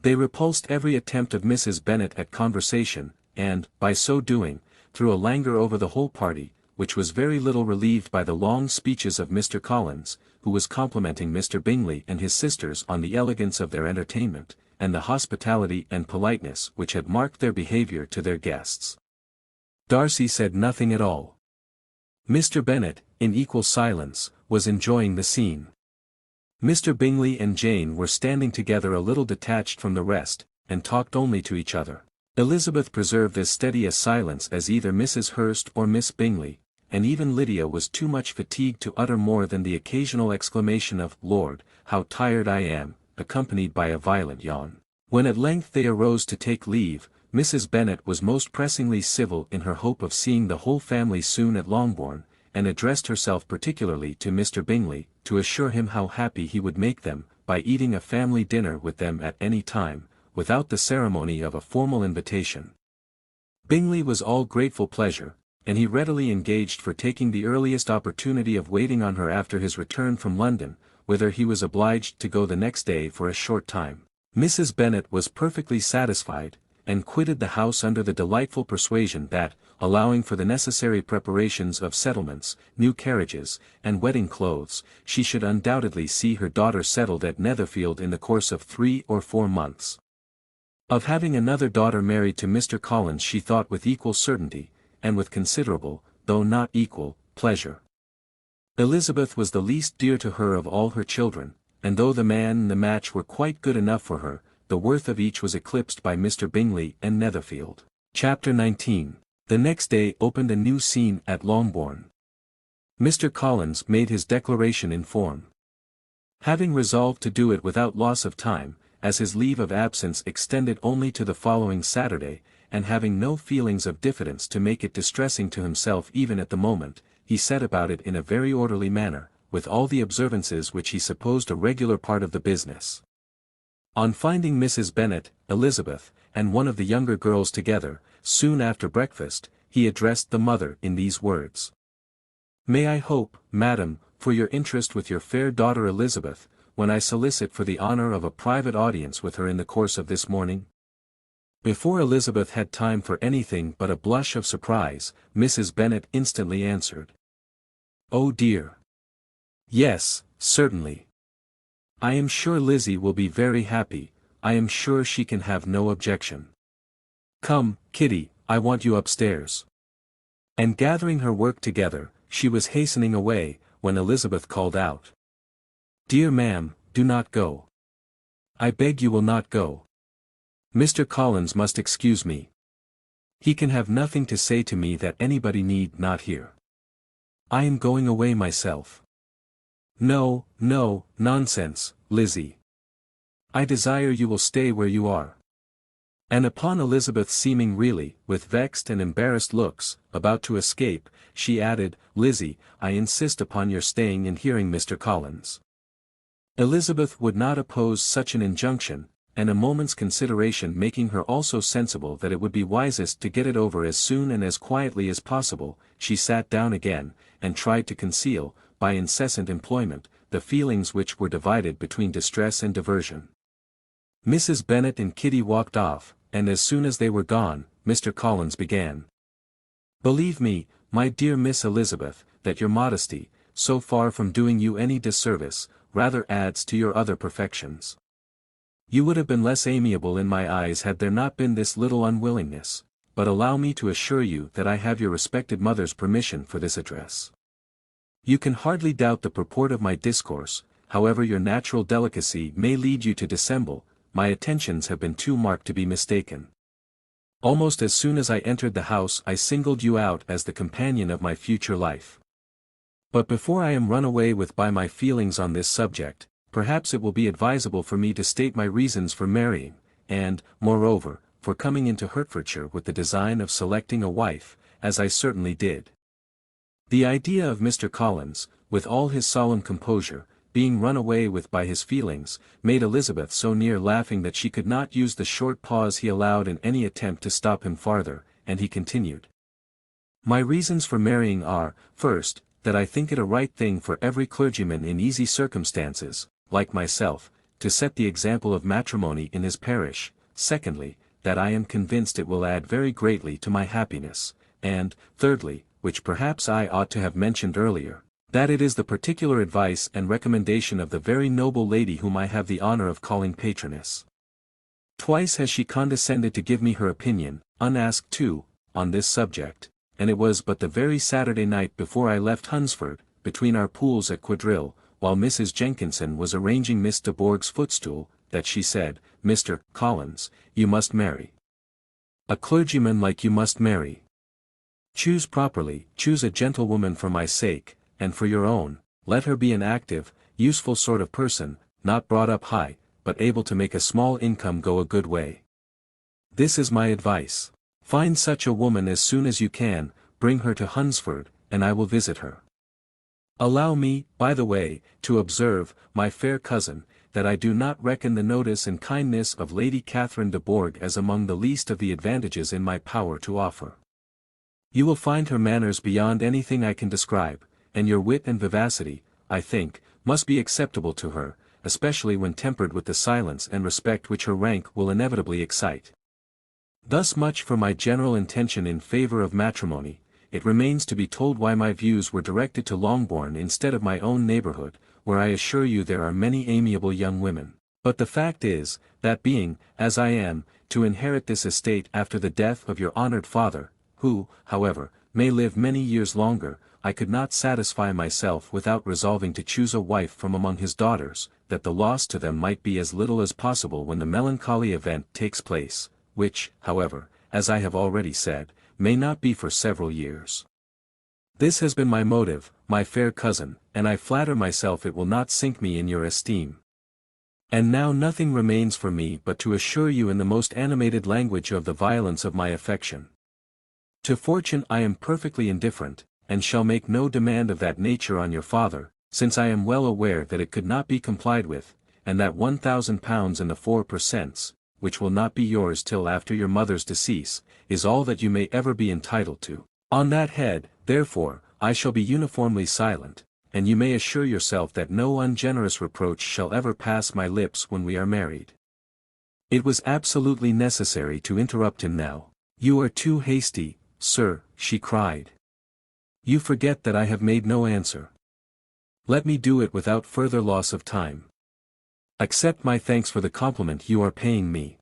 Speaker 1: They repulsed every attempt of Mrs. Bennet at conversation, and, by so doing, threw a languor over the whole party, which was very little relieved by the long speeches of Mr. Collins, who was complimenting Mr. Bingley and his sisters on the elegance of their entertainment, and the hospitality and politeness which had marked their behaviour to their guests. Darcy said nothing at all. Mr. Bennet, in equal silence, was enjoying the scene. Mr. Bingley and Jane were standing together a little detached from the rest, and talked only to each other. Elizabeth preserved as steady a silence as either Mrs. Hurst or Miss Bingley, and even Lydia was too much fatigued to utter more than the occasional exclamation of "Lord, how tired I am," accompanied by a violent yawn. When at length they arose to take leave, Mrs. Bennet was most pressingly civil in her hope of seeing the whole family soon at Longbourn, and addressed herself particularly to Mr. Bingley, to assure him how happy he would make them, by eating a family dinner with them at any time, without the ceremony of a formal invitation. Bingley was all grateful pleasure, and he readily engaged for taking the earliest opportunity of waiting on her after his return from London, whither he was obliged to go the next day for a short time. Mrs. Bennet was perfectly satisfied, and quitted the house under the delightful persuasion that, allowing for the necessary preparations of settlements, new carriages, and wedding clothes, she should undoubtedly see her daughter settled at Netherfield in the course of 3 or 4 months. Of having another daughter married to Mr. Collins she thought with equal certainty, and with considerable, though not equal, pleasure. Elizabeth was the least dear to her of all her children, and though the man and the match were quite good enough for her, the worth of each was eclipsed by Mr. Bingley and Netherfield. Chapter 19. The next day opened a new scene at Longbourn. Mr. Collins made his declaration in form. Having resolved to do it without loss of time, as his leave of absence extended only to the following Saturday, and having no feelings of diffidence to make it distressing to himself even at the moment, he set about it in a very orderly manner, with all the observances which he supposed a regular part of the business. On finding Mrs. Bennet, Elizabeth, and one of the younger girls together, soon after breakfast, he addressed the mother in these words. "May I hope, madam, for your interest with your fair daughter Elizabeth, when I solicit for the honour of a private audience with her in the course of this morning?" Before Elizabeth had time for anything but a blush of surprise, Mrs. Bennet instantly answered. "Oh dear! Yes, certainly. I am sure Lizzie will be very happy, I am sure she can have no objection. Come, Kitty, I want you upstairs." And gathering her work together, she was hastening away, when Elizabeth called out. "Dear ma'am, do not go. I beg you will not go. Mr. Collins must excuse me. He can have nothing to say to me that anybody need not hear. I am going away myself." "No, no, nonsense, Lizzie. I desire you will stay where you are." And upon Elizabeth seeming really, with vexed and embarrassed looks, about to escape, she added, "Lizzie, I insist upon your staying and hearing Mr. Collins." Elizabeth would not oppose such an injunction, and a moment's consideration making her also sensible that it would be wisest to get it over as soon and as quietly as possible, she sat down again, and tried to conceal, by incessant employment, the feelings which were divided between distress and diversion. Mrs. Bennet and Kitty walked off, and as soon as they were gone, Mr. Collins began. "Believe me, my dear Miss Elizabeth, that your modesty, so far from doing you any disservice, rather adds to your other perfections. You would have been less amiable in my eyes had there not been this little unwillingness, but allow me to assure you that I have your respected mother's permission for this address. You can hardly doubt the purport of my discourse, however your natural delicacy may lead you to dissemble, my attentions have been too marked to be mistaken. Almost as soon as I entered the house I singled you out as the companion of my future life. But before I am run away with by my feelings on this subject, perhaps it will be advisable for me to state my reasons for marrying, and, moreover, for coming into Hertfordshire with the design of selecting a wife, as I certainly did." The idea of Mr. Collins, with all his solemn composure, being run away with by his feelings, made Elizabeth so near laughing that she could not use the short pause he allowed in any attempt to stop him farther, and he continued. "My reasons for marrying are, first, that I think it a right thing for every clergyman in easy circumstances, like myself, to set the example of matrimony in his parish; secondly, that I am convinced it will add very greatly to my happiness; and, thirdly, which perhaps I ought to have mentioned earlier, that it is the particular advice and recommendation of the very noble lady whom I have the honour of calling patroness. Twice has she condescended to give me her opinion, unasked too, on this subject, and it was but the very Saturday night before I left Hunsford, between our pools at quadrille, while Mrs. Jenkinson was arranging Miss de Bourgh's footstool, that she said, 'Mr. Collins, you must marry. A clergyman like you must marry. Choose properly, choose a gentlewoman for my sake, and for your own, let her be an active, useful sort of person, not brought up high, but able to make a small income go a good way. This is my advice. Find such a woman as soon as you can, bring her to Hunsford, and I will visit her. Allow me, by the way, to observe, my fair cousin, that I do not reckon the notice and kindness of Lady Catherine de Bourgh as among the least of the advantages in my power to offer. You will find her manners beyond anything I can describe, and your wit and vivacity, I think, must be acceptable to her, especially when tempered with the silence and respect which her rank will inevitably excite. Thus much for my general intention in favor of matrimony. It remains to be told why my views were directed to Longbourn instead of my own neighborhood, where I assure you there are many amiable young women. But the fact is, that being, as I am, to inherit this estate after the death of your honored father, who, however, may live many years longer, I could not satisfy myself without resolving to choose a wife from among his daughters, that the loss to them might be as little as possible when the melancholy event takes place, which, however, as I have already said, may not be for several years. This has been my motive, my fair cousin, and I flatter myself it will not sink me in your esteem. And now nothing remains for me but to assure you in the most animated language of the violence of my affection. To fortune I am perfectly indifferent, and shall make no demand of that nature on your father, since I am well aware that it could not be complied with, and that £1,000 and the 4 per cents, which will not be yours till after your mother's decease, is all that you may ever be entitled to. On that head, therefore, I shall be uniformly silent, and you may assure yourself that no ungenerous reproach shall ever pass my lips when we are married. It was absolutely necessary to interrupt him now. You are too hasty, sir, she cried. You forget that I have made no answer. Let me do it without further loss of time. Accept my thanks for the compliment you are paying me.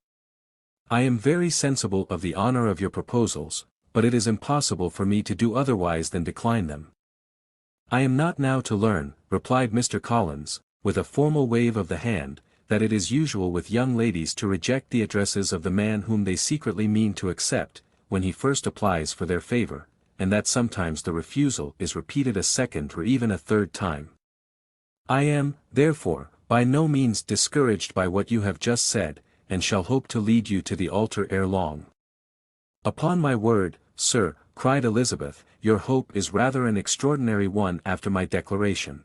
Speaker 1: I am very sensible of the honor of your proposals, but it is impossible for me to do otherwise than decline them. I am not now to learn, replied Mr. Collins, with a formal wave of the hand, that it is usual with young ladies to reject the addresses of the man whom they secretly mean to accept, when he first applies for their favor, and that sometimes the refusal is repeated a second or even a third time. I am, therefore, by no means discouraged by what you have just said, and shall hope to lead you to the altar ere long. Upon my word, sir, cried Elizabeth, your hope is rather an extraordinary one after my declaration.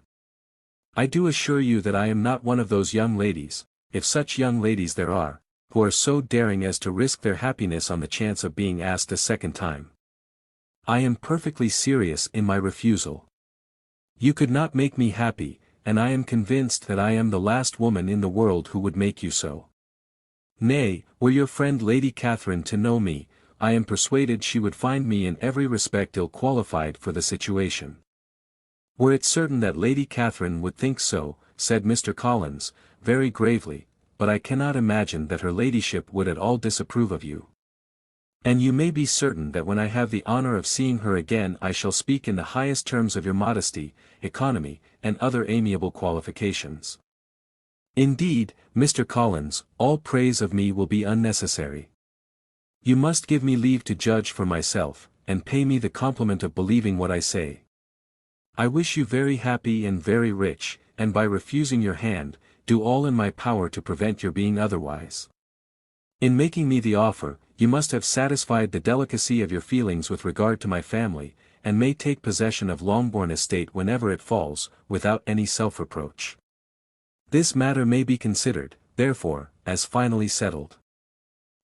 Speaker 1: I do assure you that I am not one of those young ladies, if such young ladies there are, who are so daring as to risk their happiness on the chance of being asked a second time. I am perfectly serious in my refusal. You could not make me happy, and I am convinced that I am the last woman in the world who would make you so. Nay, were your friend Lady Catherine to know me, I am persuaded she would find me in every respect ill-qualified for the situation. Were it certain that Lady Catherine would think so, said Mr. Collins, very gravely, but I cannot imagine that her ladyship would at all disapprove of you. And you may be certain that when I have the honor of seeing her again I shall speak in the highest terms of your modesty, economy, and other amiable qualifications. Indeed, Mr. Collins, all praise of me will be unnecessary. You must give me leave to judge for myself, and pay me the compliment of believing what I say. I wish you very happy and very rich, and by refusing your hand, do all in my power to prevent your being otherwise. In making me the offer, you must have satisfied the delicacy of your feelings with regard to my family, and may take possession of Longbourn estate whenever it falls, without any self-reproach. This matter may be considered, therefore, as finally settled.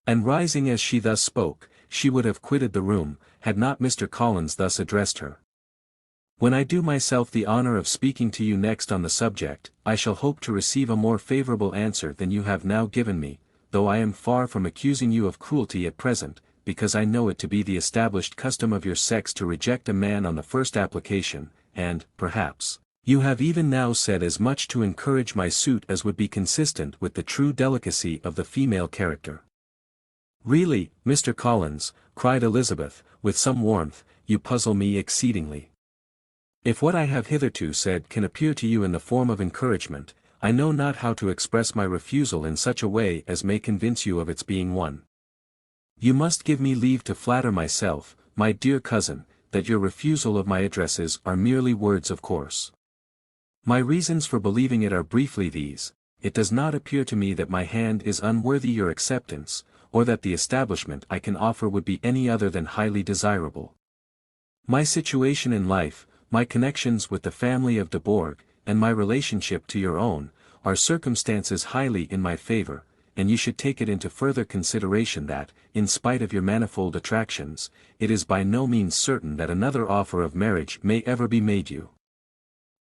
Speaker 1: And rising as she thus spoke, she would have quitted the room, had not Mr. Collins thus addressed her. When I do myself the honor of speaking to you next on the subject, I shall hope to receive a more favorable answer than you have now given me, though I am far from accusing you of cruelty at present, because I know it to be the established custom of your sex to reject a man on the first application, and, perhaps, you have even now said as much to encourage my suit as would be consistent with the true delicacy of the female character. Really, Mr. Collins, cried Elizabeth, with some warmth, you puzzle me exceedingly. If what I have hitherto said can appear to you in the form of encouragement, I know not how to express my refusal in such a way as may convince you of its being one. You must give me leave to flatter myself, my dear cousin, that your refusal of my addresses are merely words of course. My reasons for believing it are briefly these: it does not appear to me that my hand is unworthy your acceptance, or that the establishment I can offer would be any other than highly desirable. My situation in life, my connections with the family of de Bourgh, and my relationship to your own, are circumstances highly in my favor, and you should take it into further consideration that, in spite of your manifold attractions, it is by no means certain that another offer of marriage may ever be made you.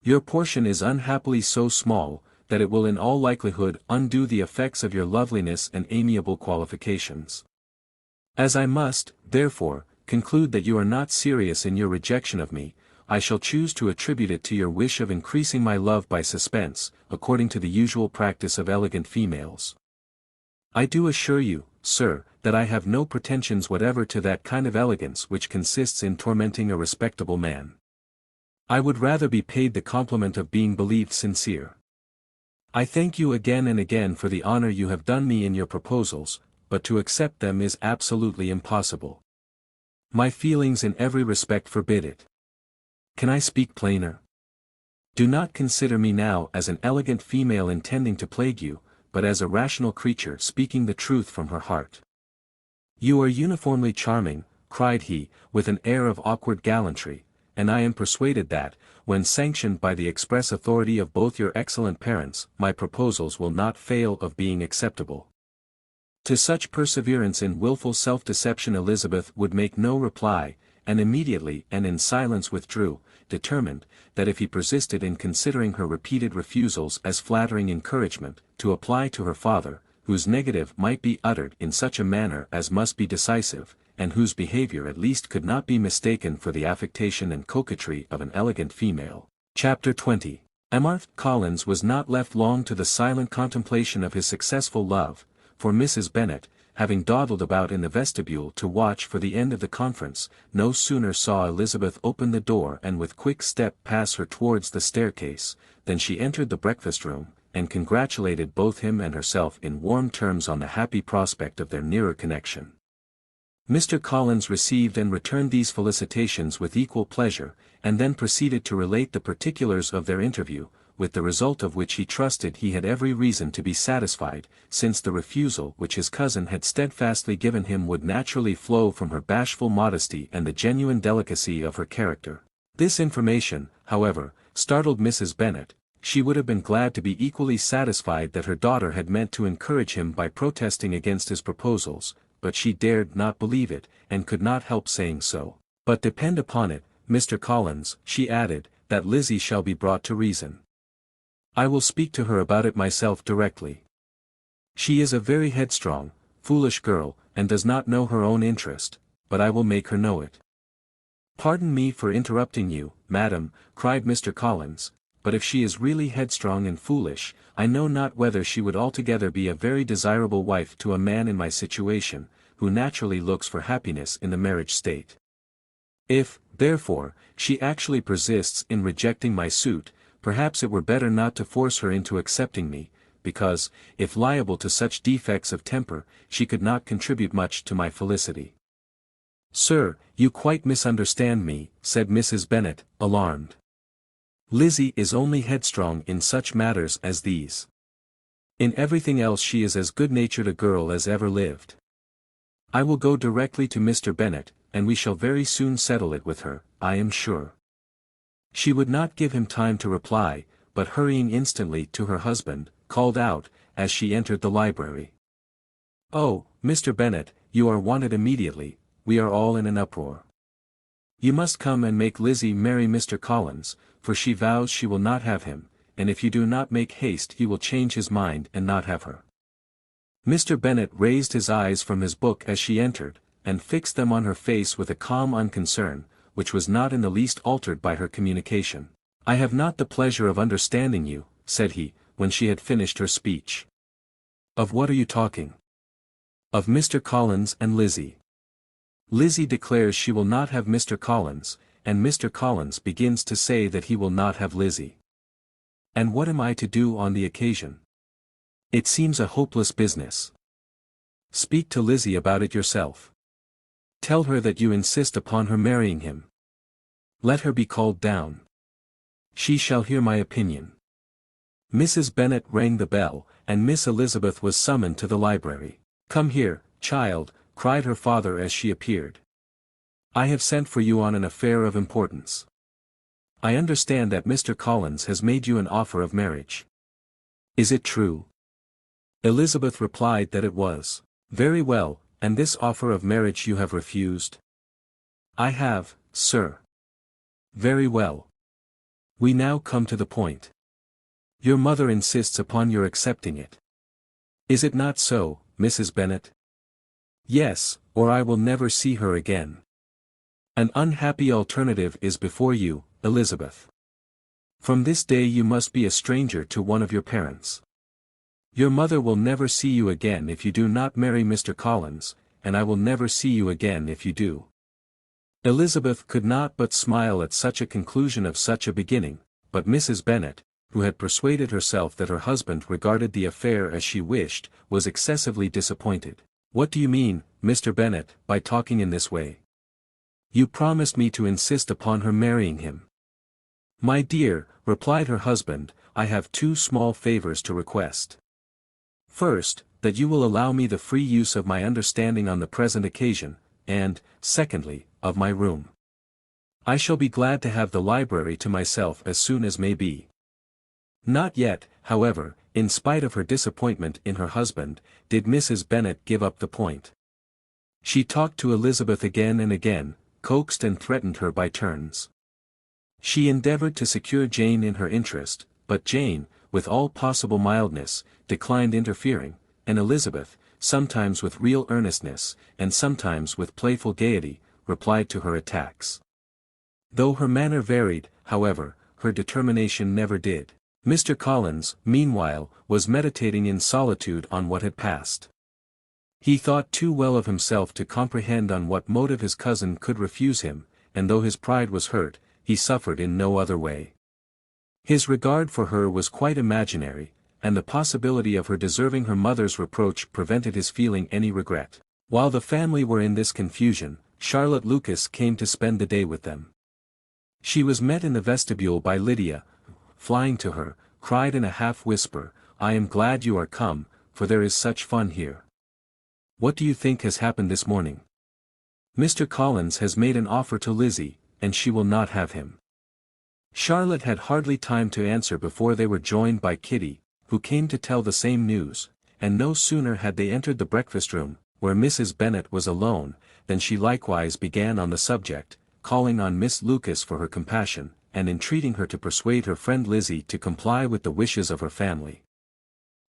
Speaker 1: Your portion is unhappily so small, that it will in all likelihood undo the effects of your loveliness and amiable qualifications. As I must, therefore, conclude that you are not serious in your rejection of me, I shall choose to attribute it to your wish of increasing my love by suspense, according to the usual practice of elegant females. I do assure you, sir, that I have no pretensions whatever to that kind of elegance which consists in tormenting a respectable man. I would rather be paid the compliment of being believed sincere. I thank you again and again for the honor you have done me in your proposals, but to accept them is absolutely impossible. My feelings in every respect forbid it. Can I speak plainer? Do not consider me now as an elegant female intending to plague you, but as a rational creature speaking the truth from her heart. You are uniformly charming, cried he, with an air of awkward gallantry, and I am persuaded that, when sanctioned by the express authority of both your excellent parents, my proposals will not fail of being acceptable. To such perseverance in wilful self-deception Elizabeth would make no reply, and immediately and in silence withdrew, determined, that if he persisted in considering her repeated refusals as flattering encouragement, to apply to her father, whose negative might be uttered in such a manner as must be decisive, and whose behavior at least could not be mistaken for the affectation and coquetry of an elegant female. Chapter 20. Amarth Collins was not left long to the silent contemplation of his successful love, for Mrs. Bennet, having dawdled about in the vestibule to watch for the end of the conference, no sooner saw Elizabeth open the door and with quick step pass her towards the staircase, than she entered the breakfast-room, and congratulated both him and herself in warm terms on the happy prospect of their nearer connection. Mr. Collins received and returned these felicitations with equal pleasure, and then proceeded to relate the particulars of their interview, with the result of which he trusted he had every reason to be satisfied, since the refusal which his cousin had steadfastly given him would naturally flow from her bashful modesty and the genuine delicacy of her character. This information, however, startled Mrs. Bennet. She would have been glad to be equally satisfied that her daughter had meant to encourage him by protesting against his proposals, but she dared not believe it, and could not help saying so. But depend upon it, Mr. Collins, she added, that Lizzie shall be brought to reason. I will speak to her about it myself directly. She is a very headstrong, foolish girl, and does not know her own interest, but I will make her know it. Pardon me for interrupting you, madam, cried Mr. Collins, but if she is really headstrong and foolish, I know not whether she would altogether be a very desirable wife to a man in my situation, who naturally looks for happiness in the marriage state. If, therefore, she actually persists in rejecting my suit, perhaps it were better not to force her into accepting me, because, if liable to such defects of temper, she could not contribute much to my felicity. Sir, you quite misunderstand me, said Mrs. Bennet, alarmed. Lizzie is only headstrong in such matters as these. In everything else she is as good-natured a girl as ever lived. I will go directly to Mr. Bennet, and we shall very soon settle it with her, I am sure. She would not give him time to reply, but hurrying instantly to her husband, called out, as she entered the library. Oh, Mr. Bennet, you are wanted immediately, we are all in an uproar. You must come and make Lizzie marry Mr. Collins, for she vows she will not have him, and if you do not make haste he will change his mind and not have her. Mr. Bennet raised his eyes from his book as she entered, and fixed them on her face with a calm unconcern, which was not in the least altered by her communication. I have not the pleasure of understanding you, said he, when she had finished her speech. Of what are you talking? Of Mr. Collins and Lizzie. Lizzie declares she will not have Mr. Collins, and Mr. Collins begins to say that he will not have Lizzie. And what am I to do on the occasion? It seems a hopeless business. Speak to Lizzie about it yourself. Tell her that you insist upon her marrying him. Let her be called down. She shall hear my opinion. Mrs. Bennet rang the bell, and Miss Elizabeth was summoned to the library. Come here, child, cried her father as she appeared. I have sent for you on an affair of importance. I understand that Mr. Collins has made you an offer of marriage. Is it true?" Elizabeth replied that it was. "Very well, and this offer of marriage you have refused?" "I have, sir." "Very well. We now come to the point. Your mother insists upon your accepting it. Is it not so, Mrs. Bennet?" "Yes, or I will never see her again. An unhappy alternative is before you, Elizabeth. From this day you must be a stranger to one of your parents. Your mother will never see you again if you do not marry Mr. Collins, and I will never see you again if you do." Elizabeth could not but smile at such a conclusion of such a beginning, but Mrs. Bennet, who had persuaded herself that her husband regarded the affair as she wished, was excessively disappointed. "What do you mean, Mr. Bennet, by talking in this way? You promised me to insist upon her marrying him." "My dear," replied her husband, "I have two small favors to request. First, that you will allow me the free use of my understanding on the present occasion, and, secondly, of my room. I shall be glad to have the library to myself as soon as may be." Not yet, however, in spite of her disappointment in her husband, did Mrs. Bennet give up the point. She talked to Elizabeth again and again, coaxed and threatened her by turns. She endeavored to secure Jane in her interest, but Jane, with all possible mildness, declined interfering, and Elizabeth, sometimes with real earnestness, and sometimes with playful gaiety, replied to her attacks. Though her manner varied, however, her determination never did. Mr. Collins, meanwhile, was meditating in solitude on what had passed. He thought too well of himself to comprehend on what motive his cousin could refuse him, and though his pride was hurt, he suffered in no other way. His regard for her was quite imaginary, and the possibility of her deserving her mother's reproach prevented his feeling any regret. While the family were in this confusion, Charlotte Lucas came to spend the day with them. She was met in the vestibule by Lydia, who, flying to her, cried in a half-whisper, "I am glad you are come, for there is such fun here. What do you think has happened this morning? Mr. Collins has made an offer to Lizzie, and she will not have him." Charlotte had hardly time to answer before they were joined by Kitty, who came to tell the same news, and no sooner had they entered the breakfast-room, where Mrs. Bennet was alone, than she likewise began on the subject, calling on Miss Lucas for her compassion, and entreating her to persuade her friend Lizzie to comply with the wishes of her family.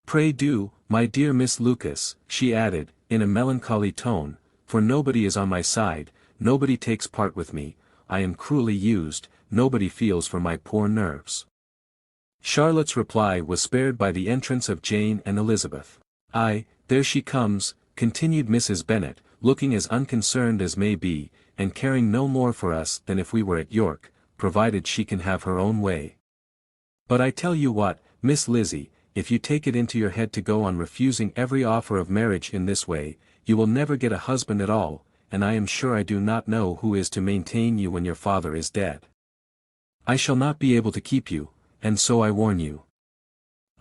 Speaker 1: "Pray do, my dear Miss Lucas," she added, in a melancholy tone, "for nobody is on my side, nobody takes part with me, I am cruelly used, nobody feels for my poor nerves." Charlotte's reply was spared by the entrance of Jane and Elizabeth. "Aye, there she comes," continued Mrs. Bennet, looking as unconcerned as may be, and caring no more for us than if we were at York, provided she can have her own way. "But I tell you what, Miss Lizzie, if you take it into your head to go on refusing every offer of marriage in this way, you will never get a husband at all, and I am sure I do not know who is to maintain you when your father is dead. I shall not be able to keep you, and so I warn you.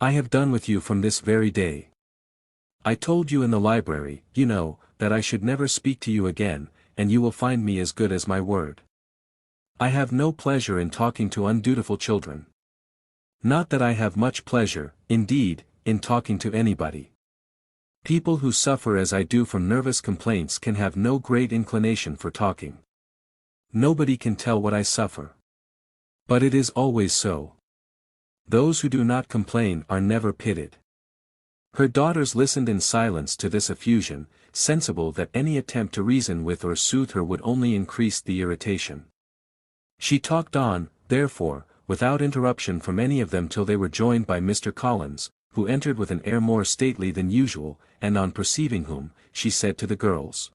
Speaker 1: I have done with you from this very day. I told you in the library, you know, that I should never speak to you again, and you will find me as good as my word. I have no pleasure in talking to undutiful children. Not that I have much pleasure, indeed, in talking to anybody. People who suffer as I do from nervous complaints can have no great inclination for talking. Nobody can tell what I suffer. But it is always so. Those who do not complain are never pitied." Her daughters listened in silence to this effusion, sensible that any attempt to reason with or soothe her would only increase the irritation. She talked on, therefore, without interruption from any of them till they were joined by Mr. Collins, who entered with an air more stately than usual, and on perceiving whom, she said to the girls,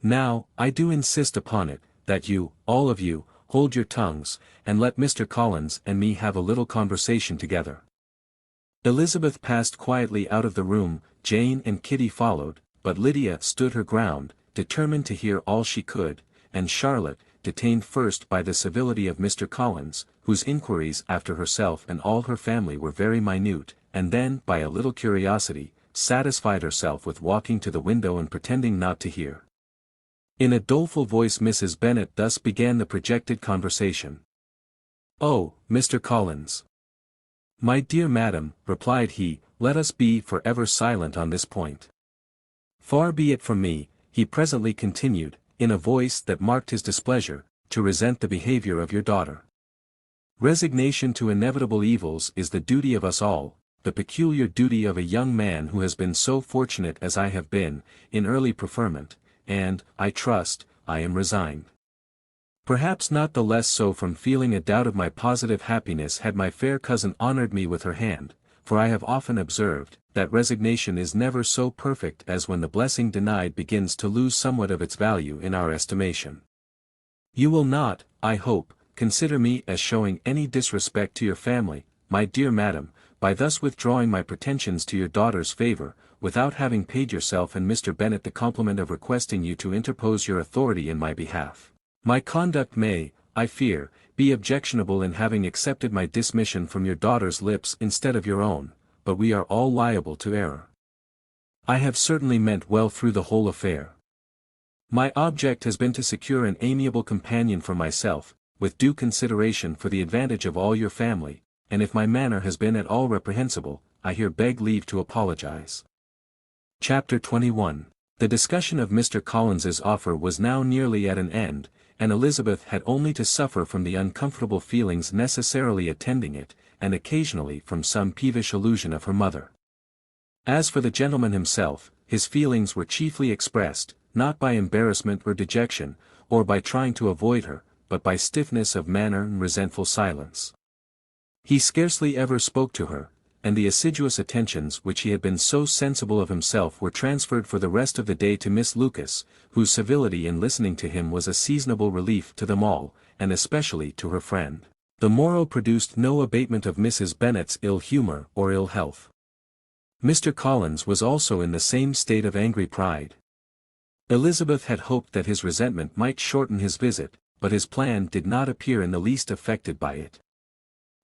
Speaker 1: "Now, I do insist upon it, that you, all of you, hold your tongues, and let Mr. Collins and me have a little conversation together." Elizabeth passed quietly out of the room, Jane and Kitty followed, but Lydia stood her ground, determined to hear all she could, and Charlotte, detained first by the civility of Mr. Collins, whose inquiries after herself and all her family were very minute, and then by a little curiosity, satisfied herself with walking to the window and pretending not to hear. In a doleful voice Mrs. Bennet thus began the projected conversation. "Oh, Mr. Collins." "My dear madam," replied he, "let us be for ever silent on this point. Far be it from me," he presently continued, in a voice that marked his displeasure, "to resent the behavior of your daughter. Resignation to inevitable evils is the duty of us all, the peculiar duty of a young man who has been so fortunate as I have been, in early preferment, and, I trust, I am resigned. Perhaps not the less so from feeling a doubt of my positive happiness had my fair cousin honored me with her hand, for I have often observed, that resignation is never so perfect as when the blessing denied begins to lose somewhat of its value in our estimation. You will not, I hope, consider me as showing any disrespect to your family, my dear madam, by thus withdrawing my pretensions to your daughter's favor, without having paid yourself and Mr. Bennet the compliment of requesting you to interpose your authority in my behalf. My conduct may, I fear, be objectionable in having accepted my dismission from your daughter's lips instead of your own, but we are all liable to error. I have certainly meant well through the whole affair. My object has been to secure an amiable companion for myself, with due consideration for the advantage of all your family, and if my manner has been at all reprehensible, I here beg leave to apologize." Chapter 21. The discussion of Mr. Collins's offer was now nearly at an end, and Elizabeth had only to suffer from the uncomfortable feelings necessarily attending it, and occasionally from some peevish allusion of her mother. As for the gentleman himself, his feelings were chiefly expressed, not by embarrassment or dejection, or by trying to avoid her, but by stiffness of manner and resentful silence. He scarcely ever spoke to her, and the assiduous attentions which he had been so sensible of himself were transferred for the rest of the day to Miss Lucas, whose civility in listening to him was a seasonable relief to them all, and especially to her friend. The morrow produced no abatement of Mrs. Bennet's ill humour or ill health. Mr. Collins was also in the same state of angry pride. Elizabeth had hoped that his resentment might shorten his visit, but his plan did not appear in the least affected by it.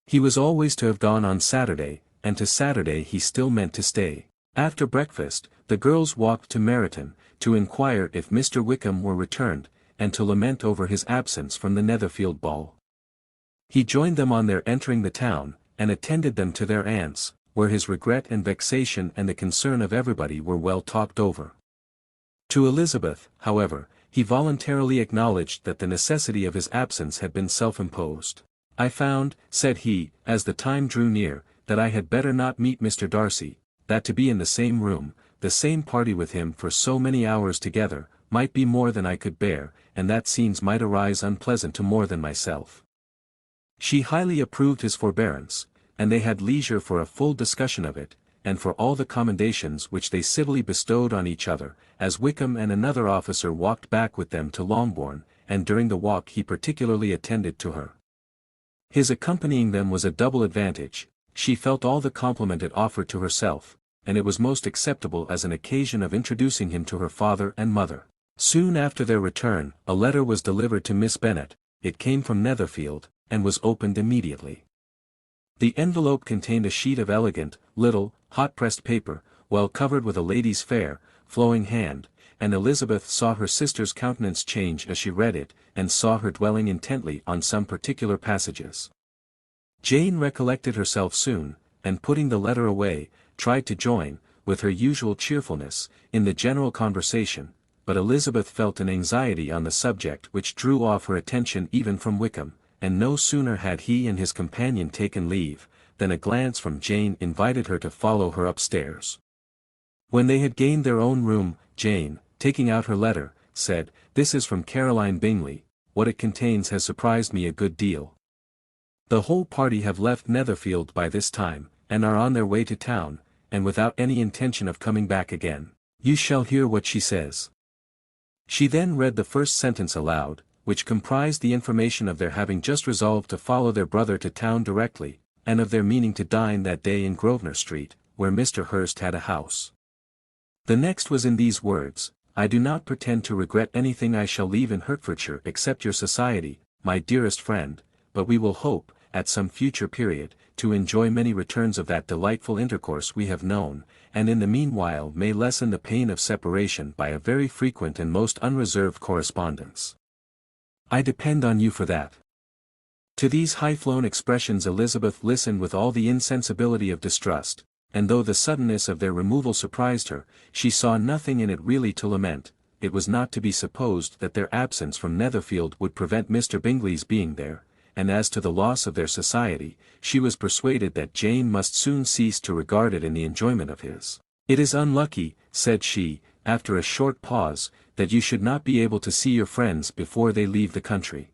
Speaker 1: He was always to have gone on Saturday, and to Saturday he still meant to stay. After breakfast, the girls walked to Meryton, to inquire if Mr. Wickham were returned, and to lament over his absence from the Netherfield ball. He joined them on their entering the town, and attended them to their aunt's, where his regret and vexation and the concern of everybody were well talked over. To Elizabeth, however, he voluntarily acknowledged that the necessity of his absence had been self-imposed. "I found," said he, as the time drew near, "that I had better not meet Mr. Darcy, that to be in the same room, the same party with him for so many hours together, might be more than I could bear, and that scenes might arise unpleasant to more than myself." She highly approved his forbearance, and they had leisure for a full discussion of it, and for all the commendations which they civilly bestowed on each other, as Wickham and another officer walked back with them to Longbourn, and during the walk he particularly attended to her. His accompanying them was a double advantage. She felt all the compliment it offered to herself, and it was most acceptable as an occasion of introducing him to her father and mother. Soon after their return, a letter was delivered to Miss Bennet. It came from Netherfield, and was opened immediately. The envelope contained a sheet of elegant, little, hot-pressed paper, well covered with a lady's fair, flowing hand, and Elizabeth saw her sister's countenance change as she read it, and saw her dwelling intently on some particular passages. Jane recollected herself soon, and putting the letter away, tried to join, with her usual cheerfulness, in the general conversation, but Elizabeth felt an anxiety on the subject which drew off her attention even from Wickham, and no sooner had he and his companion taken leave, than a glance from Jane invited her to follow her upstairs. When they had gained their own room, Jane, taking out her letter, said, "This is from Caroline Bingley. What it contains has surprised me a good deal. The whole party have left Netherfield by this time, and are on their way to town, and without any intention of coming back again. You shall hear what she says." She then read the first sentence aloud, which comprised the information of their having just resolved to follow their brother to town directly, and of their meaning to dine that day in Grosvenor Street, where Mr. Hurst had a house. The next was in these words: "I do not pretend to regret anything I shall leave in Hertfordshire except your society, my dearest friend, but we will hope, at some future period, to enjoy many returns of that delightful intercourse we have known, and in the meanwhile may lessen the pain of separation by a very frequent and most unreserved correspondence. I depend on you for that." To these high-flown expressions Elizabeth listened with all the insensibility of distrust, and though the suddenness of their removal surprised her, she saw nothing in it really to lament. It was not to be supposed that their absence from Netherfield would prevent Mr. Bingley's being there, and as to the loss of their society, she was persuaded that Jane must soon cease to regard it in the enjoyment of his. "It is unlucky," said she, after a short pause, "that you should not be able to see your friends before they leave the country.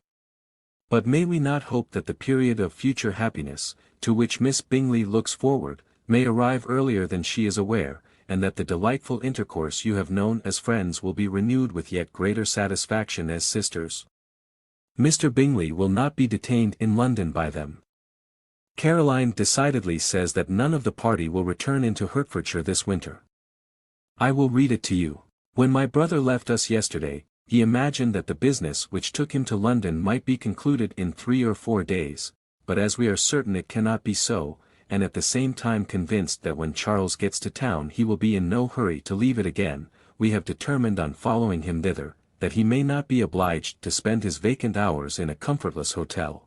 Speaker 1: But may we not hope that the period of future happiness, to which Miss Bingley looks forward, may arrive earlier than she is aware, and that the delightful intercourse you have known as friends will be renewed with yet greater satisfaction as sisters? Mr. Bingley will not be detained in London by them. Caroline decidedly says that none of the party will return into Hertfordshire this winter. I will read it to you. When my brother left us yesterday, he imagined that the business which took him to London might be concluded in 3 or 4 days, but as we are certain it cannot be so, and at the same time convinced that when Charles gets to town he will be in no hurry to leave it again, we have determined on following him thither, that he may not be obliged to spend his vacant hours in a comfortless hotel.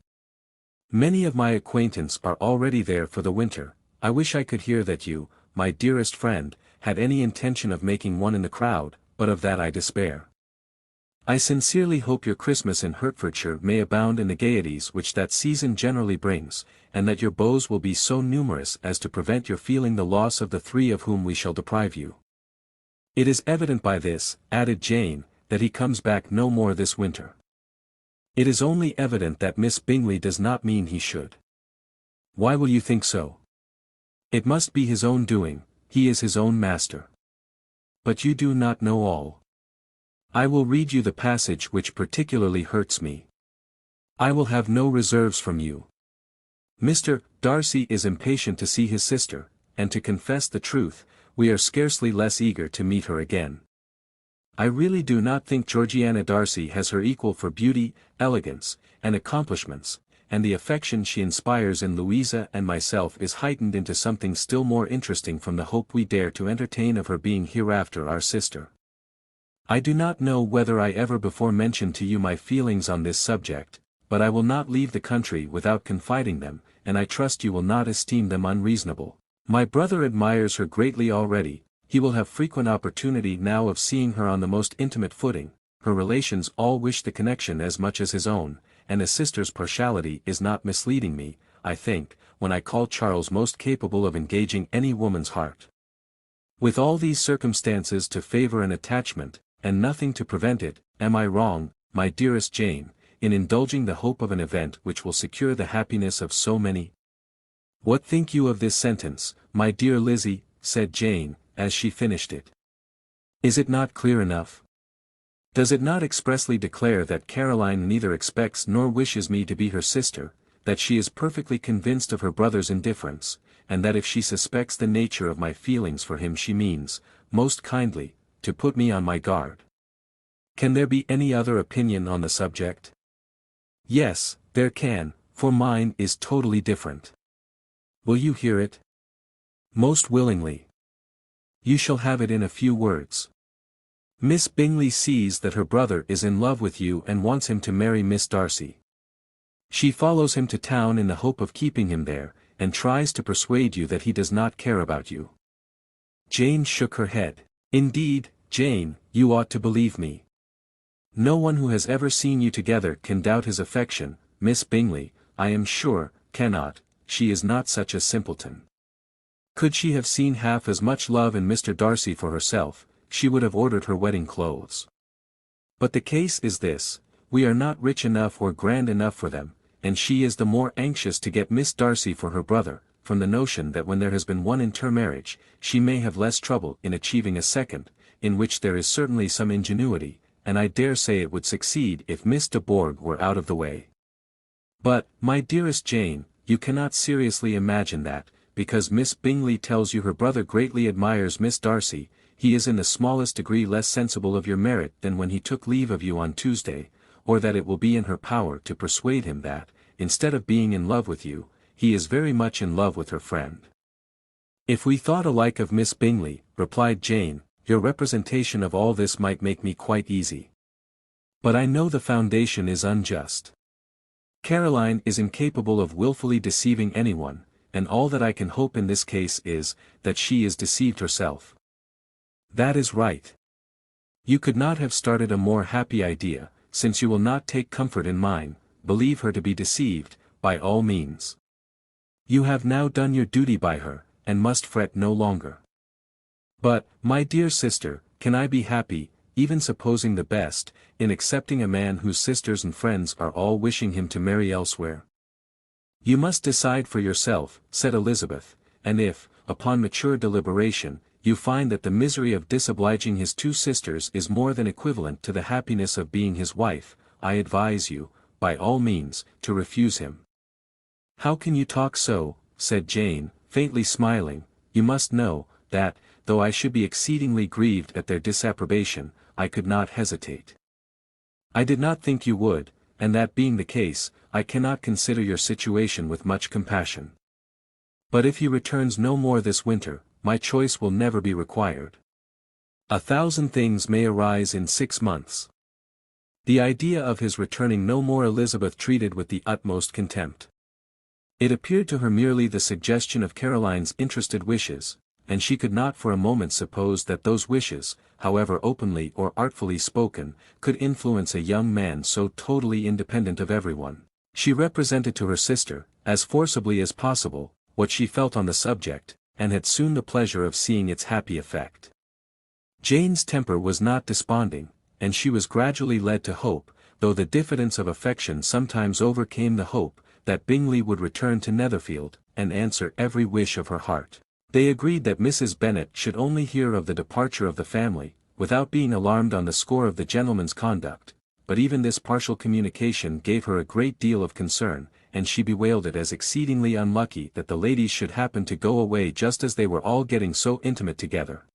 Speaker 1: Many of my acquaintance are already there for the winter. I wish I could hear that you, my dearest friend, had any intention of making one in the crowd, but of that I despair. I sincerely hope your Christmas in Hertfordshire may abound in the gaieties which that season generally brings, and that your beaux will be so numerous as to prevent your feeling the loss of the 3 of whom we shall deprive you. It is evident by this," added Jane, "that he comes back no more this winter. It is only evident that Miss Bingley does not mean he should." "Why will you think so?" "It must be his own doing, he is his own master." "But you do not know all. I will read you the passage which particularly hurts me. I will have no reserves from you. Mr. Darcy is impatient to see his sister, and to confess the truth, we are scarcely less eager to meet her again. I really do not think Georgiana Darcy has her equal for beauty, elegance, and accomplishments, and the affection she inspires in Louisa and myself is heightened into something still more interesting from the hope we dare to entertain of her being hereafter our sister. I do not know whether I ever before mentioned to you my feelings on this subject, but I will not leave the country without confiding them, and I trust you will not esteem them unreasonable. My brother admires her greatly already, he will have frequent opportunity now of seeing her on the most intimate footing, her relations all wish the connection as much as his own, and a sister's partiality is not misleading me, I think, when I call Charles most capable of engaging any woman's heart. With all these circumstances to favour an attachment, and nothing to prevent it, am I wrong, my dearest Jane, in indulging the hope of an event which will secure the happiness of so many? What think you of this sentence, my dear Lizzie, said Jane, as she finished it. Is it not clear enough? Does it not expressly declare that Caroline neither expects nor wishes me to be her sister, that she is perfectly convinced of her brother's indifference, and that if she suspects the nature of my feelings for him she means, most kindly, to put me on my guard? Can there be any other opinion on the subject? Yes, there can, for mine is totally different. Will you hear it? Most willingly. You shall have it in a few words. Miss Bingley sees that her brother is in love with you and wants him to marry Miss Darcy. She follows him to town in the hope of keeping him there, and tries to persuade you that he does not care about you. Jane shook her head. Indeed, Jane, you ought to believe me. No one who has ever seen you together can doubt his affection. Miss Bingley, I am sure, cannot. She is not such a simpleton. Could she have seen half as much love in Mr. Darcy for herself, she would have ordered her wedding clothes. But the case is this, we are not rich enough or grand enough for them, and she is the more anxious to get Miss Darcy for her brother, from the notion that when there has been one intermarriage, she may have less trouble in achieving a second, in which there is certainly some ingenuity, and I dare say it would succeed if Miss de Bourgh were out of the way. But, my dearest Jane, you cannot seriously imagine that, because Miss Bingley tells you her brother greatly admires Miss Darcy, he is in the smallest degree less sensible of your merit than when he took leave of you on Tuesday, or that it will be in her power to persuade him that, instead of being in love with you, he is very much in love with her friend. If we thought alike of Miss Bingley, replied Jane, your representation of all this might make me quite easy. But I know the foundation is unjust. Caroline is incapable of wilfully deceiving anyone, and all that I can hope in this case is, that she is deceived herself. That is right. You could not have started a more happy idea, since you will not take comfort in mine. Believe her to be deceived, by all means. You have now done your duty by her, and must fret no longer. But, my dear sister, can I be happy, even supposing the best, in accepting a man whose sisters and friends are all wishing him to marry elsewhere? You must decide for yourself, said Elizabeth, and if, upon mature deliberation, you find that the misery of disobliging his two sisters is more than equivalent to the happiness of being his wife, I advise you, by all means, to refuse him. How can you talk so, said Jane, faintly smiling, you must know, that, though I should be exceedingly grieved at their disapprobation, I could not hesitate. I did not think you would, and that being the case, I cannot consider your situation with much compassion. But if he returns no more this winter, my choice will never be required. 1,000 things may arise in 6 months. The idea of his returning no more Elizabeth treated with the utmost contempt. It appeared to her merely the suggestion of Caroline's interested wishes, and she could not for a moment suppose that those wishes, however openly or artfully spoken, could influence a young man so totally independent of everyone. She represented to her sister, as forcibly as possible, what she felt on the subject, and had soon the pleasure of seeing its happy effect. Jane's temper was not desponding, and she was gradually led to hope, though the diffidence of affection sometimes overcame the hope, that Bingley would return to Netherfield, and answer every wish of her heart. They agreed that Mrs. Bennet should only hear of the departure of the family, without being alarmed on the score of the gentleman's conduct, but even this partial communication gave her a great deal of concern, and she bewailed it as exceedingly unlucky that the ladies should happen to go away just as they were all getting so intimate together.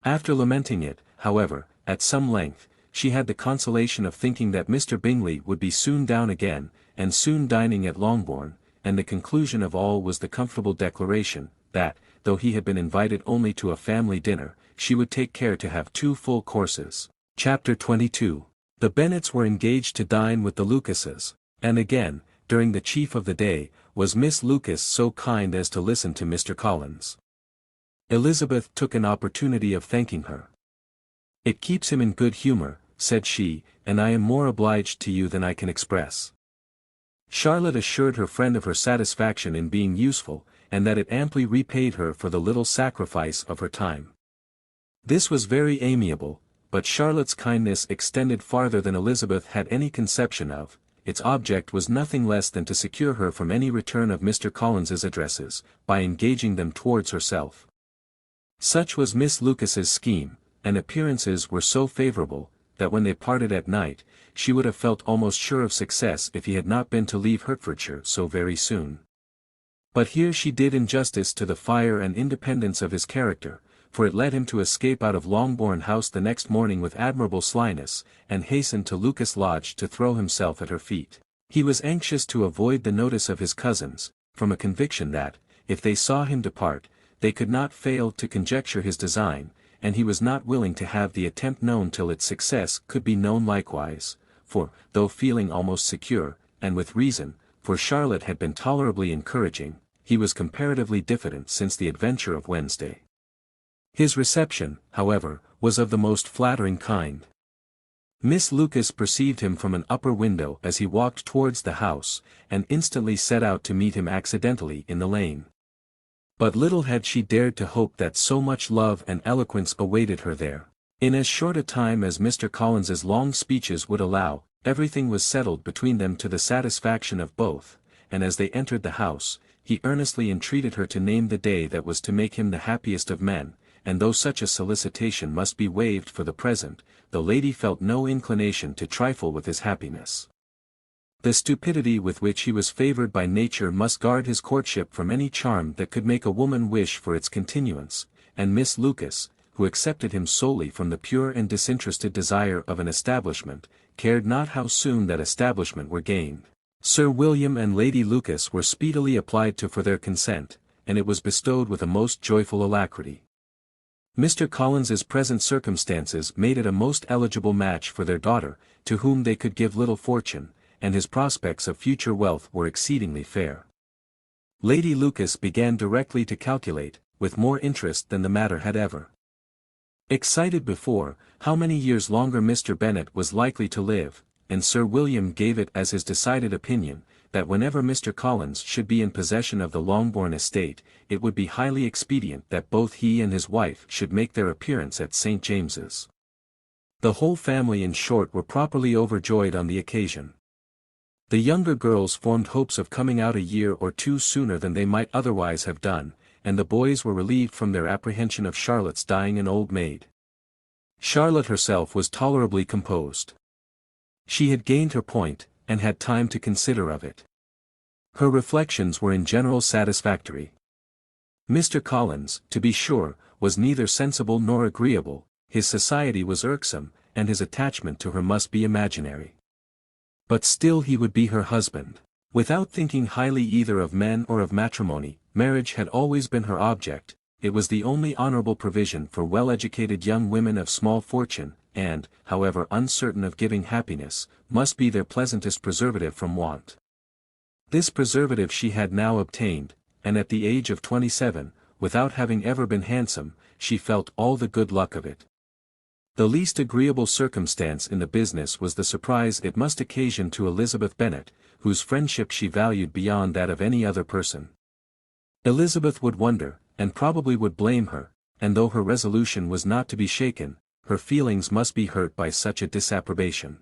Speaker 1: After lamenting it, however, at some length, she had the consolation of thinking that Mr. Bingley would be soon down again, and soon dining at Longbourn, and the conclusion of all was the comfortable declaration, that, though he had been invited only to a family dinner, she would take care to have 2 full courses. Chapter 22. The Bennets were engaged to dine with the Lucases, and again, during the chief of the day, was Miss Lucas so kind as to listen to Mr. Collins. Elizabeth took an opportunity of thanking her. It keeps him in good humour, said she, and I am more obliged to you than I can express. Charlotte assured her friend of her satisfaction in being useful, and that it amply repaid her for the little sacrifice of her time. This was very amiable, but Charlotte's kindness extended farther than Elizabeth had any conception of. Its object was nothing less than to secure her from any return of Mr. Collins's addresses, by engaging them towards herself. Such was Miss Lucas's scheme, and appearances were so favourable, that when they parted at night, she would have felt almost sure of success if he had not been to leave Hertfordshire so very soon. But here she did injustice to the fire and independence of his character, for it led him to escape out of Longbourn House the next morning with admirable slyness, and hasten to Lucas Lodge to throw himself at her feet. He was anxious to avoid the notice of his cousins, from a conviction that, if they saw him depart, they could not fail to conjecture his design, and he was not willing to have the attempt known till its success could be known likewise, for, though feeling almost secure, and with reason, for Charlotte had been tolerably encouraging, he was comparatively diffident since the adventure of Wednesday. His reception, however, was of the most flattering kind. Miss Lucas perceived him from an upper window as he walked towards the house, and instantly set out to meet him accidentally in the lane. But little had she dared to hope that so much love and eloquence awaited her there. In as short a time as Mr. Collins's long speeches would allow, everything was settled between them to the satisfaction of both, and as they entered the house, he earnestly entreated her to name the day that was to make him the happiest of men, and though such a solicitation must be waived for the present, the lady felt no inclination to trifle with his happiness. The stupidity with which he was favoured by nature must guard his courtship from any charm that could make a woman wish for its continuance, and Miss Lucas, who accepted him solely from the pure and disinterested desire of an establishment, cared not how soon that establishment were gained. Sir William and Lady Lucas were speedily applied to for their consent, and it was bestowed with a most joyful alacrity. Mr. Collins's present circumstances made it a most eligible match for their daughter, to whom they could give little fortune, and his prospects of future wealth were exceedingly fair. Lady Lucas began directly to calculate, with more interest than the matter had ever excited before, how many years longer Mr. Bennet was likely to live, and Sir William gave it as his decided opinion, that whenever Mr. Collins should be in possession of the Longbourn estate, it would be highly expedient that both he and his wife should make their appearance at St. James's. The whole family in short were properly overjoyed on the occasion. The younger girls formed hopes of coming out a year or two sooner than they might otherwise have done, and the boys were relieved from their apprehension of Charlotte's dying an old maid. Charlotte herself was tolerably composed. She had gained her point, and had time to consider of it. Her reflections were in general satisfactory. Mr. Collins, to be sure, was neither sensible nor agreeable, his society was irksome, and his attachment to her must be imaginary. But still he would be her husband. Without thinking highly either of men or of matrimony, marriage had always been her object, it was the only honorable provision for well-educated young women of small fortune, and, however uncertain of giving happiness, must be their pleasantest preservative from want. This preservative she had now obtained, and at the age of 27, without having ever been handsome, she felt all the good luck of it. The least agreeable circumstance in the business was the surprise it must occasion to Elizabeth Bennet, whose friendship she valued beyond that of any other person. Elizabeth would wonder, and probably would blame her, and though her resolution was not to be shaken, her feelings must be hurt by such a disapprobation.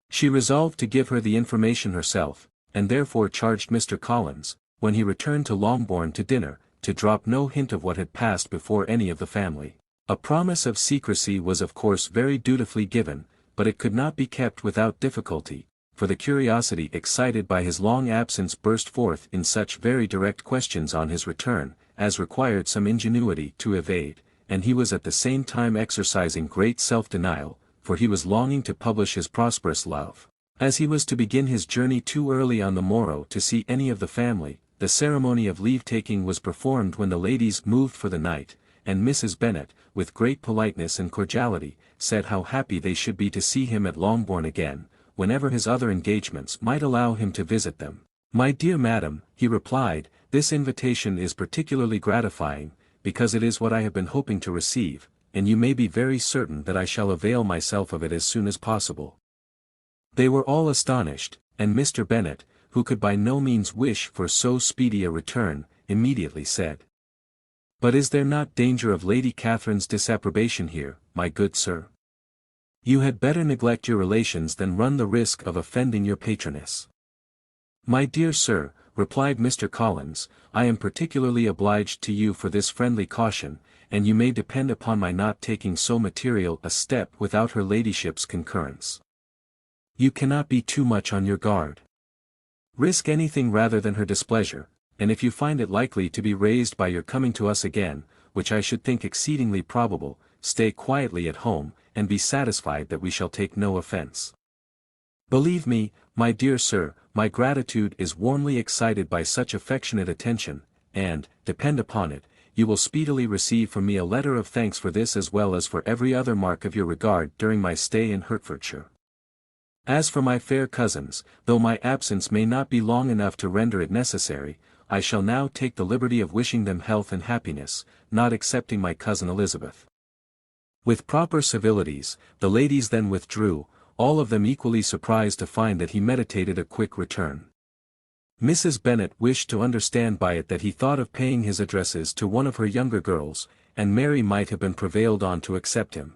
Speaker 1: She resolved to give her the information herself, and therefore charged Mr. Collins, when he returned to Longbourn to dinner, to drop no hint of what had passed before any of the family. A promise of secrecy was of course very dutifully given, but it could not be kept without difficulty, for the curiosity excited by his long absence burst forth in such very direct questions on his return, as required some ingenuity to evade, and he was at the same time exercising great self-denial, for he was longing to publish his prosperous love. As he was to begin his journey too early on the morrow to see any of the family, the ceremony of leave-taking was performed when the ladies moved for the night, and Mrs. Bennet, with great politeness and cordiality, said how happy they should be to see him at Longbourn again, whenever his other engagements might allow him to visit them. "My dear madam," he replied, "this invitation is particularly gratifying, because it is what I have been hoping to receive, and you may be very certain that I shall avail myself of it as soon as possible." They were all astonished, and Mr. Bennet, who could by no means wish for so speedy a return, immediately said, "But is there not danger of Lady Catherine's disapprobation here, my good sir? You had better neglect your relations than run the risk of offending your patroness." "My dear sir," replied Mr. Collins, "I am particularly obliged to you for this friendly caution, and you may depend upon my not taking so material a step without her ladyship's concurrence. You cannot be too much on your guard. Risk anything rather than her displeasure, and if you find it likely to be raised by your coming to us again, which I should think exceedingly probable, stay quietly at home, and be satisfied that we shall take no offence. Believe me, my dear sir, my gratitude is warmly excited by such affectionate attention, and, depend upon it, you will speedily receive from me a letter of thanks for this as well as for every other mark of your regard during my stay in Hertfordshire. As for my fair cousins, though my absence may not be long enough to render it necessary, I shall now take the liberty of wishing them health and happiness, not excepting my cousin Elizabeth." With proper civilities, the ladies then withdrew, all of them equally surprised to find that he meditated a quick return. Mrs. Bennet wished to understand by it that he thought of paying his addresses to one of her younger girls, and Mary might have been prevailed on to accept him.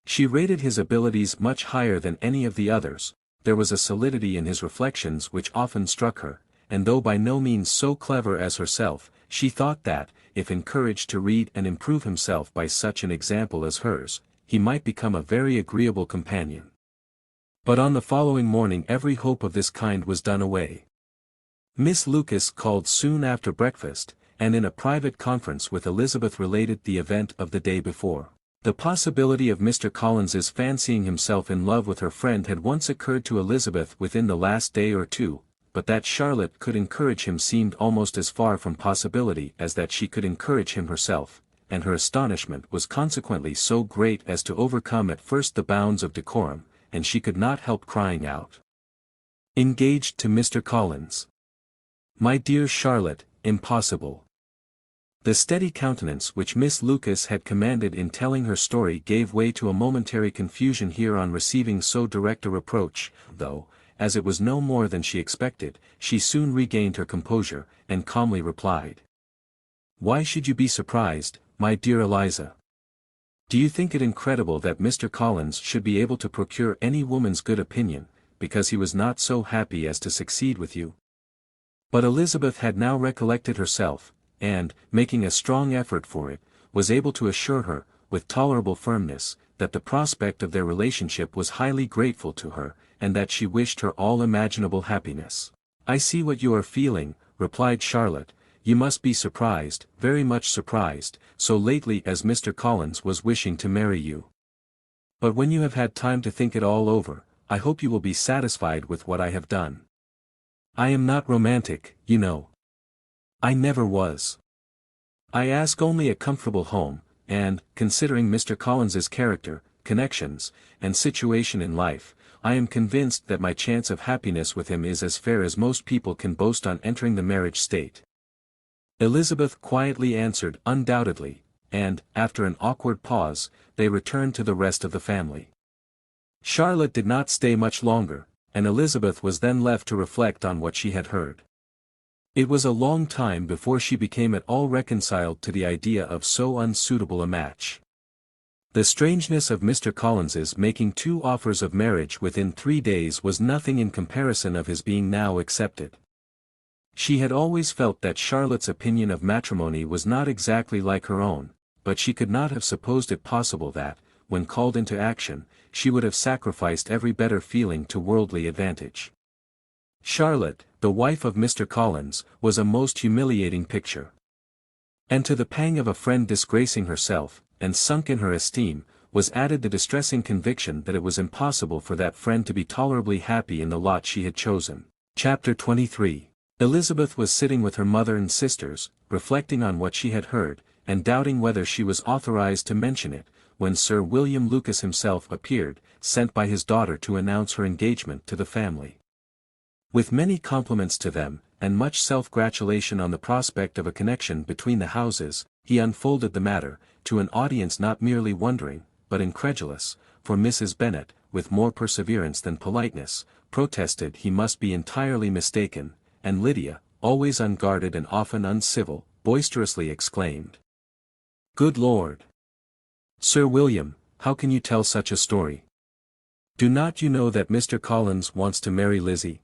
Speaker 1: She rated his abilities much higher than any of the others, there was a solidity in his reflections which often struck her, and though by no means so clever as herself, she thought that, if encouraged to read and improve himself by such an example as hers, he might become a very agreeable companion. But on the following morning every hope of this kind was done away. Miss Lucas called soon after breakfast, and in a private conference with Elizabeth related the event of the day before. The possibility of Mr. Collins's fancying himself in love with her friend had once occurred to Elizabeth within the last day or two, but that Charlotte could encourage him seemed almost as far from possibility as that she could encourage him herself, and her astonishment was consequently so great as to overcome at first the bounds of decorum, and she could not help crying out. "Engaged to Mr. Collins! My dear Charlotte, impossible." The steady countenance which Miss Lucas had commanded in telling her story gave way to a momentary confusion here on receiving so direct a reproach, though, as it was no more than she expected, she soon regained her composure, and calmly replied. "Why should you be surprised, my dear Eliza? Do you think it incredible that Mr. Collins should be able to procure any woman's good opinion, because he was not so happy as to succeed with you?" But Elizabeth had now recollected herself, and, making a strong effort for it, was able to assure her, with tolerable firmness, that the prospect of their relationship was highly grateful to her, and that she wished her all imaginable happiness. "I see what you are feeling," replied Charlotte. "You must be surprised, very much surprised, so lately as Mr. Collins was wishing to marry you. But when you have had time to think it all over, I hope you will be satisfied with what I have done. I am not romantic, you know. I never was. I ask only a comfortable home, and, considering Mr. Collins's character, connections, and situation in life, I am convinced that my chance of happiness with him is as fair as most people can boast on entering the marriage state." Elizabeth quietly answered undoubtedly, and, after an awkward pause, they returned to the rest of the family. Charlotte did not stay much longer, and Elizabeth was then left to reflect on what she had heard. It was a long time before she became at all reconciled to the idea of so unsuitable a match. The strangeness of Mr. Collins's making 2 offers of marriage within 3 days was nothing in comparison of his being now accepted. She had always felt that Charlotte's opinion of matrimony was not exactly like her own, but she could not have supposed it possible that, when called into action, she would have sacrificed every better feeling to worldly advantage. Charlotte, the wife of Mr. Collins, was a most humiliating picture. And to the pang of a friend disgracing herself, and sunk in her esteem, was added the distressing conviction that it was impossible for that friend to be tolerably happy in the lot she had chosen. Chapter 23. Elizabeth was sitting with her mother and sisters, reflecting on what she had heard, and doubting whether she was authorized to mention it, when Sir William Lucas himself appeared, sent by his daughter to announce her engagement to the family. With many compliments to them, and much self-gratulation on the prospect of a connection between the houses, he unfolded the matter, to an audience not merely wondering, but incredulous, for Mrs. Bennet, with more perseverance than politeness, protested he must be entirely mistaken, and Lydia, always unguarded and often uncivil, boisterously exclaimed, "Good Lord! Sir William, how can you tell such a story? Do not you know that Mr. Collins wants to marry Lizzie?"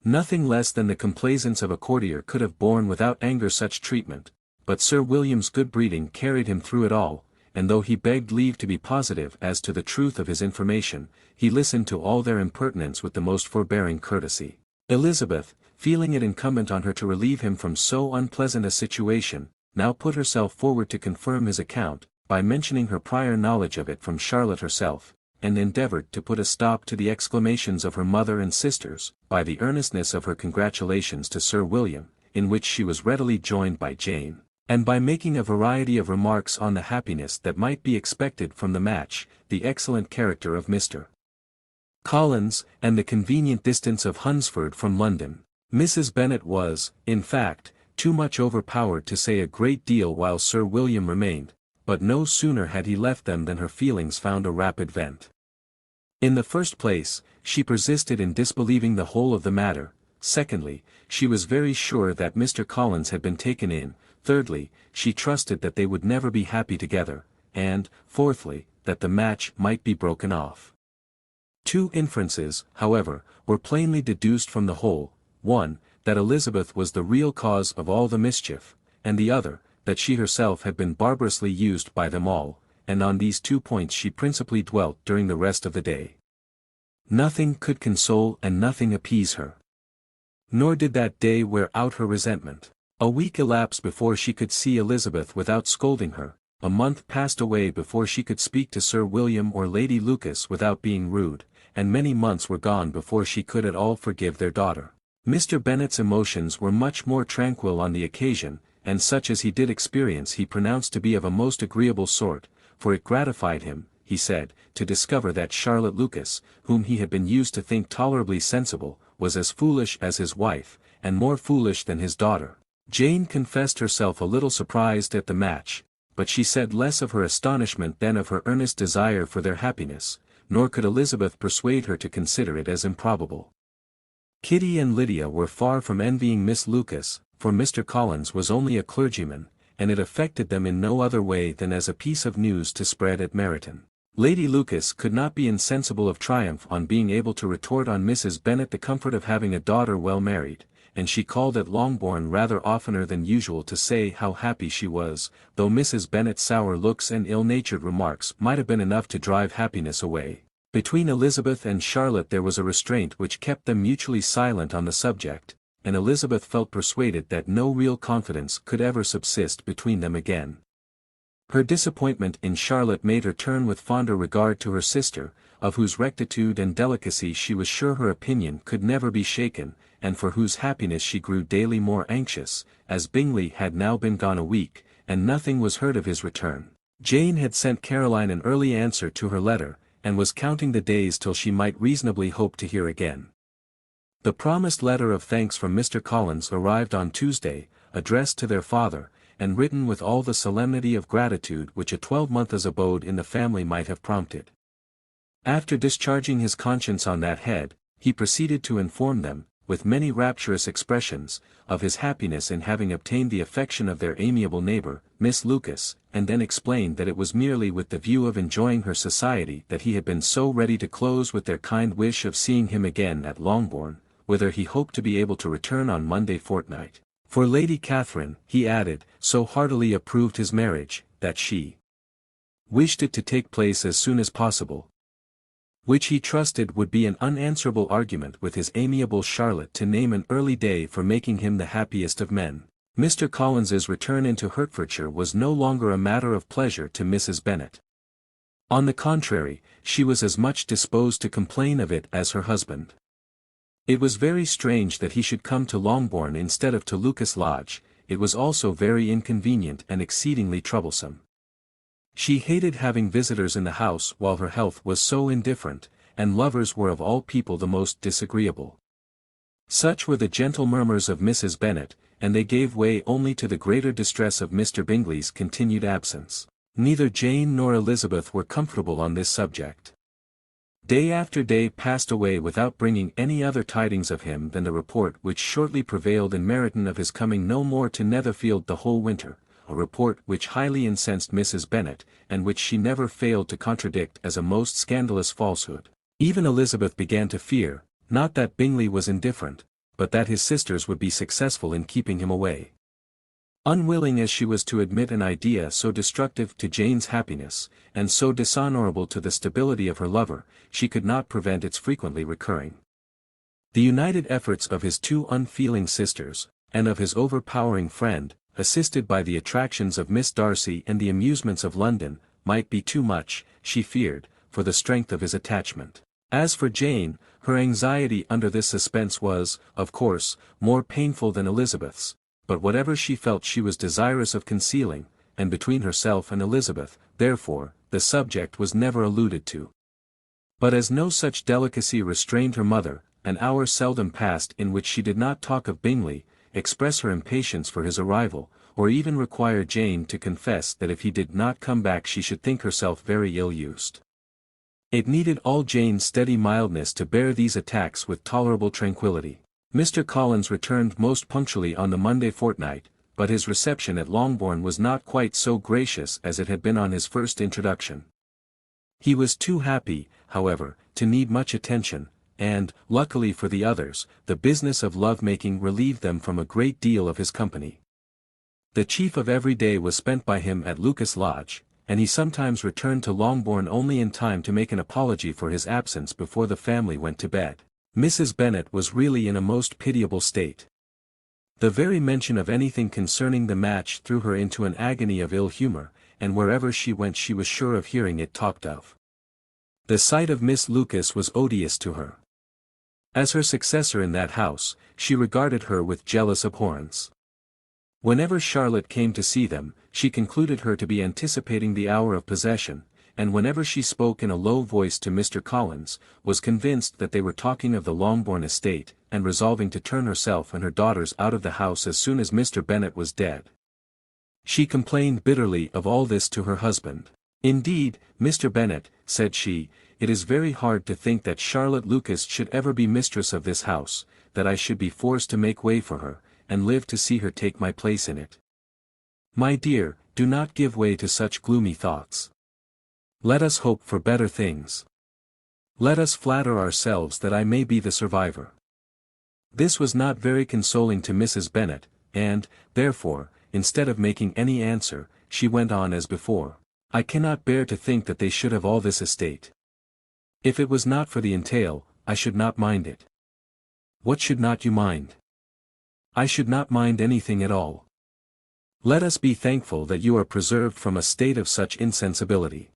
Speaker 1: Nothing less than the complaisance of a courtier could have borne without anger such treatment, but Sir William's good breeding carried him through it all, and though he begged leave to be positive as to the truth of his information, he listened to all their impertinence with the most forbearing courtesy. Elizabeth, feeling it incumbent on her to relieve him from so unpleasant a situation, now put herself forward to confirm his account, by mentioning her prior knowledge of it from Charlotte herself, and endeavored to put a stop to the exclamations of her mother and sisters, by the earnestness of her congratulations to Sir William, in which she was readily joined by Jane, and by making a variety of remarks on the happiness that might be expected from the match, the excellent character of Mr. Collins, and the convenient distance of Hunsford from London. Mrs. Bennet was, in fact, too much overpowered to say a great deal while Sir William remained, but no sooner had he left them than her feelings found a rapid vent. In the first place, she persisted in disbelieving the whole of the matter. Secondly, she was very sure that Mr. Collins had been taken in. Thirdly, she trusted that they would never be happy together, and, fourthly, that the match might be broken off. 2 inferences, however, were plainly deduced from the whole: one, that Elizabeth was the real cause of all the mischief, and the other, that she herself had been barbarously used by them all, and on these 2 points she principally dwelt during the rest of the day. Nothing could console and nothing appease her. Nor did that day wear out her resentment. A week elapsed before she could see Elizabeth without scolding her, a month passed away before she could speak to Sir William or Lady Lucas without being rude, and many months were gone before she could at all forgive their daughter. Mr. Bennet's emotions were much more tranquil on the occasion, and such as he did experience he pronounced to be of a most agreeable sort, for it gratified him, he said, to discover that Charlotte Lucas, whom he had been used to think tolerably sensible, was as foolish as his wife, and more foolish than his daughter. Jane confessed herself a little surprised at the match, but she said less of her astonishment than of her earnest desire for their happiness, nor could Elizabeth persuade her to consider it as improbable. Kitty and Lydia were far from envying Miss Lucas, for Mr. Collins was only a clergyman, and it affected them in no other way than as a piece of news to spread at Meryton. Lady Lucas could not be insensible of triumph on being able to retort on Mrs. Bennet the comfort of having a daughter well married, and she called at Longbourn rather oftener than usual to say how happy she was, though Mrs. Bennet's sour looks and ill-natured remarks might have been enough to drive happiness away. Between Elizabeth and Charlotte there was a restraint which kept them mutually silent on the subject, and Elizabeth felt persuaded that no real confidence could ever subsist between them again. Her disappointment in Charlotte made her turn with fonder regard to her sister, of whose rectitude and delicacy she was sure her opinion could never be shaken, and for whose happiness she grew daily more anxious, as Bingley had now been gone a week, and nothing was heard of his return. Jane had sent Caroline an early answer to her letter, and was counting the days till she might reasonably hope to hear again. The promised letter of thanks from Mr. Collins arrived on Tuesday, addressed to their father, and written with all the solemnity of gratitude which a 12-month's abode in the family might have prompted. After discharging his conscience on that head, he proceeded to inform them, with many rapturous expressions, of his happiness in having obtained the affection of their amiable neighbour, Miss Lucas, and then explained that it was merely with the view of enjoying her society that he had been so ready to close with their kind wish of seeing him again at Longbourn, whither he hoped to be able to return on Monday fortnight. For Lady Catherine, he added, so heartily approved his marriage, that she wished it to take place as soon as possible, which he trusted would be an unanswerable argument with his amiable Charlotte to name an early day for making him the happiest of men. Mr. Collins's return into Hertfordshire was no longer a matter of pleasure to Mrs. Bennet. On the contrary, she was as much disposed to complain of it as her husband. It was very strange that he should come to Longbourn instead of to Lucas Lodge, it was also very inconvenient and exceedingly troublesome. She hated having visitors in the house while her health was so indifferent, and lovers were of all people the most disagreeable. Such were the gentle murmurs of Mrs. Bennet, and they gave way only to the greater distress of Mr. Bingley's continued absence. Neither Jane nor Elizabeth were comfortable on this subject. Day after day passed away without bringing any other tidings of him than the report which shortly prevailed in Meryton of his coming no more to Netherfield the whole winter, a report which highly incensed Mrs. Bennet, and which she never failed to contradict as a most scandalous falsehood. Even Elizabeth began to fear, not that Bingley was indifferent, but that his sisters would be successful in keeping him away. Unwilling as she was to admit an idea so destructive to Jane's happiness, and so dishonourable to the stability of her lover, she could not prevent its frequently recurring. The united efforts of his two unfeeling sisters, and of his overpowering friend, assisted by the attractions of Miss Darcy and the amusements of London, might be too much, she feared, for the strength of his attachment. As for Jane, her anxiety under this suspense was, of course, more painful than Elizabeth's, but whatever she felt she was desirous of concealing, and between herself and Elizabeth, therefore, the subject was never alluded to. But as no such delicacy restrained her mother, an hour seldom passed in which she did not talk of Bingley, express her impatience for his arrival, or even require Jane to confess that if he did not come back she should think herself very ill-used. It needed all Jane's steady mildness to bear these attacks with tolerable tranquillity. Mr. Collins returned most punctually on the Monday fortnight, but his reception at Longbourn was not quite so gracious as it had been on his first introduction. He was too happy, however, to need much attention, and, luckily for the others, the business of love-making relieved them from a great deal of his company. The chief of every day was spent by him at Lucas Lodge, and he sometimes returned to Longbourn only in time to make an apology for his absence before the family went to bed. Mrs. Bennet was really in a most pitiable state. The very mention of anything concerning the match threw her into an agony of ill humour, and wherever she went she was sure of hearing it talked of. The sight of Miss Lucas was odious to her. As her successor in that house, she regarded her with jealous abhorrence. Whenever Charlotte came to see them, she concluded her to be anticipating the hour of possession, and whenever she spoke in a low voice to Mr. Collins, was convinced that they were talking of the Longbourn estate, and resolving to turn herself and her daughters out of the house as soon as Mr. Bennet was dead. She complained bitterly of all this to her husband. "Indeed, Mr. Bennet," said she, "it is very hard to think that Charlotte Lucas should ever be mistress of this house, that I should be forced to make way for her, and live to see her take my place in it. My dear, do not give way to such gloomy thoughts. Let us hope for better things. Let us flatter ourselves that I may be the survivor." This was not very consoling to Mrs. Bennet, and, therefore, instead of making any answer, she went on as before. "I cannot bear to think that they should have all this estate. If it was not for the entail, I should not mind it." "What should not you mind?" "I should not mind anything at all. Let us be thankful that you are preserved from a state of such insensibility."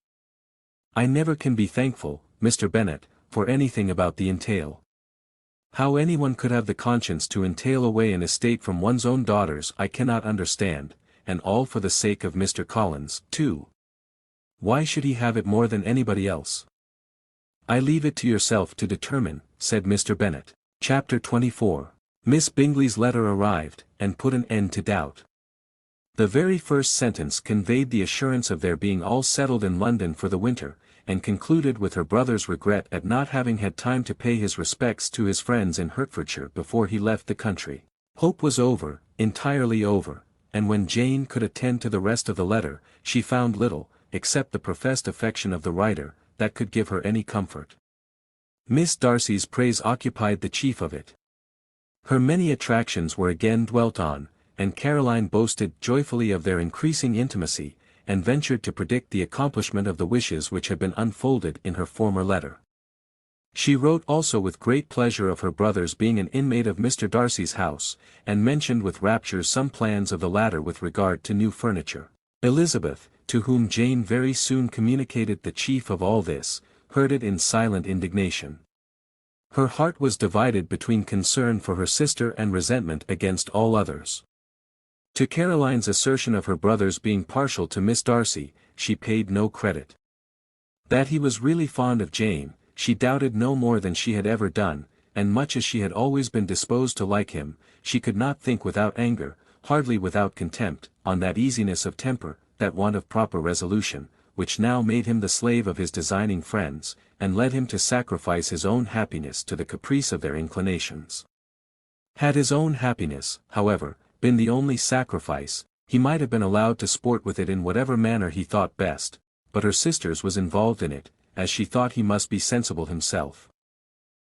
Speaker 1: "I never can be thankful, Mr. Bennet, for anything about the entail. How anyone could have the conscience to entail away an estate from one's own daughters I cannot understand, and all for the sake of Mr. Collins, too. Why should he have it more than anybody else?" "I leave it to yourself to determine," said Mr. Bennet. Chapter 24. Miss Bingley's letter arrived, and put an end to doubt. The very first sentence conveyed the assurance of their being all settled in London for the winter, and concluded with her brother's regret at not having had time to pay his respects to his friends in Hertfordshire before he left the country. Hope was over, entirely over, and when Jane could attend to the rest of the letter, she found little, except the professed affection of the writer, that could give her any comfort. Miss Darcy's praise occupied the chief of it. Her many attractions were again dwelt on, and Caroline boasted joyfully of their increasing intimacy, and ventured to predict the accomplishment of the wishes which had been unfolded in her former letter. She wrote also with great pleasure of her brother's being an inmate of Mr. Darcy's house, and mentioned with rapture some plans of the latter with regard to new furniture. Elizabeth, to whom Jane very soon communicated the chief of all this, heard it in silent indignation. Her heart was divided between concern for her sister and resentment against all others. To Caroline's assertion of her brother's being partial to Miss Darcy, she paid no credit. That he was really fond of Jane, she doubted no more than she had ever done, and much as she had always been disposed to like him, she could not think without anger, hardly without contempt, on that easiness of temper, that want of proper resolution, which now made him the slave of his designing friends, and led him to sacrifice his own happiness to the caprice of their inclinations. Had his own happiness, however, been the only sacrifice, he might have been allowed to sport with it in whatever manner he thought best, but her sister's was involved in it, as she thought he must be sensible himself.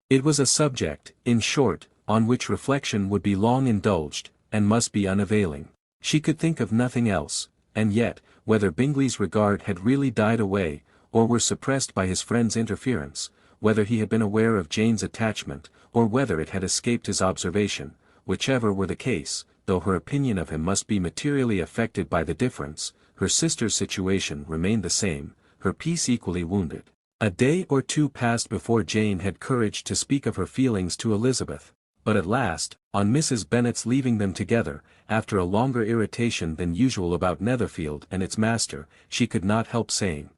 Speaker 1: It was a subject, in short, on which reflection would be long indulged, and must be unavailing. She could think of nothing else, and yet, whether Bingley's regard had really died away, or were suppressed by his friend's interference, whether he had been aware of Jane's attachment, or whether it had escaped his observation, whichever were the case, though her opinion of him must be materially affected by the difference, her sister's situation remained the same, her peace equally wounded. A day or two passed before Jane had courage to speak of her feelings to Elizabeth, but at last, on Mrs. Bennet's leaving them together, after a longer irritation than usual about Netherfield and its master, she could not help saying,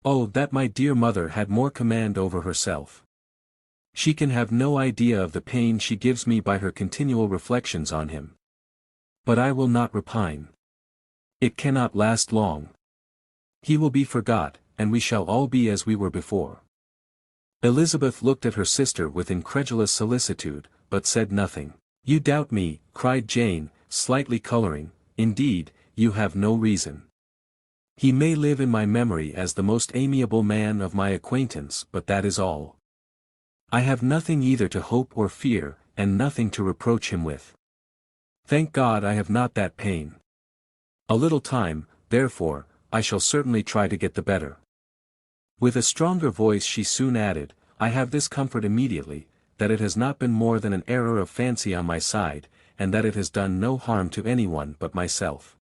Speaker 1: "Oh, that my dear mother had more command over herself. She can have no idea of the pain she gives me by her continual reflections on him. But I will not repine. It cannot last long. He will be forgot, and we shall all be as we were before." Elizabeth looked at her sister with incredulous solicitude, but said nothing. "You doubt me," cried Jane, slightly coloring. "Indeed, you have no reason. He may live in my memory as the most amiable man of my acquaintance, but that is all. I have nothing either to hope or fear, and nothing to reproach him with. Thank God I have not that pain. A little time, therefore, I shall certainly try to get the better." With a stronger voice she soon added, "I have this comfort immediately, that it has not been more than an error of fancy on my side, and that it has done no harm to anyone but myself."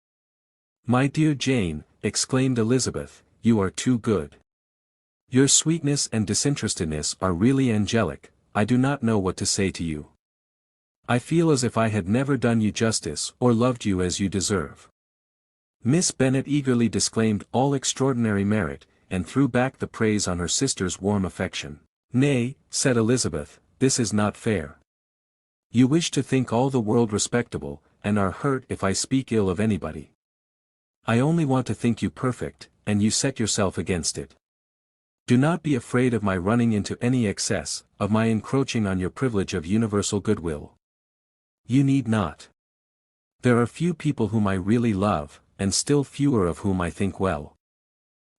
Speaker 1: My dear Jane, exclaimed Elizabeth, you are too good. Your sweetness and disinterestedness are really angelic. I do not know what to say to you. I feel as if I had never done you justice or loved you as you deserve. Miss Bennet eagerly disclaimed all extraordinary merit, and threw back the praise on her sister's warm affection. Nay, said Elizabeth, this is not fair. You wish to think all the world respectable, and are hurt if I speak ill of anybody. I only want to think you perfect, and you set yourself against it. Do not be afraid of my running into any excess, of my encroaching on your privilege of universal goodwill. You need not. There are few people whom I really love, and still fewer of whom I think well.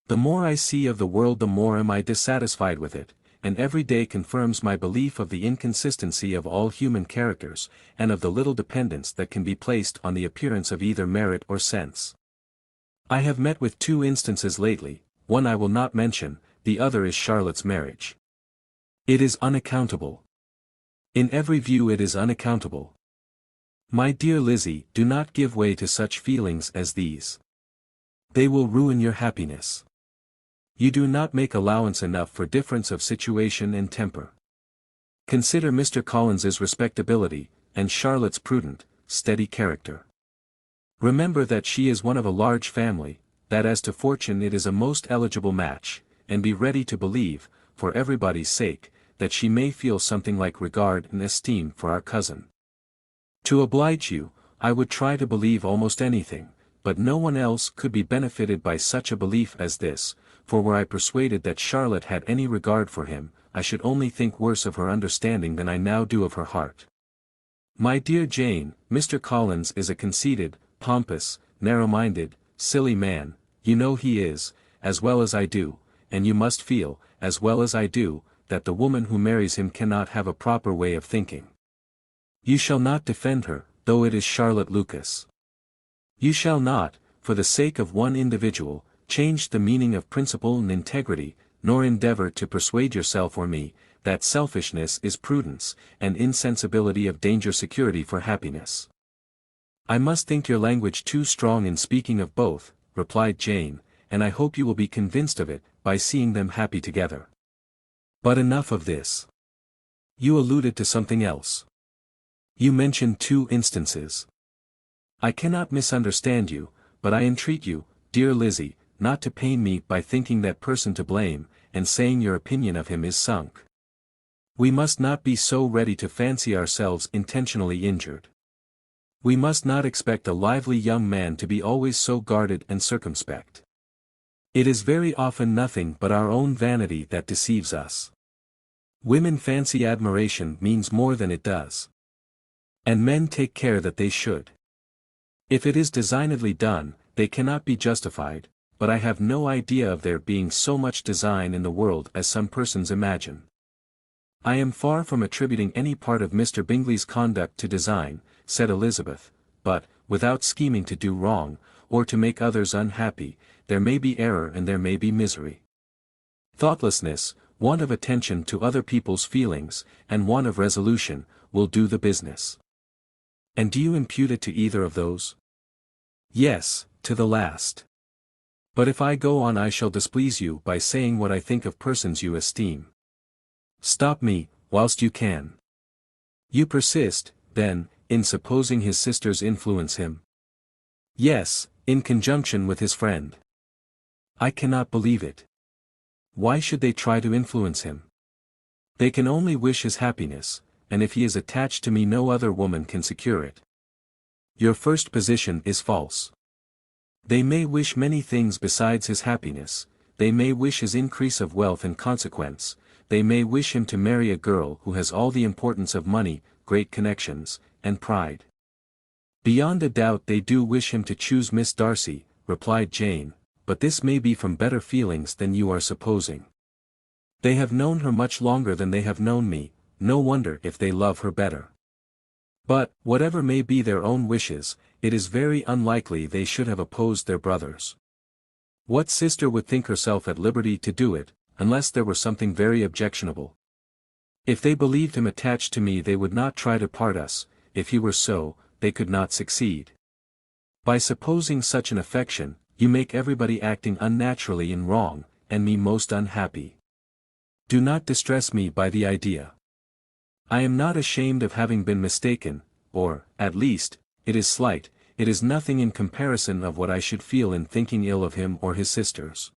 Speaker 1: The more I see of the world the more am I dissatisfied with it, and every day confirms my belief of the inconsistency of all human characters, and of the little dependence that can be placed on the appearance of either merit or sense. I have met with 2 instances lately, one I will not mention, the other is Charlotte's marriage. It is unaccountable. In every view it is unaccountable. My dear Lizzie, do not give way to such feelings as these. They will ruin your happiness. You do not make allowance enough for difference of situation and temper. Consider Mr. Collins's respectability, and Charlotte's prudent, steady character. Remember that she is one of a large family, that as to fortune it is a most eligible match, and be ready to believe, for everybody's sake, that she may feel something like regard and esteem for our cousin. To oblige you, I would try to believe almost anything, but no one else could be benefited by such a belief as this, for were I persuaded that Charlotte had any regard for him, I should only think worse of her understanding than I now do of her heart. My dear Jane, Mr. Collins is a conceited, pompous, narrow-minded, silly man, you know he is, as well as I do, and you must feel, as well as I do, that the woman who marries him cannot have a proper way of thinking. You shall not defend her, though it is Charlotte Lucas. You shall not, for the sake of one individual, change the meaning of principle and integrity, nor endeavor to persuade yourself or me, that selfishness is prudence, and insensibility of danger security for happiness. I must think your language too strong in speaking of both, replied Jane, and I hope you will be convinced of it, by seeing them happy together. But enough of this. You alluded to something else. You mentioned 2 instances. I cannot misunderstand you, but I entreat you, dear Lizzie, not to pain me by thinking that person to blame, and saying your opinion of him is sunk. We must not be so ready to fancy ourselves intentionally injured. We must not expect a lively young man to be always so guarded and circumspect. It is very often nothing but our own vanity that deceives us. Women fancy admiration means more than it does. And men take care that they should. If it is designedly done, they cannot be justified, but I have no idea of there being so much design in the world as some persons imagine. I am far from attributing any part of Mr. Bingley's conduct to design, said Elizabeth, but, without scheming to do wrong, or to make others unhappy, there may be error and there may be misery. Thoughtlessness, want of attention to other people's feelings, and want of resolution, will do the business. And do you impute it to either of those? Yes, to the last. But if I go on I shall displease you by saying what I think of persons you esteem. Stop me, whilst you can. You persist, then, in supposing his sisters influence him? Yes, in conjunction with his friend. I cannot believe it. Why should they try to influence him? They can only wish his happiness, and if he is attached to me no other woman can secure it. Your first position is false. They may wish many things besides his happiness, they may wish his increase of wealth and consequence, they may wish him to marry a girl who has all the importance of money, great connections, and pride. Beyond a doubt they do wish him to choose Miss Darcy, replied Jane, but this may be from better feelings than you are supposing. They have known her much longer than they have known me, no wonder if they love her better. But, whatever may be their own wishes, it is very unlikely they should have opposed their brothers. What sister would think herself at liberty to do it, unless there were something very objectionable? If they believed him attached to me they would not try to part us, if he were so, they could not succeed. By supposing such an affection, you make everybody acting unnaturally and wrong, and me most unhappy. Do not distress me by the idea. I am not ashamed of having been mistaken, or, at least, it is slight, it is nothing in comparison of what I should feel in thinking ill of him or his sisters.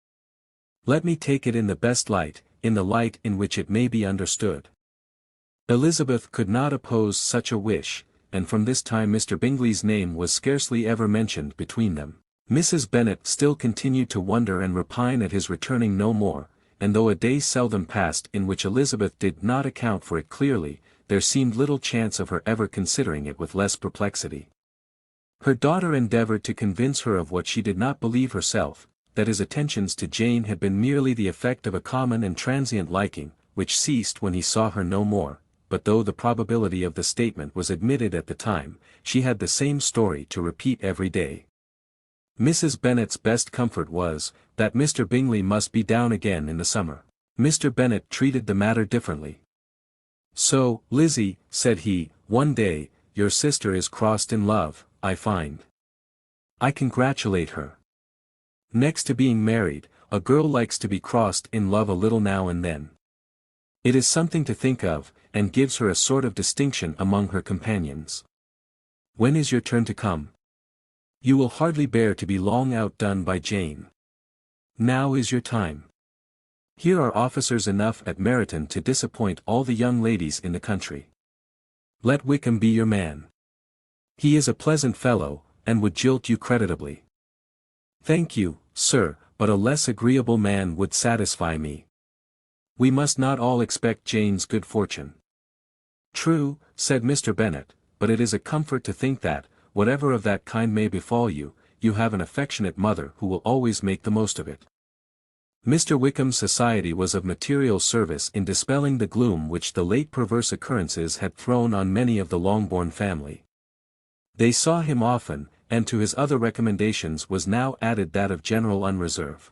Speaker 1: Let me take it in the best light, in the light in which it may be understood. Elizabeth could not oppose such a wish, and from this time Mr. Bingley's name was scarcely ever mentioned between them. Mrs. Bennet still continued to wonder and repine at his returning no more, and though a day seldom passed in which Elizabeth did not account for it clearly, there seemed little chance of her ever considering it with less perplexity. Her daughter endeavoured to convince her of what she did not believe herself, that his attentions to Jane had been merely the effect of a common and transient liking, which ceased when he saw her no more, but though the probability of the statement was admitted at the time, she had the same story to repeat every day. Mrs. Bennet's best comfort was, that Mr. Bingley must be down again in the summer. Mr. Bennet treated the matter differently. "So, Lizzie," said he, one day, "your sister is crossed in love, I find. I congratulate her. Next to being married, a girl likes to be crossed in love a little now and then. It is something to think of, and gives her a sort of distinction among her companions. When is your turn to come? You will hardly bear to be long outdone by Jane. Now is your time. Here are officers enough at Meryton to disappoint all the young ladies in the country. Let Wickham be your man. He is a pleasant fellow, and would jilt you creditably. Thank you, sir, but a less agreeable man would satisfy me. We must not all expect Jane's good fortune." "True," said Mr. Bennet, "but it is a comfort to think that, whatever of that kind may befall you, you have an affectionate mother who will always make the most of it." Mr. Wickham's society was of material service in dispelling the gloom which the late perverse occurrences had thrown on many of the Longbourn family. They saw him often, and to his other recommendations was now added that of general unreserve.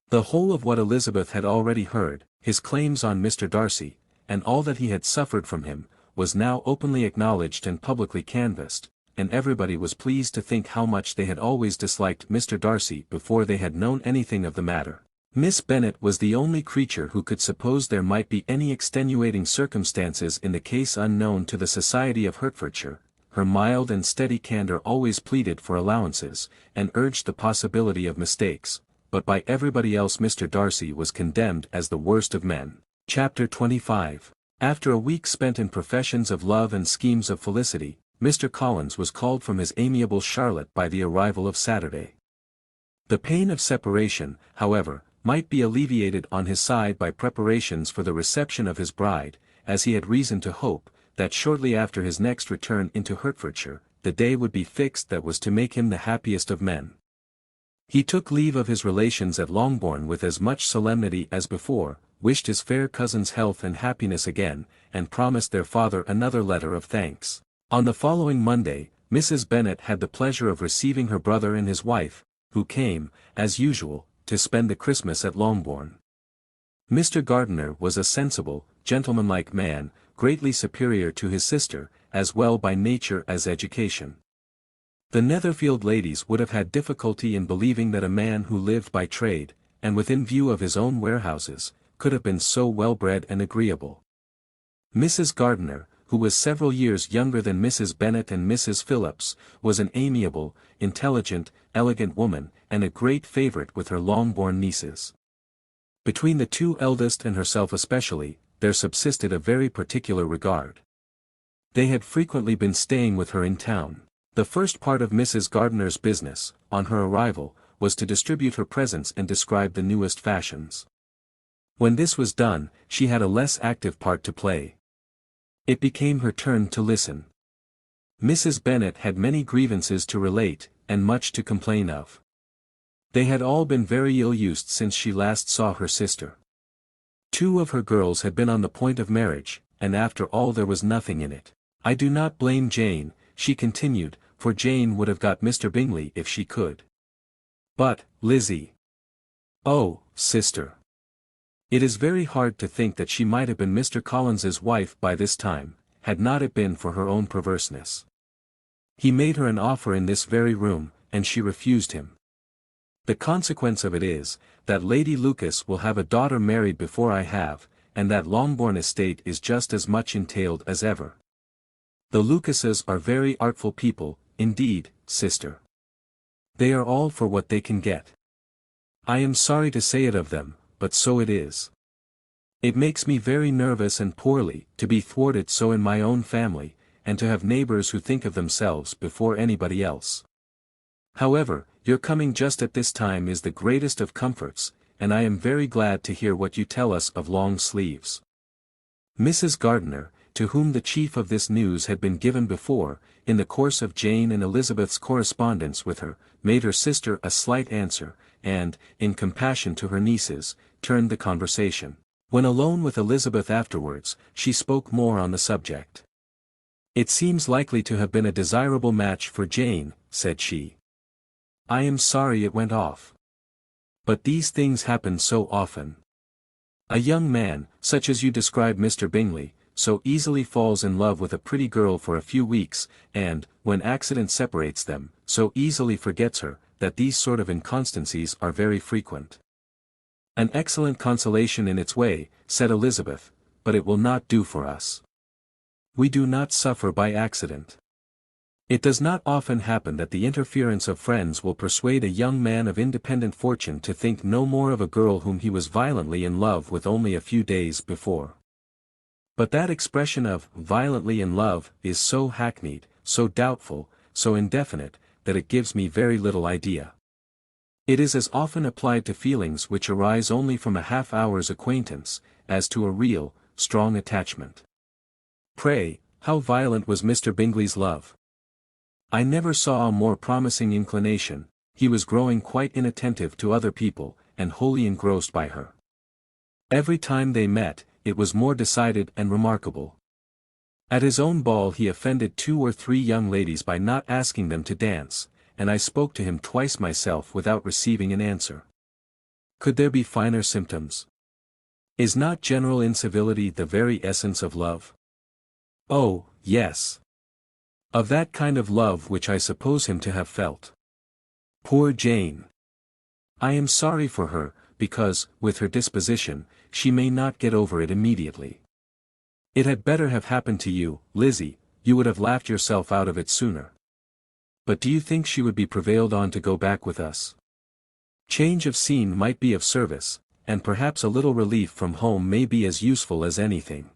Speaker 1: The whole of what Elizabeth had already heard, his claims on Mr. Darcy, and all that he had suffered from him, was now openly acknowledged and publicly canvassed, and everybody was pleased to think how much they had always disliked Mr. Darcy before they had known anything of the matter. Miss Bennet was the only creature who could suppose there might be any extenuating circumstances in the case unknown to the society of Hertfordshire. Her mild and steady candour always pleaded for allowances, and urged the possibility of mistakes, but by everybody else Mr. Darcy was condemned as the worst of men. Chapter 25. After a week spent in professions of love and schemes of felicity, Mr. Collins was called from his amiable Charlotte by the arrival of Saturday. The pain of separation, however, might be alleviated on his side by preparations for the reception of his bride, as he had reason to hope, that shortly after his next return into Hertfordshire, the day would be fixed that was to make him the happiest of men. He took leave of his relations at Longbourn with as much solemnity as before, wished his fair cousin's health and happiness again, and promised their father another letter of thanks. On the following Monday, Mrs. Bennet had the pleasure of receiving her brother and his wife, who came, as usual, to spend the Christmas at Longbourn. Mr. Gardiner was a sensible, gentlemanlike man, greatly superior to his sister, as well by nature as education. The Netherfield ladies would have had difficulty in believing that a man who lived by trade, and within view of his own warehouses, could have been so well-bred and agreeable. Mrs. Gardiner, who was several years younger than Mrs. Bennet and Mrs. Phillips, was an amiable, intelligent, elegant woman, and a great favourite with her Longbourn nieces. Between the two eldest and herself especially, there subsisted a very particular regard. They had frequently been staying with her in town. The first part of Mrs. Gardiner's business, on her arrival, was to distribute her presents and describe the newest fashions. When this was done, she had a less active part to play. It became her turn to listen. Mrs. Bennet had many grievances to relate, and much to complain of. They had all been very ill-used since she last saw her sister. 2 of her girls had been on the point of marriage, and after all there was nothing in it. "I do not blame Jane," she continued, "for Jane would have got Mr. Bingley if she could. But, Lizzie. Oh, sister. It is very hard to think that she might have been Mr. Collins's wife by this time, had not it been for her own perverseness. He made her an offer in this very room, and she refused him. The consequence of it is, that Lady Lucas will have a daughter married before I have, and that Longbourn estate is just as much entailed as ever. The Lucases are very artful people, indeed, sister. They are all for what they can get. I am sorry to say it of them, but so it is. It makes me very nervous and poorly, to be thwarted so in my own family, and to have neighbors who think of themselves before anybody else. However, your coming just at this time is the greatest of comforts, and I am very glad to hear what you tell us of long sleeves. Mrs. Gardiner, to whom the chief of this news had been given before, in the course of Jane and Elizabeth's correspondence with her, made her sister a slight answer, and, in compassion to her nieces, turned the conversation. When alone with Elizabeth afterwards, she spoke more on the subject. "It seems likely to have been a desirable match for Jane," said she. "I am sorry it went off. But these things happen so often. A young man, such as you describe Mr. Bingley, so easily falls in love with a pretty girl for a few weeks, and, when accident separates them, so easily forgets her, that these sort of inconstancies are very frequent." "An excellent consolation in its way," said Elizabeth, "but it will not do for us. We do not suffer by accident. It does not often happen that the interference of friends will persuade a young man of independent fortune to think no more of a girl whom he was violently in love with only a few days before. But that expression of violently in love is so hackneyed, so doubtful, so indefinite, that it gives me very little idea. It is as often applied to feelings which arise only from a half-hour's acquaintance, as to a real, strong attachment. Pray, how violent was Mr. Bingley's love? I never saw a more promising inclination. He was growing quite inattentive to other people, and wholly engrossed by her. Every time they met, it was more decided and remarkable. At his own ball he offended 2 or 3 young ladies by not asking them to dance, and I spoke to him twice myself without receiving an answer. Could there be finer symptoms? Is not general incivility the very essence of love? Oh, yes. Of that kind of love which I suppose him to have felt. Poor Jane! I am sorry for her, because, with her disposition, she may not get over it immediately. It had better have happened to you, Lizzie, you would have laughed yourself out of it sooner. But do you think she would be prevailed on to go back with us? Change of scene might be of service, and perhaps a little relief from home may be as useful as anything."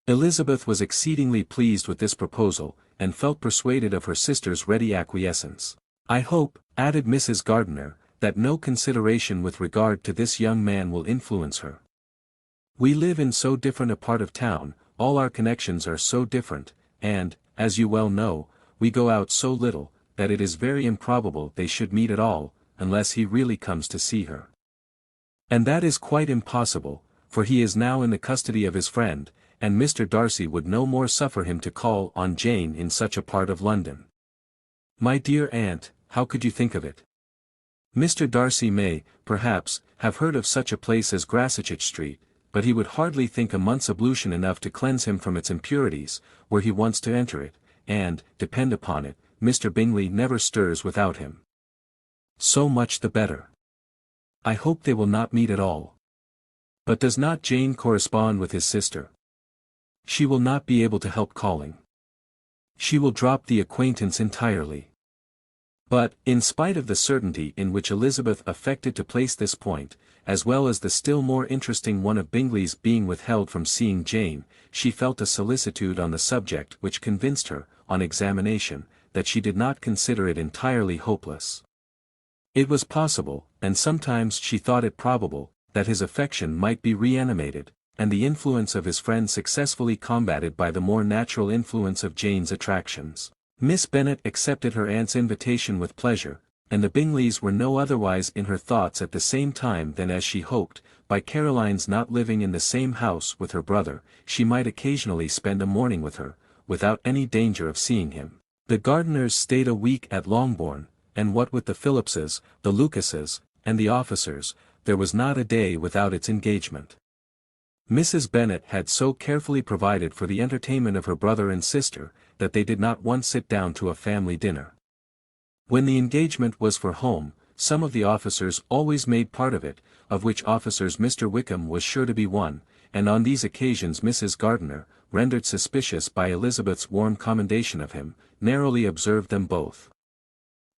Speaker 1: Elizabeth was exceedingly pleased with this proposal, and felt persuaded of her sister's ready acquiescence. "I hope," added Mrs. Gardiner, "that no consideration with regard to this young man will influence her. We live in so different a part of town, all our connections are so different, and, as you well know, we go out so little, that it is very improbable they should meet at all, unless he really comes to see her. And that is quite impossible, for he is now in the custody of his friend, and Mr. Darcy would no more suffer him to call on Jane in such a part of London. My dear aunt, how could you think of it? Mr. Darcy may, perhaps, have heard of such a place as Grassetchett Street, but he would hardly think a month's ablution enough to cleanse him from its impurities, were he once to enter it, and, depend upon it, Mr. Bingley never stirs without him. So much the better. I hope they will not meet at all. But does not Jane correspond with his sister? She will not be able to help calling. She will drop the acquaintance entirely. But, in spite of the certainty in which Elizabeth affected to place this point, as well as the still more interesting one of Bingley's being withheld from seeing Jane, she felt a solicitude on the subject which convinced her, on examination, that she did not consider it entirely hopeless. It was possible, and sometimes she thought it probable, that his affection might be reanimated, and the influence of his friend successfully combated by the more natural influence of Jane's attractions. Miss Bennet accepted her aunt's invitation with pleasure, and the Bingleys were no otherwise in her thoughts at the same time than as she hoped, by Caroline's not living in the same house with her brother, she might occasionally spend a morning with her, without any danger of seeing him. The Gardiners stayed a week at Longbourn, and what with the Phillipses, the Lucases, and the officers, there was not a day without its engagement. Mrs. Bennet had so carefully provided for the entertainment of her brother and sister, that they did not once sit down to a family dinner. When the engagement was for home, some of the officers always made part of it, of which officers Mr. Wickham was sure to be one, and on these occasions Mrs. Gardiner, rendered suspicious by Elizabeth's warm commendation of him, narrowly observed them both.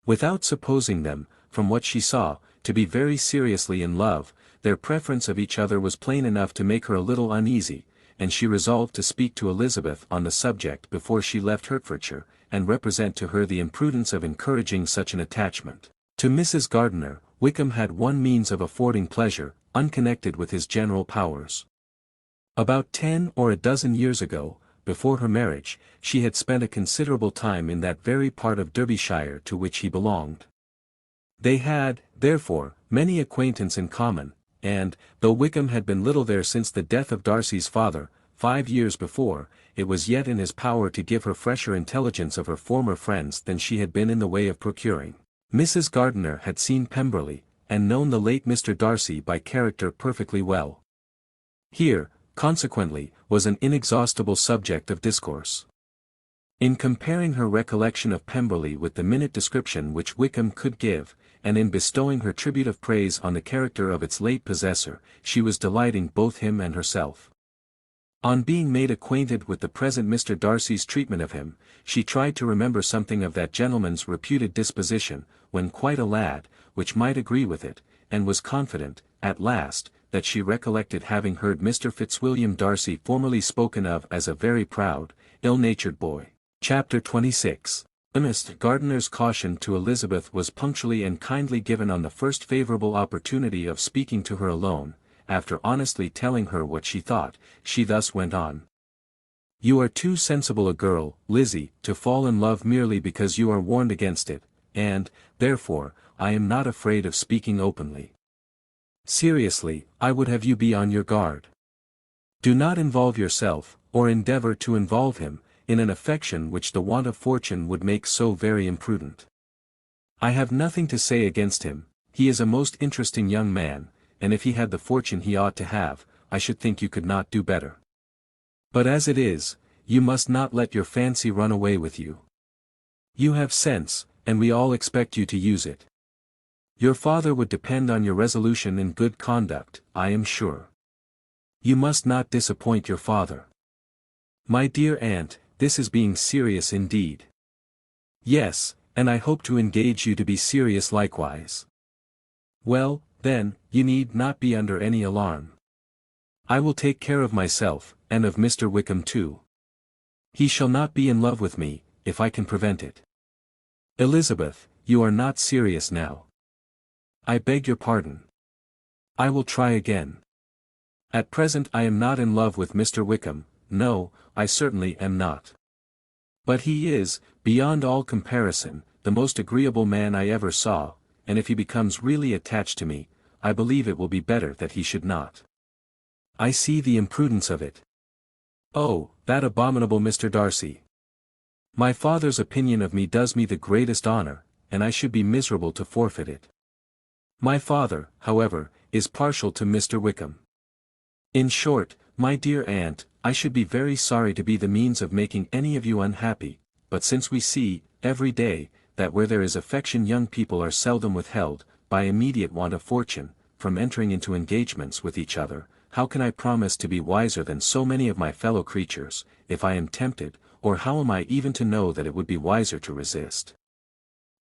Speaker 1: Without supposing them, from what she saw, to be very seriously in love, their preference of each other was plain enough to make her a little uneasy, and she resolved to speak to Elizabeth on the subject before she left Hertfordshire, and represent to her the imprudence of encouraging such an attachment. To Mrs. Gardiner, Wickham had one means of affording pleasure, unconnected with his general powers. About 10 or a dozen years ago, before her marriage, she had spent a considerable time in that very part of Derbyshire to which he belonged. They had, therefore, many acquaintance in common, and, though Wickham had been little there since the death of Darcy's father, 5 years before, it was yet in his power to give her fresher intelligence of her former friends than she had been in the way of procuring. Mrs. Gardiner had seen Pemberley, and known the late Mr. Darcy by character perfectly well. Here, consequently, was an inexhaustible subject of discourse. In comparing her recollection of Pemberley with the minute description which Wickham could give, and in bestowing her tribute of praise on the character of its late possessor, she was delighting both him and herself. On being made acquainted with the present Mr. Darcy's treatment of him, she tried to remember something of that gentleman's reputed disposition, when quite a lad, which might agree with it, and was confident, at last, that she recollected having heard Mr. Fitzwilliam Darcy formerly spoken of as a very proud, ill-natured boy. Chapter 26. Mr. Gardiner's caution to Elizabeth was punctually and kindly given on the first favourable opportunity of speaking to her alone. After honestly telling her what she thought, she thus went on. "You are too sensible a girl, Lizzie, to fall in love merely because you are warned against it, and, therefore, I am not afraid of speaking openly. Seriously, I would have you be on your guard. Do not involve yourself, or endeavour to involve him, in an affection which the want of fortune would make so very imprudent. I have nothing to say against him, he is a most interesting young man, and if he had the fortune he ought to have, I should think you could not do better. But as it is, you must not let your fancy run away with you. You have sense, and we all expect you to use it. Your father would depend on your resolution and good conduct, I am sure. You must not disappoint your father. My dear aunt, this is being serious indeed." "Yes, and I hope to engage you to be serious likewise." "Well, then, you need not be under any alarm. I will take care of myself, and of Mr. Wickham too. He shall not be in love with me, if I can prevent it." "Elizabeth, you are not serious now." "I beg your pardon. I will try again. At present I am not in love with Mr. Wickham, no, I certainly am not. But he is, beyond all comparison, the most agreeable man I ever saw, and if he becomes really attached to me, I believe it will be better that he should not. I see the imprudence of it. Oh, that abominable Mr. Darcy! My father's opinion of me does me the greatest honour, and I should be miserable to forfeit it. My father, however, is partial to Mr. Wickham. In short, my dear aunt, I should be very sorry to be the means of making any of you unhappy, but since we see, every day, that where there is affection young people are seldom withheld, by immediate want of fortune, from entering into engagements with each other, how can I promise to be wiser than so many of my fellow creatures, if I am tempted, or how am I even to know that it would be wiser to resist?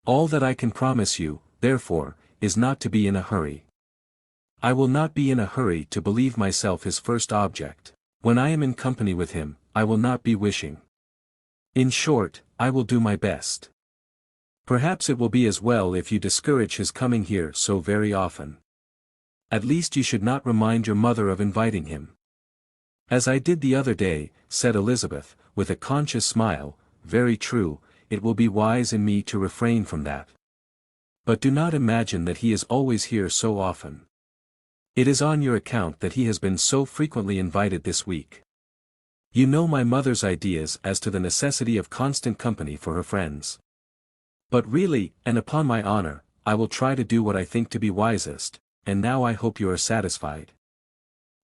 Speaker 1: All that I can promise you, therefore, is not to be in a hurry. I will not be in a hurry to believe myself his first object. When I am in company with him, I will not be wishing. In short, I will do my best. Perhaps it will be as well if you discourage his coming here so very often. At least you should not remind your mother of inviting him." "As I did the other day," said Elizabeth, with a conscious smile, "very true, it will be wise in me to refrain from that. But do not imagine that he is always here so often. It is on your account that he has been so frequently invited this week. You know my mother's ideas as to the necessity of constant company for her friends. But really, and upon my honour, I will try to do what I think to be wisest, and now I hope you are satisfied."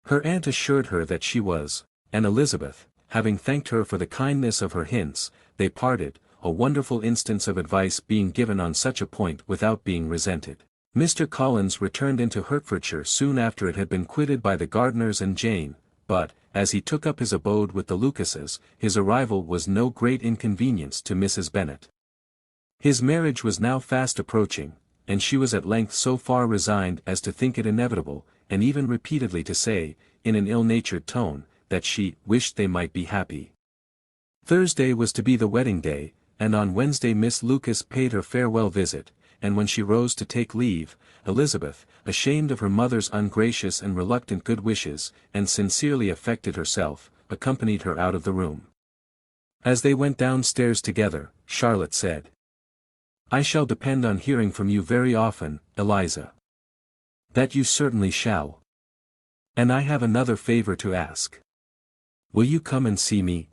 Speaker 1: Her aunt assured her that she was, and Elizabeth, having thanked her for the kindness of her hints, they parted, a wonderful instance of advice being given on such a point without being resented. Mr. Collins returned into Hertfordshire soon after it had been quitted by the Gardiners and Jane, but, as he took up his abode with the Lucases, his arrival was no great inconvenience to Mrs. Bennet. His marriage was now fast approaching, and she was at length so far resigned as to think it inevitable, and even repeatedly to say, in an ill-natured tone, that she wished they might be happy. Thursday was to be the wedding day, and on Wednesday Miss Lucas paid her farewell visit, and when she rose to take leave, Elizabeth, ashamed of her mother's ungracious and reluctant good wishes, and sincerely affected herself, accompanied her out of the room. As they went downstairs together, Charlotte said, "I shall depend on hearing from you very often, Eliza." "That you certainly shall. And I have another favor to ask. Will you come and see me?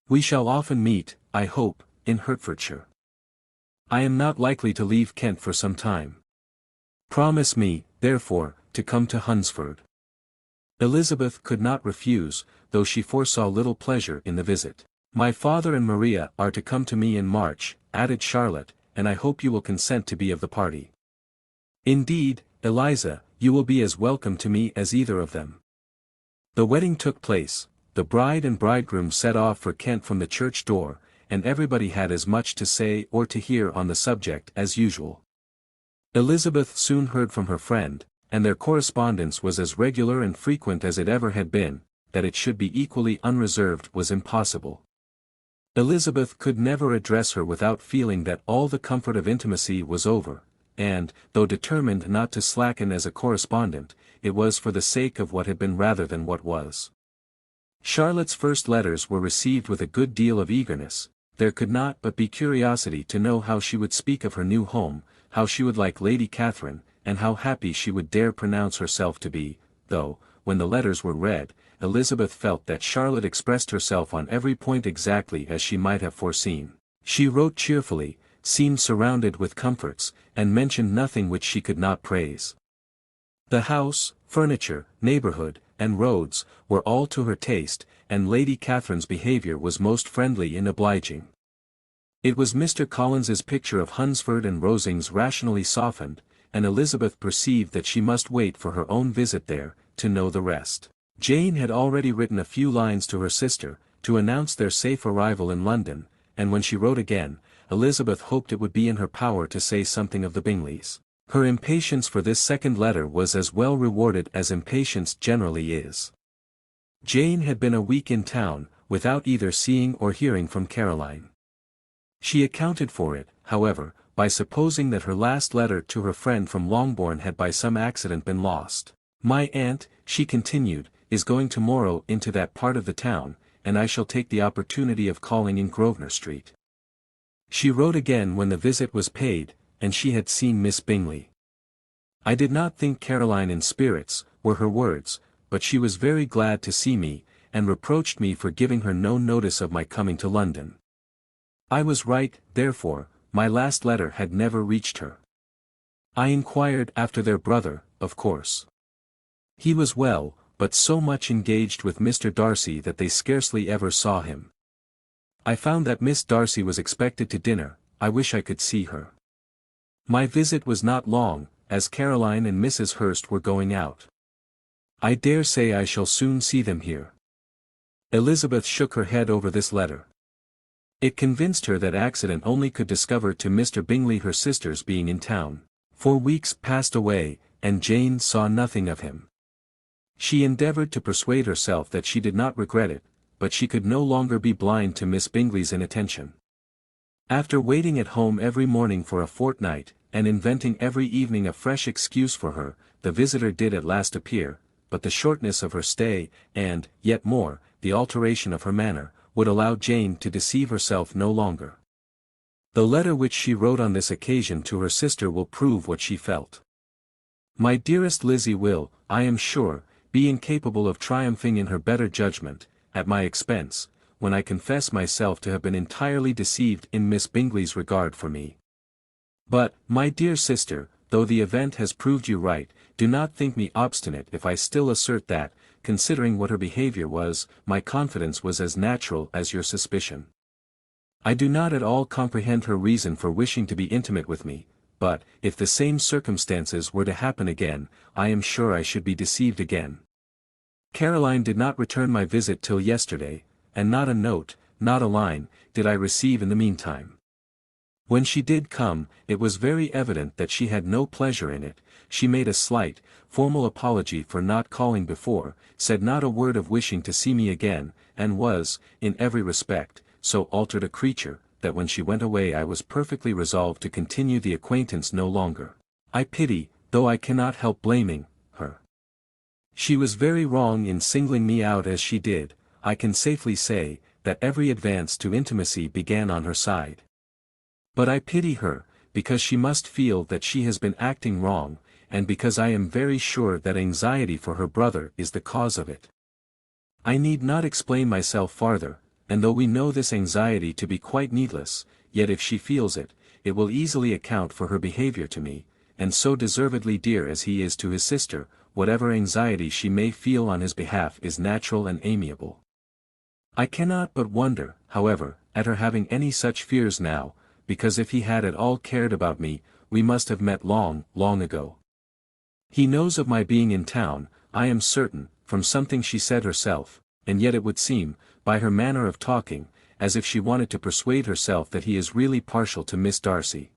Speaker 1: We shall often meet, I hope, in Hertfordshire. I am not likely to leave Kent for some time. Promise me, therefore, to come to Hunsford." Elizabeth could not refuse, though she foresaw little pleasure in the visit. "My father and Maria are to come to me in March," added Charlotte, "and I hope you will consent to be of the party." "Indeed, Eliza, you will be as welcome to me as either of them." The wedding took place, the bride and bridegroom set off for Kent from the church door, and everybody had as much to say or to hear on the subject as usual. Elizabeth soon heard from her friend, and their correspondence was as regular and frequent as it ever had been. That it should be equally unreserved was impossible. Elizabeth could never address her without feeling that all the comfort of intimacy was over, and, though determined not to slacken as a correspondent, it was for the sake of what had been rather than what was. Charlotte's first letters were received with a good deal of eagerness. There could not but be curiosity to know how she would speak of her new home, how she would like Lady Catherine, and how happy she would dare pronounce herself to be, though, when the letters were read, Elizabeth felt that Charlotte expressed herself on every point exactly as she might have foreseen. She wrote cheerfully, seemed surrounded with comforts, and mentioned nothing which she could not praise. The house, furniture, neighborhood, and roads, were all to her taste, and Lady Catherine's behavior was most friendly and obliging. It was Mr. Collins's picture of Hunsford and Rosings rationally softened, and Elizabeth perceived that she must wait for her own visit there, to know the rest. Jane had already written a few lines to her sister, to announce their safe arrival in London, and when she wrote again, Elizabeth hoped it would be in her power to say something of the Bingleys. Her impatience for this second letter was as well rewarded as impatience generally is. Jane had been a week in town, without either seeing or hearing from Caroline. She accounted for it, however, by supposing that her last letter to her friend from Longbourn had by some accident been lost. "My aunt," she continued, "is going tomorrow into that part of the town, and I shall take the opportunity of calling in Grosvenor Street." She wrote again when the visit was paid, and she had seen Miss Bingley. "I did not think Caroline in spirits," were her words, "but she was very glad to see me, and reproached me for giving her no notice of my coming to London. I was right, therefore, my last letter had never reached her. I inquired after their brother, of course. He was well, but so much engaged with Mr. Darcy that they scarcely ever saw him. I found that Miss Darcy was expected to dinner. I wish I could see her. My visit was not long, as Caroline and Mrs. Hurst were going out. I dare say I shall soon see them here." Elizabeth shook her head over this letter. It convinced her that accident only could discover to Mr. Bingley her sister's being in town. 4 weeks passed away, and Jane saw nothing of him. She endeavored to persuade herself that she did not regret it, but she could no longer be blind to Miss Bingley's inattention. After waiting at home every morning for a fortnight, and inventing every evening a fresh excuse for her, the visitor did at last appear, but the shortness of her stay, and, yet more, the alteration of her manner, would allow Jane to deceive herself no longer. The letter which she wrote on this occasion to her sister will prove what she felt. "My dearest Lizzie will, I am sure, be incapable of triumphing in her better judgment, at my expense, when I confess myself to have been entirely deceived in Miss Bingley's regard for me. But, my dear sister, though the event has proved you right, do not think me obstinate if I still assert that, considering what her behavior was, my confidence was as natural as your suspicion. I do not at all comprehend her reason for wishing to be intimate with me, but, if the same circumstances were to happen again, I am sure I should be deceived again. Caroline did not return my visit till yesterday, and not a note, not a line, did I receive in the meantime. When she did come, it was very evident that she had no pleasure in it. She made a slight, formal apology for not calling before, said not a word of wishing to see me again, and was, in every respect, so altered a creature, that when she went away I was perfectly resolved to continue the acquaintance no longer. I pity, though I cannot help blaming, her. She was very wrong in singling me out as she did. I can safely say, that every advance to intimacy began on her side. But I pity her, because she must feel that she has been acting wrong, and because I am very sure that anxiety for her brother is the cause of it. I need not explain myself farther, and though we know this anxiety to be quite needless, yet if she feels it, it will easily account for her behavior to me, and so deservedly dear as he is to his sister, whatever anxiety she may feel on his behalf is natural and amiable. I cannot but wonder, however, at her having any such fears now, because if he had at all cared about me, we must have met long, long ago. He knows of my being in town, I am certain, from something she said herself, and yet it would seem, by her manner of talking, as if she wanted to persuade herself that he is really partial to Miss Darcy.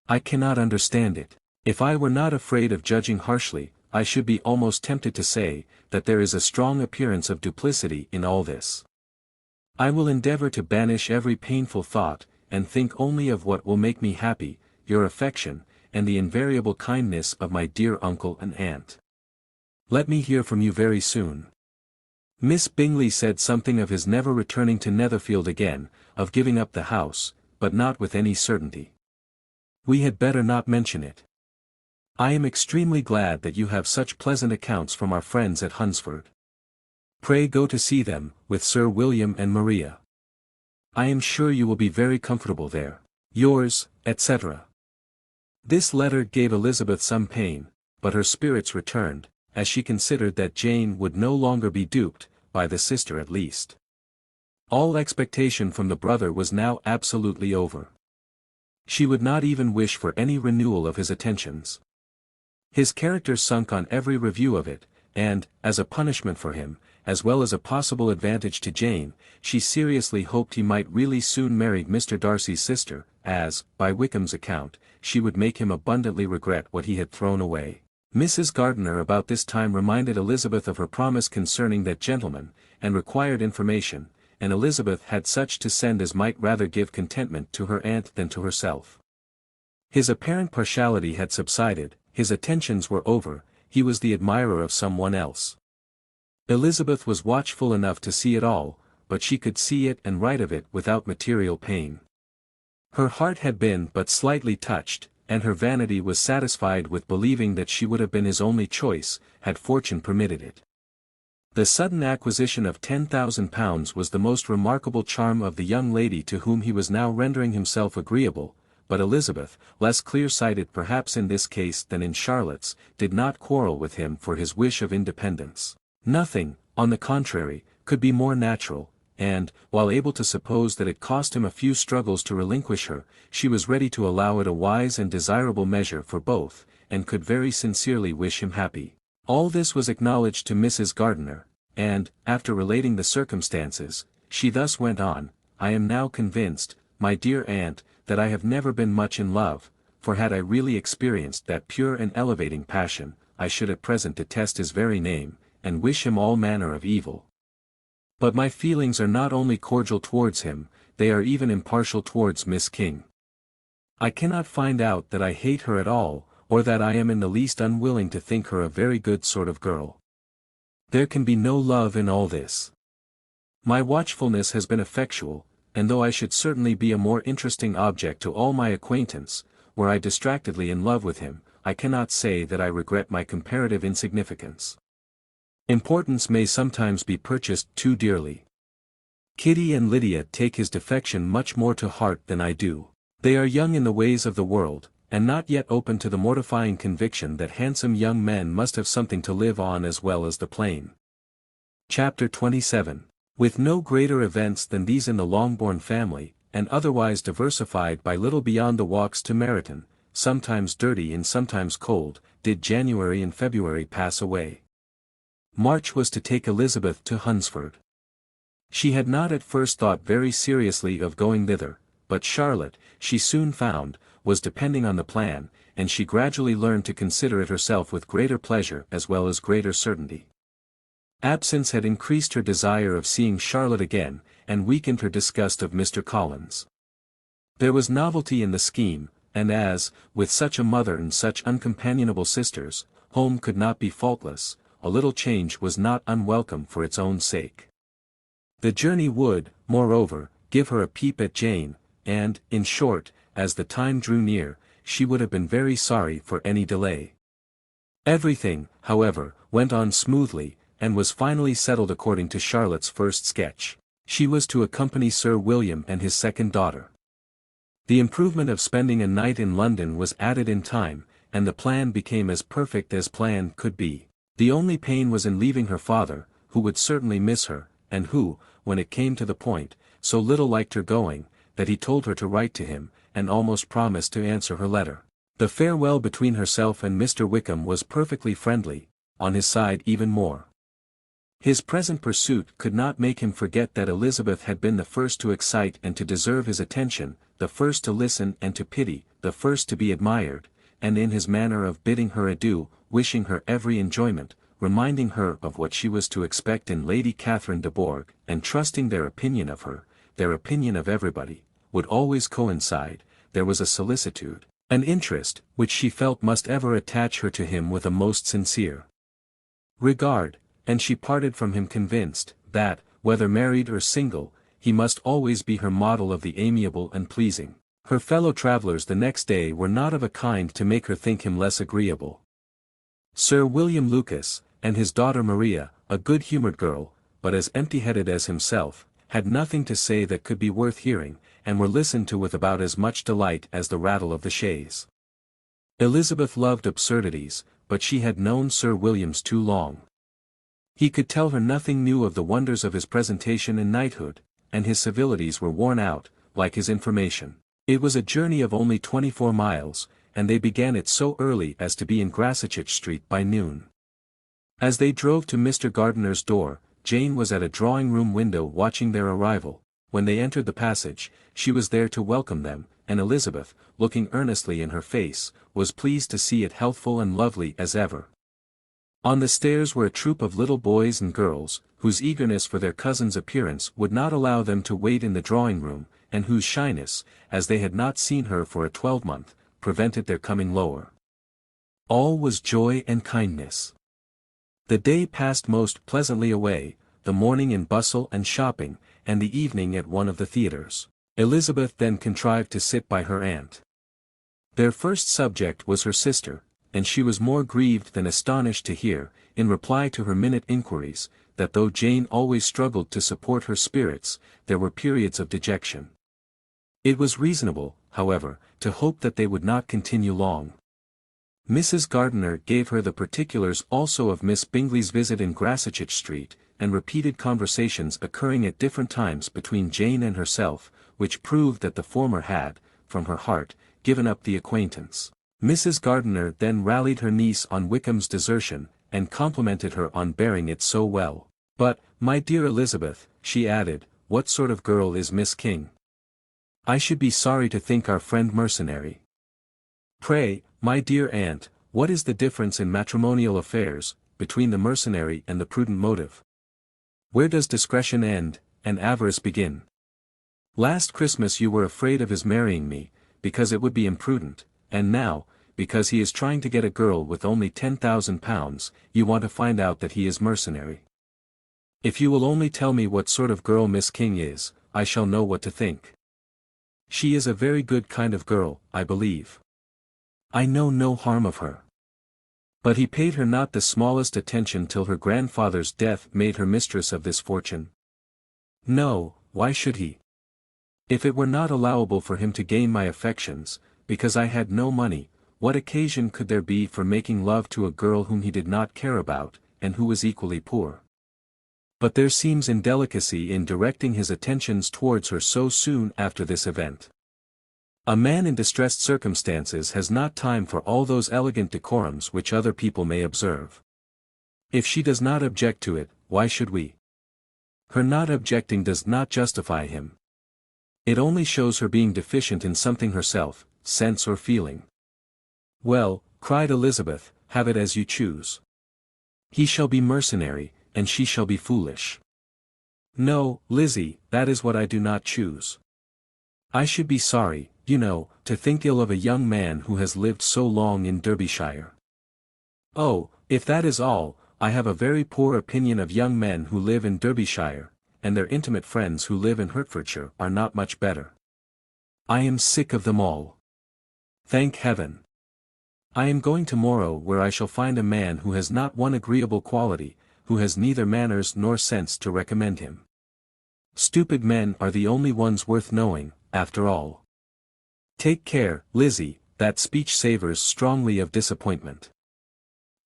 Speaker 1: I cannot understand it. If I were not afraid of judging harshly, I should be almost tempted to say, that there is a strong appearance of duplicity in all this. I will endeavor to banish every painful thought, and think only of what will make me happy, your affection, and the invariable kindness of my dear uncle and aunt. Let me hear from you very soon. Miss Bingley said something of his never returning to Netherfield again, of giving up the house, but not with any certainty. We had better not mention it. I am extremely glad that you have such pleasant accounts from our friends at Hunsford. Pray go to see them, with Sir William and Maria. I am sure you will be very comfortable there. Yours, etc. This letter gave Elizabeth some pain, but her spirits returned, as she considered that Jane would no longer be duped, by the sister at least. All expectation from the brother was now absolutely over. She would not even wish for any renewal of his attentions. His character sunk on every review of it, and, as a punishment for him, as well as a possible advantage to Jane, she seriously hoped he might really soon marry Mr. Darcy's sister, as, by Wickham's account, she would make him abundantly regret what he had thrown away. Mrs. Gardiner about this time reminded Elizabeth of her promise concerning that gentleman, and required information, and Elizabeth had such to send as might rather give contentment to her aunt than to herself. His apparent partiality had subsided, his attentions were over, he was the admirer of someone else. Elizabeth was watchful enough to see it all, but she could see it and write of it without material pain. Her heart had been but slightly touched, and her vanity was satisfied with believing that she would have been his only choice, had fortune permitted it. The sudden acquisition of £10,000 was the most remarkable charm of the young lady to whom he was now rendering himself agreeable, but Elizabeth, less clear-sighted perhaps in this case than in Charlotte's, did not quarrel with him for his wish of independence. Nothing, on the contrary, could be more natural, and, while able to suppose that it cost him a few struggles to relinquish her, she was ready to allow it a wise and desirable measure for both, and could very sincerely wish him happy. All this was acknowledged to Mrs. Gardiner, and, after relating the circumstances, she thus went on: I am now convinced, my dear aunt, that I have never been much in love, for had I really experienced that pure and elevating passion, I should at present detest his very name, and wish him all manner of evil. But my feelings are not only cordial towards him, they are even impartial towards Miss King. I cannot find out that I hate her at all, or that I am in the least unwilling to think her a very good sort of girl. There can be no love in all this. My watchfulness has been effectual, and though I should certainly be a more interesting object to all my acquaintance, were I distractedly in love with him, I cannot say that I regret my comparative insignificance. Importance may sometimes be purchased too dearly. Kitty and Lydia take his defection much more to heart than I do. They are young in the ways of the world, and not yet open to the mortifying conviction that handsome young men must have something to live on as well as the plain. Chapter 27. With no greater events than these in the Longbourn family, and otherwise diversified by little beyond the walks to Meryton, sometimes dirty and sometimes cold, did January and February pass away. March was to take Elizabeth to Hunsford. She had not at first thought very seriously of going thither, but Charlotte, she soon found, was depending on the plan, and she gradually learned to consider it herself with greater pleasure as well as greater certainty. Absence had increased her desire of seeing Charlotte again, and weakened her disgust of Mr. Collins. There was novelty in the scheme, and as, with such a mother and such uncompanionable sisters, home could not be faultless, a little change was not unwelcome for its own sake. The journey would, moreover, give her a peep at Jane, and, in short, as the time drew near, she would have been very sorry for any delay. Everything, however, went on smoothly, and was finally settled according to Charlotte's first sketch. She was to accompany Sir William and his second daughter. The improvement of spending a night in London was added in time, and the plan became as perfect as plan could be. The only pain was in leaving her father, who would certainly miss her, and who, when it came to the point, so little liked her going, that he told her to write to him, and almost promised to answer her letter. The farewell between herself and Mr. Wickham was perfectly friendly, on his side even more. His present pursuit could not make him forget that Elizabeth had been the first to excite and to deserve his attention, the first to listen and to pity, the first to be admired, and in his manner of bidding her adieu, wishing her every enjoyment, reminding her of what she was to expect in Lady Catherine de Bourgh, and trusting their opinion of her, their opinion of everybody, would always coincide, there was a solicitude, an interest, which she felt must ever attach her to him with a most sincere regard, and she parted from him convinced, that, whether married or single, he must always be her model of the amiable and pleasing. Her fellow travellers the next day were not of a kind to make her think him less agreeable. Sir William Lucas, and his daughter Maria, a good-humoured girl, but as empty-headed as himself, had nothing to say that could be worth hearing, and were listened to with about as much delight as the rattle of the chaise. Elizabeth loved absurdities, but she had known Sir William's too long. He could tell her nothing new of the wonders of his presentation and knighthood, and his civilities were worn out, like his information. It was a journey of only 24 miles, and they began it so early as to be in Grassetchitch Street by noon. As they drove to Mr. Gardiner's door, Jane was at a drawing-room window watching their arrival. When they entered the passage, she was there to welcome them, and Elizabeth, looking earnestly in her face, was pleased to see it healthful and lovely as ever. On the stairs were a troop of little boys and girls, whose eagerness for their cousin's appearance would not allow them to wait in the drawing-room, and whose shyness, as they had not seen her for a 12-month, prevented their coming lower. All was joy and kindness. The day passed most pleasantly away, the morning in bustle and shopping, and the evening at one of the theatres. Elizabeth then contrived to sit by her aunt. Their first subject was her sister, and she was more grieved than astonished to hear, in reply to her minute inquiries, that though Jane always struggled to support her spirits, there were periods of dejection. It was reasonable, however, to hope that they would not continue long. Mrs. Gardiner gave her the particulars also of Miss Bingley's visit in Grassetchitch Street, and repeated conversations occurring at different times between Jane and herself, which proved that the former had, from her heart, given up the acquaintance. Mrs. Gardiner then rallied her niece on Wickham's desertion, and complimented her on bearing it so well. "But, my dear Elizabeth," she added, "what sort of girl is Miss King? I should be sorry to think our friend mercenary. Pray, my dear aunt, what is the difference in matrimonial affairs, between the mercenary and the prudent motive? Where does discretion end, and avarice begin? Last Christmas you were afraid of his marrying me, because it would be imprudent, and now, because he is trying to get a girl with only £10,000, you want to find out that he is mercenary. If you will only tell me what sort of girl Miss King is, I shall know what to think. She is a very good kind of girl, I believe. I know no harm of her." But he paid her not the smallest attention till her grandfather's death made her mistress of this fortune. No, why should he? If it were not allowable for him to gain my affections, because I had no money, what occasion could there be for making love to a girl whom he did not care about, and who was equally poor? But there seems indelicacy in directing his attentions towards her so soon after this event. A man in distressed circumstances has not time for all those elegant decorums which other people may observe. If she does not object to it, why should we? Her not objecting does not justify him. It only shows her being deficient in something herself, sense or feeling. Well, cried Elizabeth, have it as you choose. He shall be mercenary, and she shall be foolish. No, Lizzie, that is what I do not choose. I should be sorry, you know, to think ill of a young man who has lived so long in Derbyshire. Oh, if that is all, I have a very poor opinion of young men who live in Derbyshire, and their intimate friends who live in Hertfordshire are not much better. I am sick of them all. Thank heaven. I am going tomorrow where I shall find a man who has not one agreeable quality, who has neither manners nor sense to recommend him. Stupid men are the only ones worth knowing, after all. Take care, Lizzie, that speech savours strongly of disappointment.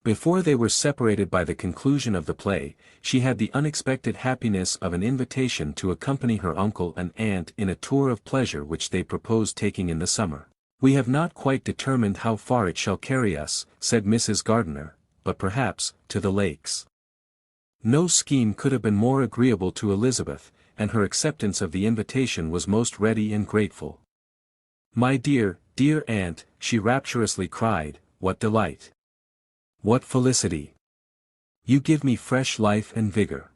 Speaker 1: Before they were separated by the conclusion of the play, she had the unexpected happiness of an invitation to accompany her uncle and aunt in a tour of pleasure which they proposed taking in the summer. We have not quite determined how far it shall carry us, said Mrs. Gardiner, but perhaps, to the lakes. No scheme could have been more agreeable to Elizabeth, and her acceptance of the invitation was most ready and grateful. My dear, dear aunt, she rapturously cried, what delight! What felicity! You give me fresh life and vigor.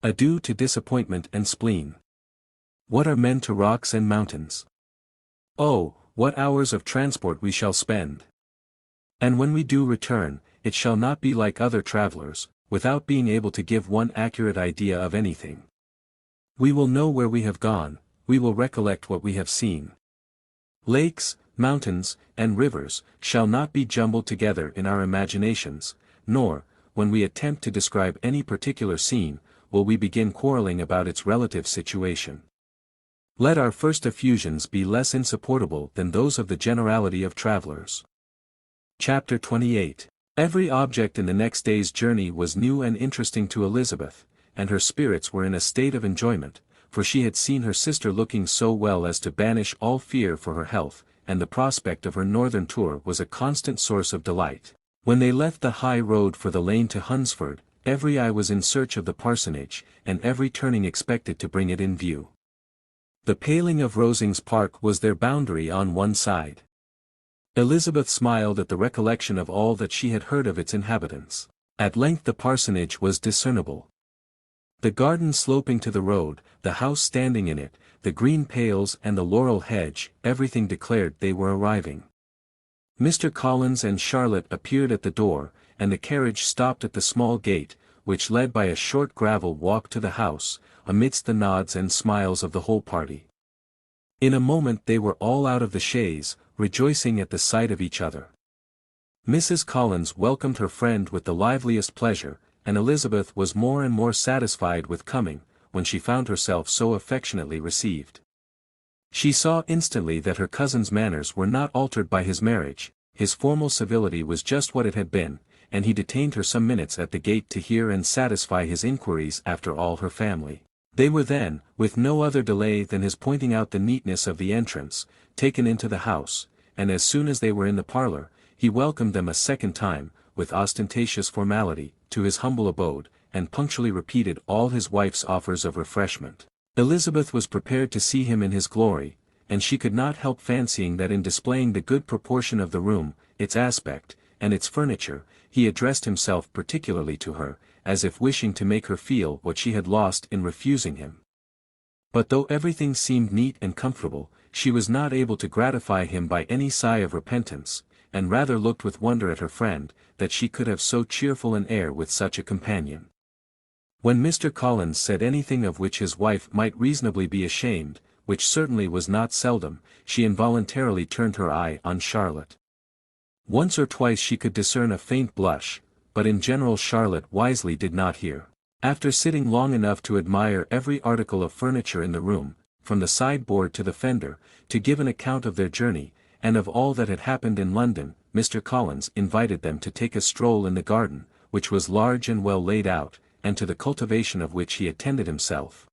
Speaker 1: Adieu to disappointment and spleen. What are men to rocks and mountains? Oh, what hours of transport we shall spend! And when we do return, it shall not be like other travellers, without being able to give one accurate idea of anything. We will know where we have gone, we will recollect what we have seen. Lakes, mountains, and rivers, shall not be jumbled together in our imaginations, nor, when we attempt to describe any particular scene, will we begin quarrelling about its relative situation. Let our first effusions be less insupportable than those of the generality of travellers. Chapter 28. Every object in the next day's journey was new and interesting to Elizabeth, and her spirits were in a state of enjoyment, for she had seen her sister looking so well as to banish all fear for her health, and the prospect of her northern tour was a constant source of delight. When they left the high road for the lane to Hunsford, every eye was in search of the parsonage, and every turning expected to bring it in view. The paling of Rosings Park was their boundary on one side. Elizabeth smiled at the recollection of all that she had heard of its inhabitants. At length the parsonage was discernible. The garden sloping to the road, the house standing in it, the green pales and the laurel hedge, everything declared they were arriving. Mr. Collins and Charlotte appeared at the door, and the carriage stopped at the small gate, which led by a short gravel walk to the house, amidst the nods and smiles of the whole party. In a moment they were all out of the chaise, rejoicing at the sight of each other. Mrs. Collins welcomed her friend with the liveliest pleasure, and Elizabeth was more and more satisfied with coming, when she found herself so affectionately received. She saw instantly that her cousin's manners were not altered by his marriage, his formal civility was just what it had been, and he detained her some minutes at the gate to hear and satisfy his inquiries after all her family. They were then, with no other delay than his pointing out the neatness of the entrance, taken into the house, and as soon as they were in the parlour, he welcomed them a second time, with ostentatious formality, to his humble abode, and punctually repeated all his wife's offers of refreshment. Elizabeth was prepared to see him in his glory, and she could not help fancying that in displaying the good proportion of the room, its aspect, and its furniture, he addressed himself particularly to her, as if wishing to make her feel what she had lost in refusing him. But though everything seemed neat and comfortable, she was not able to gratify him by any sigh of repentance, and rather looked with wonder at her friend, that she could have so cheerful an air with such a companion. When Mr. Collins said anything of which his wife might reasonably be ashamed, which certainly was not seldom, she involuntarily turned her eye on Charlotte. Once or twice she could discern a faint blush, but in general Charlotte wisely did not hear. After sitting long enough to admire every article of furniture in the room, from the sideboard to the fender, to give an account of their journey, and of all that had happened in London, Mr. Collins invited them to take a stroll in the garden, which was large and well laid out, and to the cultivation of which he attended himself.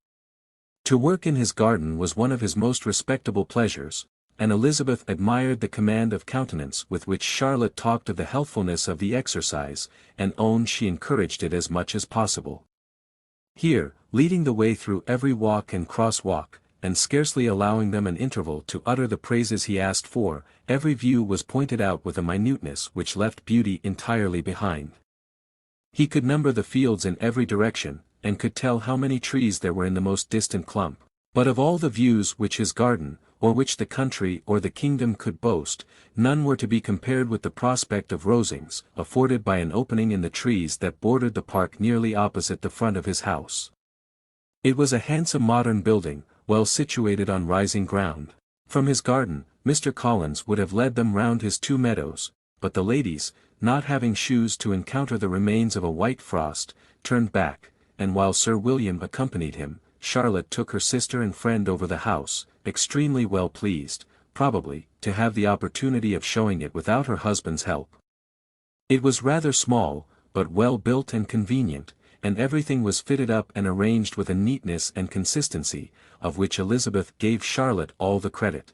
Speaker 1: To work in his garden was one of his most respectable pleasures, and Elizabeth admired the command of countenance with which Charlotte talked of the healthfulness of the exercise, and owned she encouraged it as much as possible. Here, leading the way through every walk and cross-walk, and scarcely allowing them an interval to utter the praises he asked for, every view was pointed out with a minuteness which left beauty entirely behind. He could number the fields in every direction, and could tell how many trees there were in the most distant clump. But of all the views which his garden, or which the country or the kingdom could boast, none were to be compared with the prospect of Rosings, afforded by an opening in the trees that bordered the park nearly opposite the front of his house. It was a handsome modern building, well situated on rising ground. From his garden, Mr. Collins would have led them round his 2 meadows, but the ladies, not having shoes to encounter the remains of a white frost, turned back, and while Sir William accompanied him, Charlotte took her sister and friend over the house, extremely well pleased, probably, to have the opportunity of showing it without her husband's help. It was rather small, but well built and convenient, and everything was fitted up and arranged with a neatness and consistency, of which Elizabeth gave Charlotte all the credit.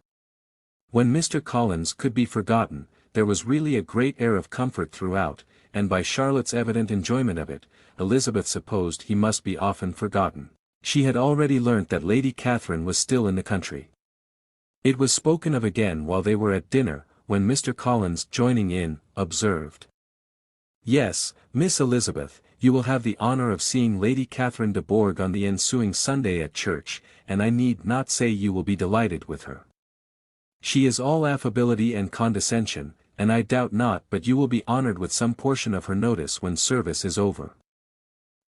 Speaker 1: When Mr. Collins could be forgotten, there was really a great air of comfort throughout, and by Charlotte's evident enjoyment of it, Elizabeth supposed he must be often forgotten. She had already learnt that Lady Catherine was still in the country. It was spoken of again while they were at dinner, when Mr. Collins, joining in, observed, "Yes, Miss Elizabeth, you will have the honour of seeing Lady Catherine de Bourgh on the ensuing Sunday at church, and I need not say you will be delighted with her. She is all affability and condescension, and I doubt not but you will be honoured with some portion of her notice when service is over.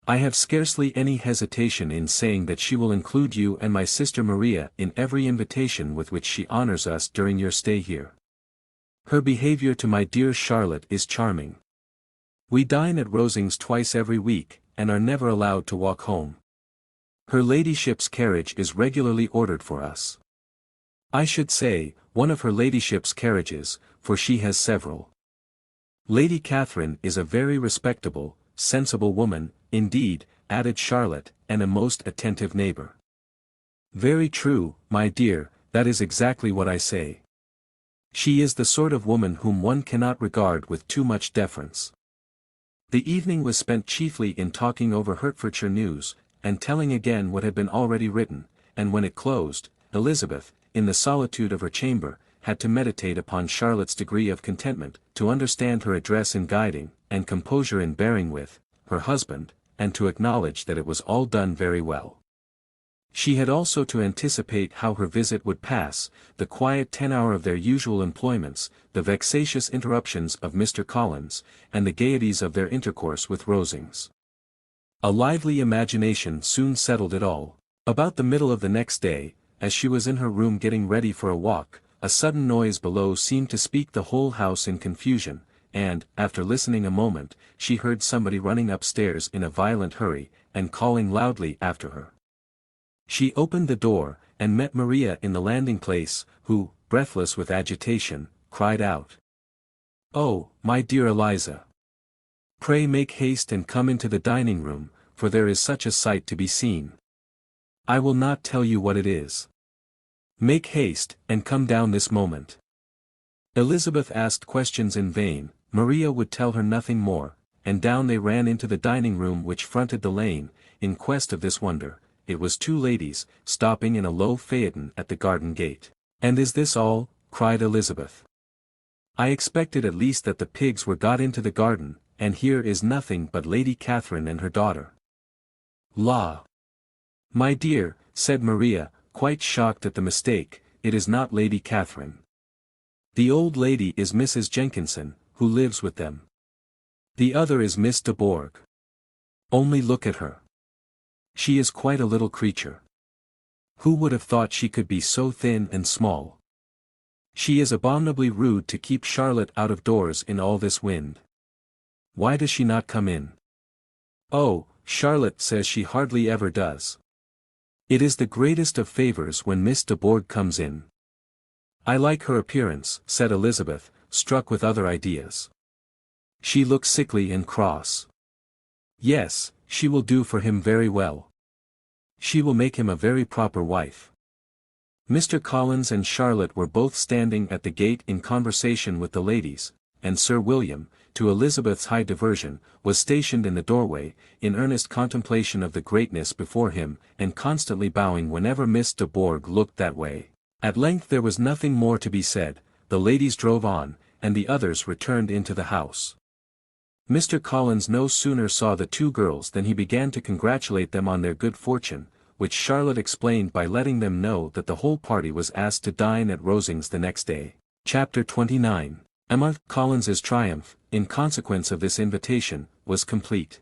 Speaker 1: I have scarcely any hesitation in saying that she will include you and my sister Maria in every invitation with which she honours us during your stay here. Her behaviour to my dear Charlotte is charming. We dine at Rosings twice every week, and are never allowed to walk home. Her ladyship's carriage is regularly ordered for us. I should say, one of her ladyship's carriages, for she has several. Lady Catherine is a very respectable, sensible woman, indeed, added Charlotte, and a most attentive neighbour. Very true, my dear, that is exactly what I say. She is the sort of woman whom one cannot regard with too much deference. The evening was spent chiefly in talking over Hertfordshire news, and telling again what had been already written, and when it closed, Elizabeth, in the solitude of her chamber, had to meditate upon Charlotte's degree of contentment, to understand her address in guiding, and composure in bearing with, her husband, and to acknowledge that it was all done very well. She had also to anticipate how her visit would pass, the quiet 10 hour of their usual employments, the vexatious interruptions of Mr. Collins, and the gaieties of their intercourse with Rosings. A lively imagination soon settled it all. About the middle of the next day, as she was in her room getting ready for a walk, a sudden noise below seemed to speak the whole house in confusion, and, after listening a moment, she heard somebody running upstairs in a violent hurry, and calling loudly after her. She opened the door, and met Maria in the landing-place, who, breathless with agitation, cried out, "Oh, my dear Eliza! Pray make haste and come into the dining-room, for there is such a sight to be seen. I will not tell you what it is. Make haste, and come down this moment." Elizabeth asked questions in vain, Maria would tell her nothing more, and down they ran into the dining-room which fronted the lane, in quest of this wonder. It was 2 ladies, stopping in a low phaeton at the garden gate. "And is this all?" cried Elizabeth. "I expected at least that the pigs were got into the garden, and here is nothing but Lady Catherine and her daughter." "La! My dear," said Maria, quite shocked at the mistake, "it is not Lady Catherine. The old lady is Mrs. Jenkinson, who lives with them. The other is Miss de Bourgh. Only look at her. She is quite a little creature. Who would have thought she could be so thin and small? She is abominably rude to keep Charlotte out of doors in all this wind. Why does she not come in? Oh, Charlotte says she hardly ever does. It is the greatest of favours when Miss de Bourgh comes in. "I like her appearance," said Elizabeth, struck with other ideas. "She looks sickly and cross." "Yes, she will do for him very well. She will make him a very proper wife." Mr. Collins and Charlotte were both standing at the gate in conversation with the ladies, and Sir William, to Elizabeth's high diversion, was stationed in the doorway, in earnest contemplation of the greatness before him, and constantly bowing whenever Miss de Bourgh looked that way. At length there was nothing more to be said, the ladies drove on, and the others returned into the house. Mr. Collins no sooner saw the two girls than he began to congratulate them on their good fortune, which Charlotte explained by letting them know that the whole party was asked to dine at Rosings the next day. Chapter 29. Emma Collins's triumph, in consequence of this invitation, was complete.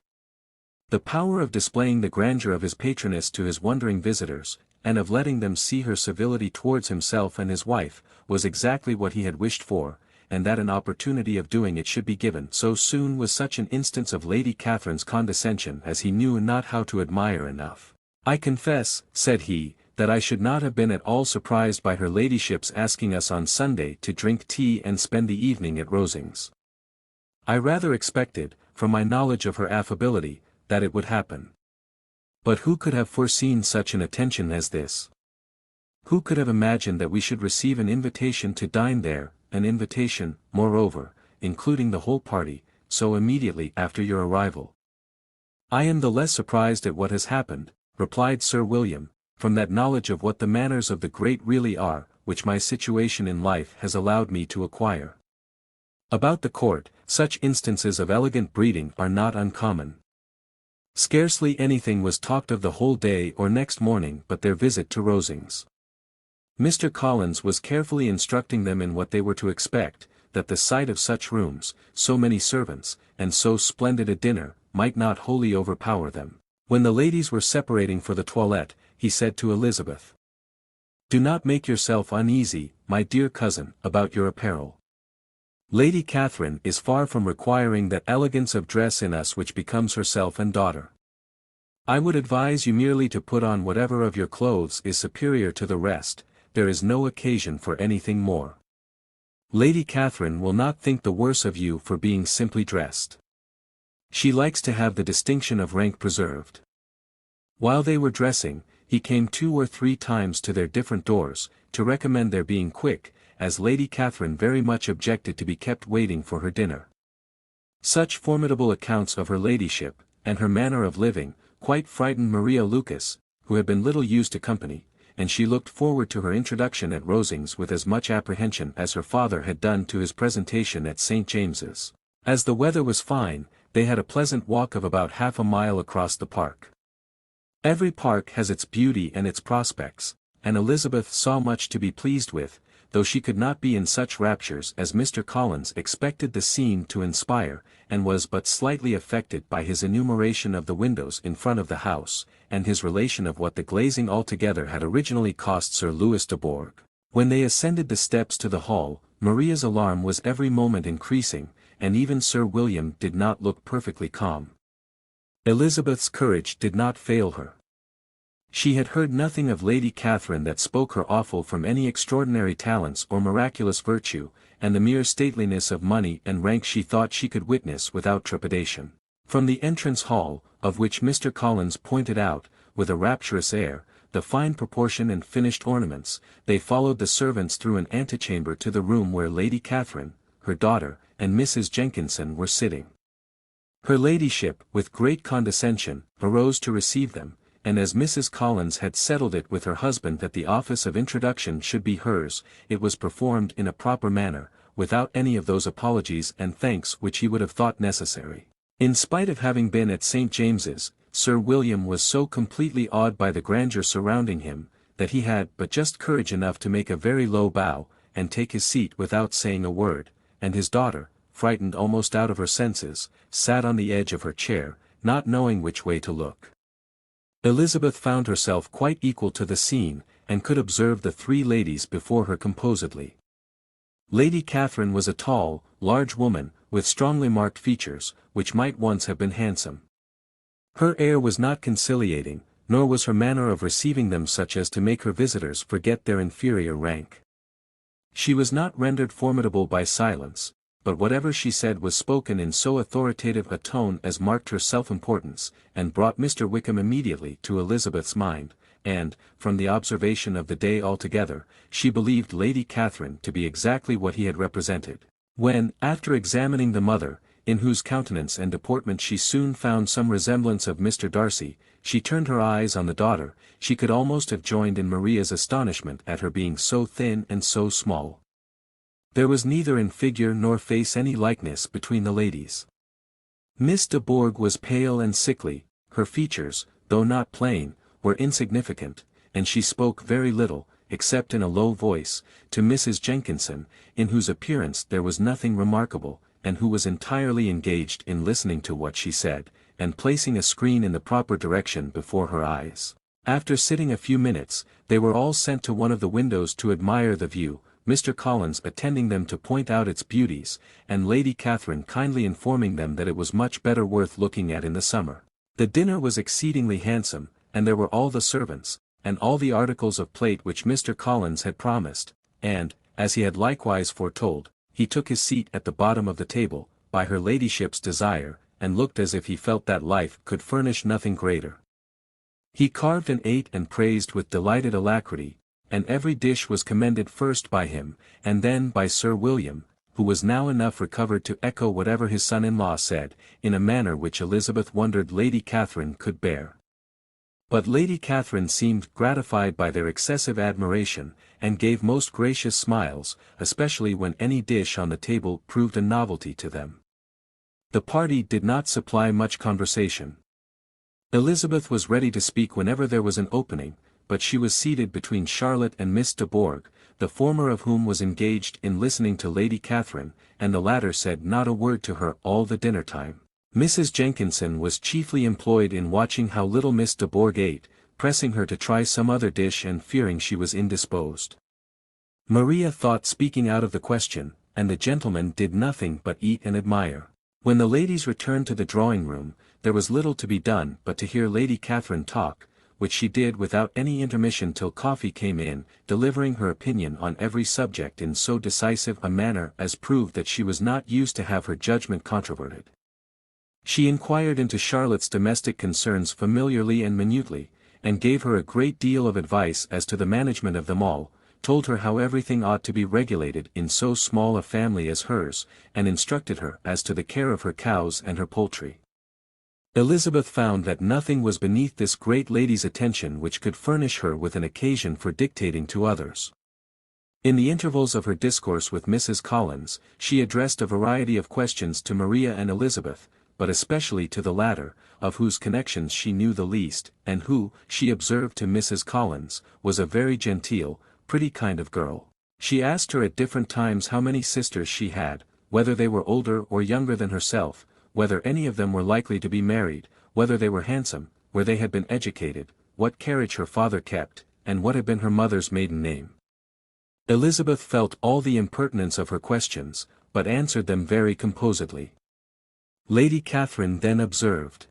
Speaker 1: The power of displaying the grandeur of his patroness to his wondering visitors, and of letting them see her civility towards himself and his wife, was exactly what he had wished for, and that an opportunity of doing it should be given so soon was such an instance of Lady Catherine's condescension as he knew not how to admire enough. "I confess," said he, "that I should not have been at all surprised by her ladyship's asking us on Sunday to drink tea and spend the evening at Rosings. I rather expected, from my knowledge of her affability, that it would happen. But who could have foreseen such an attention as this? Who could have imagined that we should receive an invitation to dine there, an invitation, moreover, including the whole party, so immediately after your arrival?" "I am the less surprised at what has happened," replied Sir William, "from that knowledge of what the manners of the great really are, which my situation in life has allowed me to acquire. About the court, such instances of elegant breeding are not uncommon. Scarcely anything was talked of the whole day or next morning but their visit to Rosings. Mr. Collins was carefully instructing them in what they were to expect, that the sight of such rooms, so many servants, and so splendid a dinner, might not wholly overpower them. When the ladies were separating for the toilette, he said to Elizabeth, "Do not make yourself uneasy, my dear cousin, about your apparel. Lady Catherine is far from requiring that elegance of dress in us which becomes herself and daughter. I would advise you merely to put on whatever of your clothes is superior to the rest, there is no occasion for anything more. Lady Catherine will not think the worse of you for being simply dressed. She likes to have the distinction of rank preserved." While they were dressing, he came 2 or 3 times to their different doors, to recommend their being quick, as Lady Catherine very much objected to be kept waiting for her dinner. Such formidable accounts of her ladyship, and her manner of living, quite frightened Maria Lucas, who had been little used to company, and she looked forward to her introduction at Rosings with as much apprehension as her father had done to his presentation at St. James's. As the weather was fine, they had a pleasant walk of about half a mile across the park. Every park has its beauty and its prospects, and Elizabeth saw much to be pleased with, though she could not be in such raptures as Mr. Collins expected the scene to inspire, and was but slightly affected by his enumeration of the windows in front of the house, and his relation of what the glazing altogether had originally cost Sir Louis de Bourgh. When they ascended the steps to the hall, Maria's alarm was every moment increasing, and even Sir William did not look perfectly calm. Elizabeth's courage did not fail her. She had heard nothing of Lady Catherine that spoke her awful from any extraordinary talents or miraculous virtue, and the mere stateliness of money and rank she thought she could witness without trepidation. From the entrance hall, of which Mr. Collins pointed out, with a rapturous air, the fine proportion and finished ornaments, they followed the servants through an antechamber to the room where Lady Catherine, her daughter, and Mrs. Jenkinson were sitting. Her ladyship, with great condescension, arose to receive them, and as Mrs. Collins had settled it with her husband that the office of introduction should be hers, it was performed in a proper manner, without any of those apologies and thanks which he would have thought necessary. In spite of having been at St. James's, Sir William was so completely awed by the grandeur surrounding him, that he had but just courage enough to make a very low bow, and take his seat without saying a word, and his daughter, frightened almost out of her senses, sat on the edge of her chair, not knowing which way to look. Elizabeth found herself quite equal to the scene, and could observe the 3 ladies before her composedly. Lady Catherine was a tall, large woman, with strongly marked features, which might once have been handsome. Her air was not conciliating, nor was her manner of receiving them such as to make her visitors forget their inferior rank. She was not rendered formidable by silence, but whatever she said was spoken in so authoritative a tone as marked her self-importance, and brought Mr. Wickham immediately to Elizabeth's mind, and, from the observation of the day altogether, she believed Lady Catherine to be exactly what he had represented. When, after examining the mother, in whose countenance and deportment she soon found some resemblance of Mr. Darcy, she turned her eyes on the daughter, she could almost have joined in Maria's astonishment at her being so thin and so small. There was neither in figure nor face any likeness between the ladies. Miss de Bourgh was pale and sickly, her features, though not plain, were insignificant, and she spoke very little, except in a low voice, to Mrs. Jenkinson, in whose appearance there was nothing remarkable, and who was entirely engaged in listening to what she said, and placing a screen in the proper direction before her eyes. After sitting a few minutes, they were all sent to one of the windows to admire the view, Mr. Collins attending them to point out its beauties, and Lady Catherine kindly informing them that it was much better worth looking at in the summer. The dinner was exceedingly handsome, and there were all the servants, and all the articles of plate which Mr. Collins had promised, and, as he had likewise foretold, he took his seat at the bottom of the table, by her ladyship's desire, and looked as if he felt that life could furnish nothing greater. He carved and ate and praised with delighted alacrity, and every dish was commended first by him, and then by Sir William, who was now enough recovered to echo whatever his son-in-law said, in a manner which Elizabeth wondered Lady Catherine could bear. But Lady Catherine seemed gratified by their excessive admiration, and gave most gracious smiles, especially when any dish on the table proved a novelty to them. The party did not supply much conversation. Elizabeth was ready to speak whenever there was an opening, but she was seated between Charlotte and Miss de Bourgh, the former of whom was engaged in listening to Lady Catherine, and the latter said not a word to her all the dinner time. Mrs. Jenkinson was chiefly employed in watching how little Miss de Bourgh ate, pressing her to try some other dish and fearing she was indisposed. Maria thought speaking out of the question, and the gentlemen did nothing but eat and admire. When the ladies returned to the drawing-room, there was little to be done but to hear Lady Catherine talk, which she did without any intermission till coffee came in, delivering her opinion on every subject in so decisive a manner as proved that she was not used to have her judgment controverted. She inquired into Charlotte's domestic concerns familiarly and minutely, and gave her a great deal of advice as to the management of them all, told her how everything ought to be regulated in so small a family as hers, and instructed her as to the care of her cows and her poultry. Elizabeth found that nothing was beneath this great lady's attention which could furnish her with an occasion for dictating to others. In the intervals of her discourse with Mrs. Collins, she addressed a variety of questions to Maria and Elizabeth, but especially to the latter, of whose connections she knew the least, and who, she observed to Mrs. Collins, was a very genteel, pretty kind of girl. She asked her at different times how many sisters she had, whether they were older or younger than herself, whether any of them were likely to be married, whether they were handsome, where they had been educated, what carriage her father kept, and what had been her mother's maiden name. Elizabeth felt all the impertinence of her questions, but answered them very composedly. Lady Catherine then observed,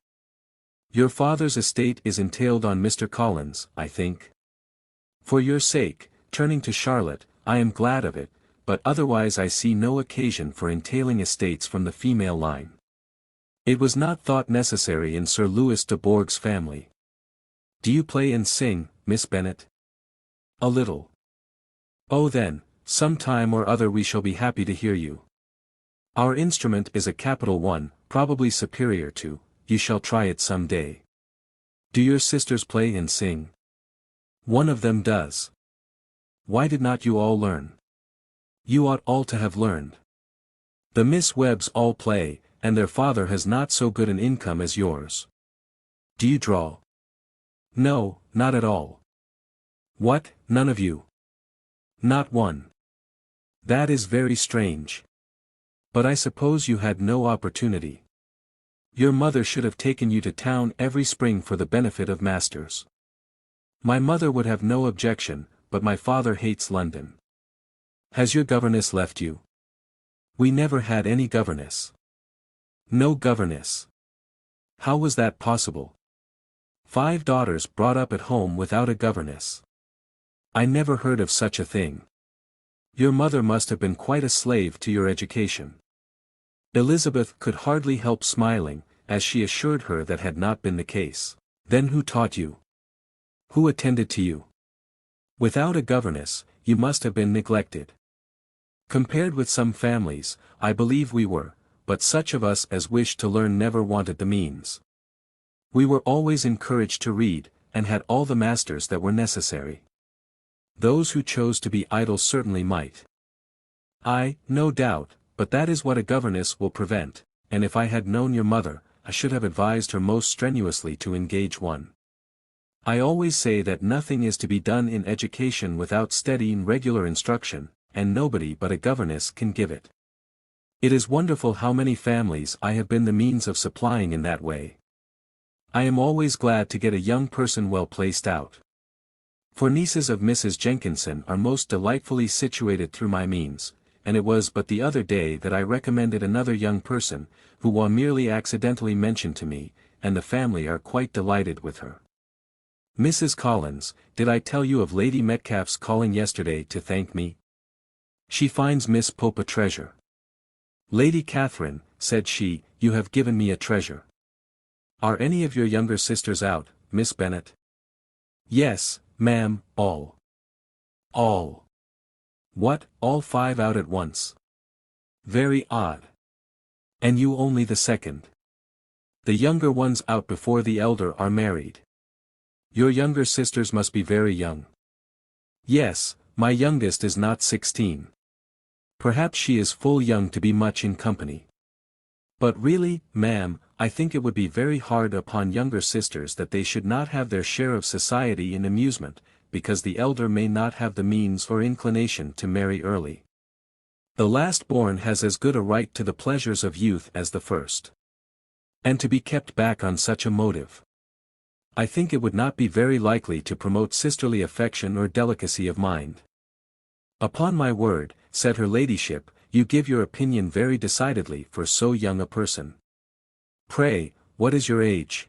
Speaker 1: "Your father's estate is entailed on Mr. Collins, I think. For your sake," turning to Charlotte, "I am glad of it, but otherwise I see no occasion for entailing estates from the female line. It was not thought necessary in Sir Louis de Bourgh's family. Do you play and sing, Miss Bennet?" "A little." "Oh then, some time or other we shall be happy to hear you. Our instrument is a capital one, probably superior to, you shall try it some day. Do your sisters play and sing?" "One of them does." "Why did not you all learn? You ought all to have learned. The Miss Webbs all play, and their father has not so good an income as yours. Do you draw?" "No, not at all." "What, none of you?" "Not one. That is very strange. But I suppose you had no opportunity. Your mother should have taken you to town every spring for the benefit of masters." "My mother would have no objection, but my father hates London." "Has your governess left you?" "We never had any governess." "No governess? How was that possible? 5 daughters brought up at home without a governess. I never heard of such a thing." Your mother must have been quite a slave to your education. Elizabeth could hardly help smiling, as she assured her that had not been the case. Then who taught you? Who attended to you? Without a governess, you must have been neglected. Compared with some families, I believe we were, but such of us as wished to learn never wanted the means. We were always encouraged to read, and had all the masters that were necessary. Those who chose to be idle certainly might. No doubt, but that is what a governess will prevent, and if I had known your mother, I should have advised her most strenuously to engage one. I always say that nothing is to be done in education without steady and regular instruction, and nobody but a governess can give it. It is wonderful how many families I have been the means of supplying in that way. I am always glad to get a young person well placed out. For nieces of Mrs. Jenkinson are most delightfully situated through my means, and it was but the other day that I recommended another young person, who was merely accidentally mentioned to me, and the family are quite delighted with her. Mrs. Collins, did I tell you of Lady Metcalfe's calling yesterday to thank me? She finds Miss Pope a treasure. Lady Catherine, said she, you have given me a treasure. Are any of your younger sisters out, Miss Bennet? Yes, ma'am, all. All. What, all 5 out at once? Very odd. And you only the second. The younger ones out before the elder are married. Your younger sisters must be very young. Yes, my youngest is not 16. Perhaps she is full young to be much in company. But really, ma'am, I think it would be very hard upon younger sisters that they should not have their share of society and amusement, because the elder may not have the means or inclination to marry early. The last born has as good a right to the pleasures of youth as the first. And to be kept back on such a motive, I think it would not be very likely to promote sisterly affection or delicacy of mind. Upon my word, said her ladyship, you give your opinion very decidedly for so young a person. Pray, what is your age?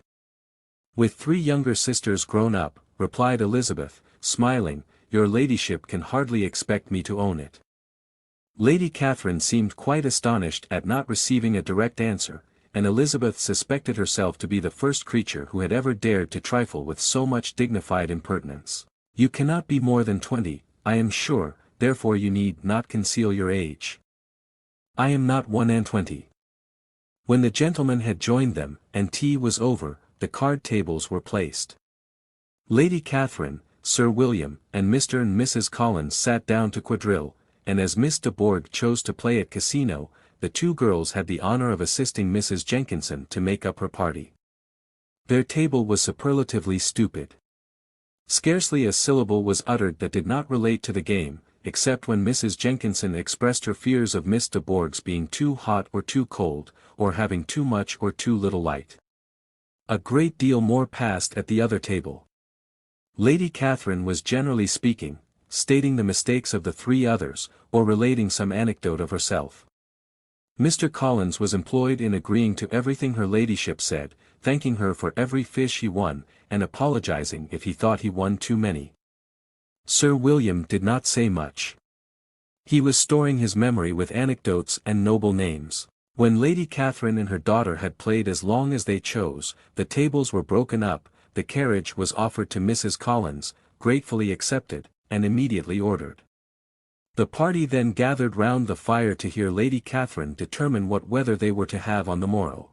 Speaker 1: With 3 younger sisters grown up, replied Elizabeth, smiling, your ladyship can hardly expect me to own it. Lady Catherine seemed quite astonished at not receiving a direct answer, and Elizabeth suspected herself to be the first creature who had ever dared to trifle with so much dignified impertinence. You cannot be more than 20, I am sure, therefore you need not conceal your age. I am not 21. When the gentlemen had joined them, and tea was over, the card tables were placed. Lady Catherine, Sir William, and Mr. and Mrs. Collins sat down to quadrille, and as Miss de Bourgh chose to play at casino, the 2 girls had the honor of assisting Mrs. Jenkinson to make up her party. Their table was superlatively stupid. Scarcely a syllable was uttered that did not relate to the game, except when Mrs. Jenkinson expressed her fears of Miss de Bourgh's being too hot or too cold, or having too much or too little light. A great deal more passed at the other table. Lady Catherine was generally speaking, stating the mistakes of the 3 others, or relating some anecdote of herself. Mr. Collins was employed in agreeing to everything her ladyship said, thanking her for every fish he won, and apologizing if he thought he won too many. Sir William did not say much. He was storing his memory with anecdotes and noble names. When Lady Catherine and her daughter had played as long as they chose, the tables were broken up, the carriage was offered to Mrs. Collins, gratefully accepted, and immediately ordered. The party then gathered round the fire to hear Lady Catherine determine what weather they were to have on the morrow.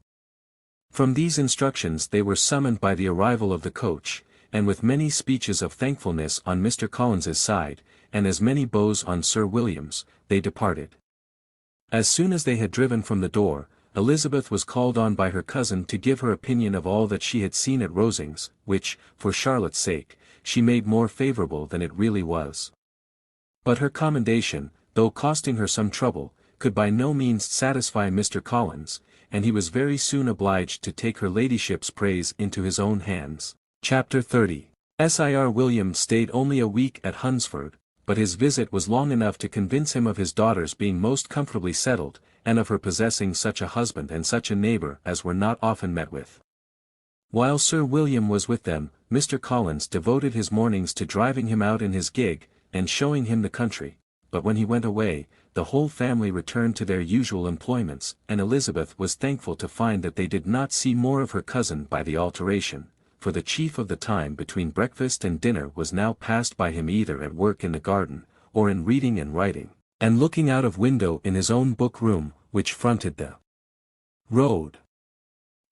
Speaker 1: From these instructions they were summoned by the arrival of the coach, and with many speeches of thankfulness on Mr. Collins's side, and as many bows on Sir William's, they departed. As soon as they had driven from the door, Elizabeth was called on by her cousin to give her opinion of all that she had seen at Rosings, which, for Charlotte's sake, she made more favourable than it really was. But her commendation, though costing her some trouble, could by no means satisfy Mr. Collins, and he was very soon obliged to take her ladyship's praise into his own hands. Chapter 30. Sir William stayed only a week at Hunsford, but his visit was long enough to convince him of his daughter's being most comfortably settled, and of her possessing such a husband and such a neighbour as were not often met with. While Sir William was with them, Mr. Collins devoted his mornings to driving him out in his gig, and showing him the country, but when he went away, the whole family returned to their usual employments, and Elizabeth was thankful to find that they did not see more of her cousin by the alteration, for the chief of the time between breakfast and dinner was now passed by him either at work in the garden, or in reading and writing, and looking out of window in his own book-room, which fronted the road.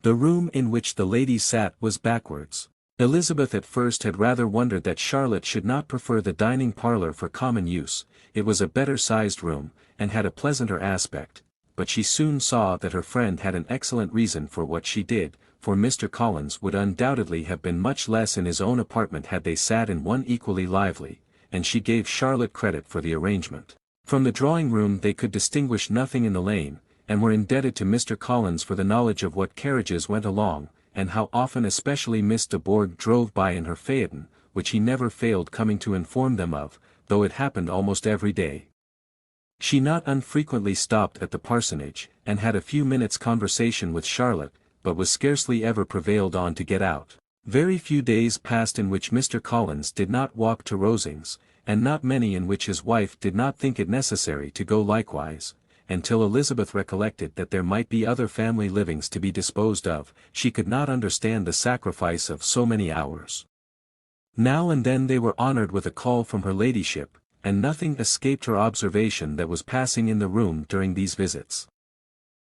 Speaker 1: The room in which the ladies sat was backwards. Elizabeth at first had rather wondered that Charlotte should not prefer the dining parlour for common use. It was a better-sized room, and had a pleasanter aspect, but she soon saw that her friend had an excellent reason for what she did, for Mr. Collins would undoubtedly have been much less in his own apartment had they sat in one equally lively, and she gave Charlotte credit for the arrangement. From the drawing-room they could distinguish nothing in the lane, and were indebted to Mr. Collins for the knowledge of what carriages went along, and how often especially Miss de Bourgh drove by in her phaeton, which he never failed coming to inform them of, though it happened almost every day. She not unfrequently stopped at the parsonage, and had a few minutes' conversation with Charlotte, but was scarcely ever prevailed on to get out. Very few days passed in which Mr. Collins did not walk to Rosings, and not many in which his wife did not think it necessary to go likewise, until Elizabeth recollected that there might be other family livings to be disposed of. She could not understand the sacrifice of so many hours. Now and then they were honoured with a call from her ladyship, and nothing escaped her observation that was passing in the room during these visits.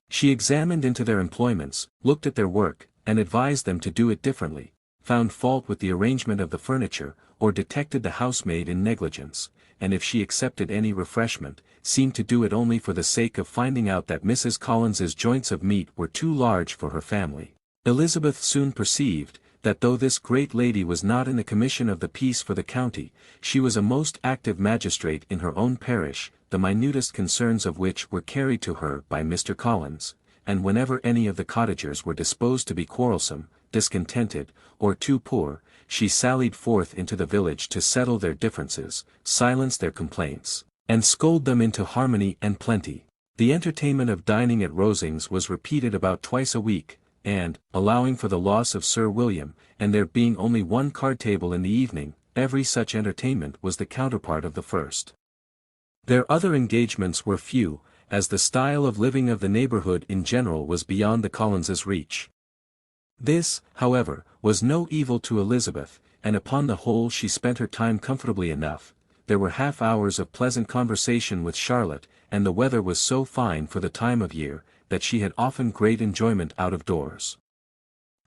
Speaker 1: She examined into their employments, looked at their work, and advised them to do it differently, found fault with the arrangement of the furniture, or detected the housemaid in negligence, and if she accepted any refreshment, seemed to do it only for the sake of finding out that Mrs. Collins's joints of meat were too large for her family. Elizabeth soon perceived, that though this great lady was not in the commission of the peace for the county, she was a most active magistrate in her own parish, the minutest concerns of which were carried to her by Mr. Collins, and whenever any of the cottagers were disposed to be quarrelsome, discontented, or too poor, she sallied forth into the village to settle their differences, silence their complaints, and scold them into harmony and plenty. The entertainment of dining at Rosings was repeated about twice a week, and, allowing for the loss of Sir William, and there being only one card-table in the evening, every such entertainment was the counterpart of the first. Their other engagements were few, as the style of living of the neighbourhood in general was beyond the Collinses' reach. This, however, was no evil to Elizabeth, and upon the whole she spent her time comfortably enough. There were half hours of pleasant conversation with Charlotte, and the weather was so fine for the time of year, that she had often great enjoyment out of doors.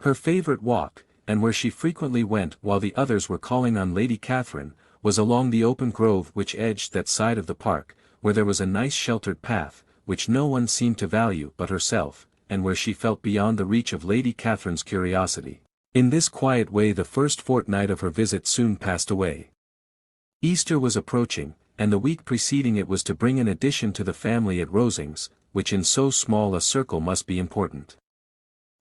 Speaker 1: Her favourite walk, and where she frequently went while the others were calling on Lady Catherine, was along the open grove which edged that side of the park, where there was a nice sheltered path, which no one seemed to value but herself, and where she felt beyond the reach of Lady Catherine's curiosity. In this quiet way the first fortnight of her visit soon passed away. Easter was approaching, and the week preceding it was to bring an addition to the family at Rosings, which in so small a circle must be important.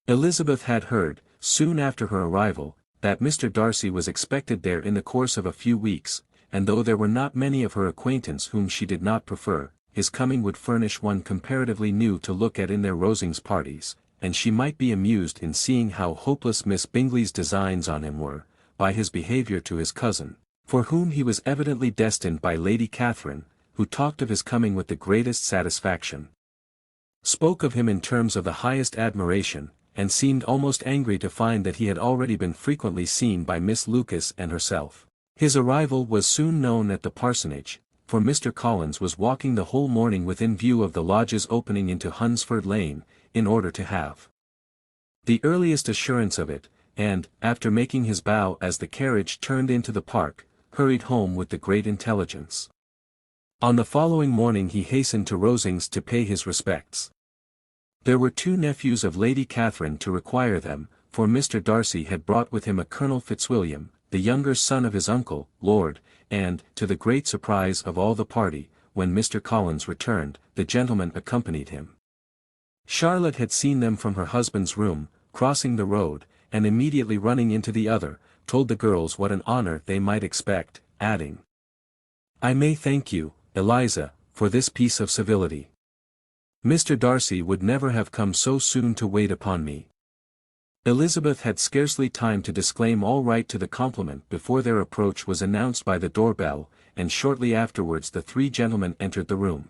Speaker 1: Elizabeth had heard, soon after her arrival, that Mr. Darcy was expected there in the course of a few weeks, and though there were not many of her acquaintance whom she did not prefer, his coming would furnish one comparatively new to look at in their Rosings parties, and she might be amused in seeing how hopeless Miss Bingley's designs on him were, by his behaviour to his cousin, for whom he was evidently destined by Lady Catherine, who talked of his coming with the greatest satisfaction, spoke of him in terms of the highest admiration, and seemed almost angry to find that he had already been frequently seen by Miss Lucas and herself. His arrival was soon known at the parsonage, for Mr. Collins was walking the whole morning within view of the lodges opening into Hunsford Lane, in order to have the earliest assurance of it, and, after making his bow as the carriage turned into the park, hurried home with the great intelligence. On the following morning he hastened to Rosings to pay his respects. There were two nephews of Lady Catherine to require them, for Mr. Darcy had brought with him a Colonel Fitzwilliam, the younger son of his uncle, Lord, and, to the great surprise of all the party, when Mr. Collins returned, the gentleman accompanied him. Charlotte had seen them from her husband's room, crossing the road, and immediately running into the other, told the girls what an honour they might expect, adding, "I may thank you, Eliza, for this piece of civility. Mr. Darcy would never have come so soon to wait upon me." Elizabeth had scarcely time to disclaim all right to the compliment before their approach was announced by the doorbell, and shortly afterwards the three gentlemen entered the room.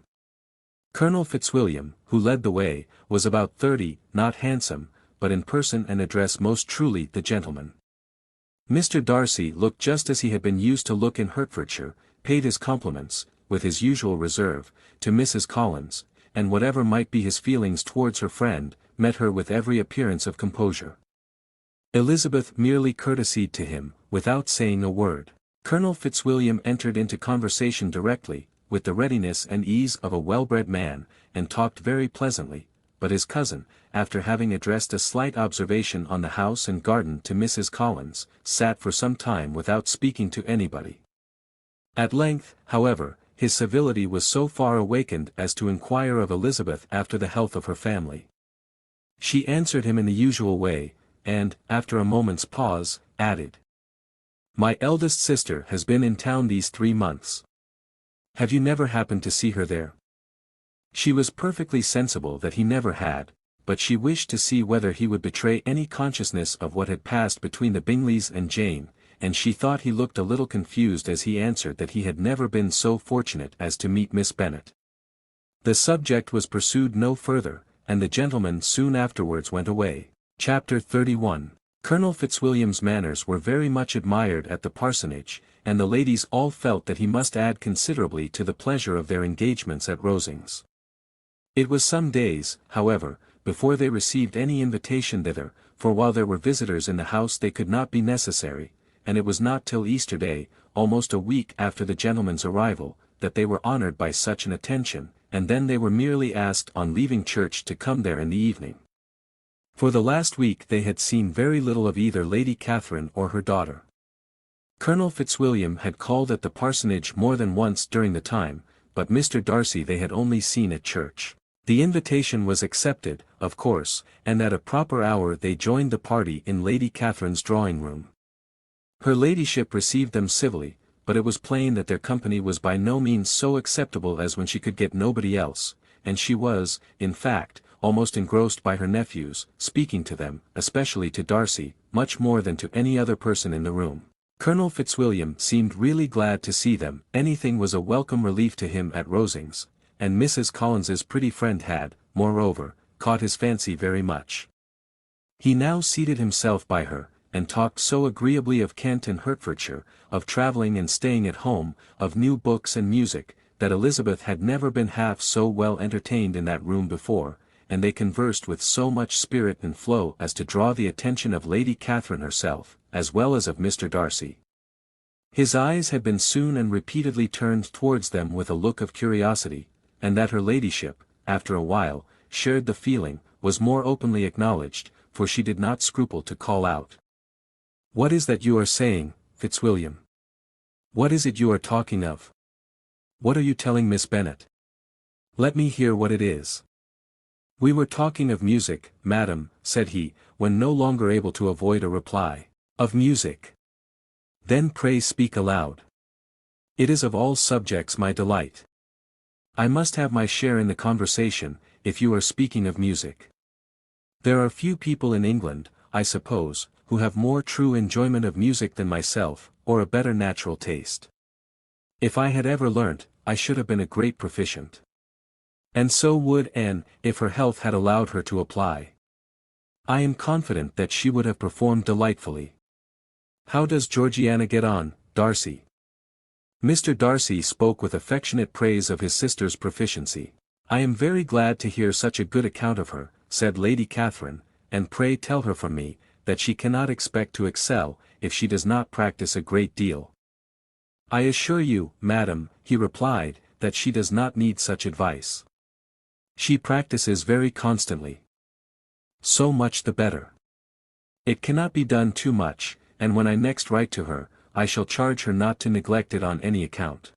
Speaker 1: Colonel Fitzwilliam, who led the way, was about 30, not handsome, but in person and address most truly the gentleman. Mr. Darcy looked just as he had been used to look in Hertfordshire, paid his compliments, with his usual reserve, to Mrs. Collins, and whatever might be his feelings towards her friend, met her with every appearance of composure. Elizabeth merely courtesied to him, without saying a word. Colonel Fitzwilliam entered into conversation directly, with the readiness and ease of a well-bred man, and talked very pleasantly, but his cousin, after having addressed a slight observation on the house and garden to Mrs. Collins, sat for some time without speaking to anybody. At length, however, his civility was so far awakened as to inquire of Elizabeth after the health of her family. She answered him in the usual way, and, after a moment's pause, added, "My eldest sister has been in town these 3 months. Have you never happened to see her there?" She was perfectly sensible that he never had, but she wished to see whether he would betray any consciousness of what had passed between the Bingleys and Jane, and she thought he looked a little confused as he answered that he had never been so fortunate as to meet Miss Bennet. The subject was pursued no further, and the gentlemen soon afterwards went away. Chapter 31. Colonel Fitzwilliam's manners were very much admired at the parsonage, and the ladies all felt that he must add considerably to the pleasure of their engagements at Rosings. It was some days, however, before they received any invitation thither, for while there were visitors in the house they could not be necessary, and it was not till Easter Day, almost a week after the gentlemen's arrival, that they were honoured by such an attention, and then they were merely asked on leaving church to come there in the evening. For the last week they had seen very little of either Lady Catherine or her daughter. Colonel Fitzwilliam had called at the parsonage more than once during the time, but Mr. Darcy they had only seen at church. The invitation was accepted, of course, and at a proper hour they joined the party in Lady Catherine's drawing-room. Her ladyship received them civilly, but it was plain that their company was by no means so acceptable as when she could get nobody else, and she was, in fact, almost engrossed by her nephews, speaking to them, especially to Darcy, much more than to any other person in the room. Colonel Fitzwilliam seemed really glad to see them, anything was a welcome relief to him at Rosings, and Mrs. Collins's pretty friend had, moreover, caught his fancy very much. He now seated himself by her, and talked so agreeably of Kent and Hertfordshire, of travelling and staying at home, of new books and music, that Elizabeth had never been half so well entertained in that room before, and they conversed with so much spirit and flow as to draw the attention of Lady Catherine herself, as well as of Mr. Darcy. His eyes had been soon and repeatedly turned towards them with a look of curiosity, and that her ladyship, after a while, shared the feeling, was more openly acknowledged, for she did not scruple to call out, "What is that you are saying, Fitzwilliam? What is it you are talking of? What are you telling Miss Bennet? Let me hear what it is." "We were talking of music, madam," said he, when no longer able to avoid a reply. "Of music? Then pray speak aloud. It is of all subjects my delight. I must have my share in the conversation, if you are speaking of music. There are few people in England, I suppose, who have more true enjoyment of music than myself, or a better natural taste. If I had ever learnt, I should have been a great proficient. And so would Anne, if her health had allowed her to apply. I am confident that she would have performed delightfully. How does Georgiana get on, Darcy?" Mr. Darcy spoke with affectionate praise of his sister's proficiency. "I am very glad to hear such a good account of her," said Lady Catherine, "and pray tell her from me, that she cannot expect to excel, if she does not practice a great deal." "I assure you, madam," he replied, "that she does not need such advice. She practices very constantly. So much the better. It cannot be done too much, and when I next write to her, I shall charge her not to neglect it on any account.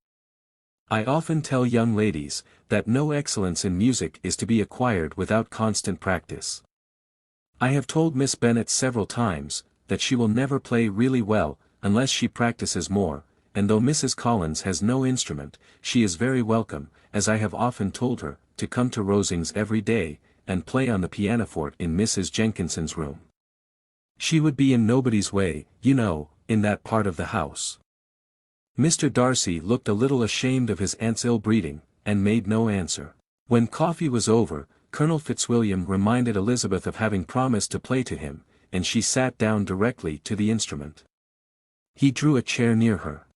Speaker 1: I often tell young ladies, that no excellence in music is to be acquired without constant practice. I have told Miss Bennet several times, that she will never play really well, unless she practices more, and though Mrs. Collins has no instrument, she is very welcome, as I have often told her, to come to Rosings every day, and play on the pianoforte in Mrs. Jenkinson's room. She would be in nobody's way, you know, in that part of the house. Mr. Darcy looked a little ashamed of his aunt's ill-breeding, and made no answer. When coffee was over, Colonel Fitzwilliam reminded Elizabeth of having promised to play to him, and she sat down directly to the instrument. He drew a chair near her.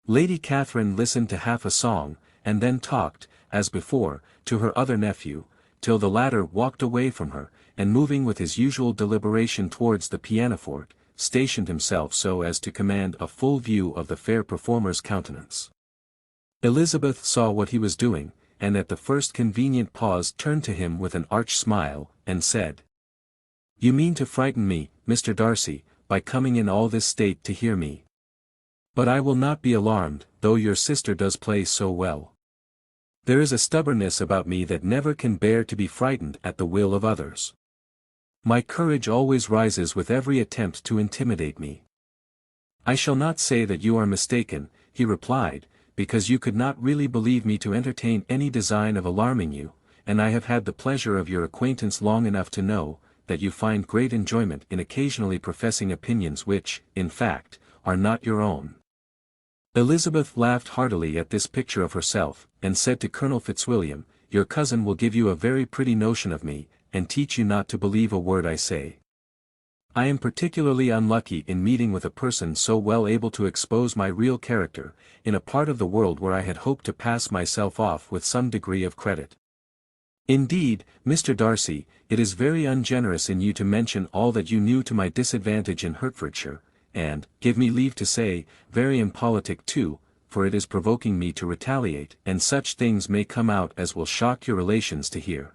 Speaker 1: Lady Catherine listened to half a song, and then talked, as before, to her other nephew, till the latter walked away from her, and moving with his usual deliberation towards the pianoforte, stationed himself so as to command a full view of the fair performer's countenance. Elizabeth saw what he was doing, and at the first convenient pause turned to him with an arch smile, and said, "You mean to frighten me, Mr. Darcy, by coming in all this state to hear me. But I will not be alarmed, though your sister does play so well. There is a stubbornness about me that never can bear to be frightened at the will of others. My courage always rises with every attempt to intimidate me." "I shall not say that you are mistaken," he replied, "because you could not really believe me to entertain any design of alarming you, and I have had the pleasure of your acquaintance long enough to know, that you find great enjoyment in occasionally professing opinions which, in fact, are not your own." Elizabeth laughed heartily at this picture of herself, and said to Colonel Fitzwilliam, "Your cousin will give you a very pretty notion of me, and teach you not to believe a word I say. I am particularly unlucky in meeting with a person so well able to expose my real character, in a part of the world where I had hoped to pass myself off with some degree of credit. Indeed, Mr. Darcy, it is very ungenerous in you to mention all that you knew to my disadvantage in Hertfordshire, and, give me leave to say, very impolitic too, for it is provoking me to retaliate, and such things may come out as will shock your relations to hear."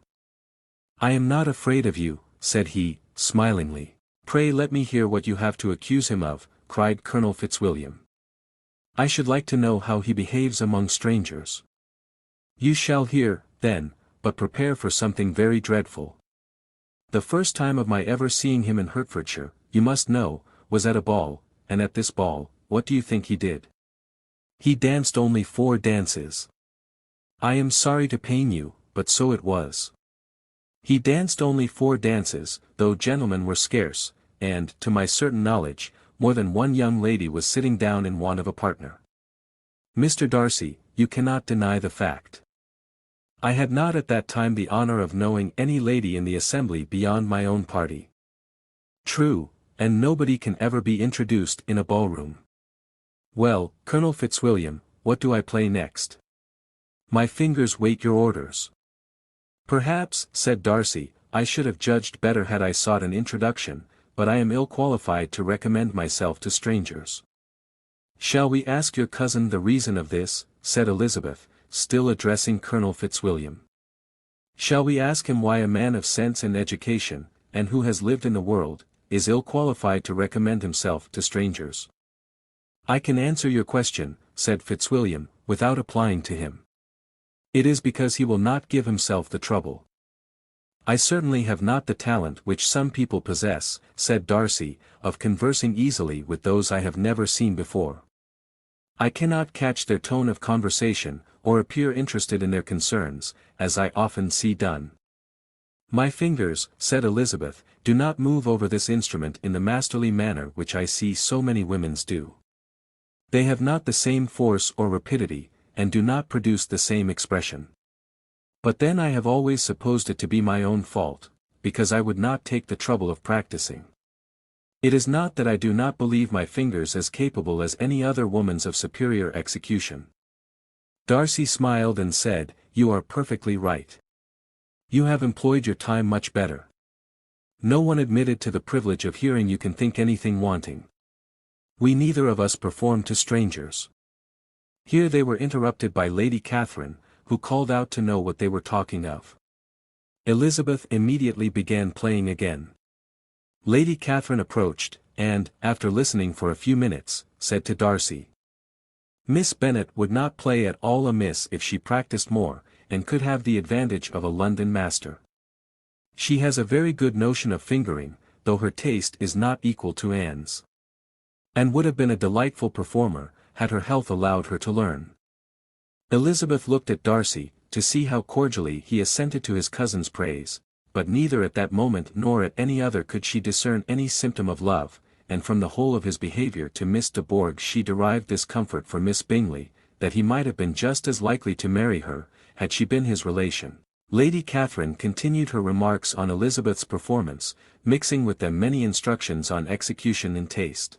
Speaker 1: "I am not afraid of you," said he, smilingly. "Pray let me hear what you have to accuse him of," cried Colonel Fitzwilliam. "I should like to know how he behaves among strangers." "You shall hear, then, but prepare for something very dreadful. The first time of my ever seeing him in Hertfordshire, you must know, was at a ball, and at this ball, what do you think he did? He danced only 4 dances. I am sorry to pain you, but so it was. He danced only 4 dances, though gentlemen were scarce, and, to my certain knowledge, more than one young lady was sitting down in want of a partner. Mr. Darcy, you cannot deny the fact. I had not at that time the honor of knowing any lady in the assembly beyond my own party. True, and nobody can ever be introduced in a ballroom. Well, Colonel Fitzwilliam, what do I play next? My fingers wait your orders." "Perhaps," said Darcy, "I should have judged better had I sought an introduction, but I am ill qualified to recommend myself to strangers." "Shall we ask your cousin the reason of this?" said Elizabeth, still addressing Colonel Fitzwilliam. "Shall we ask him why a man of sense and education, and who has lived in the world, is ill qualified to recommend himself to strangers?" "I can answer your question," said Fitzwilliam, without applying to him. "It is because he will not give himself the trouble. I certainly have not the talent which some people possess," said Darcy, "of conversing easily with those I have never seen before. I cannot catch their tone of conversation, or appear interested in their concerns, as I often see done." "My fingers," said Elizabeth, "do not move over this instrument in the masterly manner which I see so many women's do. They have not the same force or rapidity, and do not produce the same expression. But then I have always supposed it to be my own fault, because I would not take the trouble of practicing. It is not that I do not believe my fingers as capable as any other woman's of superior execution." Darcy smiled and said, "You are perfectly right. You have employed your time much better. No one admitted to the privilege of hearing you can think anything wanting. We neither of us perform to strangers." Here they were interrupted by Lady Catherine, who called out to know what they were talking of. Elizabeth immediately began playing again. Lady Catherine approached, and, after listening for a few minutes, said to Darcy, "Miss Bennet would not play at all amiss if she practiced more, and could have the advantage of a London master. She has a very good notion of fingering, though her taste is not equal to Anne's. And would have been a delightful performer, had her health allowed her to learn." Elizabeth looked at Darcy, to see how cordially he assented to his cousin's praise, but neither at that moment nor at any other could she discern any symptom of love, and from the whole of his behaviour to Miss de Bourgh she derived this comfort for Miss Bingley, that he might have been just as likely to marry her, had she been his relation. Lady Catherine continued her remarks on Elizabeth's performance, mixing with them many instructions on execution and taste.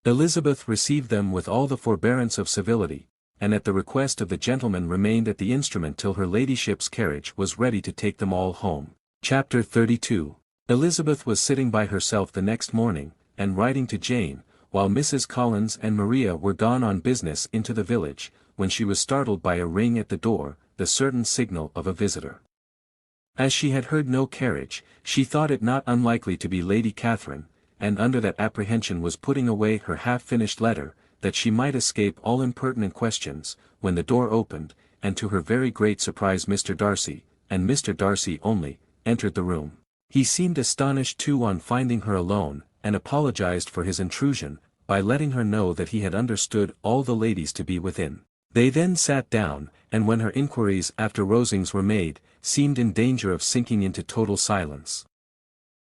Speaker 1: Elizabeth received them with all the forbearance of civility, and at the request of the gentleman remained at the instrument till her ladyship's carriage was ready to take them all home. Chapter 32. Elizabeth was sitting by herself the next morning, and writing to Jane, while Mrs. Collins and Maria were gone on business into the village, when she was startled by a ring at the door, the certain signal of a visitor. As she had heard no carriage, she thought it not unlikely to be Lady Catherine, and under that apprehension was putting away her half-finished letter, that she might escape all impertinent questions, when the door opened, and to her very great surprise Mr. Darcy, and Mr. Darcy only, entered the room. He seemed astonished too on finding her alone, and apologized for his intrusion, by letting her know that he had understood all the ladies to be within. They then sat down, and when her inquiries after Rosings were made, seemed in danger of sinking into total silence.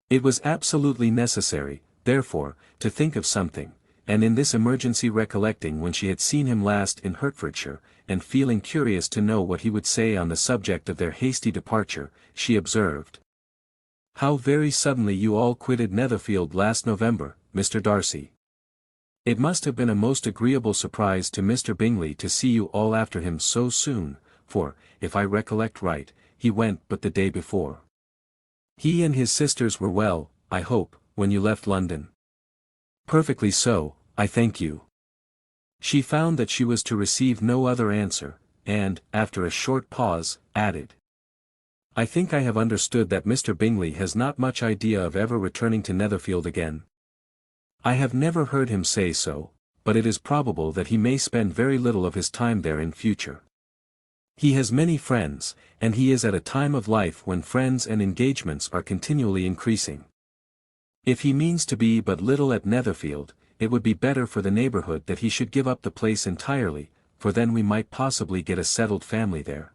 Speaker 1: It was absolutely necessary, therefore, to think of something, and in this emergency recollecting when she had seen him last in Hertfordshire, and feeling curious to know what he would say on the subject of their hasty departure, she observed, "How very suddenly you all quitted Netherfield last November, Mr. Darcy. It must have been a most agreeable surprise to Mr. Bingley to see you all after him so soon, for, if I recollect right, he went but the day before. He and his sisters were well, I hope, when you left London?" "Perfectly so, I thank you." She found that she was to receive no other answer, and, after a short pause, added, "I think I have understood that Mr. Bingley has not much idea of ever returning to Netherfield again. I have never heard him say so, but it is probable that he may spend very little of his time there in future. He has many friends, and he is at a time of life when friends and engagements are continually increasing. If he means to be but little at Netherfield, it would be better for the neighbourhood that he should give up the place entirely, for then we might possibly get a settled family there.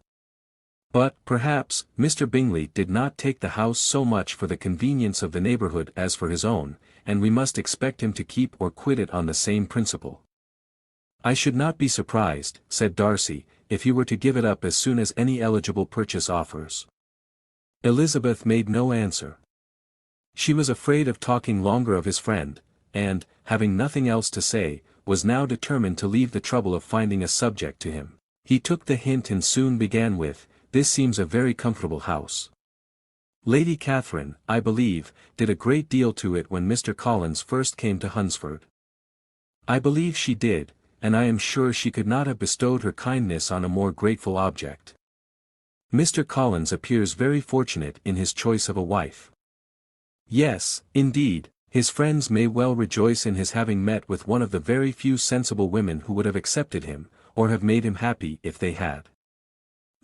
Speaker 1: But, perhaps, Mr. Bingley did not take the house so much for the convenience of the neighbourhood as for his own, and we must expect him to keep or quit it on the same principle." "I should not be surprised," said Darcy, "if he were to give it up as soon as any eligible purchase offers." Elizabeth made no answer. She was afraid of talking longer of his friend, and, having nothing else to say, was now determined to leave the trouble of finding a subject to him. He took the hint and soon began with, "This seems a very comfortable house. Lady Catherine, I believe, did a great deal to it when Mr. Collins first came to Hunsford." "I believe she did, and I am sure she could not have bestowed her kindness on a more grateful object. Mr. Collins appears very fortunate in his choice of a wife." "Yes, indeed, his friends may well rejoice in his having met with one of the very few sensible women who would have accepted him, or have made him happy if they had.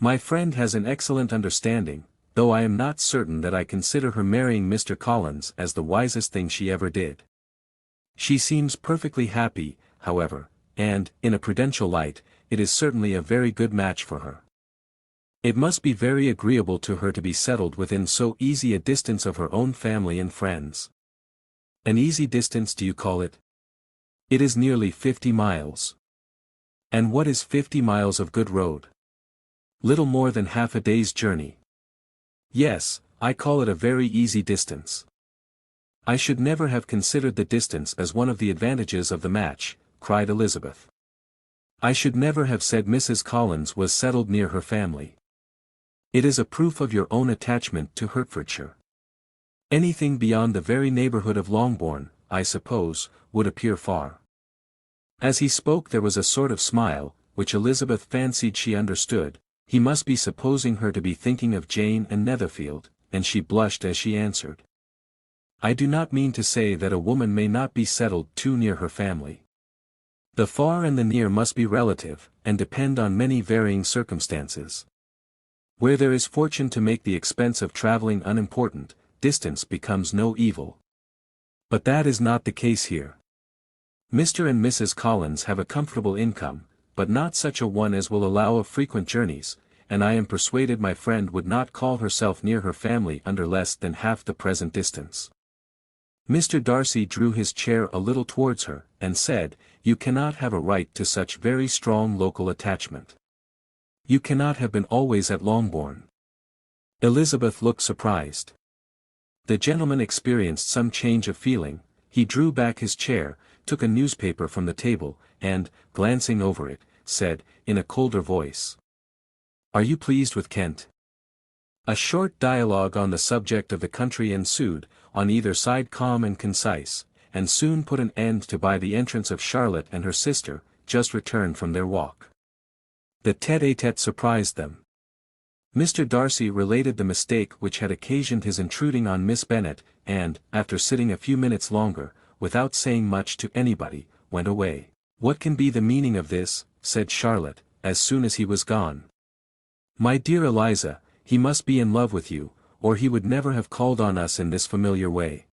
Speaker 1: My friend has an excellent understanding, though I am not certain that I consider her marrying Mr. Collins as the wisest thing she ever did. She seems perfectly happy, however, and, in a prudential light, it is certainly a very good match for her. It must be very agreeable to her to be settled within so easy a distance of her own family and friends." "An easy distance do you call it?" "It is nearly 50 miles. "And what is 50 miles of good road?" "Little more than half a day's journey." "Yes, I call it a very easy distance." "I should never have considered the distance as one of the advantages of the match," cried Elizabeth. "I should never have said Mrs. Collins was settled near her family. It is a proof of your own attachment to Hertfordshire. Anything beyond the very neighbourhood of Longbourn, I suppose, would appear far." As he spoke there was a sort of smile, which Elizabeth fancied she understood. He must be supposing her to be thinking of Jane and Netherfield, and she blushed as she answered, "I do not mean to say that a woman may not be settled too near her family. The far and the near must be relative, and depend on many varying circumstances. Where there is fortune to make the expense of travelling unimportant, distance becomes no evil. But that is not the case here. Mr. and Mrs. Collins have a comfortable income, but not such a one as will allow of frequent journeys, and I am persuaded my friend would not call herself near her family under less than half the present distance. Mr. Darcy drew his chair a little towards her, and said, "You cannot have a right to such very strong local attachment. You cannot have been always at Longbourn." Elizabeth looked surprised. The gentleman experienced some change of feeling. He drew back his chair, took a newspaper from the table, and, glancing over it, said, in a colder voice, "Are you pleased with Kent?" A short dialogue on the subject of the country ensued, on either side calm and concise, and soon put an end to by the entrance of Charlotte and her sister, just returned from their walk. The tête-à-tête surprised them. Mr. Darcy related the mistake which had occasioned his intruding on Miss Bennet, and, after sitting a few minutes longer, without saying much to anybody, went away. "What can be the meaning of this?" said Charlotte, as soon as he was gone. "My dear Eliza, he must be in love with you, or he would never have called on us in this familiar way."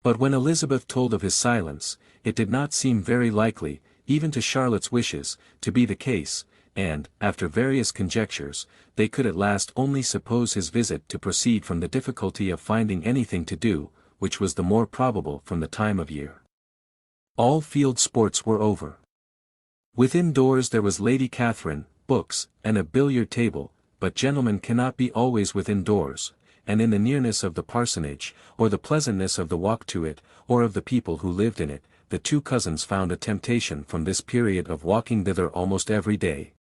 Speaker 1: But when Elizabeth told of his silence, it did not seem very likely, even to Charlotte's wishes, to be the case, and, after various conjectures, they could at last only suppose his visit to proceed from the difficulty of finding anything to do, which was the more probable from the time of year. All field sports were over. Within doors there was Lady Catherine, books, and a billiard table, but gentlemen cannot be always within doors, and in the nearness of the parsonage, or the pleasantness of the walk to it, or of the people who lived in it, the two cousins found a temptation from this period of walking thither almost every day.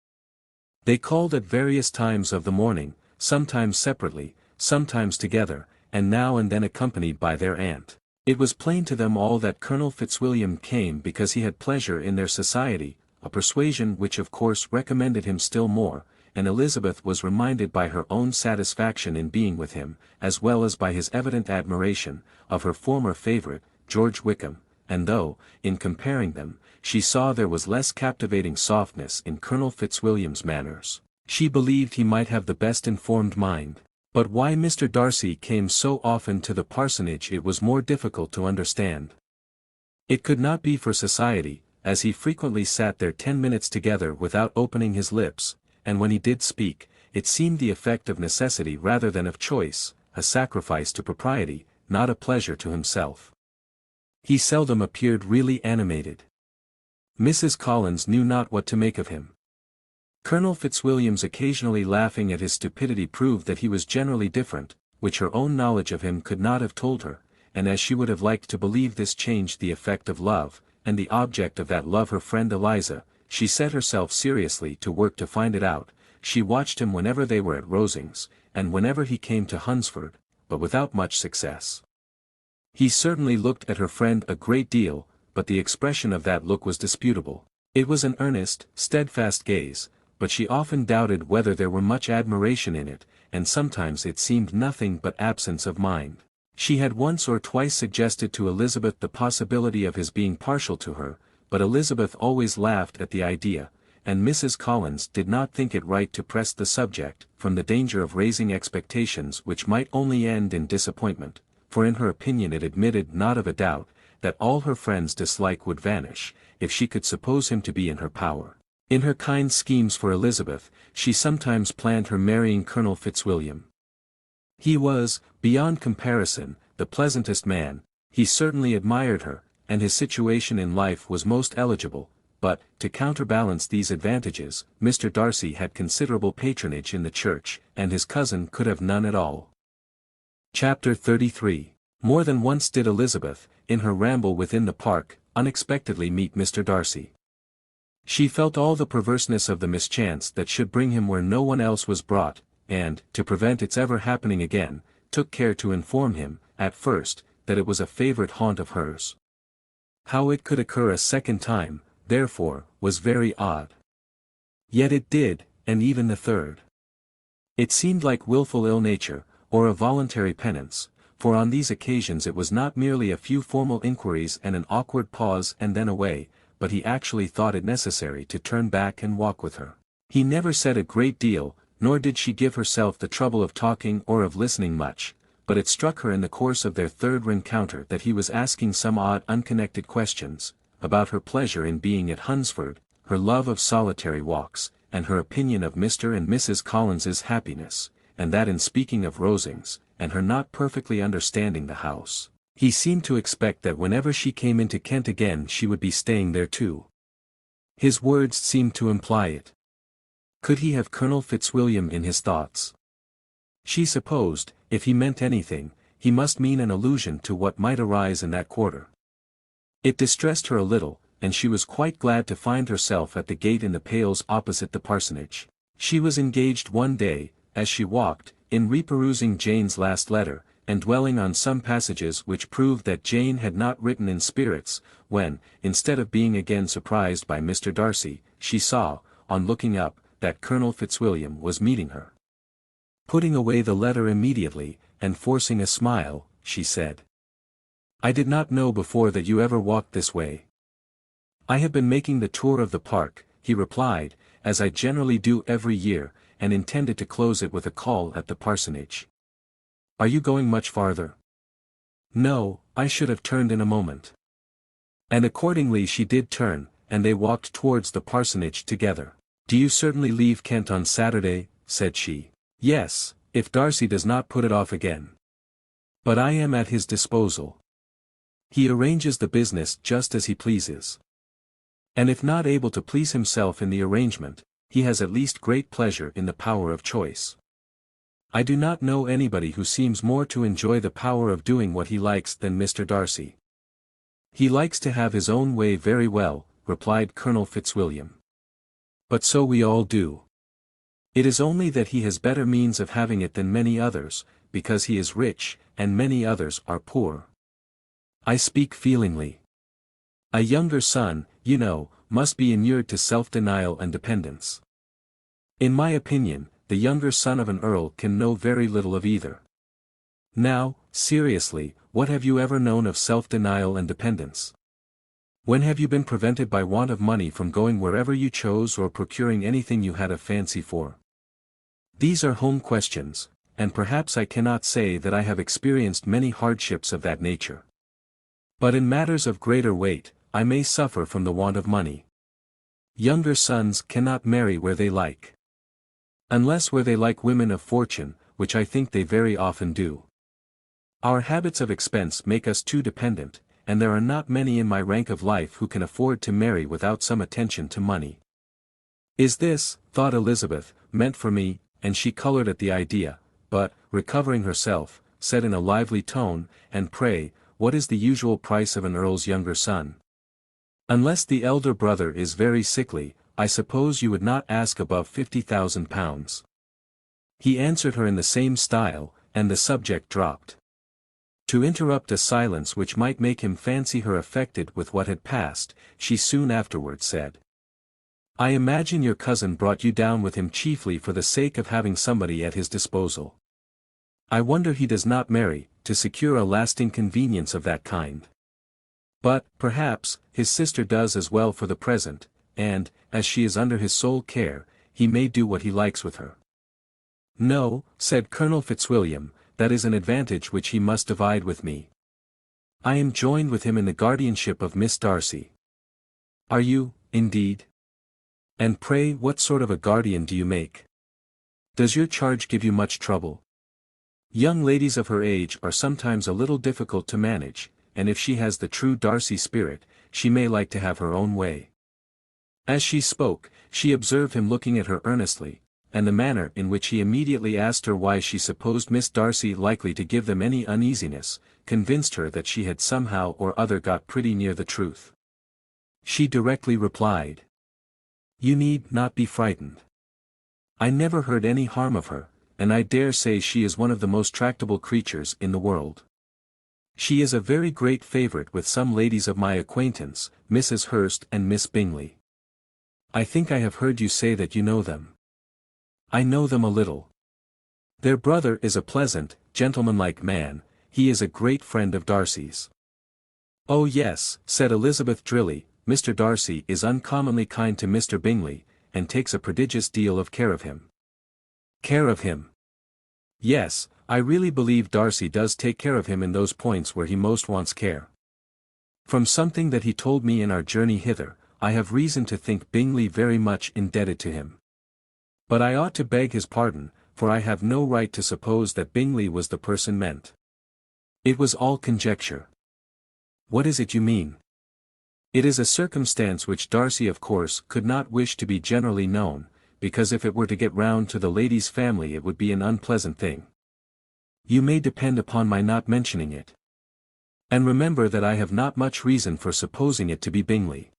Speaker 1: They called at various times of the morning, sometimes separately, sometimes together, and now and then accompanied by their aunt. It was plain to them all that Colonel Fitzwilliam came because he had pleasure in their society, a persuasion which of course recommended him still more, and Elizabeth was reminded by her own satisfaction in being with him, as well as by his evident admiration, of her former favourite, George Wickham, and though, in comparing them, she saw there was less captivating softness in Colonel Fitzwilliam's manners, she believed he might have the best informed mind. But why Mr. Darcy came so often to the parsonage it was more difficult to understand. It could not be for society, as he frequently sat there 10 minutes together without opening his lips, and when he did speak, it seemed the effect of necessity rather than of choice, a sacrifice to propriety, not a pleasure to himself. He seldom appeared really animated. Mrs. Collins knew not what to make of him. Colonel Fitzwilliam's occasionally laughing at his stupidity proved that he was generally different, which her own knowledge of him could not have told her, and as she would have liked to believe this changed the effect of love, and the object of that love her friend Eliza, she set herself seriously to work to find it out. She watched him whenever they were at Rosings, and whenever he came to Hunsford, but without much success. He certainly looked at her friend a great deal, but the expression of that look was disputable. It was an earnest, steadfast gaze, but she often doubted whether there were much admiration in it, and sometimes it seemed nothing but absence of mind. She had once or twice suggested to Elizabeth the possibility of his being partial to her, but Elizabeth always laughed at the idea, and Mrs. Collins did not think it right to press the subject, from the danger of raising expectations which might only end in disappointment, for in her opinion it admitted not of a doubt, that all her friend's dislike would vanish, if she could suppose him to be in her power. In her kind schemes for Elizabeth, she sometimes planned her marrying Colonel Fitzwilliam. He was, beyond comparison, the pleasantest man. He certainly admired her, and his situation in life was most eligible, but, to counterbalance these advantages, Mr. Darcy had considerable patronage in the church, and his cousin could have none at all. Chapter 33. More than once did Elizabeth, in her ramble within the park, unexpectedly meet Mr. Darcy. She felt all the perverseness of the mischance that should bring him where no one else was brought, and, to prevent its ever happening again, took care to inform him, at first, that it was a favourite haunt of hers. How it could occur a second time, therefore, was very odd. Yet it did, and even the third. It seemed like wilful ill-nature, or a voluntary penance, for on these occasions it was not merely a few formal inquiries and an awkward pause and then away, but he actually thought it necessary to turn back and walk with her. He never said a great deal, nor did she give herself the trouble of talking or of listening much, but it struck her in the course of their third rencounter that he was asking some odd unconnected questions, about her pleasure in being at Hunsford, her love of solitary walks, and her opinion of Mr. and Mrs. Collins's happiness, and that in speaking of Rosings, and her not perfectly understanding the house, he seemed to expect that whenever she came into Kent again she would be staying there too. His words seemed to imply it. Could he have Colonel Fitzwilliam in his thoughts? She supposed, if he meant anything, he must mean an allusion to what might arise in that quarter. It distressed her a little, and she was quite glad to find herself at the gate in the pales opposite the parsonage. She was engaged one day, as she walked, in reperusing Jane's last letter, and dwelling on some passages which proved that Jane had not written in spirits, when, instead of being again surprised by Mr. Darcy, she saw, on looking up, that Colonel Fitzwilliam was meeting her. Putting away the letter immediately, and forcing a smile, she said, "I did not know before that you ever walked this way." "I have been making the tour of the park," he replied, "as I generally do every year, and intended to close it with a call at the parsonage." "Are you going much farther?" "No, I should have turned in a moment." And accordingly she did turn, and they walked towards the parsonage together. "Do you certainly leave Kent on Saturday?" said she. "Yes, if Darcy does not put it off again. But I am at his disposal. He arranges the business just as he pleases. And if not able to please himself in the arrangement, he has at least great pleasure in the power of choice. I do not know anybody who seems more to enjoy the power of doing what he likes than Mr. Darcy." "He likes to have his own way very well," replied Colonel Fitzwilliam. "But so we all do. It is only that he has better means of having it than many others, because he is rich, and many others are poor. I speak feelingly. A younger son, you know, must be inured to self-denial and dependence. In my opinion, the younger son of an earl can know very little of either. Now, seriously, what have you ever known of self-denial and dependence? When have you been prevented by want of money from going wherever you chose or procuring anything you had a fancy for? These are home questions, and perhaps I cannot say that I have experienced many hardships of that nature. But in matters of greater weight, I may suffer from the want of money. Younger sons cannot marry where they like. Unless where they like women of fortune, which I think they very often do. Our habits of expense make us too dependent, and there are not many in my rank of life who can afford to marry without some attention to money. Is this, thought Elizabeth, meant for me? And she colored at the idea, but, recovering herself, said in a lively tone, "And pray, what is the usual price of an earl's younger son? Unless the elder brother is very sickly, I suppose you would not ask above £50,000. He answered her in the same style, and the subject dropped. To interrupt a silence which might make him fancy her affected with what had passed, she soon afterwards said, "I imagine your cousin brought you down with him chiefly for the sake of having somebody at his disposal. I wonder he does not marry, to secure a lasting convenience of that kind. But, perhaps, his sister does as well for the present, and, as she is under his sole care, he may do what he likes with her." "No," said Colonel Fitzwilliam, "that is an advantage which he must divide with me. I am joined with him in the guardianship of Miss Darcy." "Are you, indeed? And pray what sort of a guardian do you make? Does your charge give you much trouble? Young ladies of her age are sometimes a little difficult to manage, and if she has the true Darcy spirit, she may like to have her own way." As she spoke, she observed him looking at her earnestly, and the manner in which he immediately asked her why she supposed Miss Darcy likely to give them any uneasiness, convinced her that she had somehow or other got pretty near the truth. She directly replied, "You need not be frightened. I never heard any harm of her, and I dare say she is one of the most tractable creatures in the world. She is a very great favourite with some ladies of my acquaintance, Mrs. Hurst and Miss Bingley. I think I have heard you say that you know them." "I know them a little. Their brother is a pleasant, gentlemanlike man, he is a great friend of Darcy's." "Oh yes," said Elizabeth Drilly, "Mr. Darcy is uncommonly kind to Mr. Bingley, and takes a prodigious deal of care of him." "Care of him?" "Yes, I really believe Darcy does take care of him in those points where he most wants care. From something that he told me in our journey hither, I have reason to think Bingley very much indebted to him." But I ought to beg his pardon, for I have no right to suppose that Bingley was the person meant. It was all conjecture. What is it you mean? It is a circumstance which Darcy of course could not wish to be generally known, because if it were to get round to the lady's family it would be an unpleasant thing. You may depend upon my not mentioning it. And remember that I have not much reason for supposing it to be Bingley.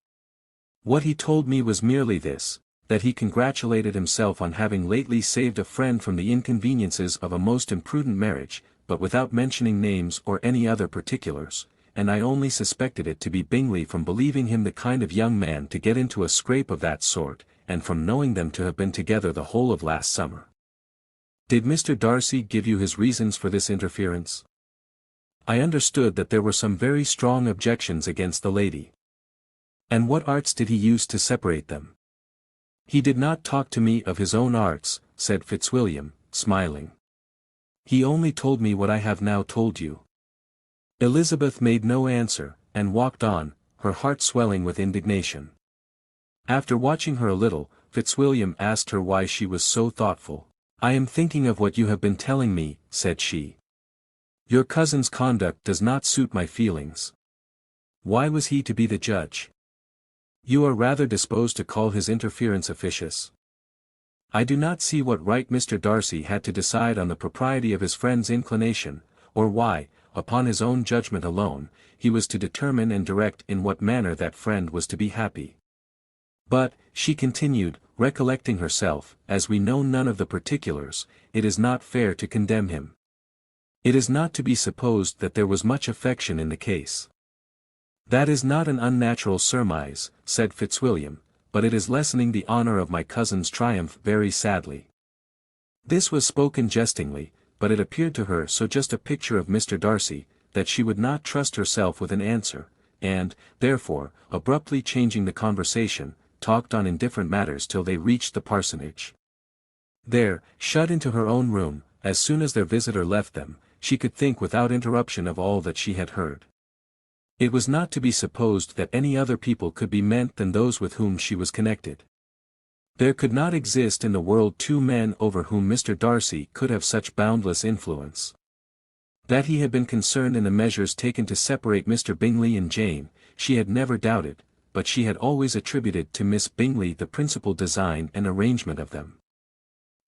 Speaker 1: What he told me was merely this, that he congratulated himself on having lately saved a friend from the inconveniences of a most imprudent marriage, but without mentioning names or any other particulars, and I only suspected it to be Bingley from believing him the kind of young man to get into a scrape of that sort, and from knowing them to have been together the whole of last summer. Did Mr. Darcy give you his reasons for this interference? I understood that there were some very strong objections against the lady. And what arts did he use to separate them? He did not talk to me of his own arts, said Fitzwilliam, smiling. He only told me what I have now told you. Elizabeth made no answer, and walked on, her heart swelling with indignation. After watching her a little, Fitzwilliam asked her why she was so thoughtful. I am thinking of what you have been telling me, said she. Your cousin's conduct does not suit my feelings. Why was he to be the judge? You are rather disposed to call his interference officious. I do not see what right Mr. Darcy had to decide on the propriety of his friend's inclination, or why, upon his own judgment alone, he was to determine and direct in what manner that friend was to be happy. But, she continued, recollecting herself, as we know none of the particulars, it is not fair to condemn him. It is not to be supposed that there was much affection in the case. That is not an unnatural surmise, said Fitzwilliam, but it is lessening the honor of my cousin's triumph very sadly. This was spoken jestingly, but it appeared to her so just a picture of Mr. Darcy, that she would not trust herself with an answer, and, therefore, abruptly changing the conversation, talked on indifferent matters till they reached the parsonage. There, shut into her own room, as soon as their visitor left them, she could think without interruption of all that she had heard. It was not to be supposed that any other people could be meant than those with whom she was connected. There could not exist in the world two men over whom Mr. Darcy could have such boundless influence. That he had been concerned in the measures taken to separate Mr. Bingley and Jane, she had never doubted, but she had always attributed to Miss Bingley the principal design and arrangement of them.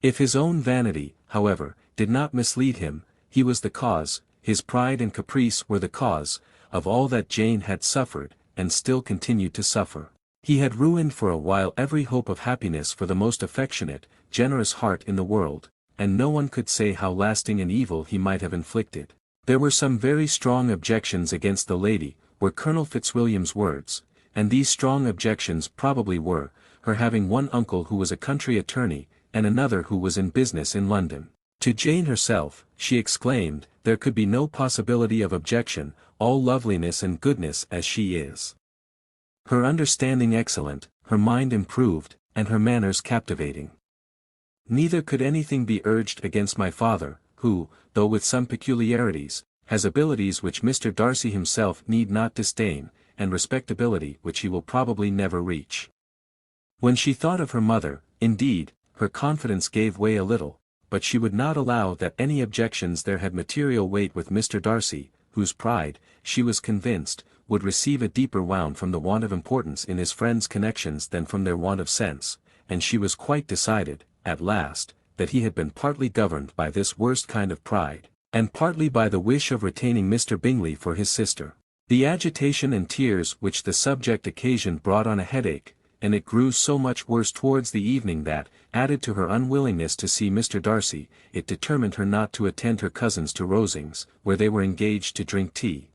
Speaker 1: If his own vanity, however, did not mislead him, he was the cause, his pride and caprice were the cause, of all that Jane had suffered, and still continued to suffer. He had ruined for a while every hope of happiness for the most affectionate, generous heart in the world, and no one could say how lasting an evil he might have inflicted. There were some very strong objections against the lady, were Colonel Fitzwilliam's words, and these strong objections probably were, her having one uncle who was a country attorney, and another who was in business in London. To Jane herself, she exclaimed, there could be no possibility of objection, all loveliness and goodness as she is. Her understanding excellent, her mind improved, and her manners captivating. Neither could anything be urged against my father, who, though with some peculiarities, has abilities which Mr. Darcy himself need not disdain, and respectability which he will probably never reach. When she thought of her mother, indeed, her confidence gave way a little, but she would not allow that any objections there had material weight with Mr. Darcy, whose pride, she was convinced, would receive a deeper wound from the want of importance in his friends' connections than from their want of sense, and she was quite decided, at last, that he had been partly governed by this worst kind of pride, and partly by the wish of retaining Mr. Bingley for his sister. The agitation and tears which the subject occasioned brought on a headache, and it grew so much worse towards the evening that, added to her unwillingness to see Mr. Darcy, it determined her not to attend her cousins to Rosings, where they were engaged to drink tea.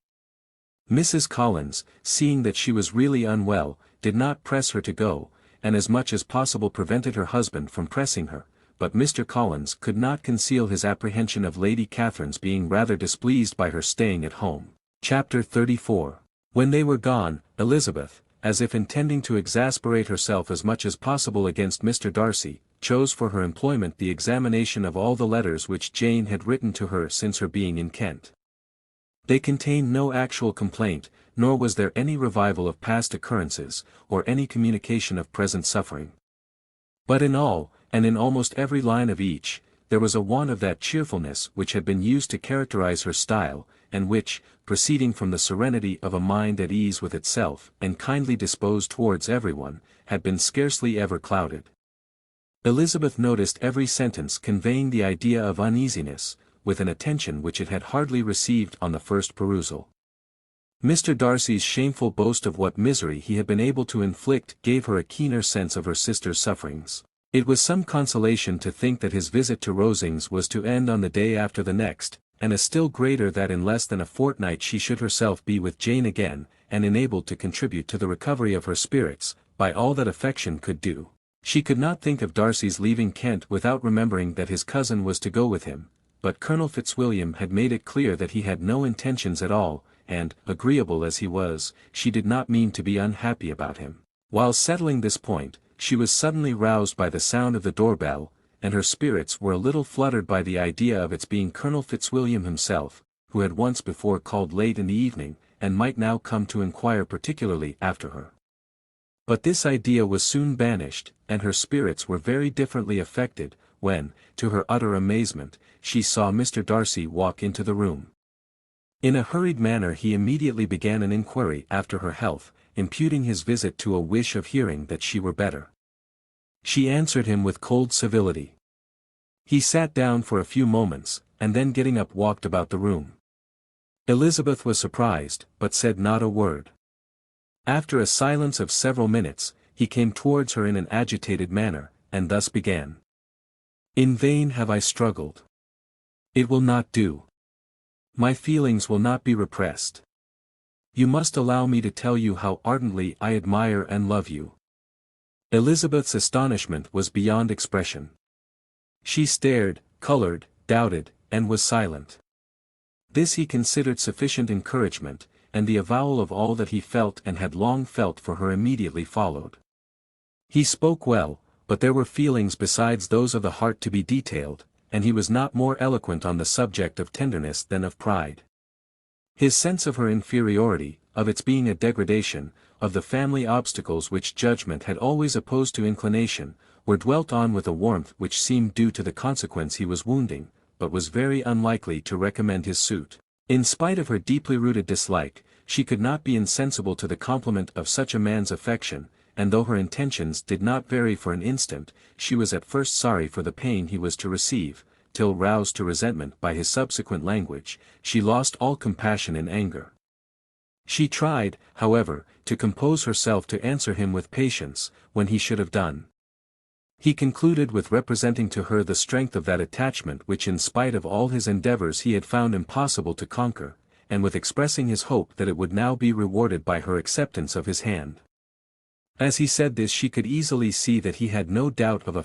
Speaker 1: Mrs. Collins, seeing that she was really unwell, did not press her to go, and as much as possible prevented her husband from pressing her, but Mr. Collins could not conceal his apprehension of Lady Catherine's being rather displeased by her staying at home. Chapter 34. When they were gone, Elizabeth, as if intending to exasperate herself as much as possible against Mr. Darcy, chose for her employment the examination of all the letters which Jane had written to her since her being in Kent. They contained no actual complaint, nor was there any revival of past occurrences, or any communication of present suffering. But in all, and in almost every line of each, there was a want of that cheerfulness which had been used to characterize her style, and which, proceeding from the serenity of a mind at ease with itself and kindly disposed towards everyone, had been scarcely ever clouded. Elizabeth noticed every sentence conveying the idea of uneasiness, with an attention which it had hardly received on the first perusal. Mr. Darcy's shameful boast of what misery he had been able to inflict gave her a keener sense of her sister's sufferings. It was some consolation to think that his visit to Rosings was to end on the day after the next, and a still greater that in less than a fortnight she should herself be with Jane again, and enabled to contribute to the recovery of her spirits, by all that affection could do. She could not think of Darcy's leaving Kent without remembering that his cousin was to go with him, but Colonel Fitzwilliam had made it clear that he had no intentions at all, and, agreeable as he was, she did not mean to be unhappy about him. While settling this point, she was suddenly roused by the sound of the doorbell, and her spirits were a little fluttered by the idea of its being Colonel Fitzwilliam himself, who had once before called late in the evening, and might now come to inquire particularly after her. But this idea was soon banished, and her spirits were very differently affected, when, to her utter amazement, she saw Mr. Darcy walk into the room. In a hurried manner he immediately began an inquiry after her health, imputing his visit to a wish of hearing that she were better. She answered him with cold civility. He sat down for a few moments, and then getting up walked about the room. Elizabeth was surprised, but said not a word. After a silence of several minutes, he came towards her in an agitated manner, and thus began. "In vain have I struggled. It will not do. My feelings will not be repressed. You must allow me to tell you how ardently I admire and love you." Elizabeth's astonishment was beyond expression. She stared, colored, doubted, and was silent. This he considered sufficient encouragement, and the avowal of all that he felt and had long felt for her immediately followed. He spoke well, but there were feelings besides those of the heart to be detailed, and he was not more eloquent on the subject of tenderness than of pride. His sense of her inferiority, of its being a degradation, of the family obstacles which judgment had always opposed to inclination, were dwelt on with a warmth which seemed due to the consequence he was wounding, but was very unlikely to recommend his suit. In spite of her deeply rooted dislike, she could not be insensible to the compliment of such a man's affection, and though her intentions did not vary for an instant, she was at first sorry for the pain he was to receive, till roused to resentment by his subsequent language, she lost all compassion in anger. She tried, however, to compose herself to answer him with patience, when he should have done. He concluded with representing to her the strength of that attachment which in spite of all his endeavors he had found impossible to conquer, and with expressing his hope that it would now be rewarded by her acceptance of his hand. As he said this she could easily see that he had no doubt of a